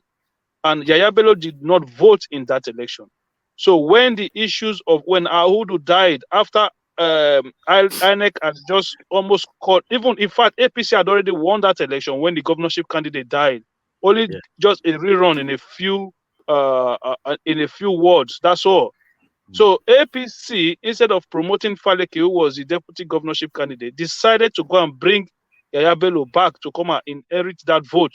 And Yaya Bello did not vote in that election. So when the issues of when Audu died after INEC had just almost caught, even in fact, APC had already won that election when the governorship candidate died. Only just a rerun in a few wards. That's all. So APC, instead of promoting Faleke, who was the deputy governorship candidate, decided to go and bring Yaya Bello back to come and inherit that vote.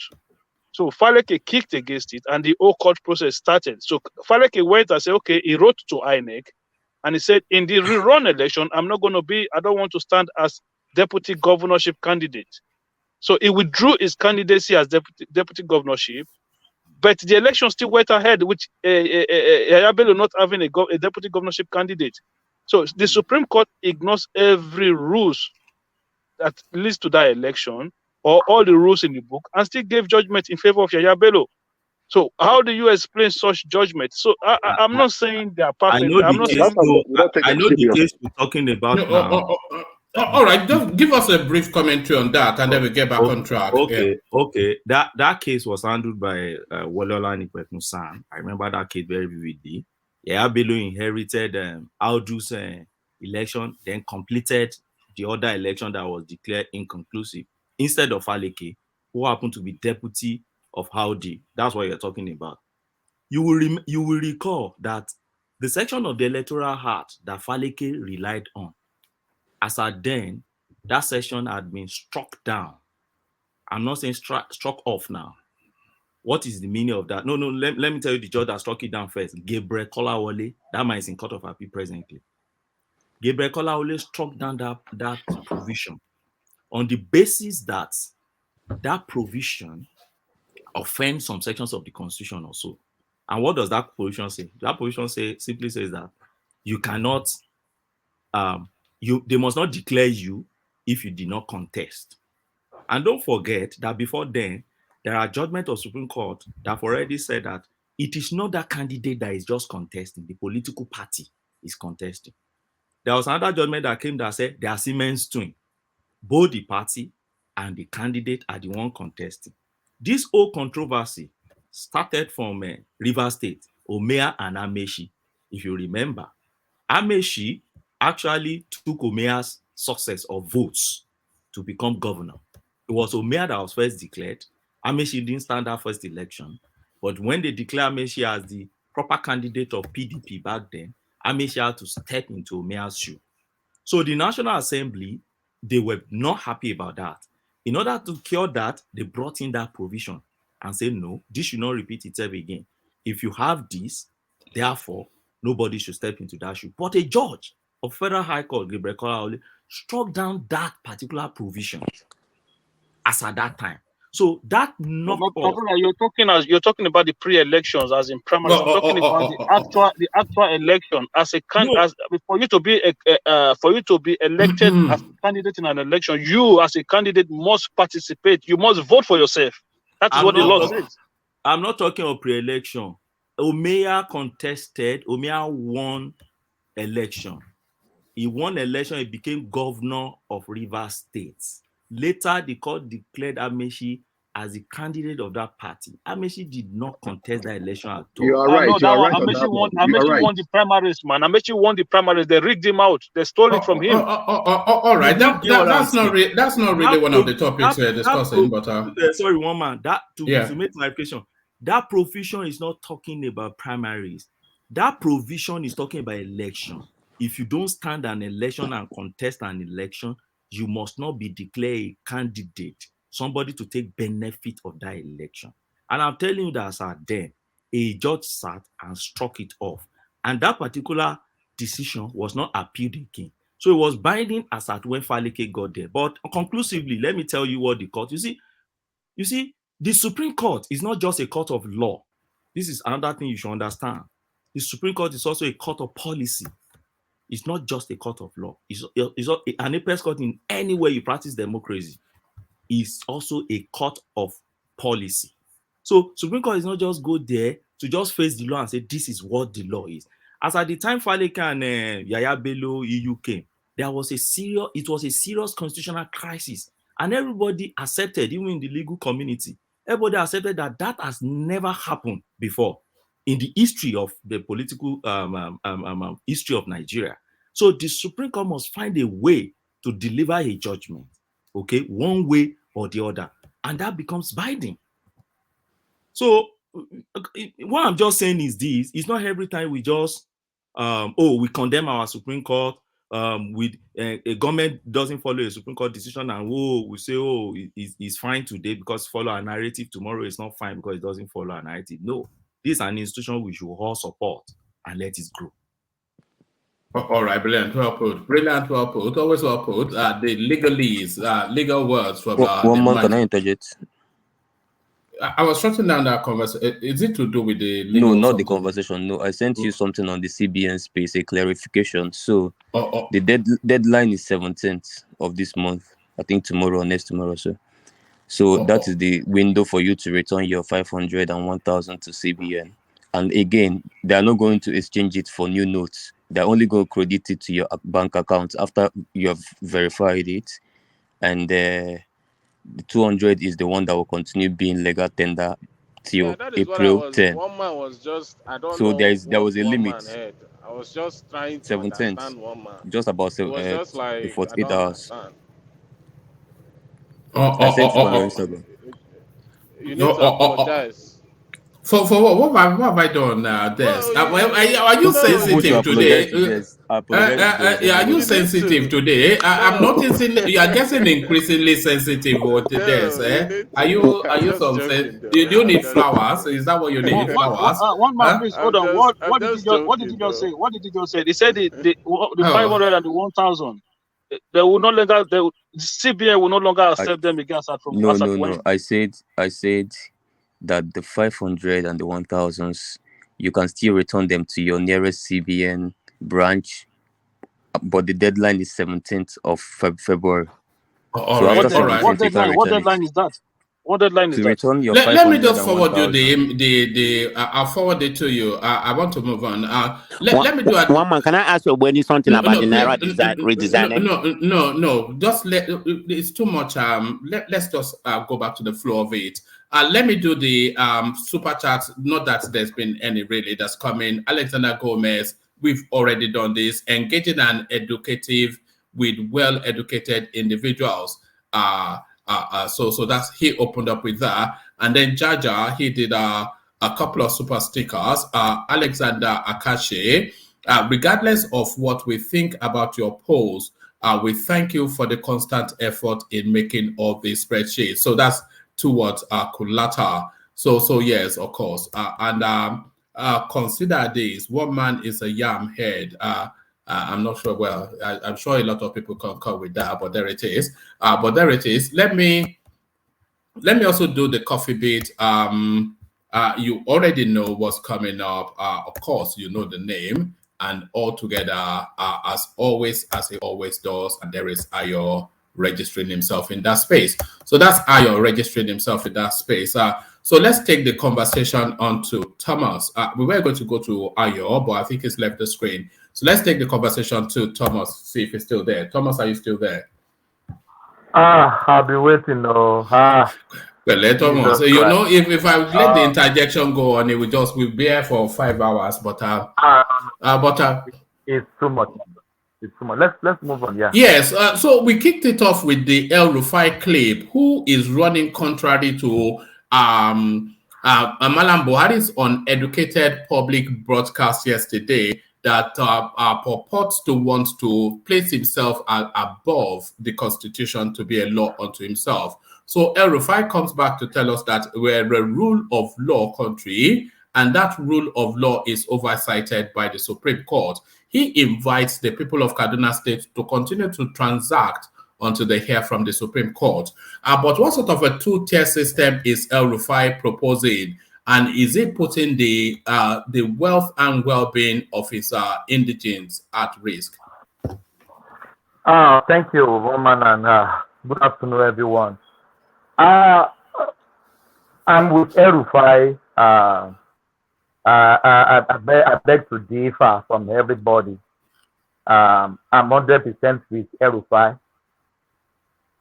So Faleke kicked against it, and the whole court process started. So Faleke went and said, okay, he wrote to INEC, and he said, in the rerun election, I don't want to stand as deputy governorship candidate. So he withdrew his candidacy as deputy governorship, but the election still went ahead, which Yaya Bello not having a deputy governorship candidate. So the Supreme Court ignores every rules that leads to that election, or all the rules in the book, and still gave judgment in favor of Yaya Bello. So how do you explain such judgment? So I'm not saying they are perfect. I know the case you're talking about now. All right, just give us a brief commentary on that, and then we get back on track. Okay. That case was handled by Walola Nikwekunsan. I remember that case very vividly. Yaya Bello inherited Audu's election, then completed the other election that was declared inconclusive instead of Faleke, who happened to be deputy of Audi. That's what you're talking about. You will recall that the section of the Electoral Act that Faleke relied on, as at then, that section had been struck down. I'm not saying struck off now. What is the meaning of that? No, let me tell you the judge that struck it down first. Gabriel Kolawole, that man is in Court of Appeal presently. Gabriel Kolawole struck down that provision on the basis that that provision offends some sections of the Constitution also. And what does that provision say? That provision simply says that you cannot, they must not declare you if you did not contest. And don't forget that before then, there are judgments of Supreme Court that have already said that it is not that candidate that is just contesting. The political party is contesting. There was another judgment that came that said they are Siemens twin. Both the party and the candidate are the one contesting. This whole controversy started from Rivers State, Omea and Amechi. If you remember, Amechi actually took Omea's success of votes to become governor. It was Omea that was first declared. Amechi didn't stand that first election. But when they declared Amechi as the proper candidate of PDP back then, Amechi had to step into Omea's shoe. So the National Assembly, they were not happy about that. In order to cure that, they brought in that provision and said, no, this should not repeat itself again. If you have this, therefore, nobody should step into that shoe. But a judge of Federal High Court, Gabriel Kolaole, struck down that particular provision as at that time. So that knocked off. You're talking about the pre-elections as in primary. I'm talking about the actual election as a candidate. For you to be elected as a candidate in an election, you as a candidate must participate. You must vote for yourself. That is what the law says. I'm not talking of pre-election. Omea contested. Omea won election. He won election. He became governor of Rivers State. Later, the court declared Amechi as the candidate of that party. Amechi did not contest that election at all. You are right. You are right. Amechi won the primaries, man. Amechi won the primaries. They rigged him out. They stole it from him. All right. That's not really one of the topics we're discussing. But sorry, one man. To make clarification, that provision is not talking about primaries. That provision is talking about election. If you don't stand an election and contest an election, you must not be declared a candidate, somebody to take benefit of that election. And I'm telling you that as at then, a judge sat and struck it off. And that particular decision was not appealed again. So it was binding as at when Faleke got there. But conclusively, let me tell you what the court, you see, the Supreme Court is not just a court of law. This is another thing you should understand. The Supreme Court is also a court of policy. It's not just a court of law. It's an apex court in any way you practice democracy. It's also a court of policy. So Supreme Court is not just go there to just face the law and say this is what the law is. As at the time Faleke and Yaya Bello EU came, it was a serious constitutional crisis, and everybody accepted, even in the legal community, everybody accepted that has never happened before in the history of the political history of Nigeria. So the Supreme Court must find a way to deliver a judgment, okay, one way or the other, and that becomes binding. So what I'm just saying is this: it's not every time we just we condemn our Supreme Court, with a government doesn't follow a Supreme Court decision, and we say it's fine today because follow a narrative, tomorrow it's not fine because it doesn't follow a narrative. No. This is an institution we should all support and let it grow. All right, brilliant. Well put. Brilliant, well put. Always well put. The legalese, legal words from one month. Can I interject? I was shutting down that conversation. Is it to do with the legal? No, not the conversation. No, I sent you something on the CBN space, a clarification. So the deadline is 17th of this month. I think tomorrow or next tomorrow. So that is the window for you to return your 500 and 1,000 to CBN. And again, they are not going to exchange it for new notes. They're only going to credit it to your bank account after you have verified it. And the 200 is the one that will continue being legal tender till April 10. One man was just, I don't so know. There was a limit. I was just trying to understand 17th, one man. just about 48 hours. I sent you on your Instagram. You need to apologize. For what have I done, Des? Are you sensitive today? Are you sensitive today? I'm noticing you are getting increasingly sensitive with Des. Are you some? Do you need flowers? Is that what you need? Flowers? One man, please hold on. What did you just say? What did you just say? They said the 500 and the 1,000. They will no longer. The CBN will no longer accept them again. No. I said that the 500 and the 1,000s, you can still return them to your nearest CBN branch, but the deadline is 17th of February. What deadline is that? What deadline is that? Return your Let me just forward you the I'll forward it to you. I want to move on. Let me do it. One man, can I ask you when something about the Naira redesigning? No. Just it's too much. Let's just go back to the flow of it. Let me do the super chats. Not that there's been any really that's coming. Alexander Gomez, we've already done this. Engaging and educative with well-educated individuals. So that's he opened up with that, and then Jaja he did a couple of super stickers. Alexander Akashi, regardless of what we think about your polls, we thank you for the constant effort in making all these spreadsheets. So that's towards Kulata. So yes, of course, and consider this: one man is a yam head. I'm not sure. Well, I'm sure a lot of people concur with that, but there it is. Let me also do the coffee bit. You already know what's coming up. Of course, you know the name, and all together, as always, as he always does, and there is Ayo registering himself in that space. So that's Ayo registering himself in that space. So let's take the conversation on to Thomas. We were going to go to Ayo, but I think he's left the screen. So let's take the conversation to Thomas, see if he's still there. Thomas, are you still there? I'll be waiting. Well, let Thomas. You know, if I let the interjection go on, it we'll be here for 5 hours. But it's too much. It's too much. Let's move on. Yeah. Yes. So we kicked it off with the Rufai clip, who is running contrary to Mallam Buhari's uneducated public broadcast yesterday, that purports to want to place himself above the Constitution to be a law unto himself. So El Rufai comes back to tell us that we're a rule of law country, and that rule of law is oversighted by the Supreme Court. He invites the people of Kaduna State to continue to transact until they hear from the Supreme Court. But what sort of a two-tier system is El Rufai proposing? And is it putting the wealth and well-being of his indigents at risk? Thank you, Roman, and good afternoon, everyone. I'm with El Rufai. I beg to differ from everybody. I'm 100% with El Rufai.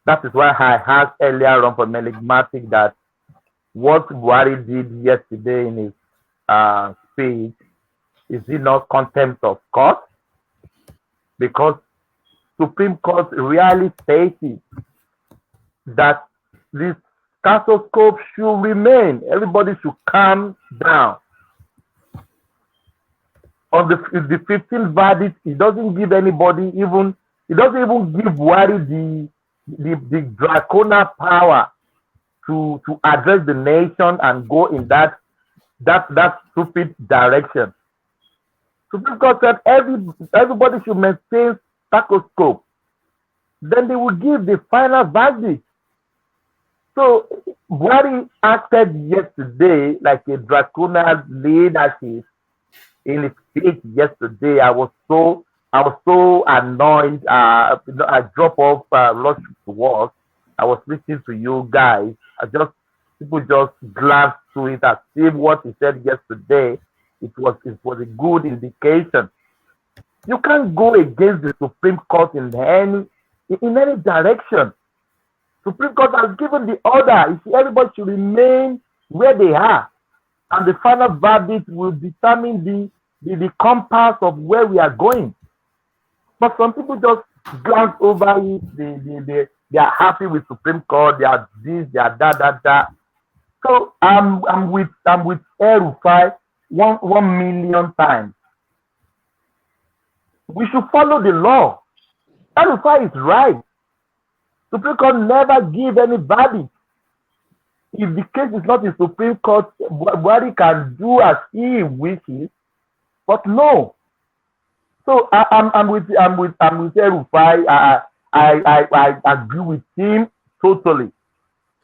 That is why I asked earlier on from Enigmatic that what Buhari did yesterday in his speech, is it not contempt of court? Because Supreme Court really stated that this stethoscope should remain. Everybody should calm down. On the 15th verdict, it doesn't give anybody it doesn't even give Buhari the draconian power to address the nation and go in that stupid direction. Supreme Court said everybody should maintain stethoscope. Then they will give the final verdict. So Buhari acted yesterday like a draconian leadership in his speech yesterday. I was so annoyed. I dropped off lost words. I was listening to you guys. People just glanced through it as if what he said yesterday it was a good indication. You can't go against the Supreme Court in any direction. Supreme Court has given the order. Everybody should remain where they are, and the final verdict will determine the compass of where we are going. But some people just glance over it. They are happy with Supreme Court. They are this. They are that. So I'm with El Rufai 1 million times. We should follow the law. El Rufai is right. Supreme Court never give any verdict. If the case is not in Supreme Court, Buhari can do as he wishes. But no. So I'm with El Rufai. I agree with him totally.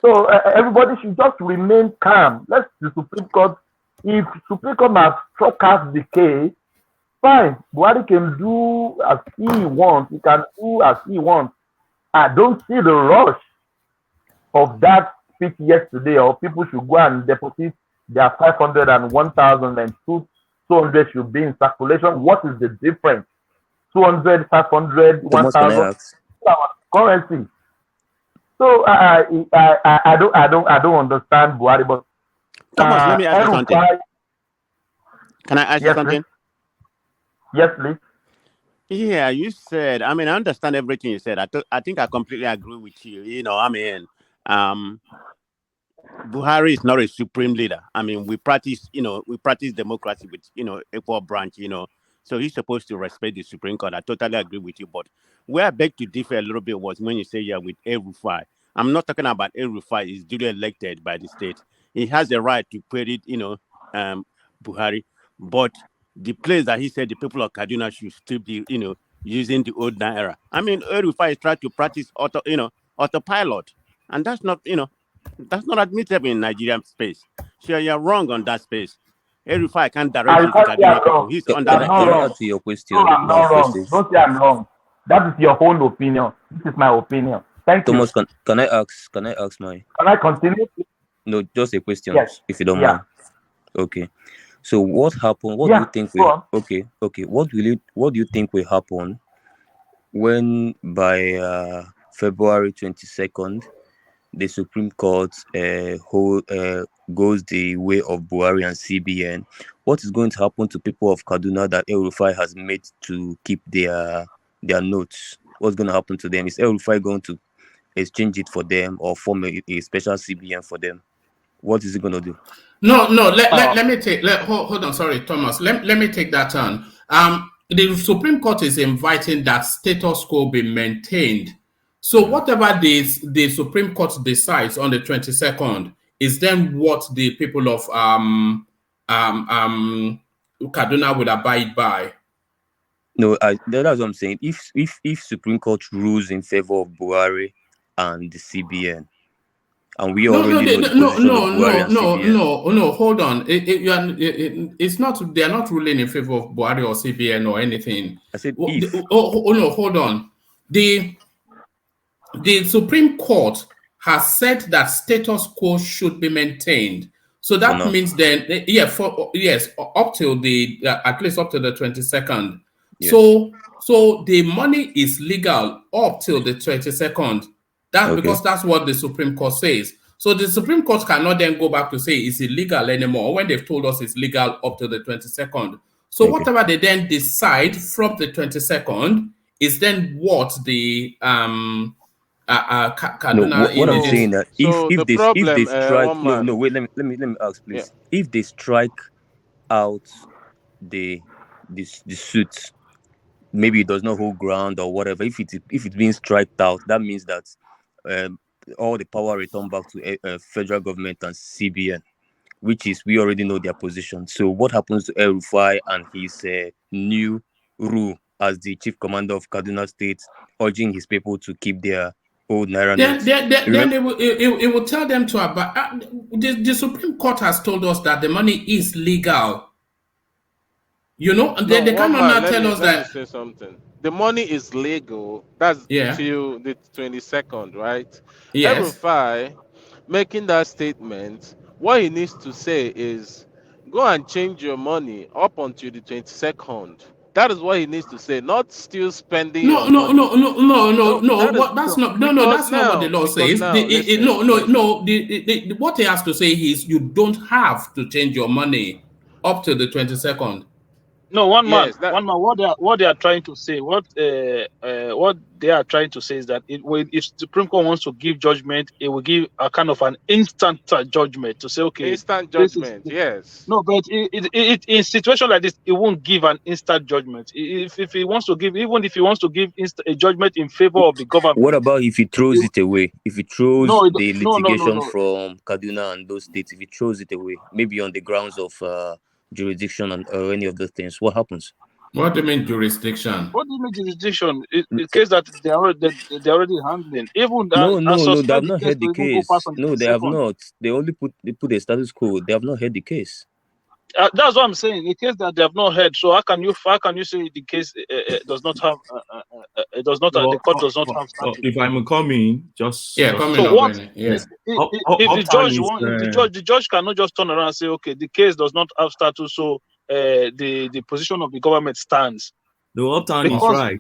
So everybody should just remain calm. Let the Supreme Court, if Supreme Court has struck out the case, fine. Buhari can do as he wants. He can do as he wants. I don't see the rush of that speech yesterday, or people should go and deposit their 500 and 1,000 and 200 should be in circulation. What is the difference? 200, 500, Thomas, can I 1,000 ask? currency. So I don't understand Buhari, but Thomas, let me ask you something. Can I ask you Yes, something? please. Yes, please. Yeah, you said. I mean, I understand everything you said. I think I completely agree with you. You know, I mean, Buhari is not a supreme leader. I mean, we practice democracy with, equal branch, So he's supposed to respect the Supreme Court. I totally agree with you. But where I beg to differ a little bit was when you say, yeah, with Rufai. I'm not talking about Rufai. He's duly elected by the state. He has the right to credit, Buhari. But the place that he said the people of Kaduna should still be, using the old Naira. I mean, Rufai is trying to practice autopilot. And that's not, that's not admissible in Nigerian space. So you're wrong on that space. Rufai can't direct his Kaduna people. He's under the Can I answer your question? No, I'm not wrong. Don't say I'm wrong. That is your own opinion. This is my opinion. Thank you. Thomas, can I ask my? Can I continue? No, just a question, Yes. if you don't Yeah. mind. Okay. So what happened? What do you think will? Okay. What do you think will happen when by February 22nd the Supreme Court goes the way of Buhari and CBN? What is going to happen to people of Kaduna that El Rufai has made to keep their notes? What's going to happen to them? Is El Rufai going to exchange it for them or form a special CBN for them? What is it going to do? No. Let me take. Hold on. Sorry, Thomas. Let me take that turn. The Supreme Court is inviting that status quo be maintained. So whatever the Supreme Court decides on the 22nd is then what the people of Kaduna would abide by. No, that's what I'm saying. If Supreme Court rules in favor of Buhari and the CBN, and we already know the position of Buhari and CBN. No. Hold on. It's not. They are not ruling in favor of Buhari or CBN or anything. I said if. No. Hold on. The Supreme Court has said that status quo should be maintained. So that means then, up till at least up to the 22nd. Yes. So the money is legal up till the 22nd. Because that's what the Supreme Court says. So the Supreme Court cannot then go back to say it's illegal anymore when they've told us it's legal up to the 22nd. So whatever they then decide from the 22nd is then what the Kaduna. What I'm saying that if they strike, wait, let me ask, please. Yeah. If they strike out the suit, maybe it does not hold ground or whatever. If it's being striked out, that means that all the power return back to federal government and CBN, which is we already know their position. So what happens to El Rufai and his new rule as the chief commander of Kaduna State, urging his people to keep their old Naira notes? Then it will tell them to abide. The Supreme Court has told us that the money is legal. You know, they cannot tell us that. Let me say something. The money is legal. That's till the 22nd, right? Yes. Rufai making that statement, what he needs to say is, go and change your money up until the 22nd. That is what he needs to say, not still spending. That's not what the law says. What he has to say is you don't have to change your money up to the 22nd. No, one man. What they are trying to say, what they are trying to say is that if Supreme Court wants to give judgment, it will give a kind of an instant judgment to say, okay, instant judgment. Yes. No, but in a situation like this, it won't give an instant judgment. If he wants to give, even if he wants to give a judgment in favor of the government. What about if he throws it away? If he throws the litigation from Kaduna and those states, if he throws it away, maybe on the grounds of jurisdiction or any of those things, what happens? What do you mean jurisdiction? What do you mean jurisdiction? In case that they're already handling. Even no, they have not heard the case. No, they have not. They only put a status quo. They have not heard the case. That's what I'm saying. In case that they have not heard, so how can you say the case does not have it does not. The court does not have standing. If I may come in, just come so in. what? Yes. If the judge cannot just turn around and say, okay, the case does not have status, so the position of the government stands. No, Uptown is right.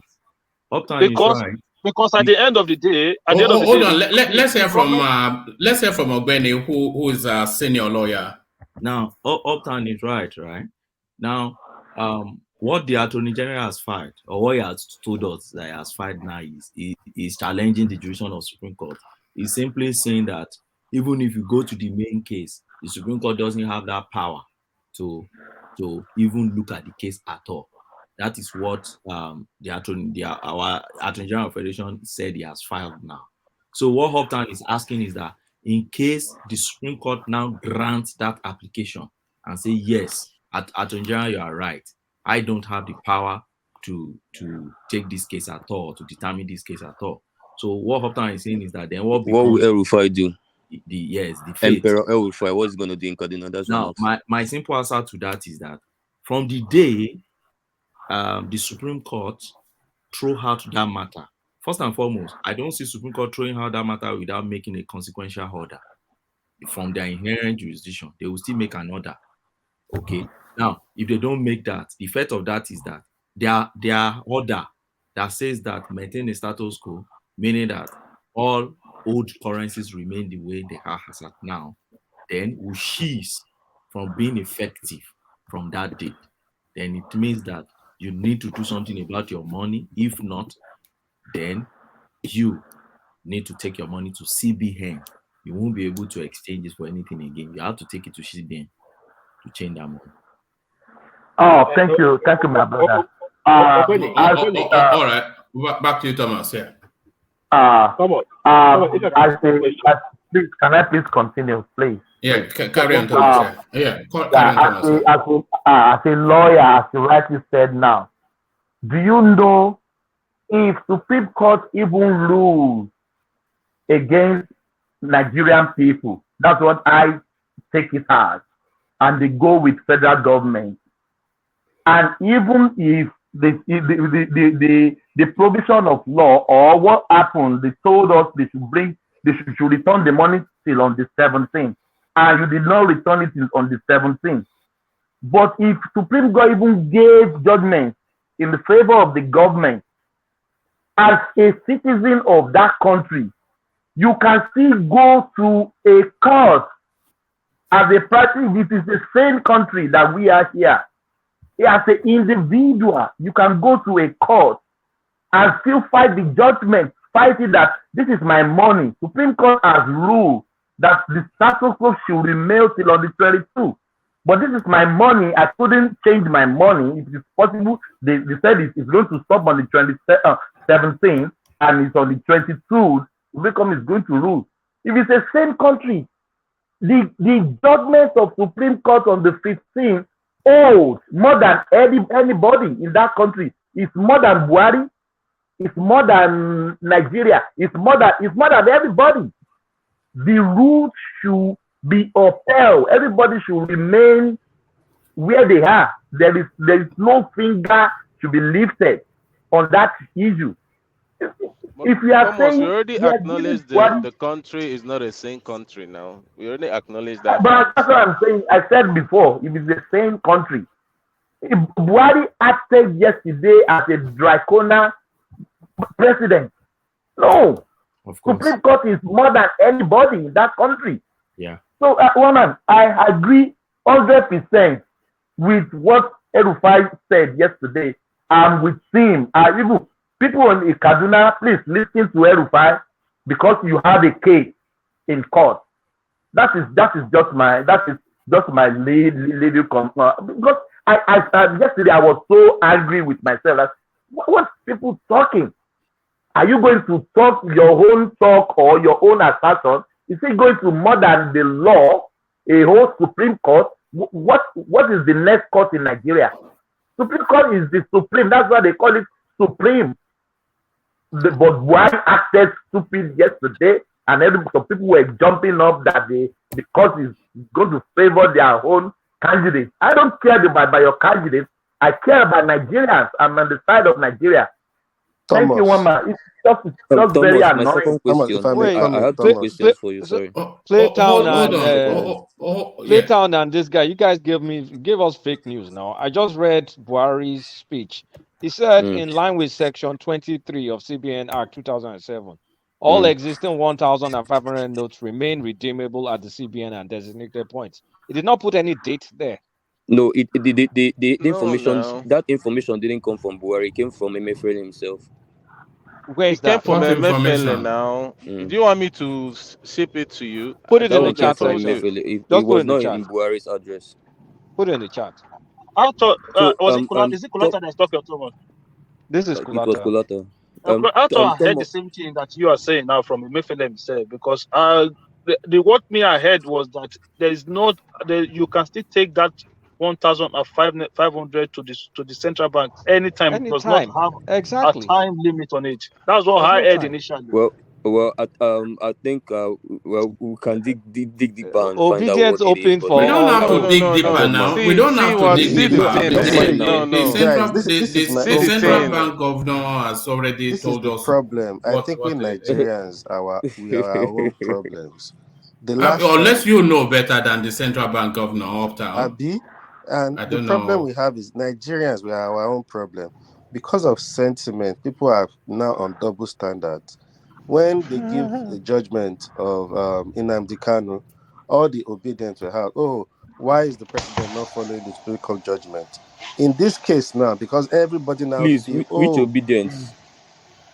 Because at the end of the day, hold on. Let's hear from Ogbeni, who is a senior lawyer. Now, Uptown is right. Now, what the Attorney General has filed, or what he has told us that he has filed now is challenging the jurisdiction of Supreme Court. He's simply saying that even if you go to the main case, the Supreme Court doesn't have that power to even look at the case at all. That is what our Attorney General Federation said he has filed now. So what Uptown is asking is that in case the Supreme Court now grants that application and say, yes, Attorney General, you are right. I don't have the power to take this case at all, to determine this case at all. So what Uptown is saying is that then what will Rufai do? The fate. Emperor Rufai, what's going to do in Kaduna? That's now my simple answer to that is that from the day the Supreme Court threw out that matter, first and foremost, I don't see Supreme Court throwing out that matter without making a consequential order from their inherent jurisdiction. They will still make an order. Okay. Now, if they don't make that, the effect of that is that their order that says that maintain the status quo, meaning that all old currencies remain the way they are as at now, then will cease from being effective from that date. Then it means that you need to do something about your money. If not, then you need to take your money to CBN. You won't be able to exchange it for anything again. You have to take it to CBN to change that money. Oh, thank you, my brother. All right, back to you, Thomas. Yeah. Please, can I please continue, please? Yeah, carry on, Thomas. Carry on, Thomas. As a lawyer, as you rightly said now, do you know if Supreme Court even rules against Nigerian people? That's what I take it as, and they go with federal government. And even if the provision of law or what happened, they told us they should return the money till on the 17th, and you did not return it on the 17th. But if Supreme Court even gave judgment in the favor of the government, as a citizen of that country, you can still go to a court as a party. This is the same country that we are here. As an individual, you can go to a court and still fight the judgment, fighting that this is my money. Supreme Court has ruled that the status quo should remain till on the 22nd. But this is my money. I couldn't change my money. If it's possible, they said it's going to stop on the 17th and it's on the 22nd. Supreme is going to rule. If it's the same country, the judgment of Supreme Court on the 15th holds more than anybody in that country. It's more than Buhari. It's more than Nigeria. It's more than everybody. The rules should be upheld. Everybody should remain where they are. There is no finger should be lifted on that issue. If we are saying we already acknowledge the country is not a same country now. We already acknowledge that. But that's what I'm saying. I said before, if it's the same country. If Buhari acted yesterday as a draconian president. No. Of course. Supreme Court is more than anybody in that country. Yeah. So, I agree 100% with what Rufai said yesterday. I'm with him. Even people in Kaduna, please listen to Rufai because you have a case in court. That is just my little concern. Because yesterday I was so angry with myself. That what people talking? Are you going to talk your own talk or your own assertion? Is it going to more than the law, a whole Supreme Court? What is the next court in Nigeria? Supreme Court is the supreme. That's why they call it supreme. But Buhari acted stupid yesterday, and some people were jumping up that the court is going to favor their own candidate. I don't care about your candidate. I care about Nigerians. I'm on the side of Nigeria. Thank you, Wama. It's just Thomas, very my annoying. second question. I have two questions for you. Sorry. Playtown and this guy, you guys give us fake news now. I just read Buhari's speech. He said, in line with Section 23 of CBN Act 2007, all existing 1,500 notes remain redeemable at the CBN and designated points. He did not put any date there. No, the information, that information didn't come from Buhari. It came from Emefiele himself. Where is it came that? from Emefiele now. Do you want me to ship it to you? Put it in the chat. It was not in Buhari's address. Put it in the chat. I thought, is it Kulata that's talking about? This is Kulata. It was Kulata. I thought I heard the same thing that you are saying now from Emefiele himself, because the what me I heard was that there is not you can still take that 1,500 to the central bank anytime. It does not have a time limit on it. That's what I heard initially. Well, I think we can dig deeper and find out what open it is. For we don't have to dig deeper now. We don't have to dig deeper. The central bank governor has already told us. Problem. I think we Nigerians we have our own problems. Unless you know better than the central bank governor uptown. And the problem we have is Nigerians, we have our own problem. Because of sentiment, people are now on double standards. When they give the judgment of Nnamdi Kanu, all the obedience will have, why is the president not following the Supreme Court judgment? In this case now, because everybody now which obedience?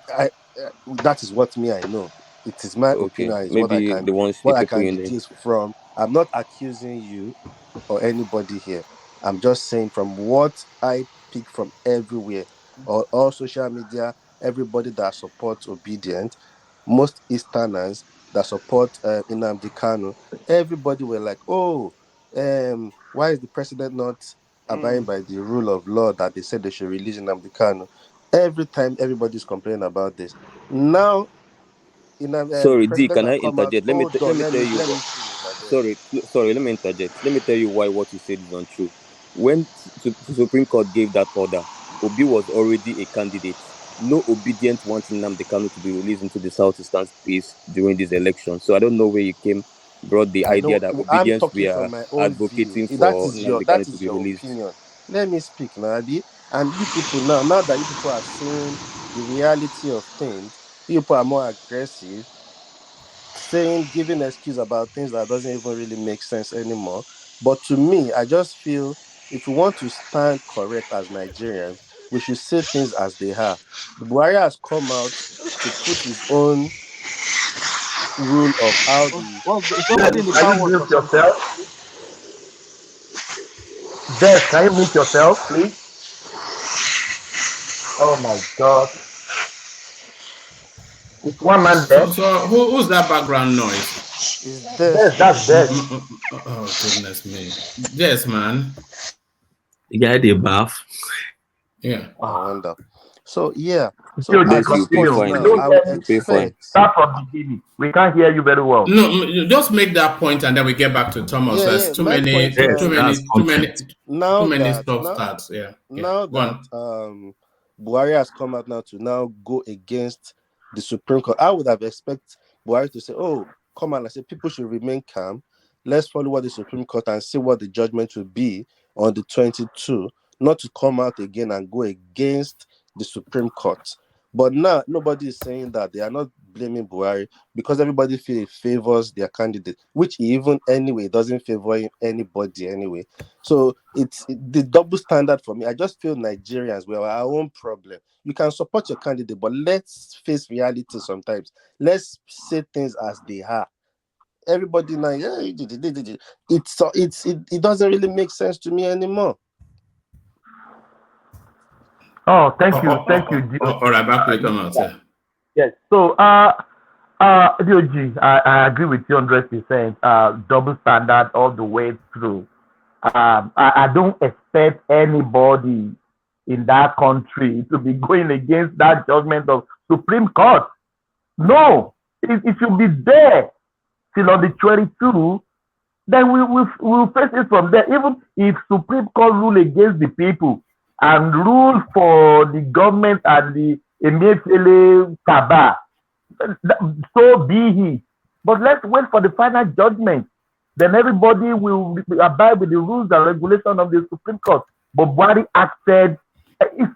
That is what I know. It is my opinion. It's maybe what I can deduce from. I'm not accusing you or anybody here. I'm just saying from what I pick from everywhere, or all social media, everybody that supports obedience, most Easterners that support Nnamdi Kanu, everybody were like, why is the president not abiding by the rule of law that they said they should release Nnamdi Kanu? Every time everybody's complaining about this. Now, sorry, D, can I interject? Let me tell you. Sorry, let me interject. Let me tell you why what you said is untrue. When the Supreme Court gave that order, Obi was already a candidate. No obedient wanting Nnamdi Kanu to be released into the southeastern space during this election. So I don't know where you brought the idea that obedience we are advocating for Nnamdi Kanu to be released. Opinion. Let me speak now, Abi. And you people now that you people are seeing the reality of things, people are more aggressive, giving excuse about things that doesn't even really make sense anymore. But to me, I just feel if we want to stand correct as Nigerians, we should say things as they are. The Buhari has come out to put his own rule of how Can you mute yourself? Des, can you mute yourself, please? Oh my God. It's one man there. So who's that background noise? That's Des. Oh, goodness me. Yes, man. The guy they bath. Yeah. I wonder. So, yeah. So at this point now, I would expect... Start from the beginning. We can't hear you very well. No, just make that point and then we get back to Thomas. There's too many stop starts. Yeah. Now that Buhari has come out now to now go against the Supreme Court, I would have expected Buhari to say, come on, I say people should remain calm. Let's follow what the Supreme Court and see what the judgment will be on the 22, not to come out again and go against the Supreme Court. But now nobody is saying that. They are not blaming Buhari because everybody favors their candidate, which even anyway doesn't favor anybody anyway. So it's the double standard for me. I just feel Nigerians, we have our own problem. You can support your candidate, but let's face reality sometimes. Let's say things as they are. Everybody now, it doesn't really make sense to me anymore. Oh, thank you, Gio. All right, back to Thomas. Yes. So, DOG, I agree with you 100%. Double standard all the way through. I don't expect anybody in that country to be going against that judgment of Supreme Court. No, it should be there till on the 22. Then we'll face it from there. Even if Supreme Court rule against the people and rule for the government and Emefiele, Kaba. So be he. But let's wait for the final judgment. Then everybody will abide with the rules and regulations of the Supreme Court. But Buhari acted, it's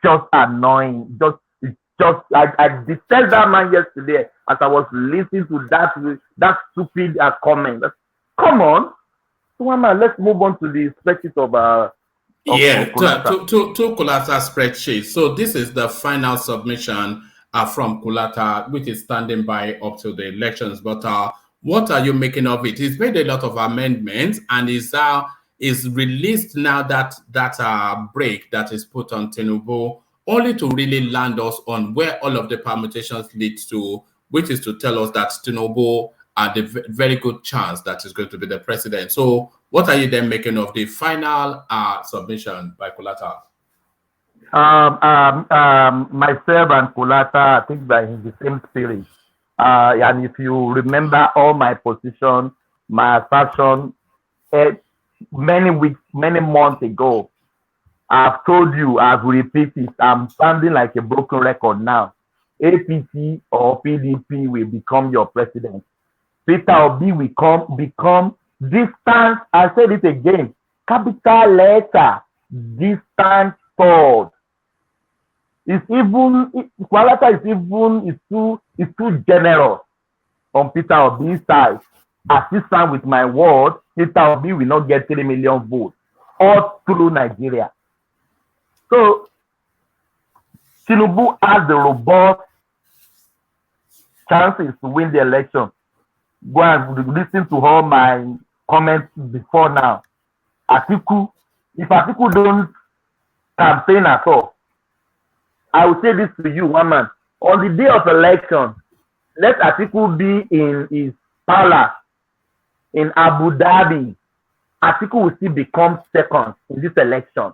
just annoying. I disturbed that man yesterday as I was listening to that stupid comment. Come on. So, let's move on to the spreadsheet of to Kulata spreadsheet. So this is the final submission from Kulata, which is standing by up to the elections. But what are you making of it? He's made a lot of amendments and is released now that break that is put on Tinubu, only to really land us on where all of the permutations lead to, which is to tell us that Tinubu are the very good chance that is going to be the president. So what are you then making of the final submission by Kulata? Myself and Kulata, I think they're in the same spirit. And if you remember all my position, my assertion, many weeks, many months ago, I've told you, I've repeated, I'm sounding like a broken record now. APC or PDP will become your president. Peter Obi will become distant. I said it again. Capital letter, distant third. Kualata is too generous on Peter Obi's side. As he stand with my word, Peter Obi will not get 3 million votes all through Nigeria. So Tinubu has the robust chances to win the election. Go and listen to all my comments before now. If Atiku don't campaign at all, I will say this to you, one man. On the day of election, let Atiku be in his palace in Abu Dhabi. Atiku will still become second in this election.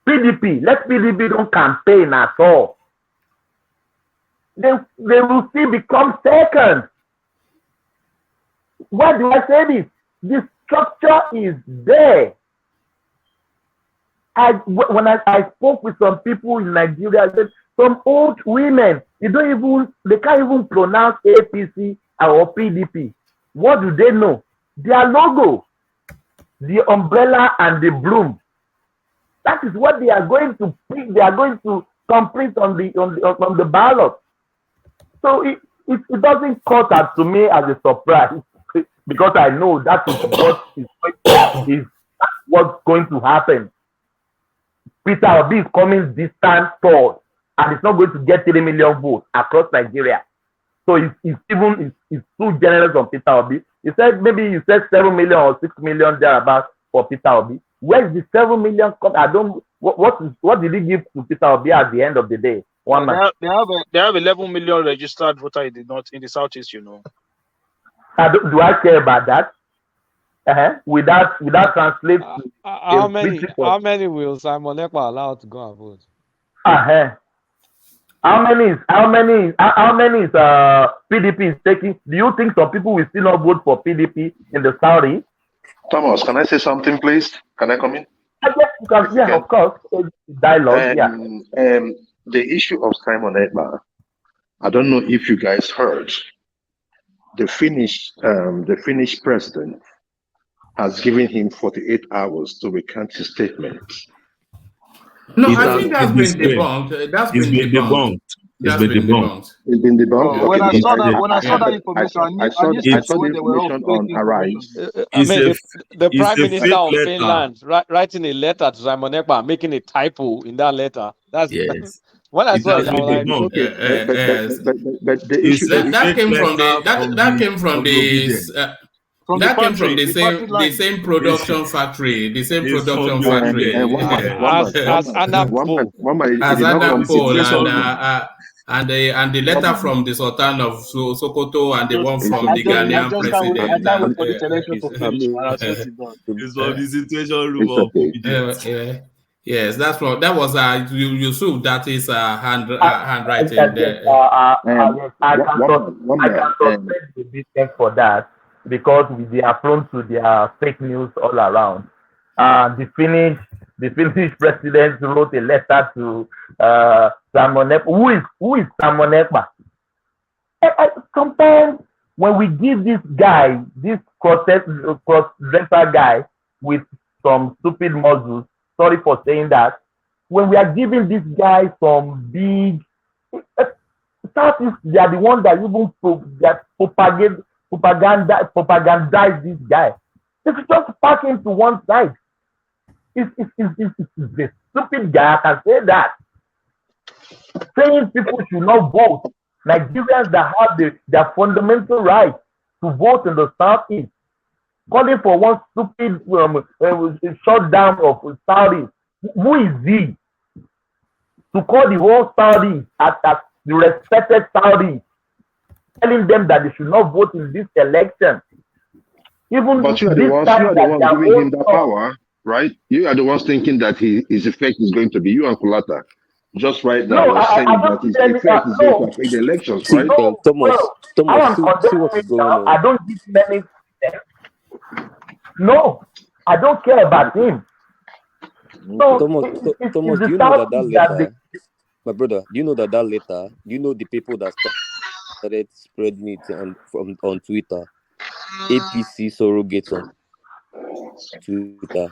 PDP, let PDP don't campaign at all. They will still become second. Why do I say this? The structure is there. When I spoke with some people in Nigeria, I said, some old women, they can't even pronounce APC or PDP. What do they know? Their logo, the umbrella and the broom. That is what they are going to pick. They are going to complete on the ballot. So it doesn't cut out to me as a surprise because I know that is what's going to happen. Peter Obi is coming distant third, and it's not going to get 3 million votes across Nigeria. So it's too generous on Peter Obi. He said maybe you said 7 million or 6 million thereabouts for Peter Obi. Where's the 7 million? What did he give to Peter Obi at the end of the day? One man. They have 11 million registered voters in the southeast. You know. Do I care about that? Without translate to how many will Simon Ekpa allow to go and vote? How many is PDP is taking? Do you think some people will still not vote for PDP in the Saudi? Thomas, can I say something, please? Can I come in? Yeah, of course. Dialogue. The issue of Simon Ekpa, I don't know if you guys heard. The Finnish president has given him 48 hours to recant his statement. No, I think that's been debunked. That's been debunked. It's been debunked. When I saw that information, I saw the information on Arise. The Prime Minister of Finland writing a letter to Simon Ekpa, making a typo in that letter. When I saw it, I was like, okay. But the issue that came from the same production factory. The same production factory. As Adam Paul and the letter from the Sultan of Sokoto and the one from the Ghanaian president. It's from the situation room. Yes, that was Yusuf. That is handwriting there. I can suspect the business for that because they are prone to their fake news all around. the Finnish president wrote a letter to Simon Ekpa. Who is Simon Ekpa? Sometimes when we give this guy, this cross-dresser guy with some stupid muscles, sorry for saying that, when we are giving this guy some big, Southeast, they are the ones that even propagandize this guy. They should just pack him to one side. It's a stupid guy, I can say that. Saying people should not vote. Nigerians that have their fundamental right to vote in the Southeast, calling for one stupid shutdown of Saudi. Who is he to call the whole Saudi as the respected Saudi, telling them that they should not vote in this election? Even but you are the ones giving him that power, right? You are the ones thinking that his effect is going to be you and Kulata. Just right now, you're saying that his effect is going to affect the elections, right? Thomas, see what is going on. I don't give many. No, I don't care about him. So Thomas, do you know that letter, my brother? Do you know that letter? Do you know the people that started spreading it on Twitter? APC surrogates on Twitter.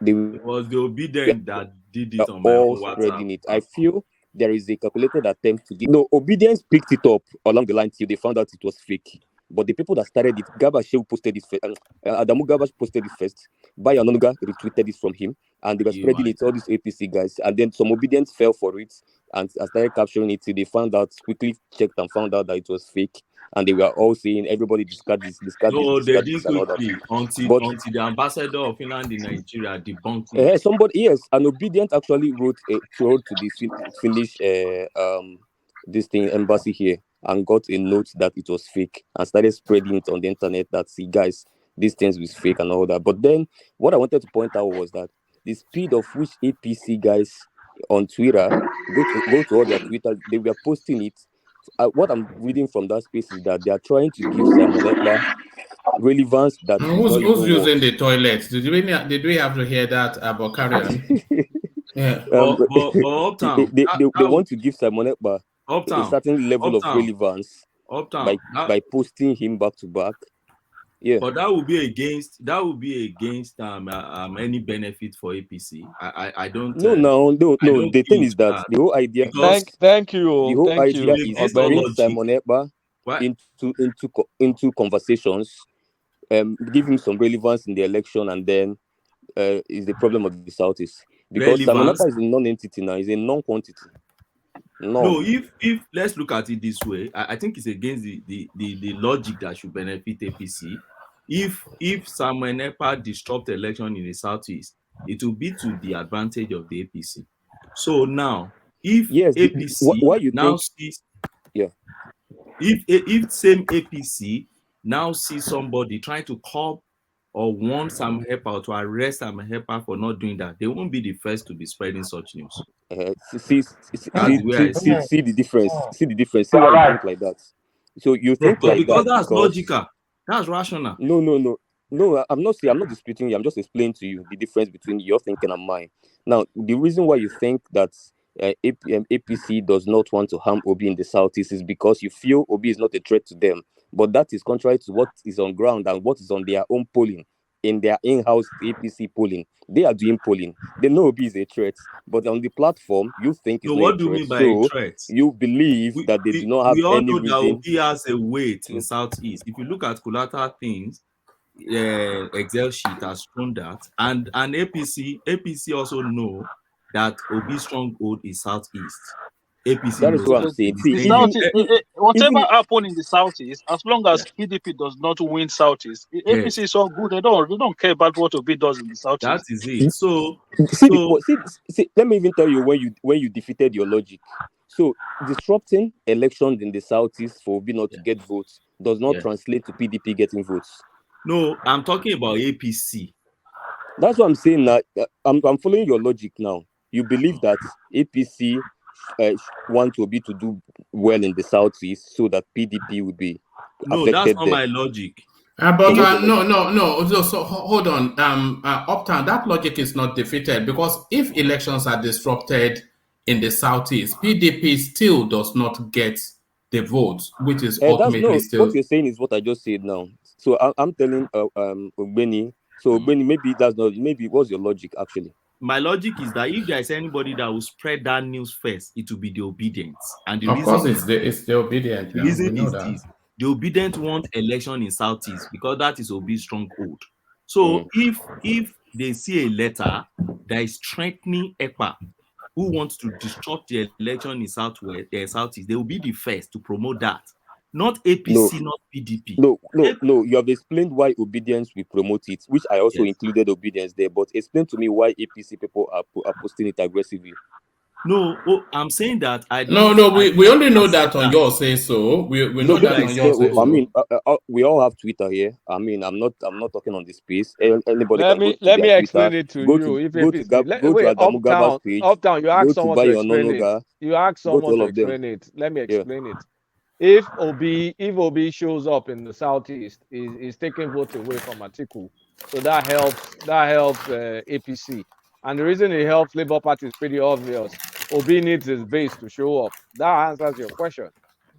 It was the obedient that did it on all my spreading WhatsApp. it. I feel there is a calculated attempt to give. No, obedience picked it up along the line till they found out it was fake. But the people that started it, Gabashew posted it first. Adamu Gabash posted it first. Bayanonuga retweeted it from him, and they were spreading it. All these APC guys, and then some obedience fell for it and started capturing it till they found out, quickly checked and found out that it was fake. And they were all saying, everybody discard this, No, this, they discard did this, and all that. quickly until the ambassador of Finland in Nigeria debunked it. An obedient actually wrote to the Finnish this thing embassy here and got a note that it was fake and started spreading it on the internet that, see guys, these things was fake and all that. But then what I wanted to point out was that the speed of which APC guys on Twitter go to all their Twitter, they were posting it. What I'm reading from that space is that they are trying to give Simon Ekpa relevance that who's using the toilet? Did we have to hear that about carry on? Yeah. They want to give Simon Ekpa a certain level of relevance by posting him back to back. Yeah, but that would be against any benefit for APC. I don't. No. The thing is that the whole idea. Thank you. The whole idea you. is to bring Simon Ekpa into conversations, give him some relevance in the election, and then is the problem of the Southeast because Simon Ekpa is a non-entity now; he's a non-quantity. No, if let's look at it this way, I think it's against the logic that should benefit APC. If Simon Ekpa disrupt the election in the Southeast, it will be to the advantage of the APC. So now, if APC now sees, if same APC now sees somebody trying to curb or warn Simon Ekpa to arrest Simon Ekpa for not doing that, they won't be the first to be spreading such news. See the difference. See the difference. See why you think like that. So you think because that's logical. That's rational. No. I'm not disputing you. I'm just explaining to you the difference between your thinking and mine. Now, the reason why you think that APC does not want to harm Obi in the Southeast is because you feel Obi is not a threat to them. But that is contrary to what is on ground and what is on their own polling. In their in-house APC polling, they are doing polling. They know Obi is a threat, but on the platform, you think it's what do you mean by a threat? You believe that they do not have any reason. We all know that Obi has a weight in Southeast. If you look at Kulata things, Excel sheet has shown that, and APC also know that Obi's stronghold is Southeast. APC that is what I'm saying. Whatever happens in the Southeast, as long as PDP does not win Southeast, APC is all good. They don't care about what Obi does in the Southeast. That is it. So let me even tell you when you defeated your logic. So disrupting elections in the Southeast for Obi not to get votes does not translate to PDP getting votes. No, I'm talking about APC. That's what I'm saying. Now I'm following your logic now. You believe that APC want Obi to do well in the Southeast so that PDP will be affected. No, that's not my logic. No. So hold on. Uptown, that logic is not defeated because if elections are disrupted in the southeast, PDP still does not get the votes, which is ultimately still. What you're saying is what I just said now. So I'm telling Ogbeni. So Ogbeni, maybe that's not. Maybe what's your logic actually? My logic is that if there is anybody that will spread that news first, it will be the obedience. And the of reason course, it's the obedient. The reason is this: the obedient want election in southeast because that is Obi's stronghold. So if they see a letter that is strengthening EPA, who wants to disrupt the election in southwest, southeast, they will be the first to promote that. Not APC, not PDP. No. You have explained why obedience will promote it, which I also included obedience there. But explain to me why APC people are posting it aggressively. No, I'm saying that I don't. No, we only know that on your say so. We know that on your say so. I mean, we all have Twitter here. I mean, I'm not talking on the space. Anybody let me explain Twitter, it to go you. To Adamu Gaba's page. Uptown, you ask someone to explain it. You ask someone to explain it. Let me explain it. If Obi shows up in the southeast, is taking votes away from Atiku, so that helps APC. And the reason it helps Labour Party is pretty obvious. Obi needs his base to show up. That answers your question.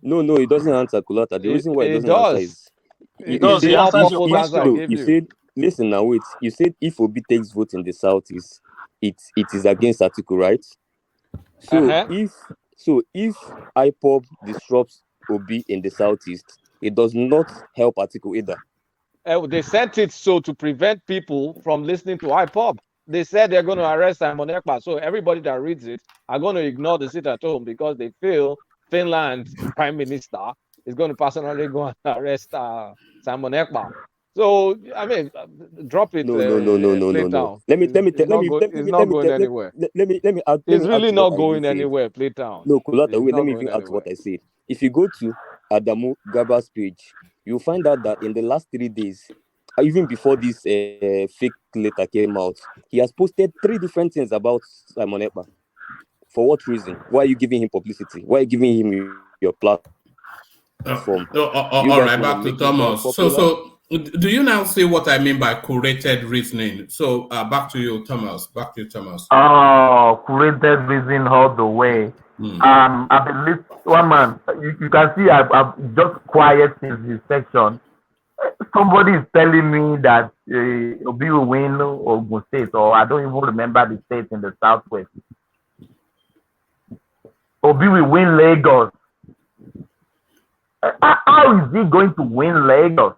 No, it doesn't answer Kulata. The reason why it doesn't answer is you said, listen now, wait. You said if Obi takes vote in the southeast, it is against Atiku, right? So if IPOB disrupts Obi in the southeast, it does not help Atiku either. They sent it so to prevent people from listening to IPOB. They said they're going to arrest Simon Ekpa. So everybody that reads it are going to ignore the sit at home because they feel Finland's prime minister is going to personally go and arrest Simon Ekpa. So I mean, drop it. No. It's not going anywhere. Let me add. It's really not going anywhere. Playtown. No, Kulata, wait. Let me even add to what I said. If you go to Adamu Gaba's page, you'll find out that in the last 3 days, even before this fake letter came out, he has posted 3 different things about Simon Ekpa. For what reason? Why are you giving him publicity? Why are you giving him your platform? All right, back to Thomas. So do you now see what I mean by curated reasoning? So back to you, Thomas. Oh, curated reasoning all the way. I've been listening. One man, you can see I've just quiet since this section. Somebody is telling me that Obi will win Ogun State, or I don't even remember the state in the southwest. Obi will win Lagos. How is he going to win Lagos?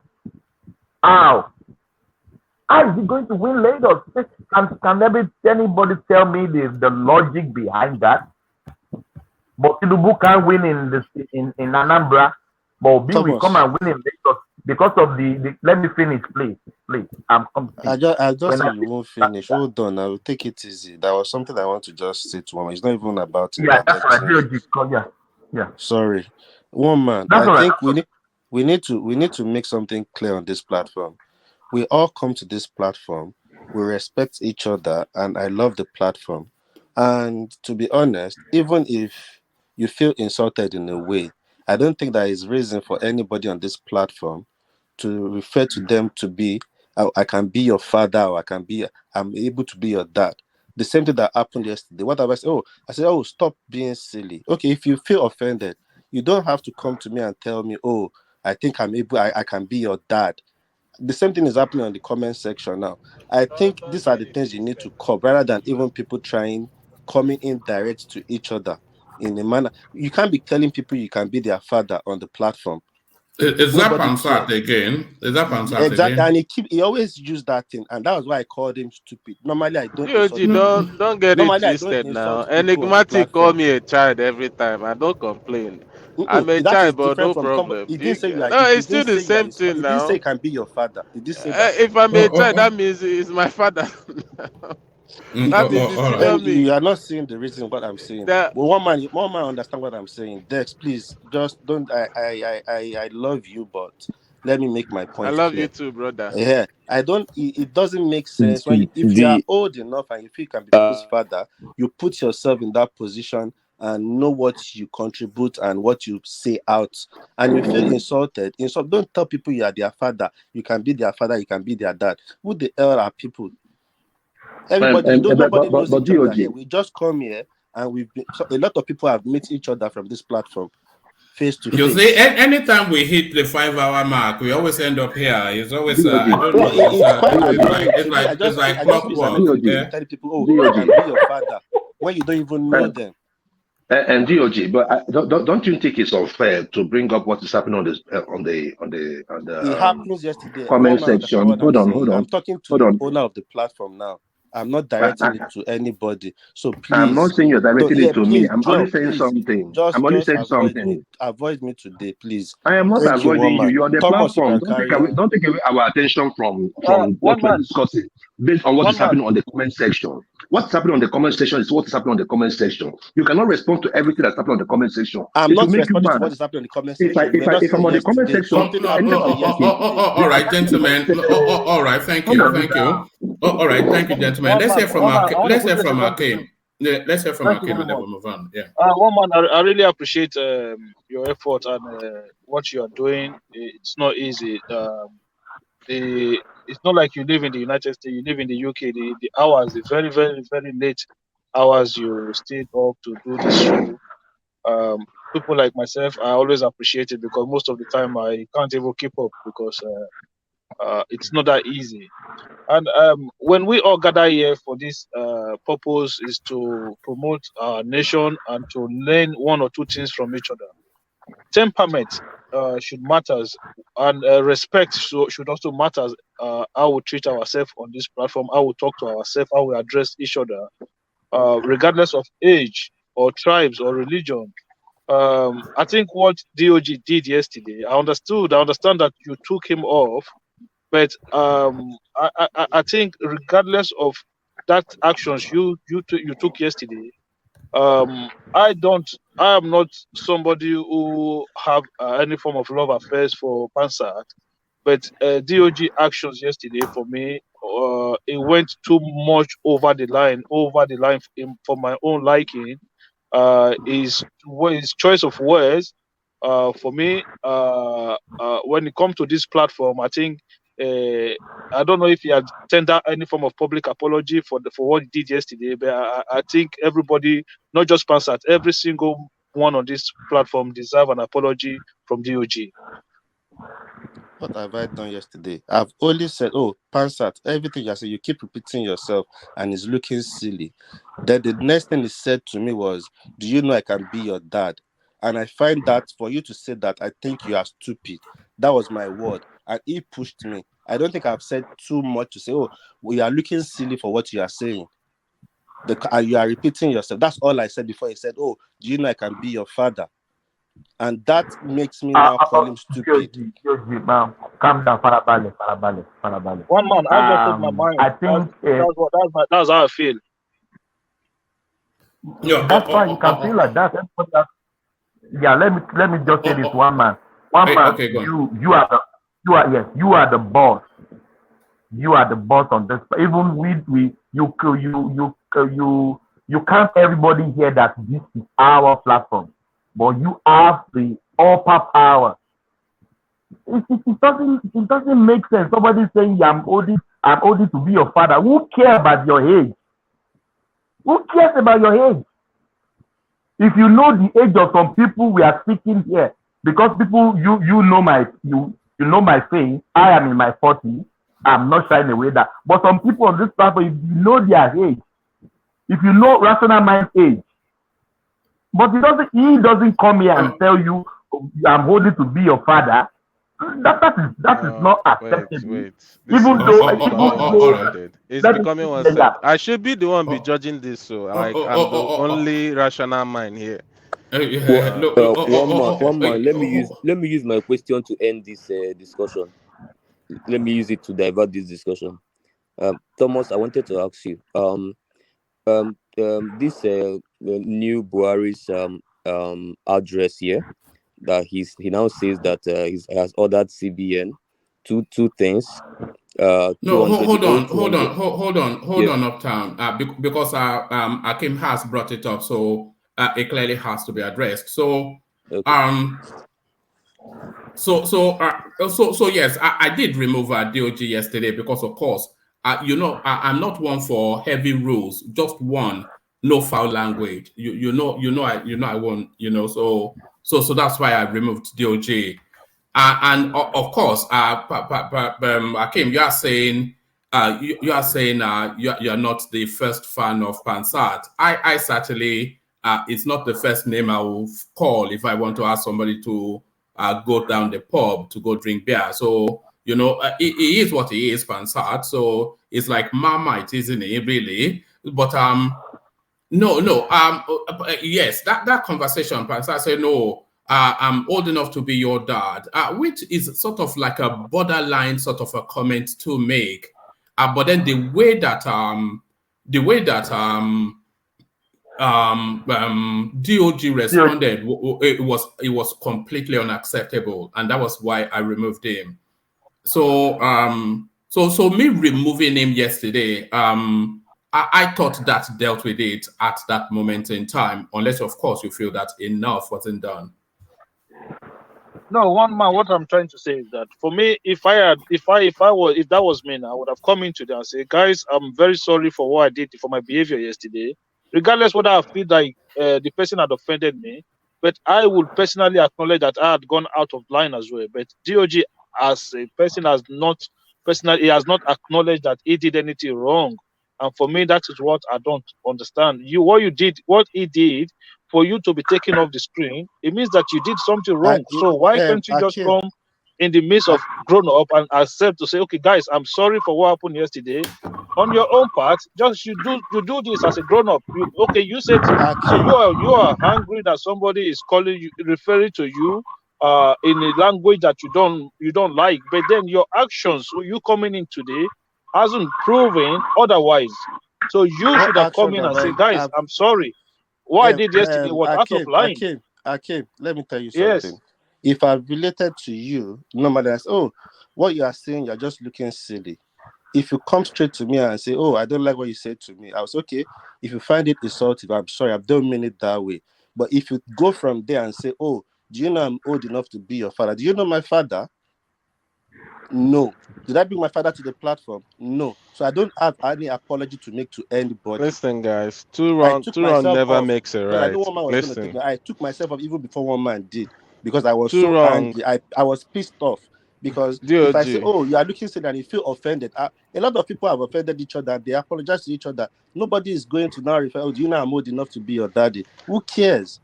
How is he going to win Lagos? Can anybody tell me the logic behind that? But Tinubu can't win in Anambra, but Obi will come and win in Lagos because of the let me finish, please. I'm I just say you won't finish. Hold on, I will take it easy. That was something I want to just say to him. It's not even about it. Yeah, that's right. Yeah. Sorry. One man. That's I think we need to make something clear on this platform. We all come to this platform, we respect each other, and I love the platform. And to be honest, even if you feel insulted in a way, I don't think there is reason for anybody on this platform to refer to them to be, I can be your father, or I'm able to be your dad. The same thing that happened yesterday. What have I said? I said, stop being silly. Okay, if you feel offended, you don't have to come to me and tell me, I think I can be your dad. The same thing is happening on the comment section now. I think these are the things you need to curb rather than even people coming in direct to each other in a manner. You can't be telling people you can be their father on the platform. Is that Pansat again? Exactly, and he always used that thing, and that was why I called him stupid. Normally, I don't. Don't get it twisted now. Enigmatic call me a child every time. I don't complain. I'm a child, but no problem. He didn't say you are. No, it's still the same thing now. He didn't say he can be your father. He didn't say that. If I'm a child, that means he's my father. That is the senior me. You are not seeing the reason what I'm saying. Well, one man understand what I'm saying. Dex, please, just don't. I love you, but let me make my point. I love you too, brother. Yeah, I don't. It doesn't make sense if you are old enough and you feel you can be people's father. You put yourself in that position and know what you contribute and what you say out. And you feel insulted, don't tell people you are their father. You can be their father, you can be their dad. Who the hell are people? Everybody, nobody knows each other here. We just come here and a lot of people have met each other from this platform face to face. You see, anytime we hit the 5-hour mark, we always end up here. It's always I don't know. It's like clockwork. Tell people, oh, I can be your father when you don't even know them. And DOG, but don't you think it's unfair to bring up what is happening on the it happens yesterday. Comment section? Hold on. I'm talking to the owner of the platform now. I'm not directing it to anybody. So please, I'm not saying you're directing it to me. I'm only saying something. I'm only saying something. Avoid me today, please. I am not avoiding you. You're on the platform. Don't take away our attention from what we're discussing based on what is happening on the comment section. What's happening on the comment section is what is happening on the comment section. You cannot respond to everything that's happening on the comment section. I'm not responding to what is happening on the comment section. If I'm on the comment section, all right, gentlemen. All right, thank you. All right, thank you, gentlemen. Let's hear from Akim. Let's hear from Akim and then we'll move on. Yeah. One man, I really appreciate your effort and what you are doing. It's not easy. It's not like you live in the United States, you live in the UK. The hours, the very, very, very late hours you stayed up to do this show. People like myself, I always appreciate it because most of the time I can't even keep up because it's not that easy. And when we all gather here for this purpose is to promote our nation and to learn one or two things from each other. Temperament should matters, and respect should also matter. How we treat ourselves on this platform, how we talk to ourselves, how we address each other, regardless of age or tribes or religion. I think what DOG did yesterday, I understand that you took him off, but I think regardless of that actions you took yesterday, I am not somebody who have any form of love affairs for Pansat, but DOG actions yesterday for me, it went too much over the line for my own liking. His choice of words for me when it comes to this platform, I think I don't know if he had tendered any form of public apology for what he did yesterday, but I think everybody, not just Pansat, every single one on this platform deserve an apology from DOG. What have I done yesterday? I've only said, oh, Pansat, everything you said, you keep repeating yourself and it's looking silly. Then the next thing he said to me was, do you know I can be your dad? And I find that for you to say that, I think you are stupid. That was my word. And he pushed me. I don't think I've said too much to say, oh, we are looking silly for what you are saying. And you are repeating yourself. That's all I said before he said, oh, do you know I can be your father? And that makes me now call him stupid. Calm down, Farabale. One man, I just said my mind. I think that's how I feel. That's fine. You can feel like that. Yeah, let me just say this, one man. Okay, you are the boss. You are the boss on this. Even you can't everybody hear that this is our platform, but you have the upper power. It doesn't make sense. Somebody saying I'm old to be your father. Who cares about your age? Who cares about your age? If you know the age of some people we are speaking here, because people you know my face, I am in my 40s. I'm not shying away that. But some people on this platform, if you know their age, if you know Rational Mind age, but he doesn't come here and tell you I'm holding to be your father. That is not acceptable. Wait. Even though it's becoming one side. I should be the one be judging this, so I'm the only rational mind here. One more. Let me use my question to end this discussion. Let me use it to divert this discussion. Thomas, I wanted to ask you. This new Buhari's address here, that he now says that he has ordered CBN two things. No, hold on, Uptown. Because Akim has brought it up, so it clearly has to be addressed. So, Okay. So yes, I did remove DOG yesterday because, of course, I'm not one for heavy rules. Just one, no foul language. I won't. So that's why I removed DOG. And of course, Akim, you are saying you are not the first fan of Pansat. I certainly it's not the first name I will call if I want to ask somebody to go down the pub to go drink beer. So he is what he is, Pansat. So it's like Marmite, isn't it? Really, but no. Yes, that conversation, Pansat said no. I'm old enough to be your dad, which is sort of like a borderline sort of a comment to make. But then the way that DOG responded, it was completely unacceptable, and that was why I removed him. So me removing him yesterday, I thought that dealt with it at that moment in time, unless of course you feel that enough wasn't done. No, one man. What I'm trying to say is that for me, if that was me, I would have come in today and say, guys, I'm very sorry for what I did, for my behavior yesterday. Regardless whether I feel like the person had offended me, but I would personally acknowledge that I had gone out of line as well. But DOG as a person has not acknowledged that he did anything wrong. And for me, that is what I don't understand. What he did for you to be taken off the screen, it means that you did something wrong. So why can't you just come in the midst of grown up and accept to say, okay, guys, I'm sorry for what happened yesterday. On your own part, just you do this as a grown up. You said so. You are angry that somebody is calling you, referring to you in a language that you don't like, but then your actions, you coming in today, hasn't proven otherwise. So you should have come in and say, guys, I'm sorry. What I did yesterday was out of line. Akim, let me tell you Yes. something. If I related to you, normally I say, oh, what you are saying, you're just looking silly. If you come straight to me and say, oh, I don't like what you said to me, I was okay. If you find it insulting, I'm sorry, I don't mean it that way. But if you go from there and say, oh, do you know I'm old enough to be your father? Do you know my father? No. Did I bring my father to the platform? No. So I don't have any apology to make to anybody. Listen, guys, two wrong never makes it right. I know one man was going to take me. I took myself off even before one man did because I was angry. I was pissed off because if I say, oh, you are looking silly and you feel offended, a lot of people have offended each other. They apologize to each other. Nobody is going to now refer, oh, do you know I'm old enough to be your daddy? Who cares?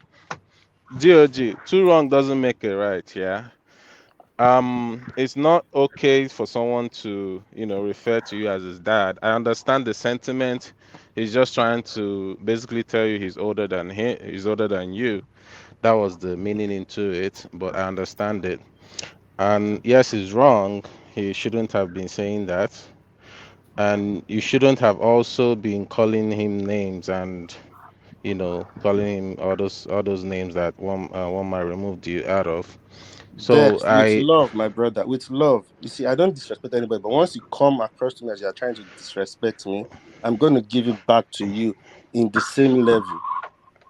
DOG, two wrong doesn't make it right, yeah? It's not okay for someone to refer to you as his dad. I understand the sentiment. He's just trying to basically tell you he's older than you. That was the meaning into it, but I understand it. And yes, he's wrong. He shouldn't have been saying that, and you shouldn't have also been calling him names and calling him all those names that one man removed you out of. So with love, my brother, with love. You see, I don't disrespect anybody, but once you come across to me as you are trying to disrespect me, I'm going to give it back to you in the same level.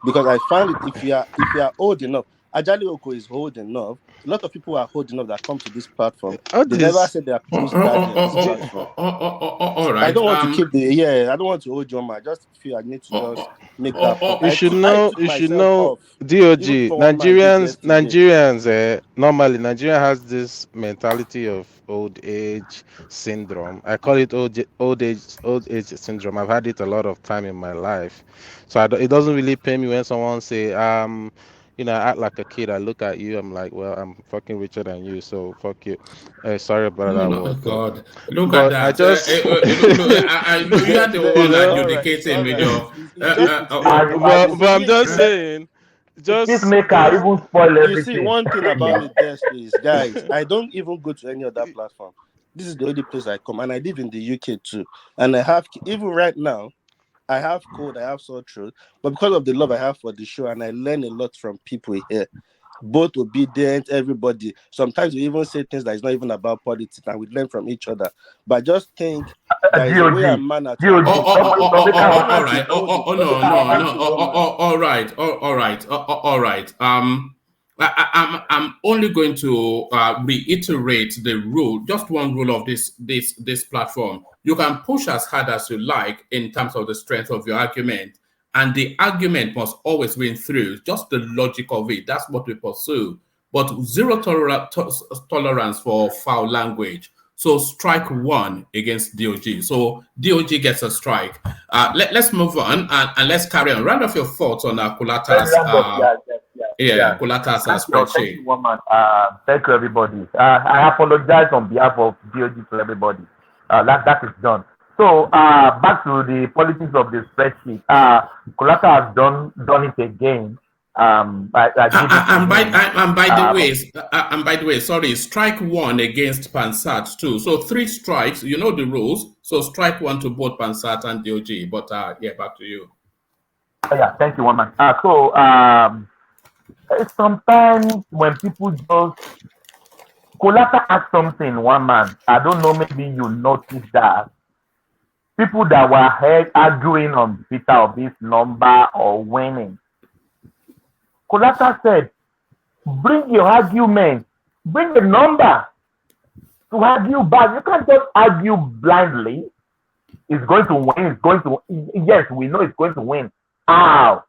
Because I find it, if you are old enough, Ajali Oko is old enough. A lot of people are old enough that come to this platform. They never said they are close daddy on this platform. All right. I don't want to keep I don't want to hold you on. I just feel I need to just make that point. You should know, DOG, Nigerians, normally Nigeria has this mentality of old age syndrome. I call it old age syndrome. I've had it a lot of time in my life. So it doesn't really pain me when someone say, I act like a kid. I look at you. I'm like, well, I'm fucking richer than you, so fuck you. Sorry about that word. God, look at that. You are the one adjudicating with your. But I'm just saying. This maker even spoil everything. You see, one thing about me, is guys, I don't even go to any other platform. This is the only place I come, and I live in the UK too. And I have, even right now, I have cold, I have sore throat, but because of the love I have for the show, and I learn a lot from people here, both obedient, everybody. Sometimes we even say things that is not even about politics, and we learn from each other. But I just think there is a way and manner to all right. All right. I'm only going to reiterate the rule, just one rule of this platform. You can push as hard as you like in terms of the strength of your argument, and the argument must always win through. Just the logic of it. That's what we pursue. But zero tolerance for foul language. So strike one against DOG. So DOG gets a strike. Let's move on and let's carry on. Round off your thoughts on Kulata's Kulata's spreadsheet. Thank you, woman. Thank you, everybody. I apologize on behalf of DOG to everybody. That is done. So back to the politics of the spreadsheet. Kulata has done it again. By the way, sorry, strike one against Pansat too. So 3 strikes. You know the rules. So strike one to both Pansat and DOG. But back to you. Yeah, thank you, woman. Sometimes when people just Kulata asked something, one man. I don't know. Maybe you noticed that people that were arguing on Peter of this number or winning. Kulata said, bring your argument, bring the number to argue back. You can't just argue blindly. It's going to win, yes, we know it's going to win. How?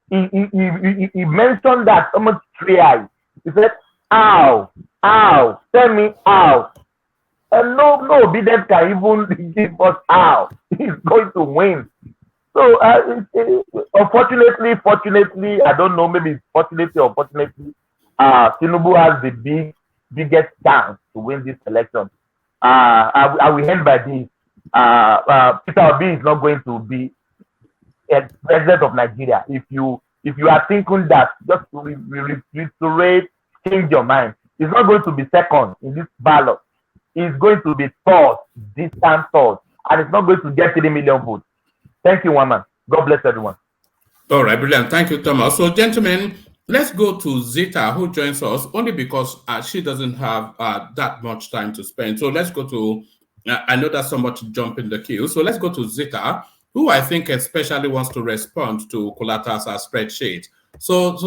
He mentioned that almost 3 eyes. He said, how? Tell me how. And no obedience can even give us how. He's going to win. So, unfortunately, fortunately, I don't know, maybe fortunately or unfortunately, Tinubu has the biggest chance to win this election. I will end by this. Peter Obi is not going to be president of Nigeria. If you are thinking that, just reiterate, change your mind. He's not going to be second in this ballot. He's going to be third, distant third, and it's not going to get 3 million votes. Thank you, woman. God bless everyone. All right, brilliant. Thank you, Thomas. So, gentlemen, let's go to Zita, who joins us only because she doesn't have that much time to spend. So let's go to, I know that's somewhat to jump in the queue. So let's go to Zita, who I think especially wants to respond to Kulata's spreadsheet. So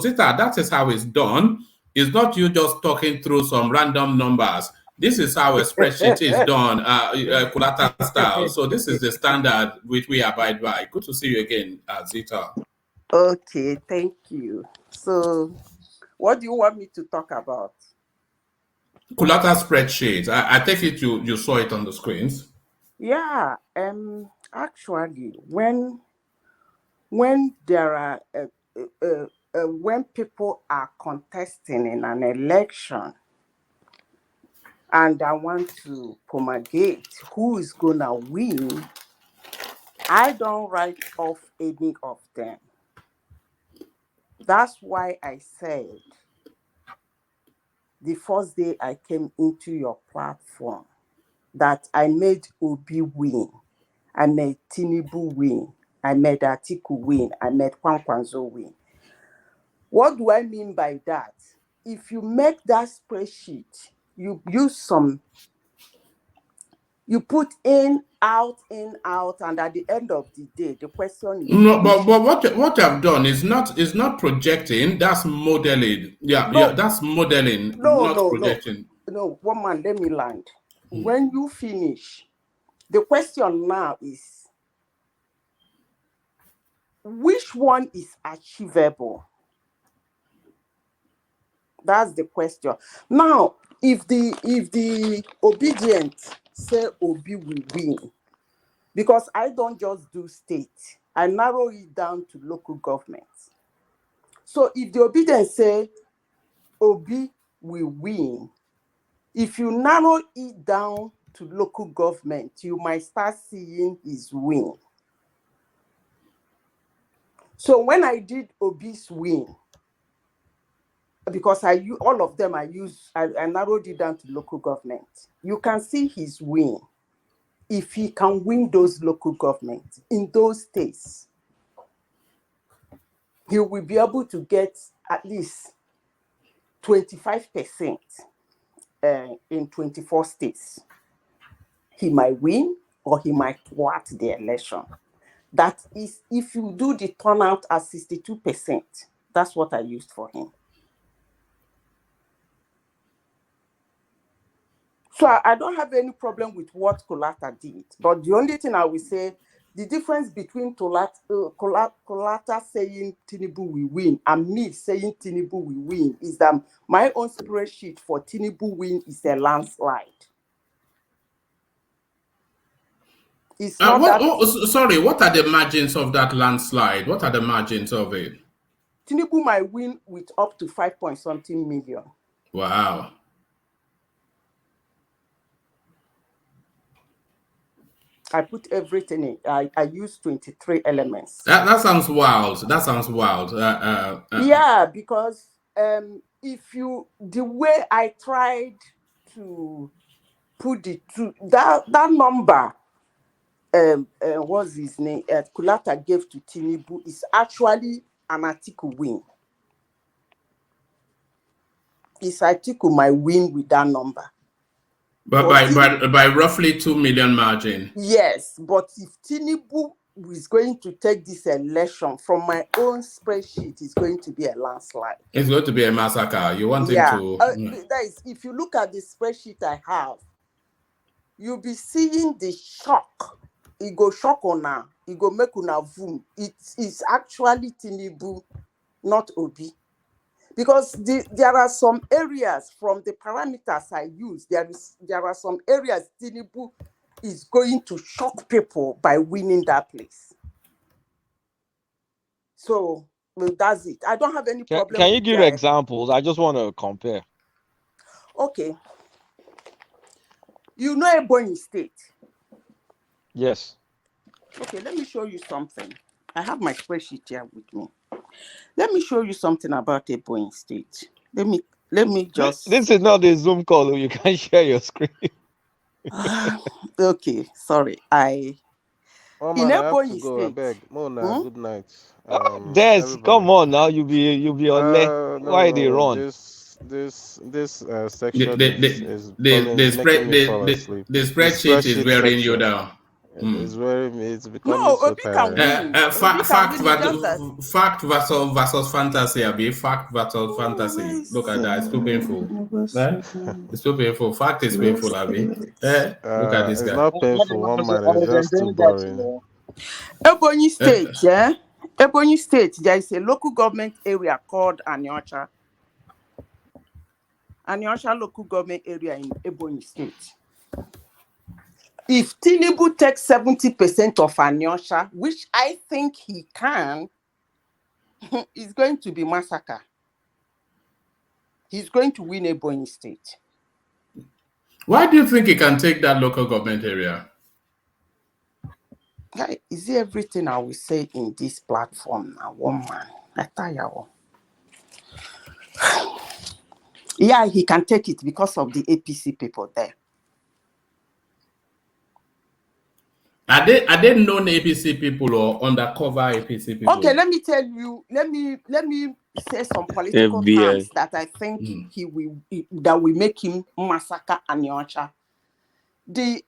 Zita, that is how it's done. It's not you just talking through some random numbers. This is how a spreadsheet is done, Kulata style. So this is the standard which we abide by. Good to see you again, Zita. Okay, thank you. So what do you want me to talk about? Kulata spreadsheet. I take it you saw it on the screens. Yeah, actually, when there are when people are contesting in an election, and I want to promulgate who is gonna win, I don't write off any of them. That's why I said the first day I came into your platform that I made Obi win, I made Tinubu win, I made Atiku win, I made Kwankwanzo win. What do I mean by that? If you make that spreadsheet, you use you put in, out, and at the end of the day, the question is... No, but what I've done is not projecting, that's modeling. Yeah, that's modeling, not projecting. No, woman, let me land. When you finish, the question now is, which one is achievable? That's the question. Now, if the obedient say Obi will win, because I don't just do state, I narrow it down to local government. So if the obedient say Obi will win, if you narrow it down to local government, you might start seeing his win. So when I did Obi's win, because all of them I narrowed it down to local government, you can see his win. If he can win those local governments in those states, he will be able to get at least 25% in 24 states, he might win or he might thwart the election. That is, if you do the turnout at 62%, that's what I used for him. So I don't have any problem with what Kolata did. But the only thing I will say, the difference between Kolata saying Tinubu will win and me saying Tinubu will win is that my own spreadsheet for Tinubu win is a landslide. It's not sorry, what are the margins of that landslide? What are the margins of it? Tinubu might win with up to 5-point-something million. Wow. I put everything in. I used 23 elements. That sounds wild. That sounds wild. Yeah, because the way I tried to put the two, that number, what's his name? Kulata gave to Tinubu is actually an Atiku win. It's Atiku might win with that number. But by roughly 2 million margin. Yes, but if Tinubu is going to take this election from my own spreadsheet, it's going to be a landslide. It's going to be a massacre. You want him to... that is, if you look at the spreadsheet I have, you'll be seeing the shock. It go shock on now. It go make una boom. It is actually Tinubu, not Obi. Because there are some areas from the parameters I use, there are some areas Tinubu is going to shock people by winning that place. So that's it. I don't have any problem. Can you give examples? I just want to compare. Okay. You know Ebonyi State? Yes. Okay, let me show you something. I have my spreadsheet here with me. Let me show you something about Ebonyi State. Let me just... This is not a Zoom call. You can share your screen. Okay, sorry. In Ebonyi State. Good night. Des, come on now. You be on left. Why they run? This section is making me fall asleep. The spreadsheet is wearing you down. It's becoming so tiring. Fact versus fantasy, Abi. Fact versus fantasy. Look at that. It's too painful. It's too painful. Fact is painful, Abi. Look at this guy. It's not painful, one man. It's just too boring. Ebonyi State, yeah? Ebonyi State, there is a local government area called Aniocha. Aniocha local government area in Ebonyi State. If Tinubu takes 70% of Aniocha, which I think he can, it's going to be massacre. He's going to win Ebonyi State. Why do you think he can take that local government area? Is it everything I will say in this platform now? One man. I tell you. Yeah, he can take it because of the APC people there. Are they known APC people or undercover APC people? Okay, let me tell you. Let me say some political terms that I think that will make him massacre Aniocha. The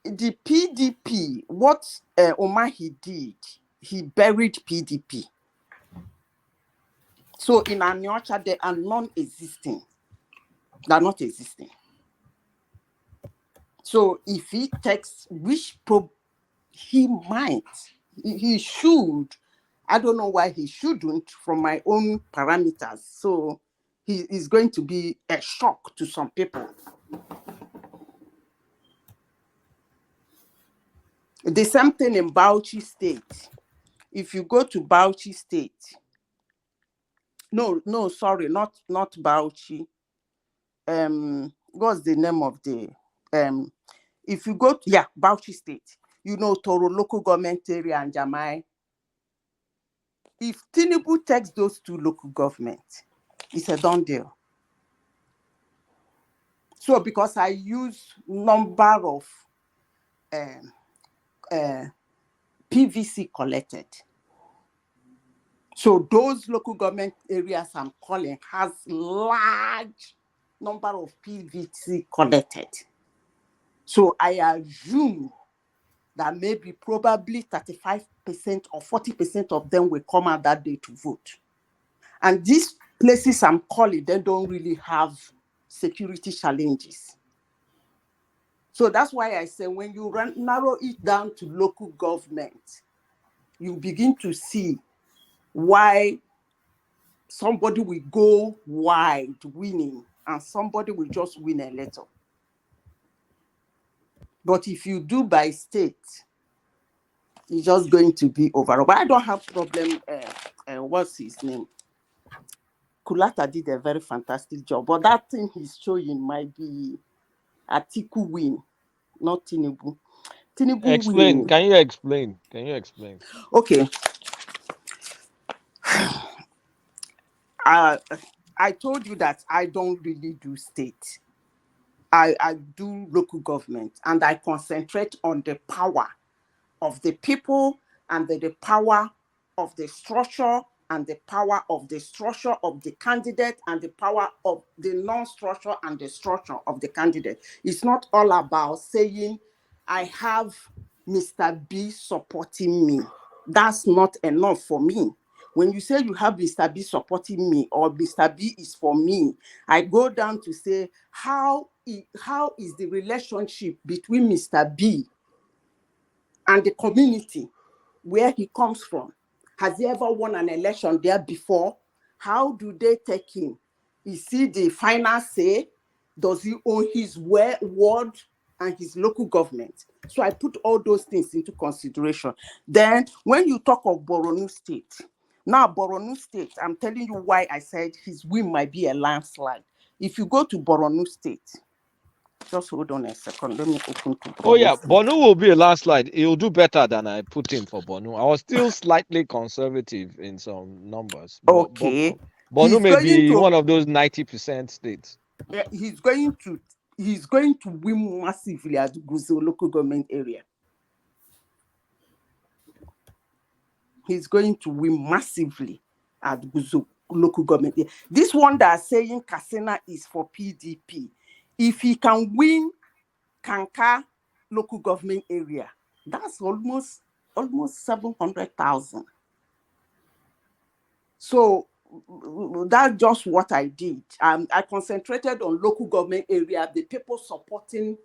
PDP, what Omahi did, he buried PDP. So in Aniocha, they are non-existing. They are not existing. So if he takes, he might, he should, I don't know why he shouldn't from my own parameters. So he is going to be a shock to some people. The same thing in Bauchi State. If you go to Bauchi State, no, sorry, not Bauchi. What's the name of the if you go to Bauchi State, you know Toro local government area and Jamai. If Tinubu takes those two local governments, it's a done deal. So because I use number of PVC collected. So those local government areas I'm calling has large number of PVC collected. So I assume that maybe probably 35% or 40% of them will come out that day to vote. And these places I'm calling, they don't really have security challenges. So that's why I say when you narrow it down to local government, you begin to see why somebody will go wide winning and somebody will just win a little. But if you do by state, it's just going to be overall. But I don't have problem. What's his name? Kulata did a very fantastic job. But that thing he's showing might be Atiku win, not Tinubu. Tinubu Explain. win. Can you explain? Can you explain? Okay. I told you that I don't really do state. I do local government, and I concentrate on the power of the people and the power of the structure and the power of the structure of the candidate and the power of the non-structure and the structure of the candidate. It's not all about saying, I have Mr. B supporting me. That's not enough for me. When you say you have Mr. B supporting me or Mr. B is for me, I go down to say, how is the relationship between Mr. B and the community where he comes from? Has he ever won an election there before? How do they take him? Is he the final say? Does he own his word and his local government? So I put all those things into consideration. Then when you talk of Borno State, now Borno State, I'm telling you why I said his win might be a landslide. If you go to Borno State, just hold on a second. Let me open to Borno. Oh yeah, State. Bono will be a landslide. He'll do better than I put him for Bono. I was still slightly conservative in some numbers. Okay. Bono He's may going be to one of those 90% states. he's going to win massively at Guzo local government area. He's going to win massively at Guzo local government area. This one that's saying Kasina is for PDP. If he can win Kanka local government area, that's almost 700,000. So that's just what I did. I concentrated on local government area, the people supporting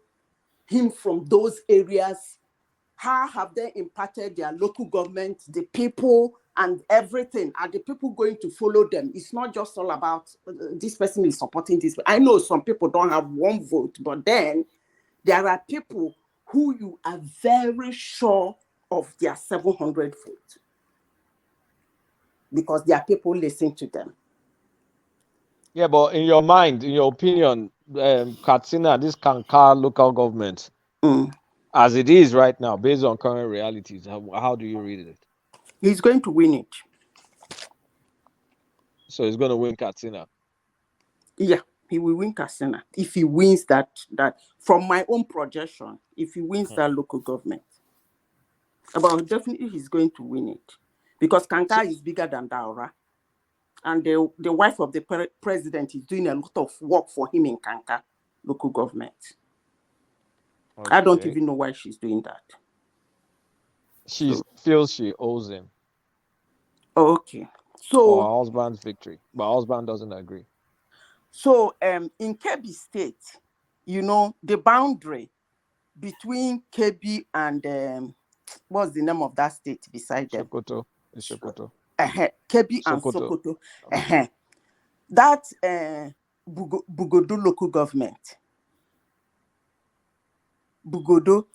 him from those areas. How have they impacted their local government, the people, and everything? Are the people going to follow them? It's not just all about this person is supporting this. I know some people don't have one vote, but then there are people who you are very sure of their 700 votes because there are people listening to them. Yeah, but in your mind, in your opinion, Katsina, this Kanka local government, as it is right now, based on current realities, how do you read it? He's going to win it. So he's going to win Katsina. Yeah, he will win Katsina if he wins that from my own projection. If he wins that local government, but definitely he's going to win it because Kanka is bigger than Daura. And the wife of the president is doing a lot of work for him in Kanka local government. Okay. I don't even know why she's doing that. She feels she owes him. Okay. So for her husband's victory, but her husband doesn't agree. So in Kebbi State, the boundary between Kebbi and what's the name of that state beside them? Sokoto. Sokoto. Kebbi and Sokoto. That Bugodo local government. Bugodo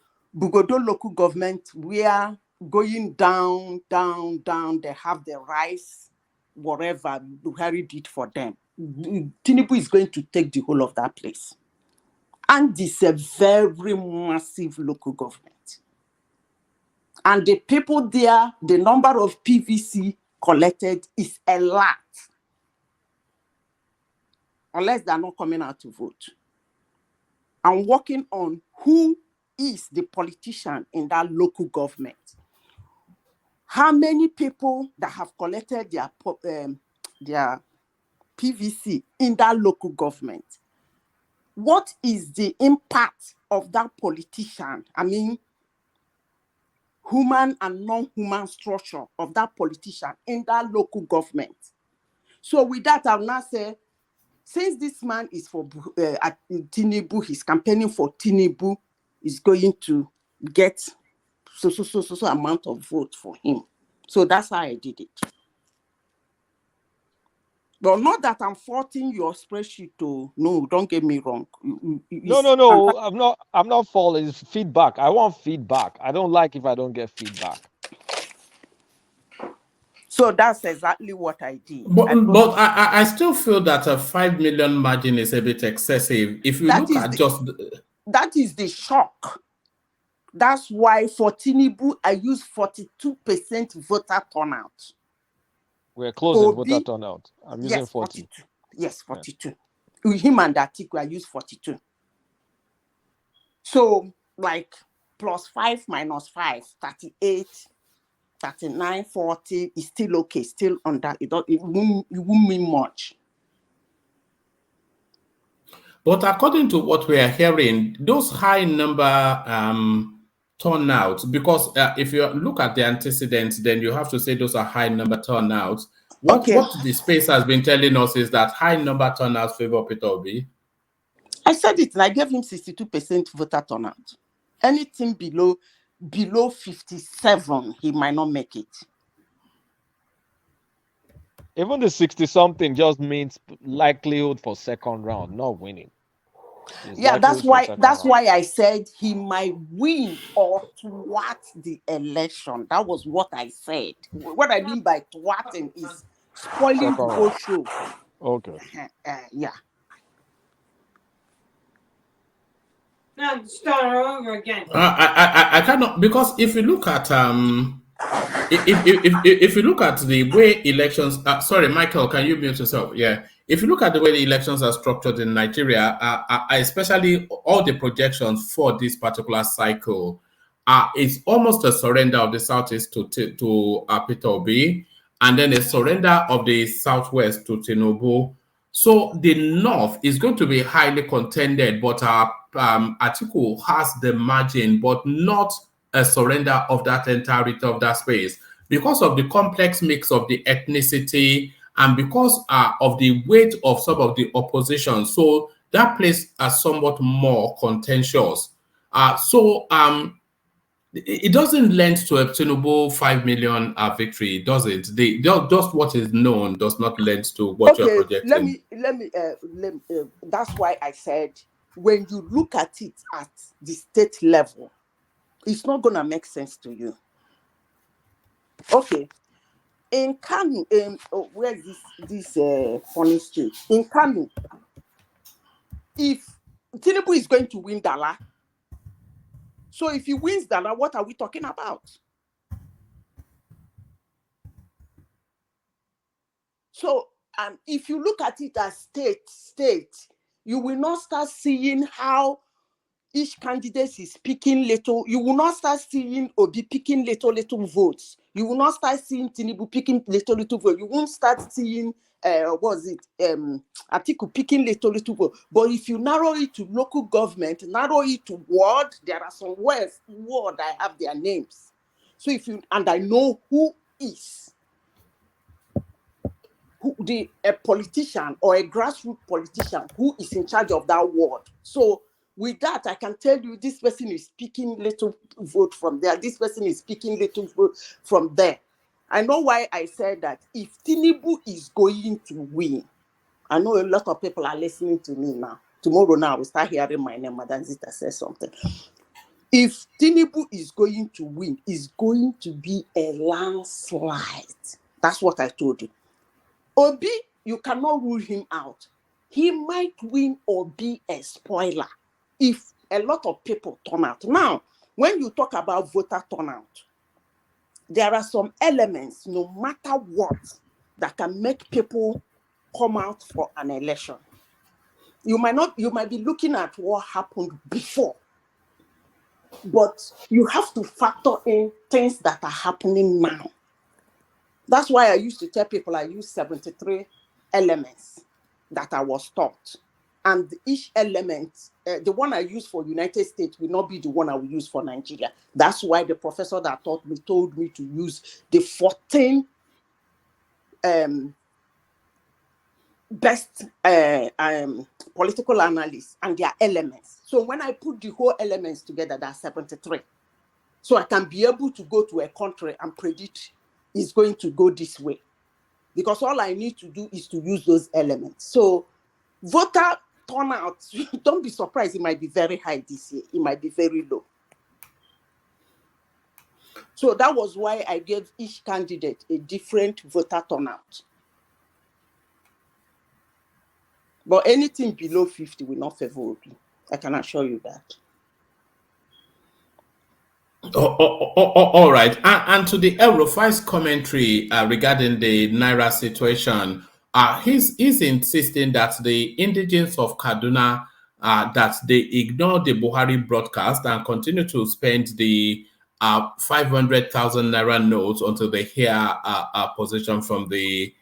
local government, we are going down. They have the rice, whatever Buhari did for them. Tinubu is going to take the whole of that place. And it's a very massive local government. And the people there, the number of PVC collected is a lot. Unless they're not coming out to vote. I'm working on who is the politician in that local government. how many people that have collected their PVC in that local government? What is the impact of that politician? I mean, human and non-human structure of that politician in that local government. So with that, I'll now say, since this man is for Tinubu, he's campaigning for Tinubu, is going to get so amount of vote for him. So that's how I did it. Well, not that I'm faulting your spreadsheet. No, don't get me wrong. No. I'm not faulting. It's feedback. I want feedback. I don't like if I don't get feedback. So that's exactly what I did. But I still feel that a 5 million margin is a bit excessive. If you look at that is the shock. That's why for Tinubu, I use 42% voter turnout. We're closing voter turnout. I'm using 40. 42. Yes, 42. Yeah. With him and Atiku, I use 42. So, like, plus 5 minus 5, 38, 39, 40 is still okay, still under. It won't mean much. But according to what we are hearing, those high number turnouts, because if you look at the antecedents, then you have to say those are high number turnouts. What the space has been telling us is that high number turnouts favor Peter Obi. I said it, and I gave him 62% voter turnout. Anything below 57, he might not make it. Even the 60-something just means likelihood for second round, not winning. Yeah, that's why I said he might win or thwart the election. That was what I said. What I mean by thwarting is spoiling the whole show. Okay. Yeah. Now start over again. I cannot, because if you look at if you look at the way elections, sorry, Michael, can you mute yourself? Yeah. If you look at the way the elections are structured in Nigeria, especially all the projections for this particular cycle, it's almost a surrender of the Southeast to Peter Obi, and then a surrender of the Southwest to Tinubu. So the North is going to be highly contended, but Atiku has the margin, but not a surrender of that entirety of that space because of the complex mix of the ethnicity and because of the weight of some of the opposition. So that place is somewhat more contentious. It doesn't lend to a Tinubu 5 million victory, does it? Just what is known does not lend to what you're projecting. Let me. That's why I said when you look at it at the state level, it's not gonna make sense to you. Okay, in Kanu, where is this funny state? In Kanu, if Tinubu is going to win Dala, so if he wins Dala, what are we talking about? So if you look at it as state, you will not start seeing how each candidate is picking little. You will not start seeing Obi picking little votes. You will not start seeing Tinubu picking little votes. You won't start seeing Atiku picking little votes. But if you narrow it to local government, narrow it to ward, there are some ward I have their names. So and I know who is a politician or a grassroots politician who is in charge of that ward. So with that, I can tell you this person is picking little vote from there. This person is picking little vote from there. I know why I said that if Tinubu is going to win, I know a lot of people are listening to me now. Tomorrow now, we start hearing my name, Madam Zita says something. If Tinubu is going to win, it's going to be a landslide. That's what I told you. Obi, you cannot rule him out. He might win or be a spoiler if a lot of people turn out. Now, when you talk about voter turnout, there are some elements, no matter what, that can make people come out for an election. You might be looking at what happened before, but you have to factor in things that are happening now. That's why I used to tell people I use 73 elements that I was taught. And each element, the one I use for United States will not be the one I will use for Nigeria. That's why the professor that taught me told me to use the 14 best political analysts and their elements. So when I put the whole elements together, that's 73. So I can be able to go to a country and predict it's going to go this way. Because all I need to do is to use those elements. So voter turnout, don't be surprised, it might be very high this year. It might be very low. So that was why I gave each candidate a different voter turnout. But anything below 50 will not favor Obi. I can assure you that. All right. And to the Rufai's commentary regarding the Naira situation, he's insisting that the indigents of Kaduna, that they ignore the Buhari broadcast and continue to spend the 500,000 Naira notes until they hear a position from the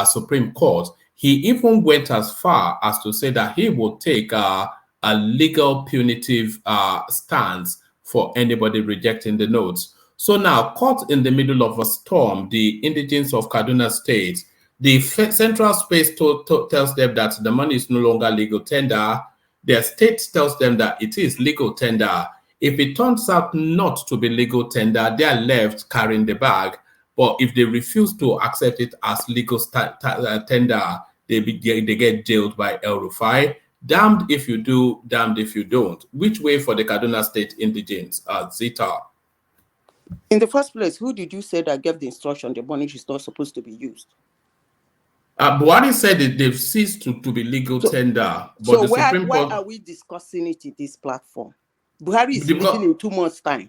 Supreme Court. He even went as far as to say that he would take a legal punitive stance for anybody rejecting the notes. So now, caught in the middle of a storm, the indigents of Kaduna State, the Central Space tells them that the money is no longer legal tender. Their state tells them that it is legal tender. If it turns out not to be legal tender, they are left carrying the bag. But if they refuse to accept it as legal tender, they get jailed by El Rufai. Damned if you do, damned if you don't. Which way for the Kaduna State indigents, Zita? In the first place, who did you say that gave the instruction the money is not supposed to be used? Buhari said that they've ceased to be legal tender. But so the Supreme why Court... are we discussing it in this platform? Buhari is leaving in 2 months' time.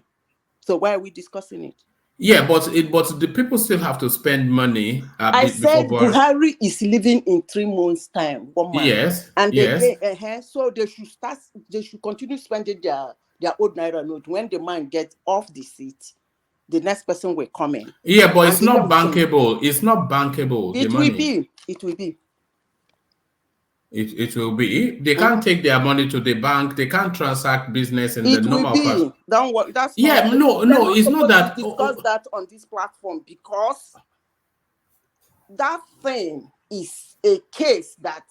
So why are we discussing it? Yeah, but the people still have to spend money. I said Buhari is leaving in 3 months' time. 1 month. Yes. And yes. So they should continue spending their old Naira note. When the man gets off the seat, the next person will come in. Yeah, but it's not bankable. It's not bankable. It will be. It will be. It will be. They can't take their money to the bank. They can't transact business in the normal course. Don't worry. That's no. It's not that. Discuss that on this platform because that thing is a case that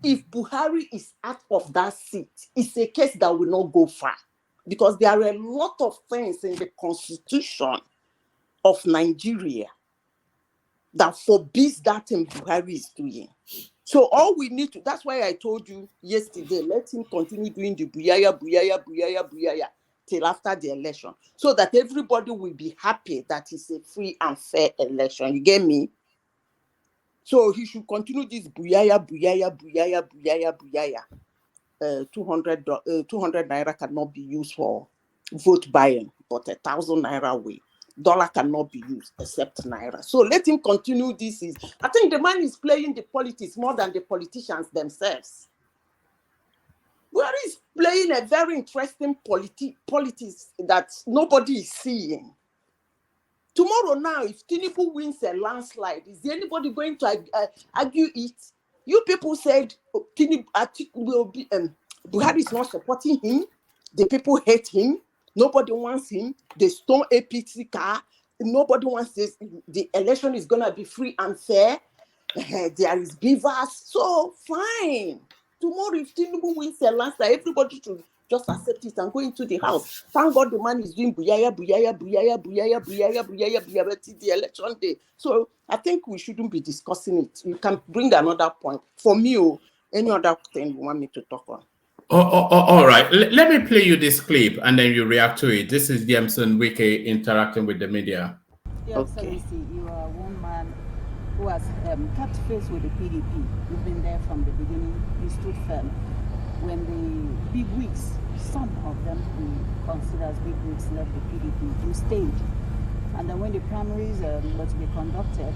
if Buhari is out of that seat, it's a case that will not go far because there are a lot of things in the constitution of Nigeria that forbids that thing Buhari is doing. So all we need to, that's why I told you yesterday, let him continue doing the buyaya till after the election, so that everybody will be happy that it's a free and fair election. You get me? So he should continue this buyaya. 200 Naira cannot be used for vote buying, but 1,000 Naira will. Dollar cannot be used except Naira. So let him continue this. I think the man is playing the politics more than the politicians themselves. Buhari is playing a very interesting politics that nobody is seeing. Tomorrow now, if Tinubu wins a landslide, is there anybody going to argue it? You people said Buhari is not supporting him. The people hate him. Nobody wants him. They stole APC car. Nobody wants this. The election is going to be free and fair. There is beavers. So, fine. Tomorrow, if Tinubu wins a landslide, everybody should just accept it and go into the house. Thank God the man is doing buyaya till the election day. So, I think we shouldn't be discussing it. You can bring another point. For me, or any other thing you want me to talk on. All right. Let me play you this clip and then you react to it. This is Jameson Wike interacting with the media. Your Excellency, you are one man who has kept faith with the PDP. You've been there from the beginning. You stood firm. When the big wigs, some of them we consider as big wigs, left the PDP, you stayed. And then when the primaries were to be conducted,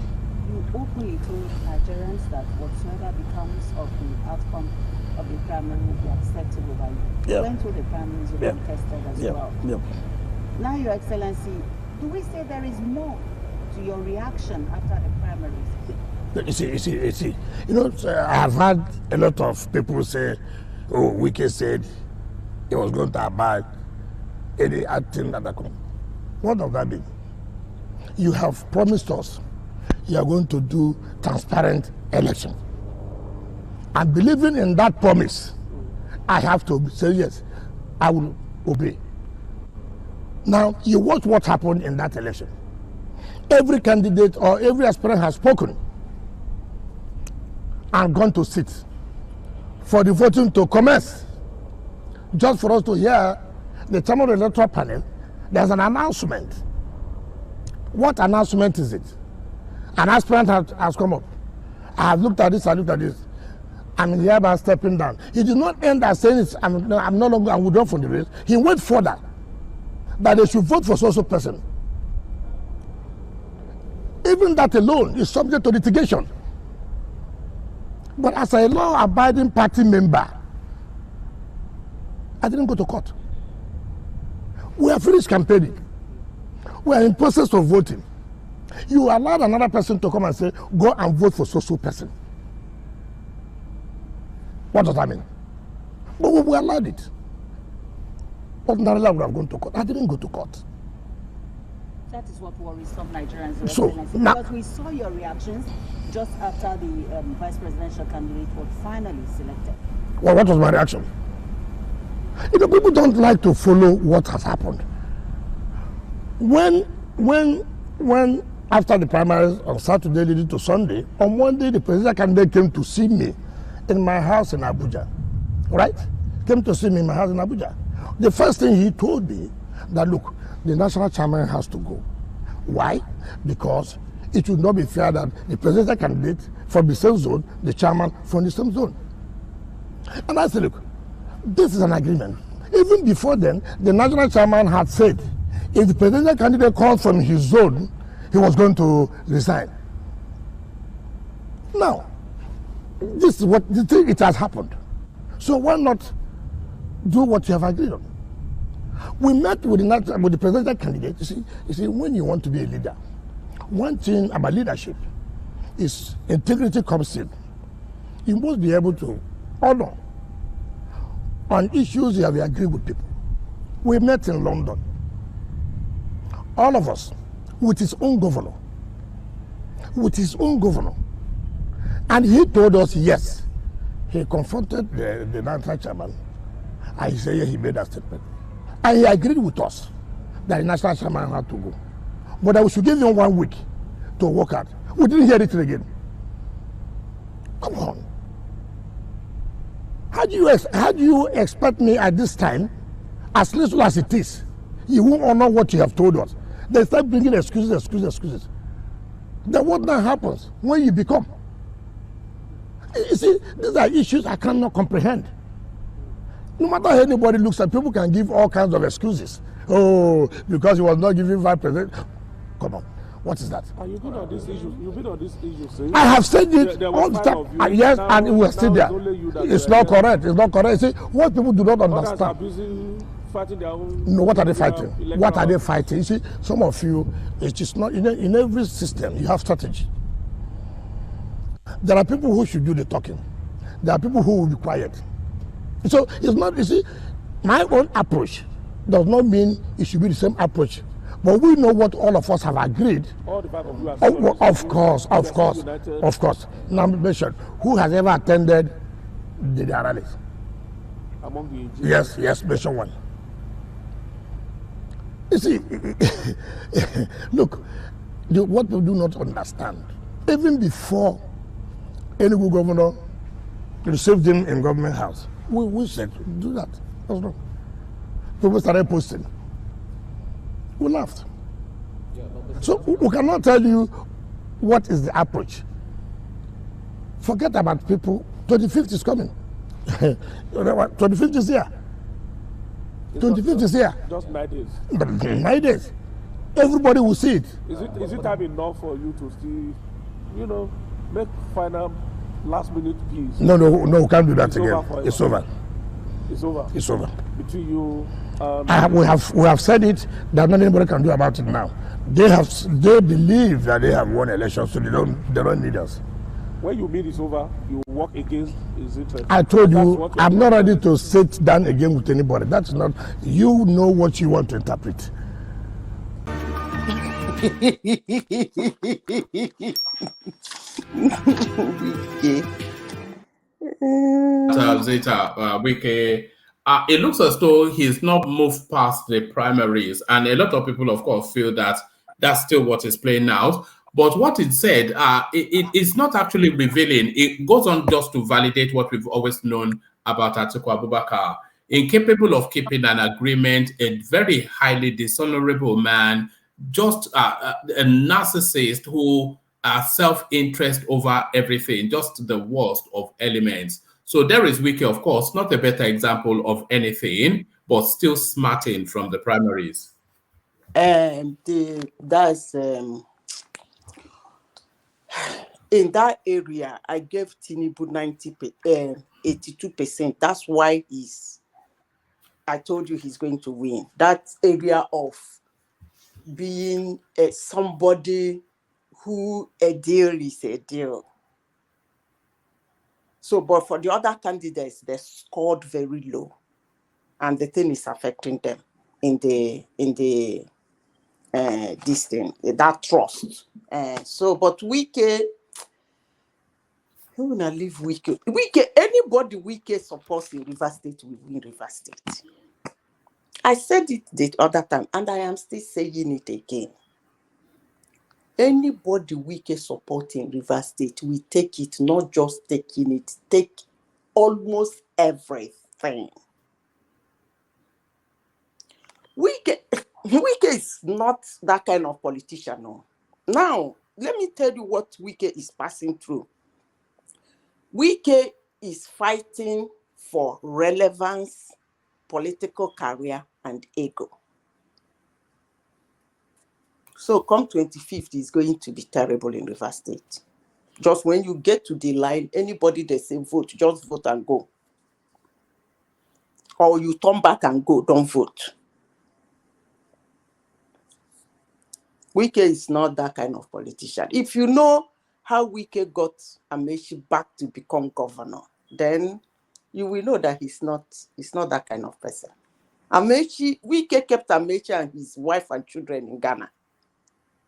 you openly told Nigerians that whatsoever becomes of the outcome of the primary will be acceptable by you. You went through the primaries, you contested as well. Now, Your Excellency, do we say there is more to your reaction after the primaries? You see. You know, I have had a lot of people say, oh, Wike said he was going to abide any acting that come. What does that mean? You have promised us you are going to do transparent election. And believing in that promise, I have to say yes, I will obey. Now, you watch what happened in that election. Every candidate or every aspirant has spoken and gone to sit for the voting to commence. Just for us to hear the chairman of the electoral panel, there's an announcement. What announcement is it? An aspirant has come up. I have looked at this, I looked at this. I'm hereby stepping down. He did not end by saying it, I'm no longer, I'm withdrawn from the race. He went further, that they should vote for so person. Even that alone is subject to litigation. But as a law-abiding party member, I didn't go to court. We are finished campaigning. We are in process of voting. You allowed another person to come and say, go and vote for so person. What does that mean? But we allowed it. Ordinarily, I would have gone to court. I didn't go to court. That is what worries some Nigerians. So, because we saw your reactions just after the vice presidential candidate was finally selected. Well, what was my reaction? You know, people don't like to follow what has happened. When after the primaries on Saturday leading to Sunday, on Monday the presidential candidate came to see me in my house in Abuja, right? Came to see me in my house in Abuja. The first thing he told me that, look, the national chairman has to go. Why? Because it would not be fair that the presidential candidate from the same zone, the chairman from the same zone. And I said, look, this is an agreement. Even before then, the national chairman had said, if the presidential candidate called from his zone, he was going to resign. Now, this is what the thing, it has happened. So why not do what you have agreed on? We met with the presidential candidate. You see, when you want to be a leader, one thing about leadership is integrity comes in. You must be able to honor on issues you have agreed with people. We met in London. All of us, with his own governor. With his own governor. And he told us, yes. He confronted the national chairman. And he said, yeah, he made that statement. And he agreed with us that the national chairman had to go. But that we should give him 1 week to work out. We didn't hear it again. Come on. How do you expect me at this time, as little as it is, you won't honor what you have told us? They start bringing excuses. Then what now happens when you become? You see, these are issues I cannot comprehend. No matter how anybody looks at, people can give all kinds of excuses. Oh, because he was not giving vice president. Come on, what is that? You've been on this issue. Saying I have said it all the time. Yes, and we are still there. It's not correct. It's not correct. See, what people do not understand. Fighting their own. No, what are they fighting? What are they fighting? You see, some of you, it is not in every system you have strategy. There are people who should do the talking. There are people who will be quiet. So it's not, you see, my own approach does not mean it should be the same approach. But we know what all of us have agreed. All the five of you are of course. Now mention, who has ever attended the rallies? Among the Yes, mention one. You see, look, what people do not understand, even before any good governor received him in government house, we said, do that. That's wrong. People started posting. We laughed. So we cannot tell you what is the approach. Forget about people. 25th is coming. 25th is here. 25th is here. Just 9 days. 9 days. Everybody will see it. Is it time enough for you to still, make final last minute peace? No, we can't do that again. It's over. It's over. It's over. Between you We have said it that not anybody can do about it now. They believe that they have won elections, so they don't need us. When you mean it's over, you work against his interest. I told you, I'm not ready to sit down again with anybody. That's not, you know what you want to interpret. Wike, it looks as though he's not moved past the primaries, and a lot of people, of course, feel that that's still what is playing out. But what it said, it's not actually revealing. It goes on just to validate what we've always known about Atiku Abubakar. Incapable of keeping an agreement, a very highly dishonorable man, just a narcissist who self-interest over everything, just the worst of elements. So there is Wike, of course, not a better example of anything, but still smarting from the primaries. That's in that area, I gave Tinubu 82%. That's why I told you he's going to win. That area of being somebody who a deal is a deal. So, but for the other candidates, they scored very low, and the thing is affecting them in the this thing, that trust. So, but Wike, who will leave Wike? Anybody Wike supports in River State will win River State. I said it the other time, and I am still saying it again. Anybody Wike supporting River State, we take it, not just taking it, take almost everything. Wike is not that kind of politician. No. Now, let me tell you what Wike is passing through. Wike is fighting for relevance, political career, and ego. So come 25th is going to be terrible in River State. Just when you get to the line, anybody they say vote, just vote and go. Or you turn back and go, don't vote. Wike is not that kind of politician. If you know how Wike got Amaechi back to become governor, then you will know that he's not that kind of person. Wike kept Amaechi and his wife and children in Ghana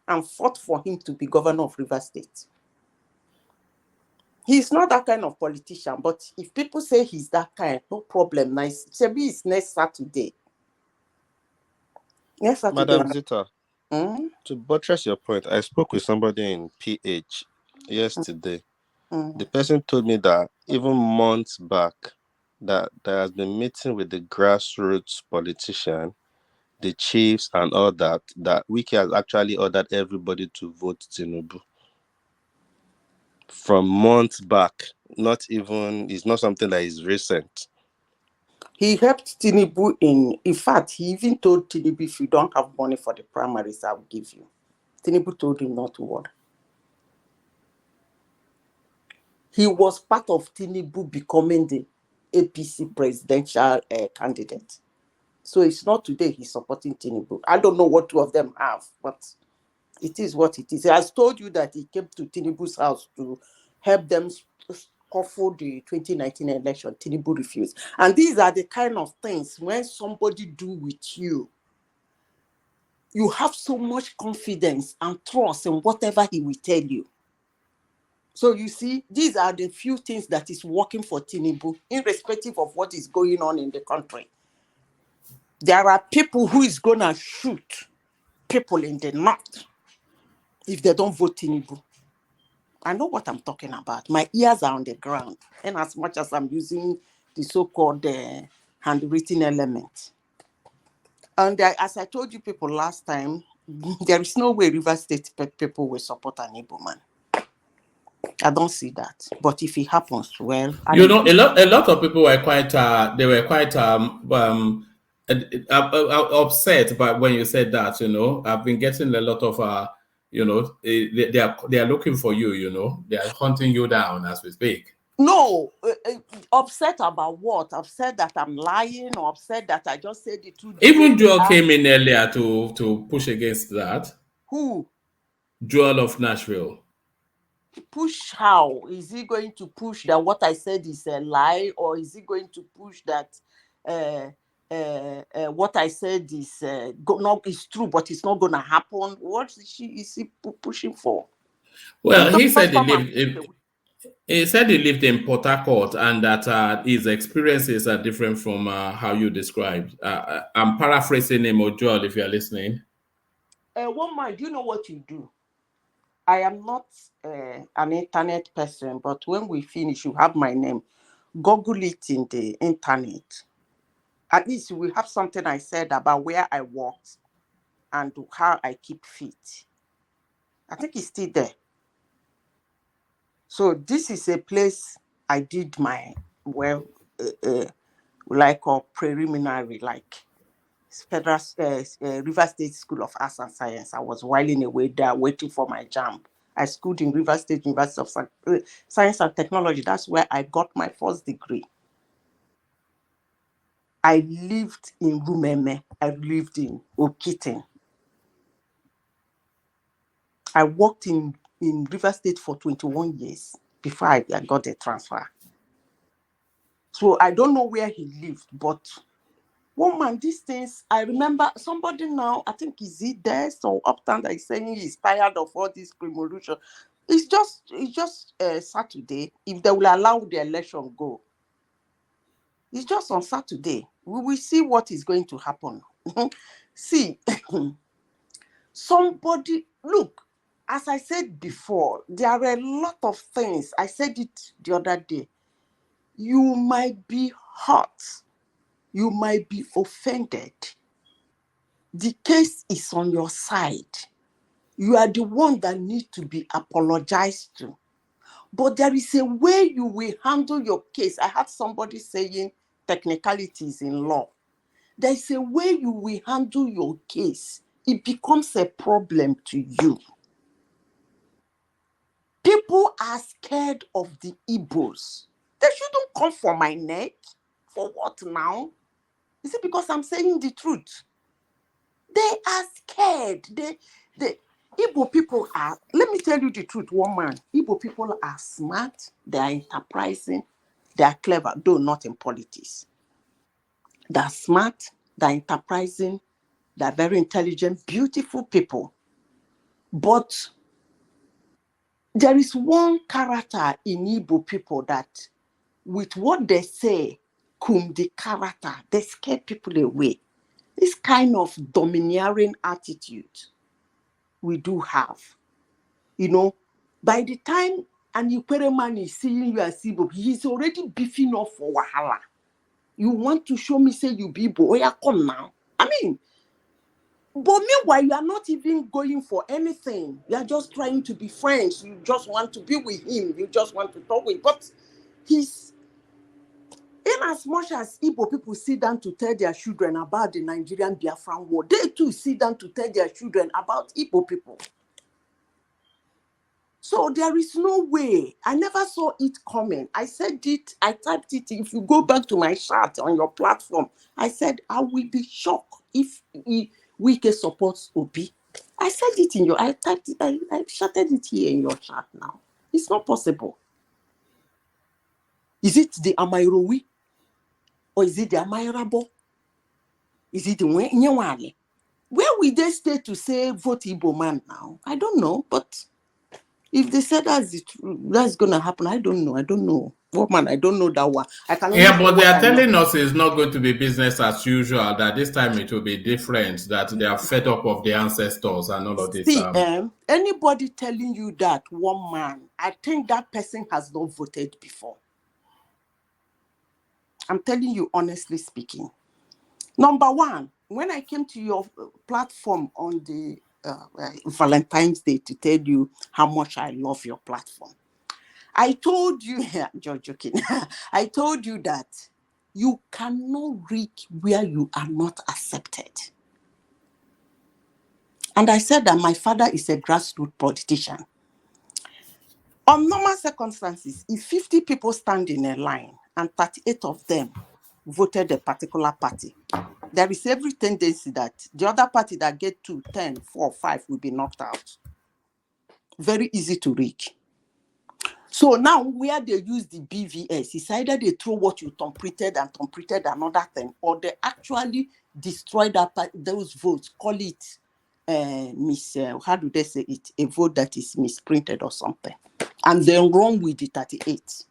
and fought for him to be governor of River State. He's not that kind of politician, but if people say he's that kind, no problem. Nice. Maybe it's next Saturday. Madam Zita, to buttress your point, I spoke with somebody in PH yesterday. The person told me that even months back, that there has been meeting with the grassroots politician, the chiefs and all that Wike has actually ordered everybody to vote Tinubu. From months back, it's not something that is recent. He helped Tinubu in fact, he even told Tinubu, if you don't have money for the primaries, I will give you. Tinubu told him not to worry. He was part of Tinubu becoming the APC presidential candidate. So it's not today he's supporting Tinubu. I don't know what two of them have, but it is what it is. He has told you that he came to Tinubu's house to help them scuffle the 2019 election. Tinubu refused. And these are the kind of things when somebody do with you, you have so much confidence and trust in whatever he will tell you. So you see, these are the few things that is working for Tinubu, irrespective of what is going on in the country. There are people who is going to shoot people in the north if they don't vote Tinubu. I know what I'm talking about. My ears are on the ground. And as much as I'm using the so-called handwritten element. And as I told you people last time, there is no way River State people will support an Igbo man. I don't see that. But if it happens, well... a lot of people were quite upset by when you said that, I've been getting a lot of, they are looking for you, they are hunting you down as we speak. No, upset about what? Upset that I'm lying, or upset that I just said the truth? Even Joel came in earlier to push against that. Who? Joel of Nashville. Push how? Is he going to push that what I said is a lie, or is he going to push that what I said is is true, but it's not going to happen? What is he pushing for? Well, he said he lived in Port Harcourt, and that his experiences are different from how you described. I'm paraphrasing him, or Joel, if you're listening. One man, do you know what you do? I am not an internet person, but when we finish, you have my name. Google it in the internet. At least we have something I said about where I worked and how I keep fit. I think it's still there. So this is a place I did my, like a preliminary, like Federal River State School of Arts and Science. I was whiling away there waiting for my jump. I schooled in River State University of Science and Technology. That's where I got my first degree. I lived in Rumeme. I lived in Okiten. I worked in River State for 21 years before I got the transfer. So I don't know where he lived, but one man, these things, I remember somebody now, I think is he there, so uptown that is saying he's tired of all this revolution. It's just Saturday, if they will allow the election go. It's just on Saturday. We will see what is going to happen. See, somebody, look, as I said before, there are a lot of things. I said it the other day. You might be hurt. You might be offended. The case is on your side. You are the one that needs to be apologized to. But there is a way you will handle your case. I had somebody saying technicalities in law. There is a way you will handle your case. It becomes a problem to you. People are scared of the Igbos. They shouldn't come for my neck. For what now? Is it because I'm saying the truth? They are scared. The Igbo people are, let me tell you the truth, one man. Igbo people are smart, they are enterprising, they are clever, though not in politics. They are smart, they are enterprising, they are very intelligent, beautiful people. But there is one character in Igbo people that, with what they say, the character, they scare people away. This kind of domineering attitude we do have. You know, by the time an Ikwere man is seeing you as Igbo, he's already beefing off for Wahala. You want to show me, say you be Igbo, oh yeah, come now. I mean, but meanwhile, you are not even going for anything. You are just trying to be friends. You just want to be with him. You just want to talk with him. But he's, in as much as Igbo people sit down to tell their children about the Nigerian Biafran war, they too sit down to tell their children about Igbo people. So there is no way. I never saw it coming. I said it, I typed it. If you go back to my chat on your platform, I said, I will be shocked if Wike supports Obi. I said it in your, I typed it, I shouted it here in your chat now. It's not possible. Is it the Amairowi? Or is it the Amairabo? Is it the Nyewale? Where will they stay to say vote Igbo man now? I don't know, but if they said that's going to happen, I don't know. I don't know. What man, I don't know that one. I can Yeah, but they are telling us it's not going to be business as usual, that this time it will be different, that they are fed up of the ancestors and all of this. See, anybody telling you that, one man, I think that person has not voted before. I'm telling you, honestly speaking. Number one, when I came to your platform on the Valentine's Day to tell you how much I love your platform, I told you, I'm joking, I told you that you cannot reach where you are not accepted. And I said that my father is a grassroots politician. On normal circumstances, if 50 people stand in a line and 38 of them voted a particular party, there is every tendency that the other party that get 2, 10, 4, 5 will be knocked out. Very easy to rig. So now where they use the BVS, it's either they throw what you thumbprinted and thumbprinted another thing, or they actually destroy those votes, call it how do they say it? A vote that is misprinted or something. And then run with the 38.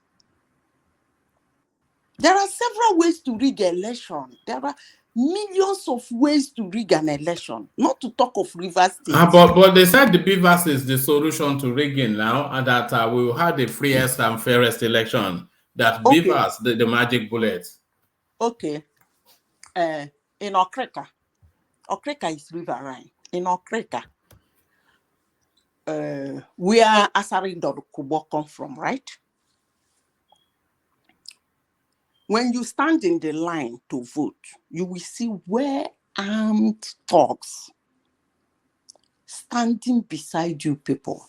There are several ways to rig an election. There are millions of ways to rig an election, not to talk of Rivers State. But they said the BVAS is the solution to rigging now, and that we will have the freest and fairest election. That Okay. BVAS, the magic bullet. Okay. In Okreka is riverine. In Okreka, where Asari Kubo come from, right? When you stand in the line to vote, you will see where armed thugs standing beside you people.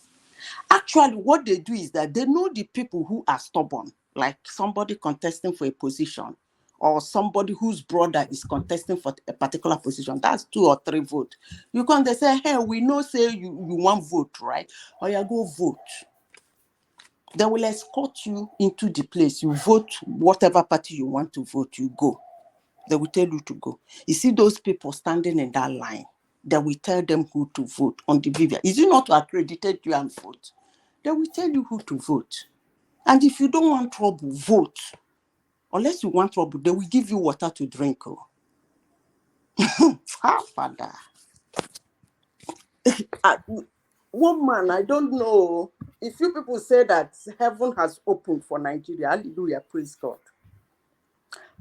Actually, what they do is that they know the people who are stubborn, like somebody contesting for a position, or somebody whose brother is contesting for a particular position. That's 2 or 3 votes. You can they say, hey, we know say you want vote, right? Or you go vote. They will escort you into the place. You vote whatever party you want to vote, you go. They will tell you to go. You see those people standing in that line, they will tell them who to vote on the BVI. Is it not to accredited you and vote? They will tell you who to vote. And if you don't want trouble, vote. Unless you want trouble, they will give you water to drink. Oh. Father. One man, I don't know. If you people say that heaven has opened for Nigeria, hallelujah, praise God.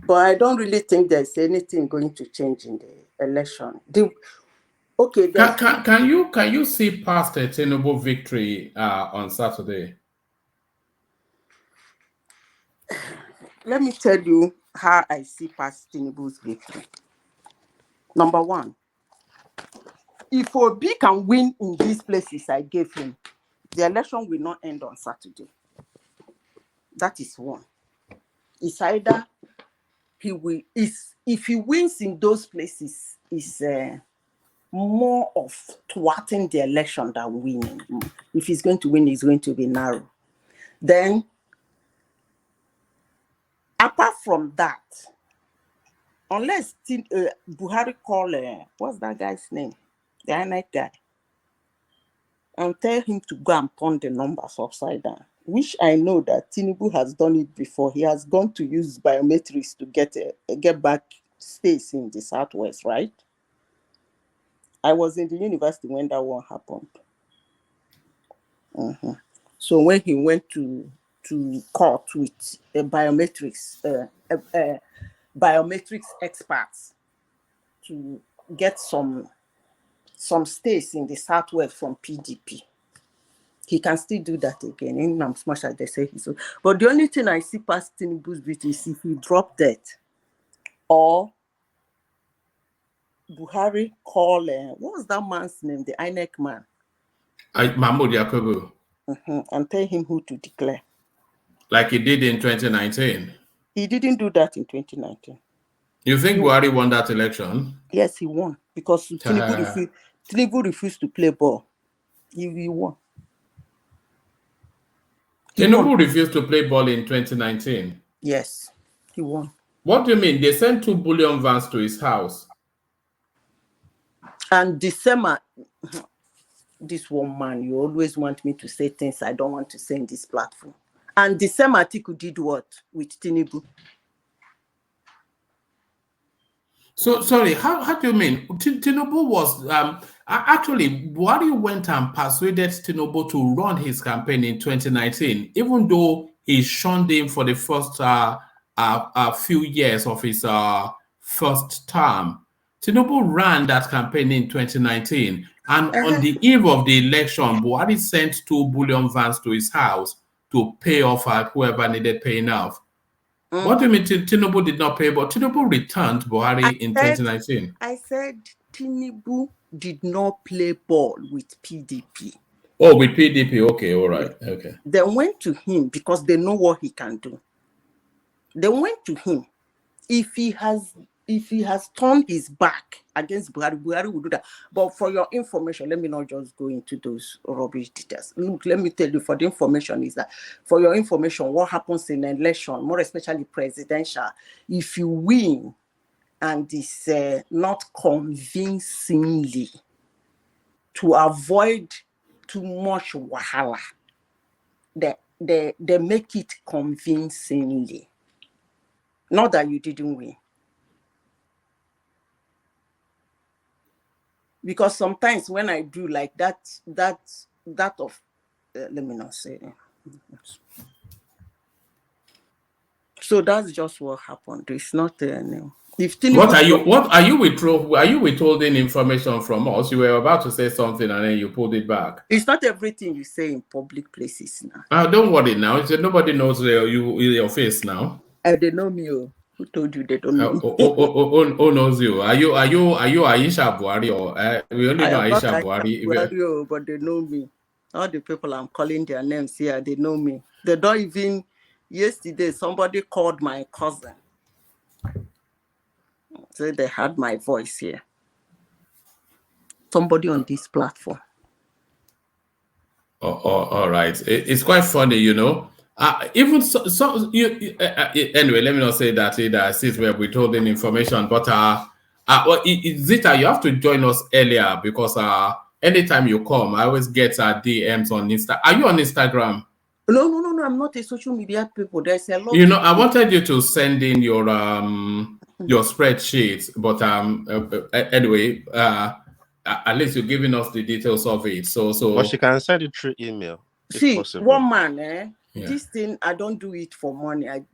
But I don't really think there's anything going to change in the election. Okay. Can you see past a Tinubu victory on Saturday? Let me tell you how I see past Tinubu's victory. Number 1, if Obi can win in these places I gave him, the election will not end on Saturday. That is 1. It's either if he wins in those places, it's more of thwarting the election than winning. If he's going to win, it's going to be narrow. Then, apart from that, unless Buhari call, what's that guy's name? The INEC guy. And tell him to go and turn the numbers upside down, which I know that Tinubu has done it before. He has gone to use biometrics to get back states in the Southwest, right? I was in the university when that one happened. So when he went to court with biometrics experts to get some states in the Southwest from PDP, he can still do that again. In as much as they say he's. But the only thing I see past Tinubu's victory is if he dropped that, or Buhari call, what was that man's name? The INEC man. Mahmoud Yakubu. And tell him who to declare. Like he did in 2019. He didn't do that in 2019. You think Buhari won that election? Yes, he won. Because Tinubu refused to play ball. He won. Tinubu refused to play ball in 2019? Yes, he won. What do you mean? They sent 2 bullion vans to his house. And December, this one man, you always want me to say things I don't want to say in this platform. And December Atiku did what with Tinubu? So, sorry, how do you mean? Tinubu was, actually, Buhari went and persuaded Tinubu to run his campaign in 2019, even though he shunned him for the first few years of his first term. Tinubu ran that campaign in 2019, and on the eve of the election, Buhari sent 2 bullion vans to his house to pay off whoever needed paying off. What do you mean Tinubu did not pay, but Tinubu returned Buhari in 2019? I said Tinubu did not play ball with PDP. Oh, with PDP. Okay, all right. Okay. They went to him because they know what he can do. They went to him. If he has turned his back against Buhari, Buhari will do that. But for your information, let me not just go into those rubbish details. Look, let me tell you, for the information is that, for your information, what happens in an election, more especially presidential, if you win and it's not convincingly, to avoid too much wahala, they make it convincingly. Not that you didn't win. Because sometimes when I do like that of, let me not say. So that's just what happened. It's not if Tinubu, What are you withholding information from us? You were about to say something and then you pulled it back. It's not everything you say in public places now. Don't worry now. Nobody knows your face now. They know me. Who told you they don't know me? Who knows you? Are you Aisha Buhari or we only know Aisha Buhari? But they know me. All the people I'm calling their names here, they know me. They don't even. Yesterday, somebody called my cousin. So they had my voice here. Somebody on this platform. All right. It's quite funny, you know. Even anyway, let me not say that either, since we're withholding information. But Zita, you have to join us earlier because anytime you come, I always get DMs on Insta. Are you on Instagram? No. I'm not a social media people. There's a lot. You know, I wanted you to send in your spreadsheet, but anyway, at least you're giving us the details of it. So. But she can send it through email. See, possible. one man, this thing, I don't do it for money. I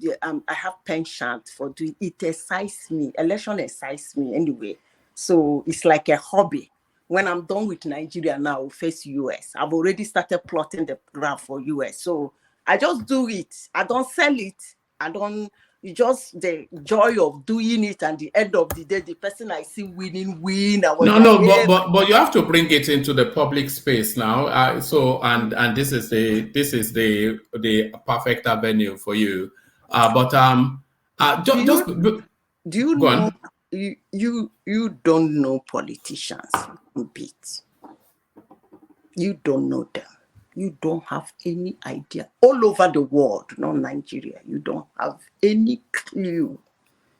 have penchant for doing it. Excites me. Election excites me anyway. So it's like a hobby. When I'm done with Nigeria now, I'll face US. I've already started plotting the graph for US. So I just do it. I don't sell it. It's just the joy of doing it, and the end of the day, the person I see winning win. But you have to bring it into the public space now. So this is the perfect avenue for you. Do you know? You don't know politicians a bit. You don't know them. You don't have any idea. All over the world, not Nigeria, you don't have any clue.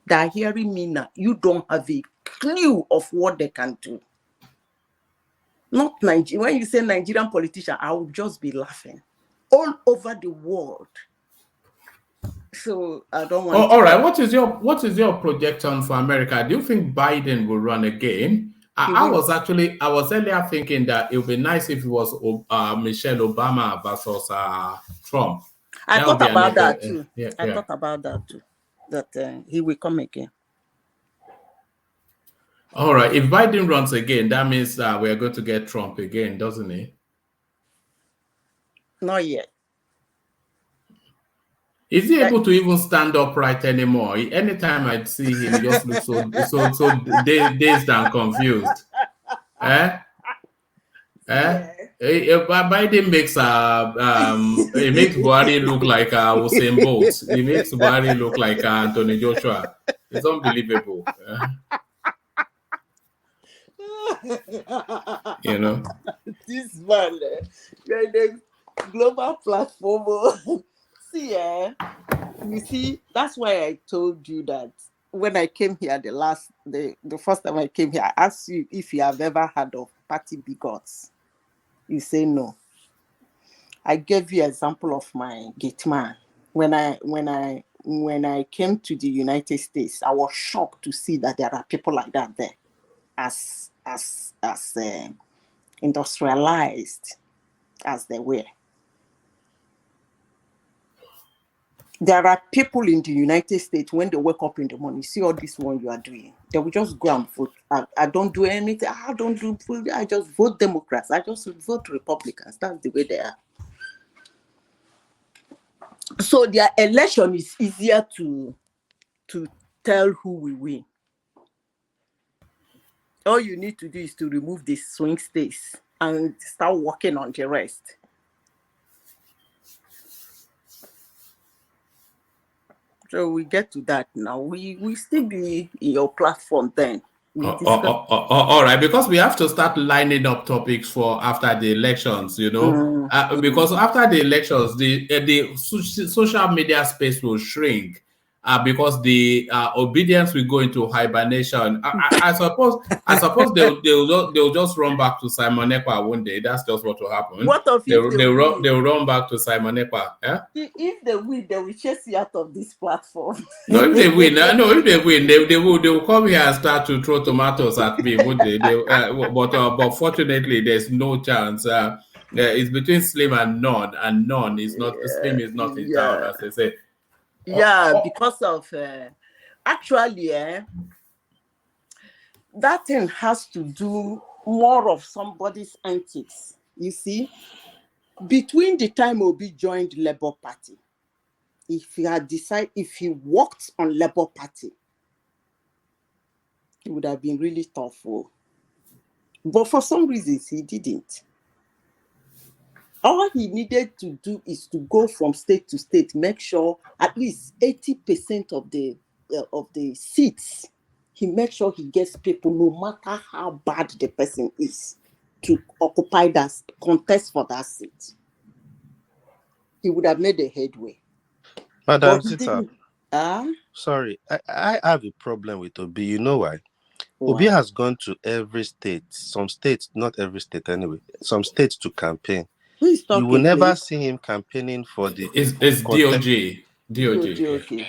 They're hearing me now. You don't have a clue of what they can do. Not Nigeria. When you say Nigerian politician, I will just be laughing. All over the world. So I don't want. All right. What is your projection for America? Do you think Biden will run again? I was earlier thinking that it would be nice if it was Michelle Obama versus Trump. I thought about that too. I thought about that too. That he will come again. All right. If Biden runs again, that means we are going to get Trump again, doesn't it? Not yet. Is he able to even stand upright anymore? Anytime I see him, he just looks so dazed and confused. Biden makes he makes Buhari look like Usain Bolt. He makes Buhari look like Anthony Joshua. It's unbelievable. You know, this man, you're in the global platform. See, you see, that's why I told you that when I came here the first time I came here, I asked you if you have ever heard of party bigots. You say no. I gave you an example of my gate man. When I came to the United States, I was shocked to see that there are people like that there, as industrialized as they were. There are people in the United States, when they wake up in the morning, see all this one you are doing, they will just go and vote. I don't do anything. I don't do. I just vote Democrats. I just vote Republicans. That's the way they are. So their election is easier to tell who will win. All you need to do is to remove the swing states and start working on the rest. So we get to that now. We still be in your platform then. All right, because we have to start lining up topics for after the elections, you know, because after the elections, the social media space will shrink because the obedience will go into hibernation. I suppose they'll just run back to Simon Ekpa one day. That's just what will happen. What of they'll run back to Simon Ekpa? Eh? If they win, they will chase you out of this platform. No, if they win, they will come here and start to throw tomatoes at me, would they? But fortunately, there's no chance. It's between slim and none is not. Slim is not in town, as they say. Yeah, because of actually, that thing has to do more of somebody's antics. You see, between the time Obi joined Labour Party, if he had decided, if he worked on Labour Party, it would have been really tough. But for some reasons, he didn't. All he needed to do is to go from state to state, make sure at least 80% of the seats, he makes sure he gets people, no matter how bad the person is, to occupy that, contest for that seat. He would have made a headway. Madam Sita, sorry, I have a problem with Obi. You know why? Obi has gone to every state, some states, not every state anyway, some states to campaign. You will never see him campaigning for the... It's DOJ.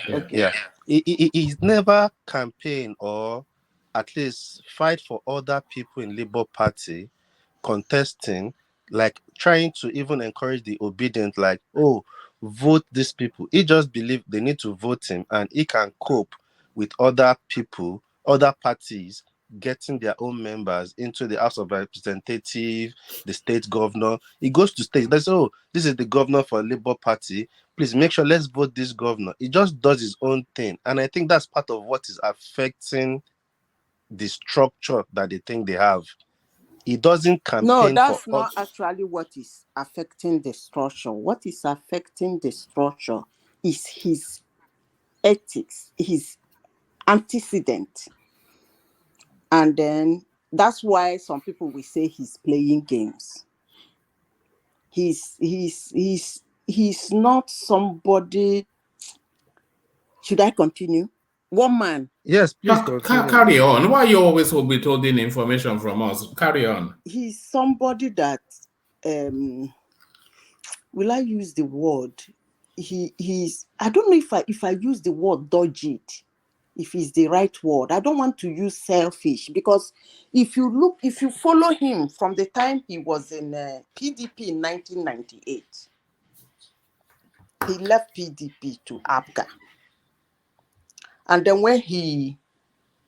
Okay. Yeah. He's never campaigned or at least fight for other people in Labour Party contesting, like trying to even encourage the obedient, like, oh, vote these people. He just believes they need to vote him and he can cope with other people, other parties getting their own members into the House of Representatives, the state governor. He goes to state. They say, oh, this is the governor for Labour Party. Please make sure, let's vote this governor. He just does his own thing. And I think that's part of what is affecting the structure that they think they have. He doesn't campaign. No, that's not actually what is affecting the structure. What is affecting the structure is his ethics, his antecedent. And then that's why some people will say he's playing games. He's not somebody. Should I continue? One man. Yes, please carry on. Why you always withholding information from us? Carry on. He's somebody that will I use the word? He's I don't know if I use the word dodgy, if it's the right word. I don't want to use selfish, because if you follow him from the time he was in PDP in 1998, he left PDP to APGA. And then when he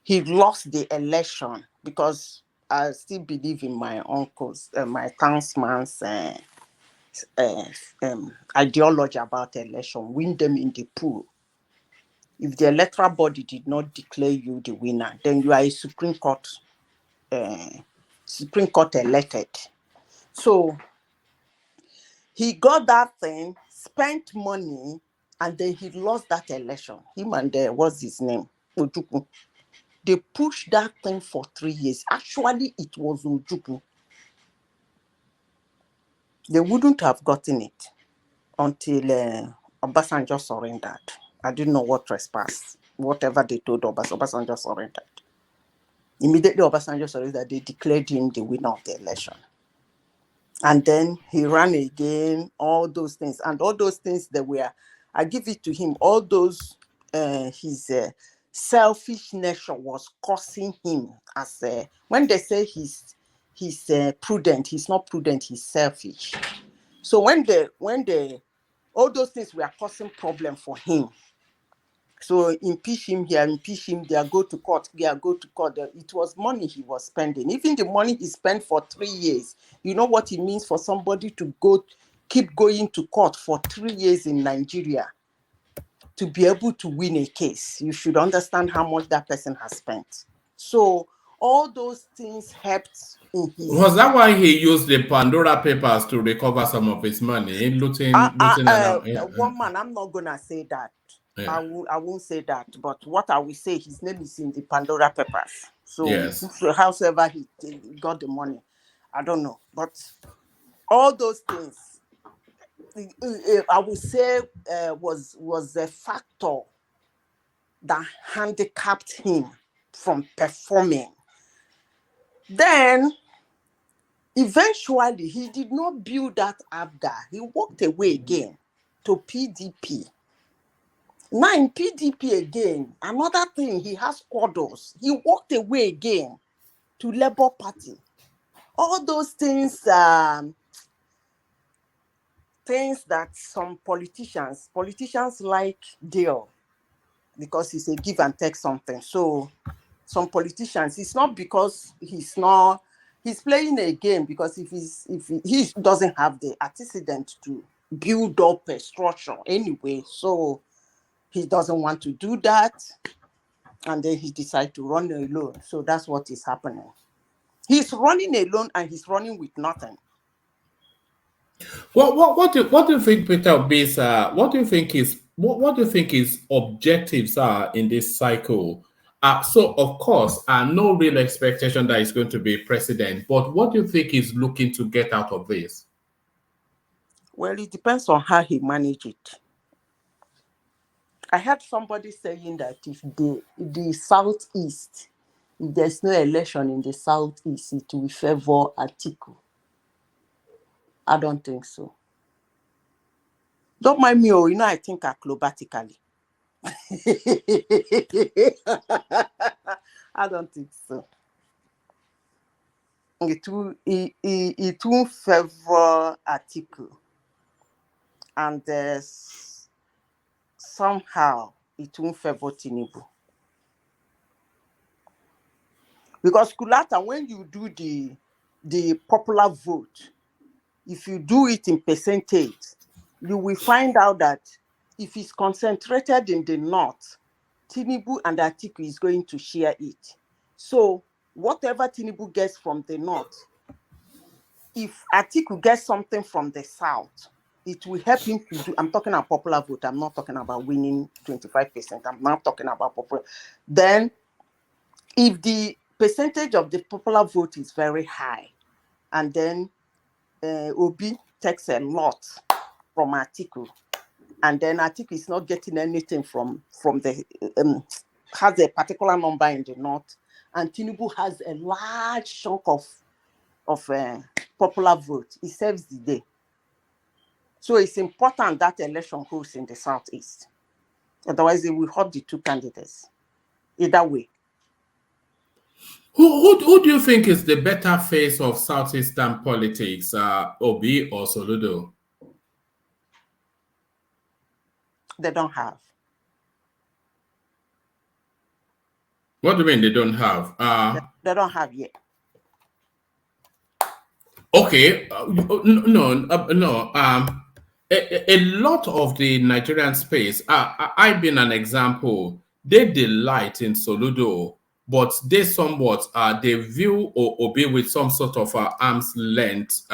lost the election, because I still believe in my uncle's, my townsman's ideology about election, win them in the pool. If the electoral body did not declare you the winner, then you are a Supreme Court elected. So he got that thing, spent money, and then he lost that election. Him and what's his name? Ojukwu. They pushed that thing for 3 years. Actually, it was Ojukwu. They wouldn't have gotten it until Obasanjo surrendered. I didn't know what trespass. Whatever they told Obasanjo surrendered. Immediately Obasanjo surrendered, they declared him the winner of the election. And then he ran again, all those things. And all those things that were, I give it to him, all those, his selfish nature was causing him as, when they say he's prudent, he's not prudent, he's selfish. So when all those things were causing problem for him. So impeach him here, impeach him there, go to court here, go to court there. It was money he was spending. Even the money he spent for 3 years, you know what it means for somebody to keep going to court for 3 years in Nigeria to be able to win a case. You should understand how much that person has spent. So all those things helped in his. Was that why he used the Pandora Papers to recover some of his money, looting? One man, I'm not gonna say that. Yeah. I won't say that. But what I will say, his name is in the Pandora Papers. So yes, however he got the money, I don't know. But all those things, I would say, was a factor that handicapped him from performing. Then, eventually, he did not build that after. He walked away again to PDP. Now in PDP again, another thing, he has quarters. He walked away again to Labour Party. All those things, things that some politicians like deal, because it's a give and take something. So some politicians, it's not because he's playing a game, because if he doesn't have the antecedent to build up a structure anyway, so he doesn't want to do that, and then he decides to run alone. So that's what is happening. He's running alone, and he's running with nothing. What do you think, Peter Obi's, what do you think his objectives are in this cycle? So of course, no real expectation that he's going to be president, but what do you think he's looking to get out of this? Well, it depends on how he manages it. I heard somebody saying that if the Southeast, if there's no election in the Southeast, it will favor Atiku. I don't think so. Don't mind me, I think acrobatically. I don't think so. It will favor Atiku. And somehow it won't favor Tinubu. Because Kulata, when you do the popular vote, if you do it in percentage, you will find out that if it's concentrated in the north, Tinubu and Atiku is going to share it. So whatever Tinubu gets from the north, if Atiku gets something from the south, it will help him to do. I'm talking about popular vote. I'm not talking about winning 25%. I'm not talking about popular. Then, if the percentage of the popular vote is very high, and then Obi takes a lot from Atiku, and then Atiku is not getting anything from the has a particular number in the north, and Tinubu has a large chunk of popular vote, it saves the day. So it's important that election goes in the Southeast. Otherwise, it will hurt the two candidates. Either way. Who do you think is the better face of Southeastern politics, Obi or Soludo? They don't have. What do you mean they don't have? They don't have yet. Okay, no. A lot of the Nigerian space, I've been an example. They delight in Soludo, but they somewhat they view Obi with some sort of arm's length.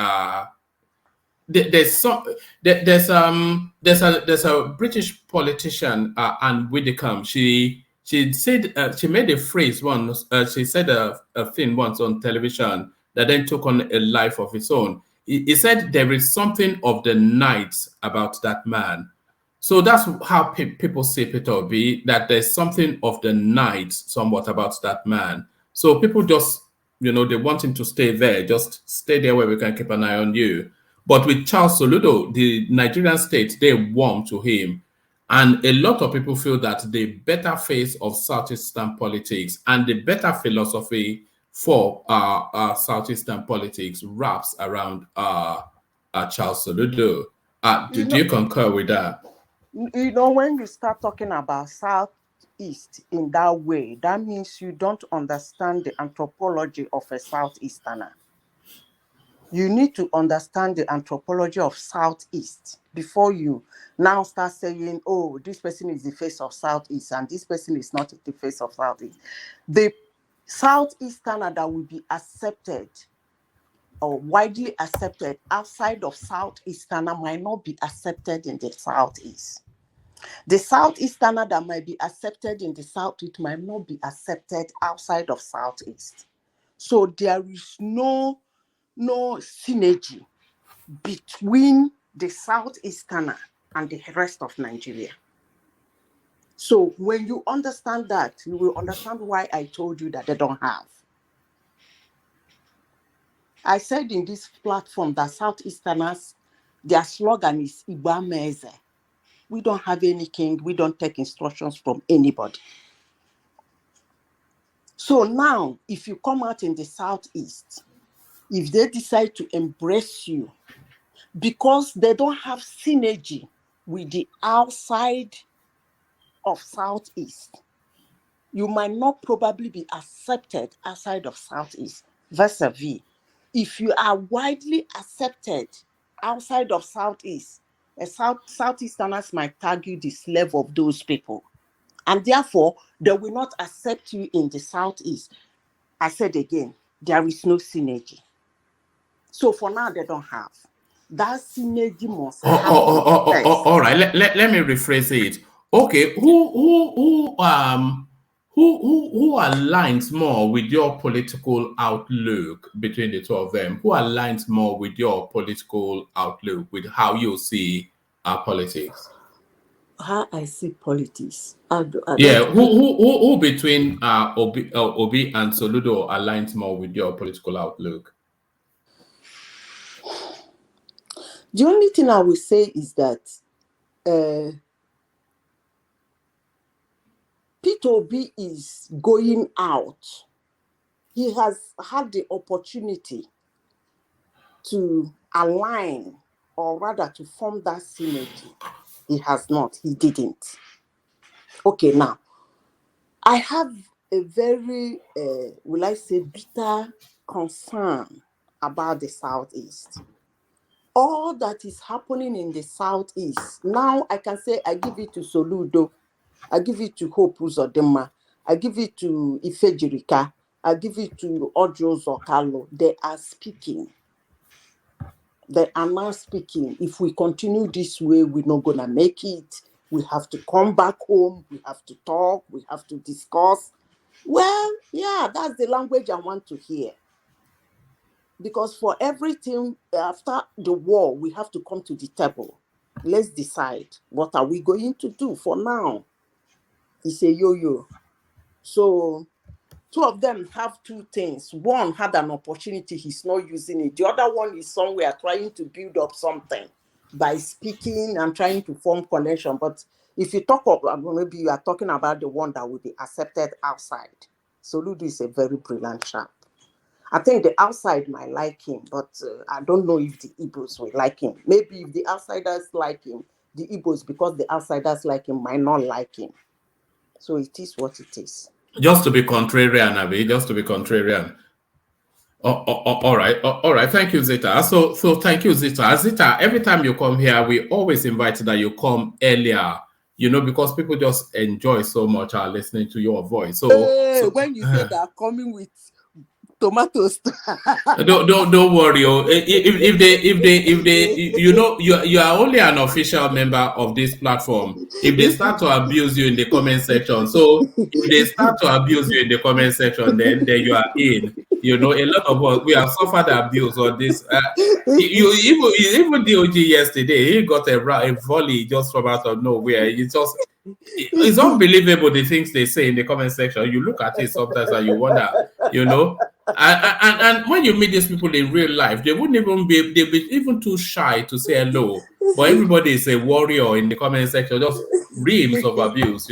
There's a British politician, Anne Widdecombe. She said she made a phrase once. She said a thing once on television that then took on a life of its own. He said there is something of the night about that man. So that's how people see Peter Obi, that there's something of the night somewhat about that man. So people just, they want him to stay there. Just stay there where we can keep an eye on you. But with Charles Soludo, the Nigerian state, they warm to him. And a lot of people feel that the better face of Southeastern politics and the better philosophy for Southeastern politics wraps around Charles Soludo. Do you concur with that? When you start talking about Southeast in that way, that means you don't understand the anthropology of a Southeasterner. You need to understand the anthropology of Southeast before you now start saying, oh, this person is the face of Southeast and this person is not the face of Southeast. The Southeasterner that will be accepted or widely accepted outside of Southeasterner might not be accepted in the Southeast. The Southeasterner that might be accepted in the Southeast might not be accepted outside of Southeast. So there is no synergy between the Southeasterner and the rest of Nigeria. So when you understand that, you will understand why I told you that they don't have. I said in this platform that Southeasterners, their slogan is Igba Meze. We don't have any king. We don't take instructions from anybody. So now, if you come out in the Southeast, if they decide to embrace you, because they don't have synergy with the outside of Southeast, you might not probably be accepted outside of Southeast. Vis-a-vis, if you are widely accepted outside of Southeast, Southeasterners might target this level of those people. And therefore, they will not accept you in the Southeast. I said again, there is no synergy. So for now, they don't have. That synergy must happen first. All right. Let me rephrase it. Okay, who aligns more with your political outlook between the two of them? Who aligns more with your political outlook, with how you see politics? How I see politics. Who between Obi and Soludo aligns more with your political outlook? The only thing I will say is that Peter Obi is going out. He has had the opportunity to align, or rather to form that synergy. He has not. He didn't. Okay, now, I have a very, will I say, bitter concern about the Southeast. All that is happening in the Southeast, now I can say I give it to Soludo, I give it to Hope Uzodinma, I give it to Ifejirika, I give it to Ojo Zokalo. They are speaking. They are now speaking. If we continue this way, we're not going to make it. We have to come back home. We have to talk. We have to discuss. Well, yeah, that's the language I want to hear. Because for everything after the war, we have to come to the table. Let's decide, what are we going to do for now? It's a yo-yo. So two of them have two things. One had an opportunity, he's not using it. The other one is somewhere trying to build up something by speaking and trying to form connection. But if you talk about, maybe you are talking about the one that will be accepted outside. Soludo is a very brilliant chap. I think the outside might like him, but I don't know if the Igbos will like him. Maybe if the outsiders like him, the Igbos, because the outsiders like him, might not like him. So it is what it is. Just to be contrarian, Abi, just to be contrarian. All right. Thank you, Zita. So thank you, Zita. Zita, every time you come here, we always invite that you come earlier, because people just enjoy so much listening to your voice. So when you say they're coming with tomatoes, don't worry. If they, you are only an official member of this platform. If they start to abuse you in the comment section, so if they start to abuse you in the comment section, then you are in. A lot of us, we have suffered abuse on this. Even the OG yesterday, he got a volley just from out of nowhere. It's unbelievable the things they say in the comment section. You look at it sometimes and you wonder, And when you meet these people in real life, they wouldn't even they'd be even too shy to say hello. But everybody is a warrior in the comment section, just reams of abuse,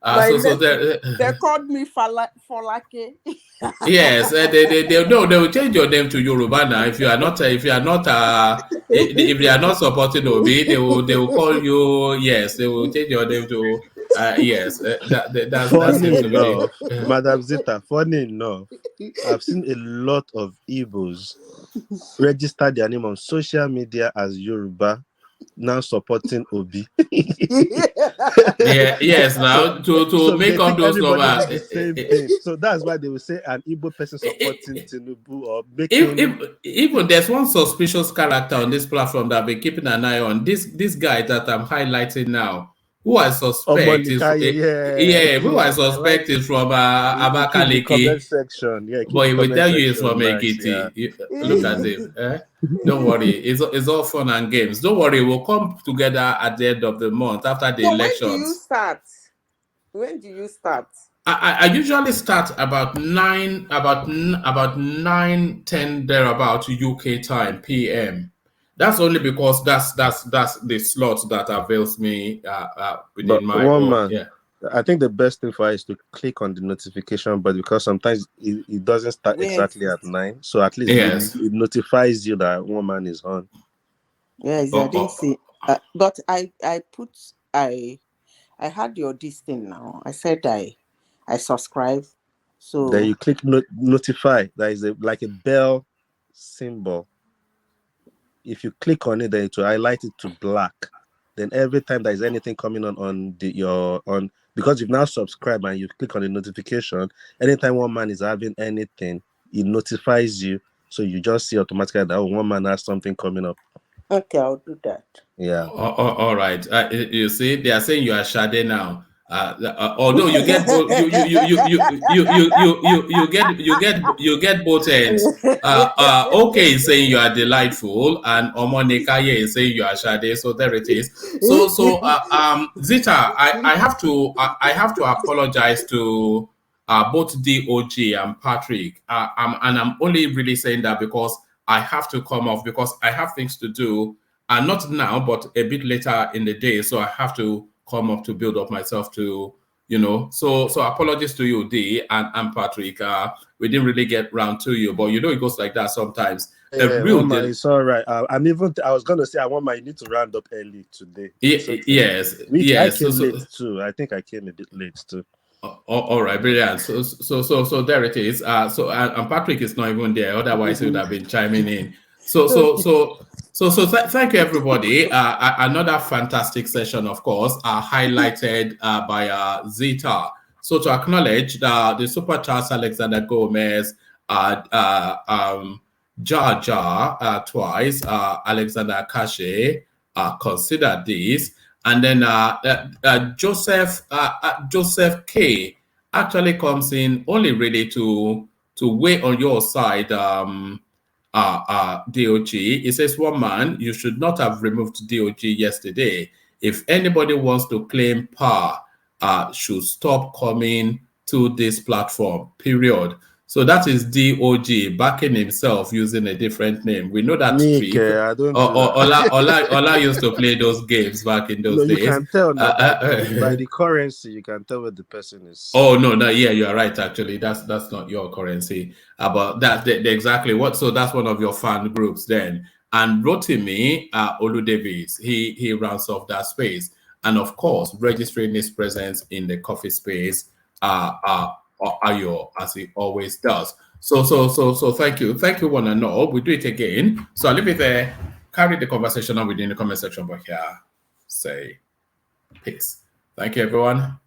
they called me Folake. Yes, they will change your name to Yoruba now. If you are not supporting Obi, they will call you. Yes, they will change your name to yes. That's funny enough, Madam Zita. Funny enough, I've seen a lot of Igbos register their name on social media as Yoruba now supporting Obi. Yes, now to make up those numbers. The same thing. So that's why they will say an Igbo person supporting Tinubu or making. Even there's one suspicious character on this platform that I've been keeping an eye on. This guy that I'm highlighting now, who I suspect is who I suspect is from Abakaliki. Comment section, but he will tell you it's from Ekiti. Look at him. Don't worry, it's all fun and games. Don't worry, we'll come together at the end of the month after the elections. When do you start? When do you start? I usually start about 9, about 9:10 thereabout UK time PM. That's only because that's the slot that avails me within my own. Yeah. I think the best thing for us is to click on the notification, but because sometimes it doesn't start exactly at 9, so at least it notifies you that one man is on. Yes, I didn't see. But I had your this thing now. I said I subscribe. So then you click notify. There is like a bell symbol. If you click on it, then it will highlight it to black. Then every time there is anything coming on because you've now subscribed and you click on the notification, anytime one man is having anything, it notifies you. So you just see automatically that one man has something coming up. Okay, I'll do that. Yeah. All right. You see, they are saying you are Shade now. Although you get both, you get both ends. Okay is saying you are delightful, and Omonekaye is saying you are Shade. So there it is. So Zita, I have to apologize to both DOG and Patrick. And I'm only really saying that because I have to come off because I have things to do, and not now, but a bit later in the day. So I have to come up to build up myself to, so apologies to you, D and Patrick. We didn't really get round to you, but it goes like that sometimes. It's all right. I was gonna say, you need to round up early today. Yes. I came late too. I think I came a bit late too. All right, brilliant. So there it is. And Patrick is not even there. Otherwise, he would have been chiming in. So thank you, everybody. Another fantastic session, of course, highlighted by Zita. So to acknowledge the super chats, Alexander Gomez, Jar Jar twice, Alexander Kashe, consider this. And then Joseph K actually comes in only really to weigh on your side, DOG. It says, one man, you should not have removed DOG yesterday. If anybody wants to claim power, should stop coming to this platform, period. So that is DOG backing himself using a different name. We know that trick. Ola used to play those games back in those days. You can tell by the currency. You can tell what the person is. Oh no, yeah, you are right. Actually, that's not your currency. But that's exactly what. So that's one of your fan groups then. And Rotimi Olu Davis, he rounds off that space, and of course, registering his presence in the coffee space. Ayo, as he always does. So thank you one and all. We'll do it again. So I'll leave it there. Carry the conversation on within the comment section, but here say peace. Thank you, everyone.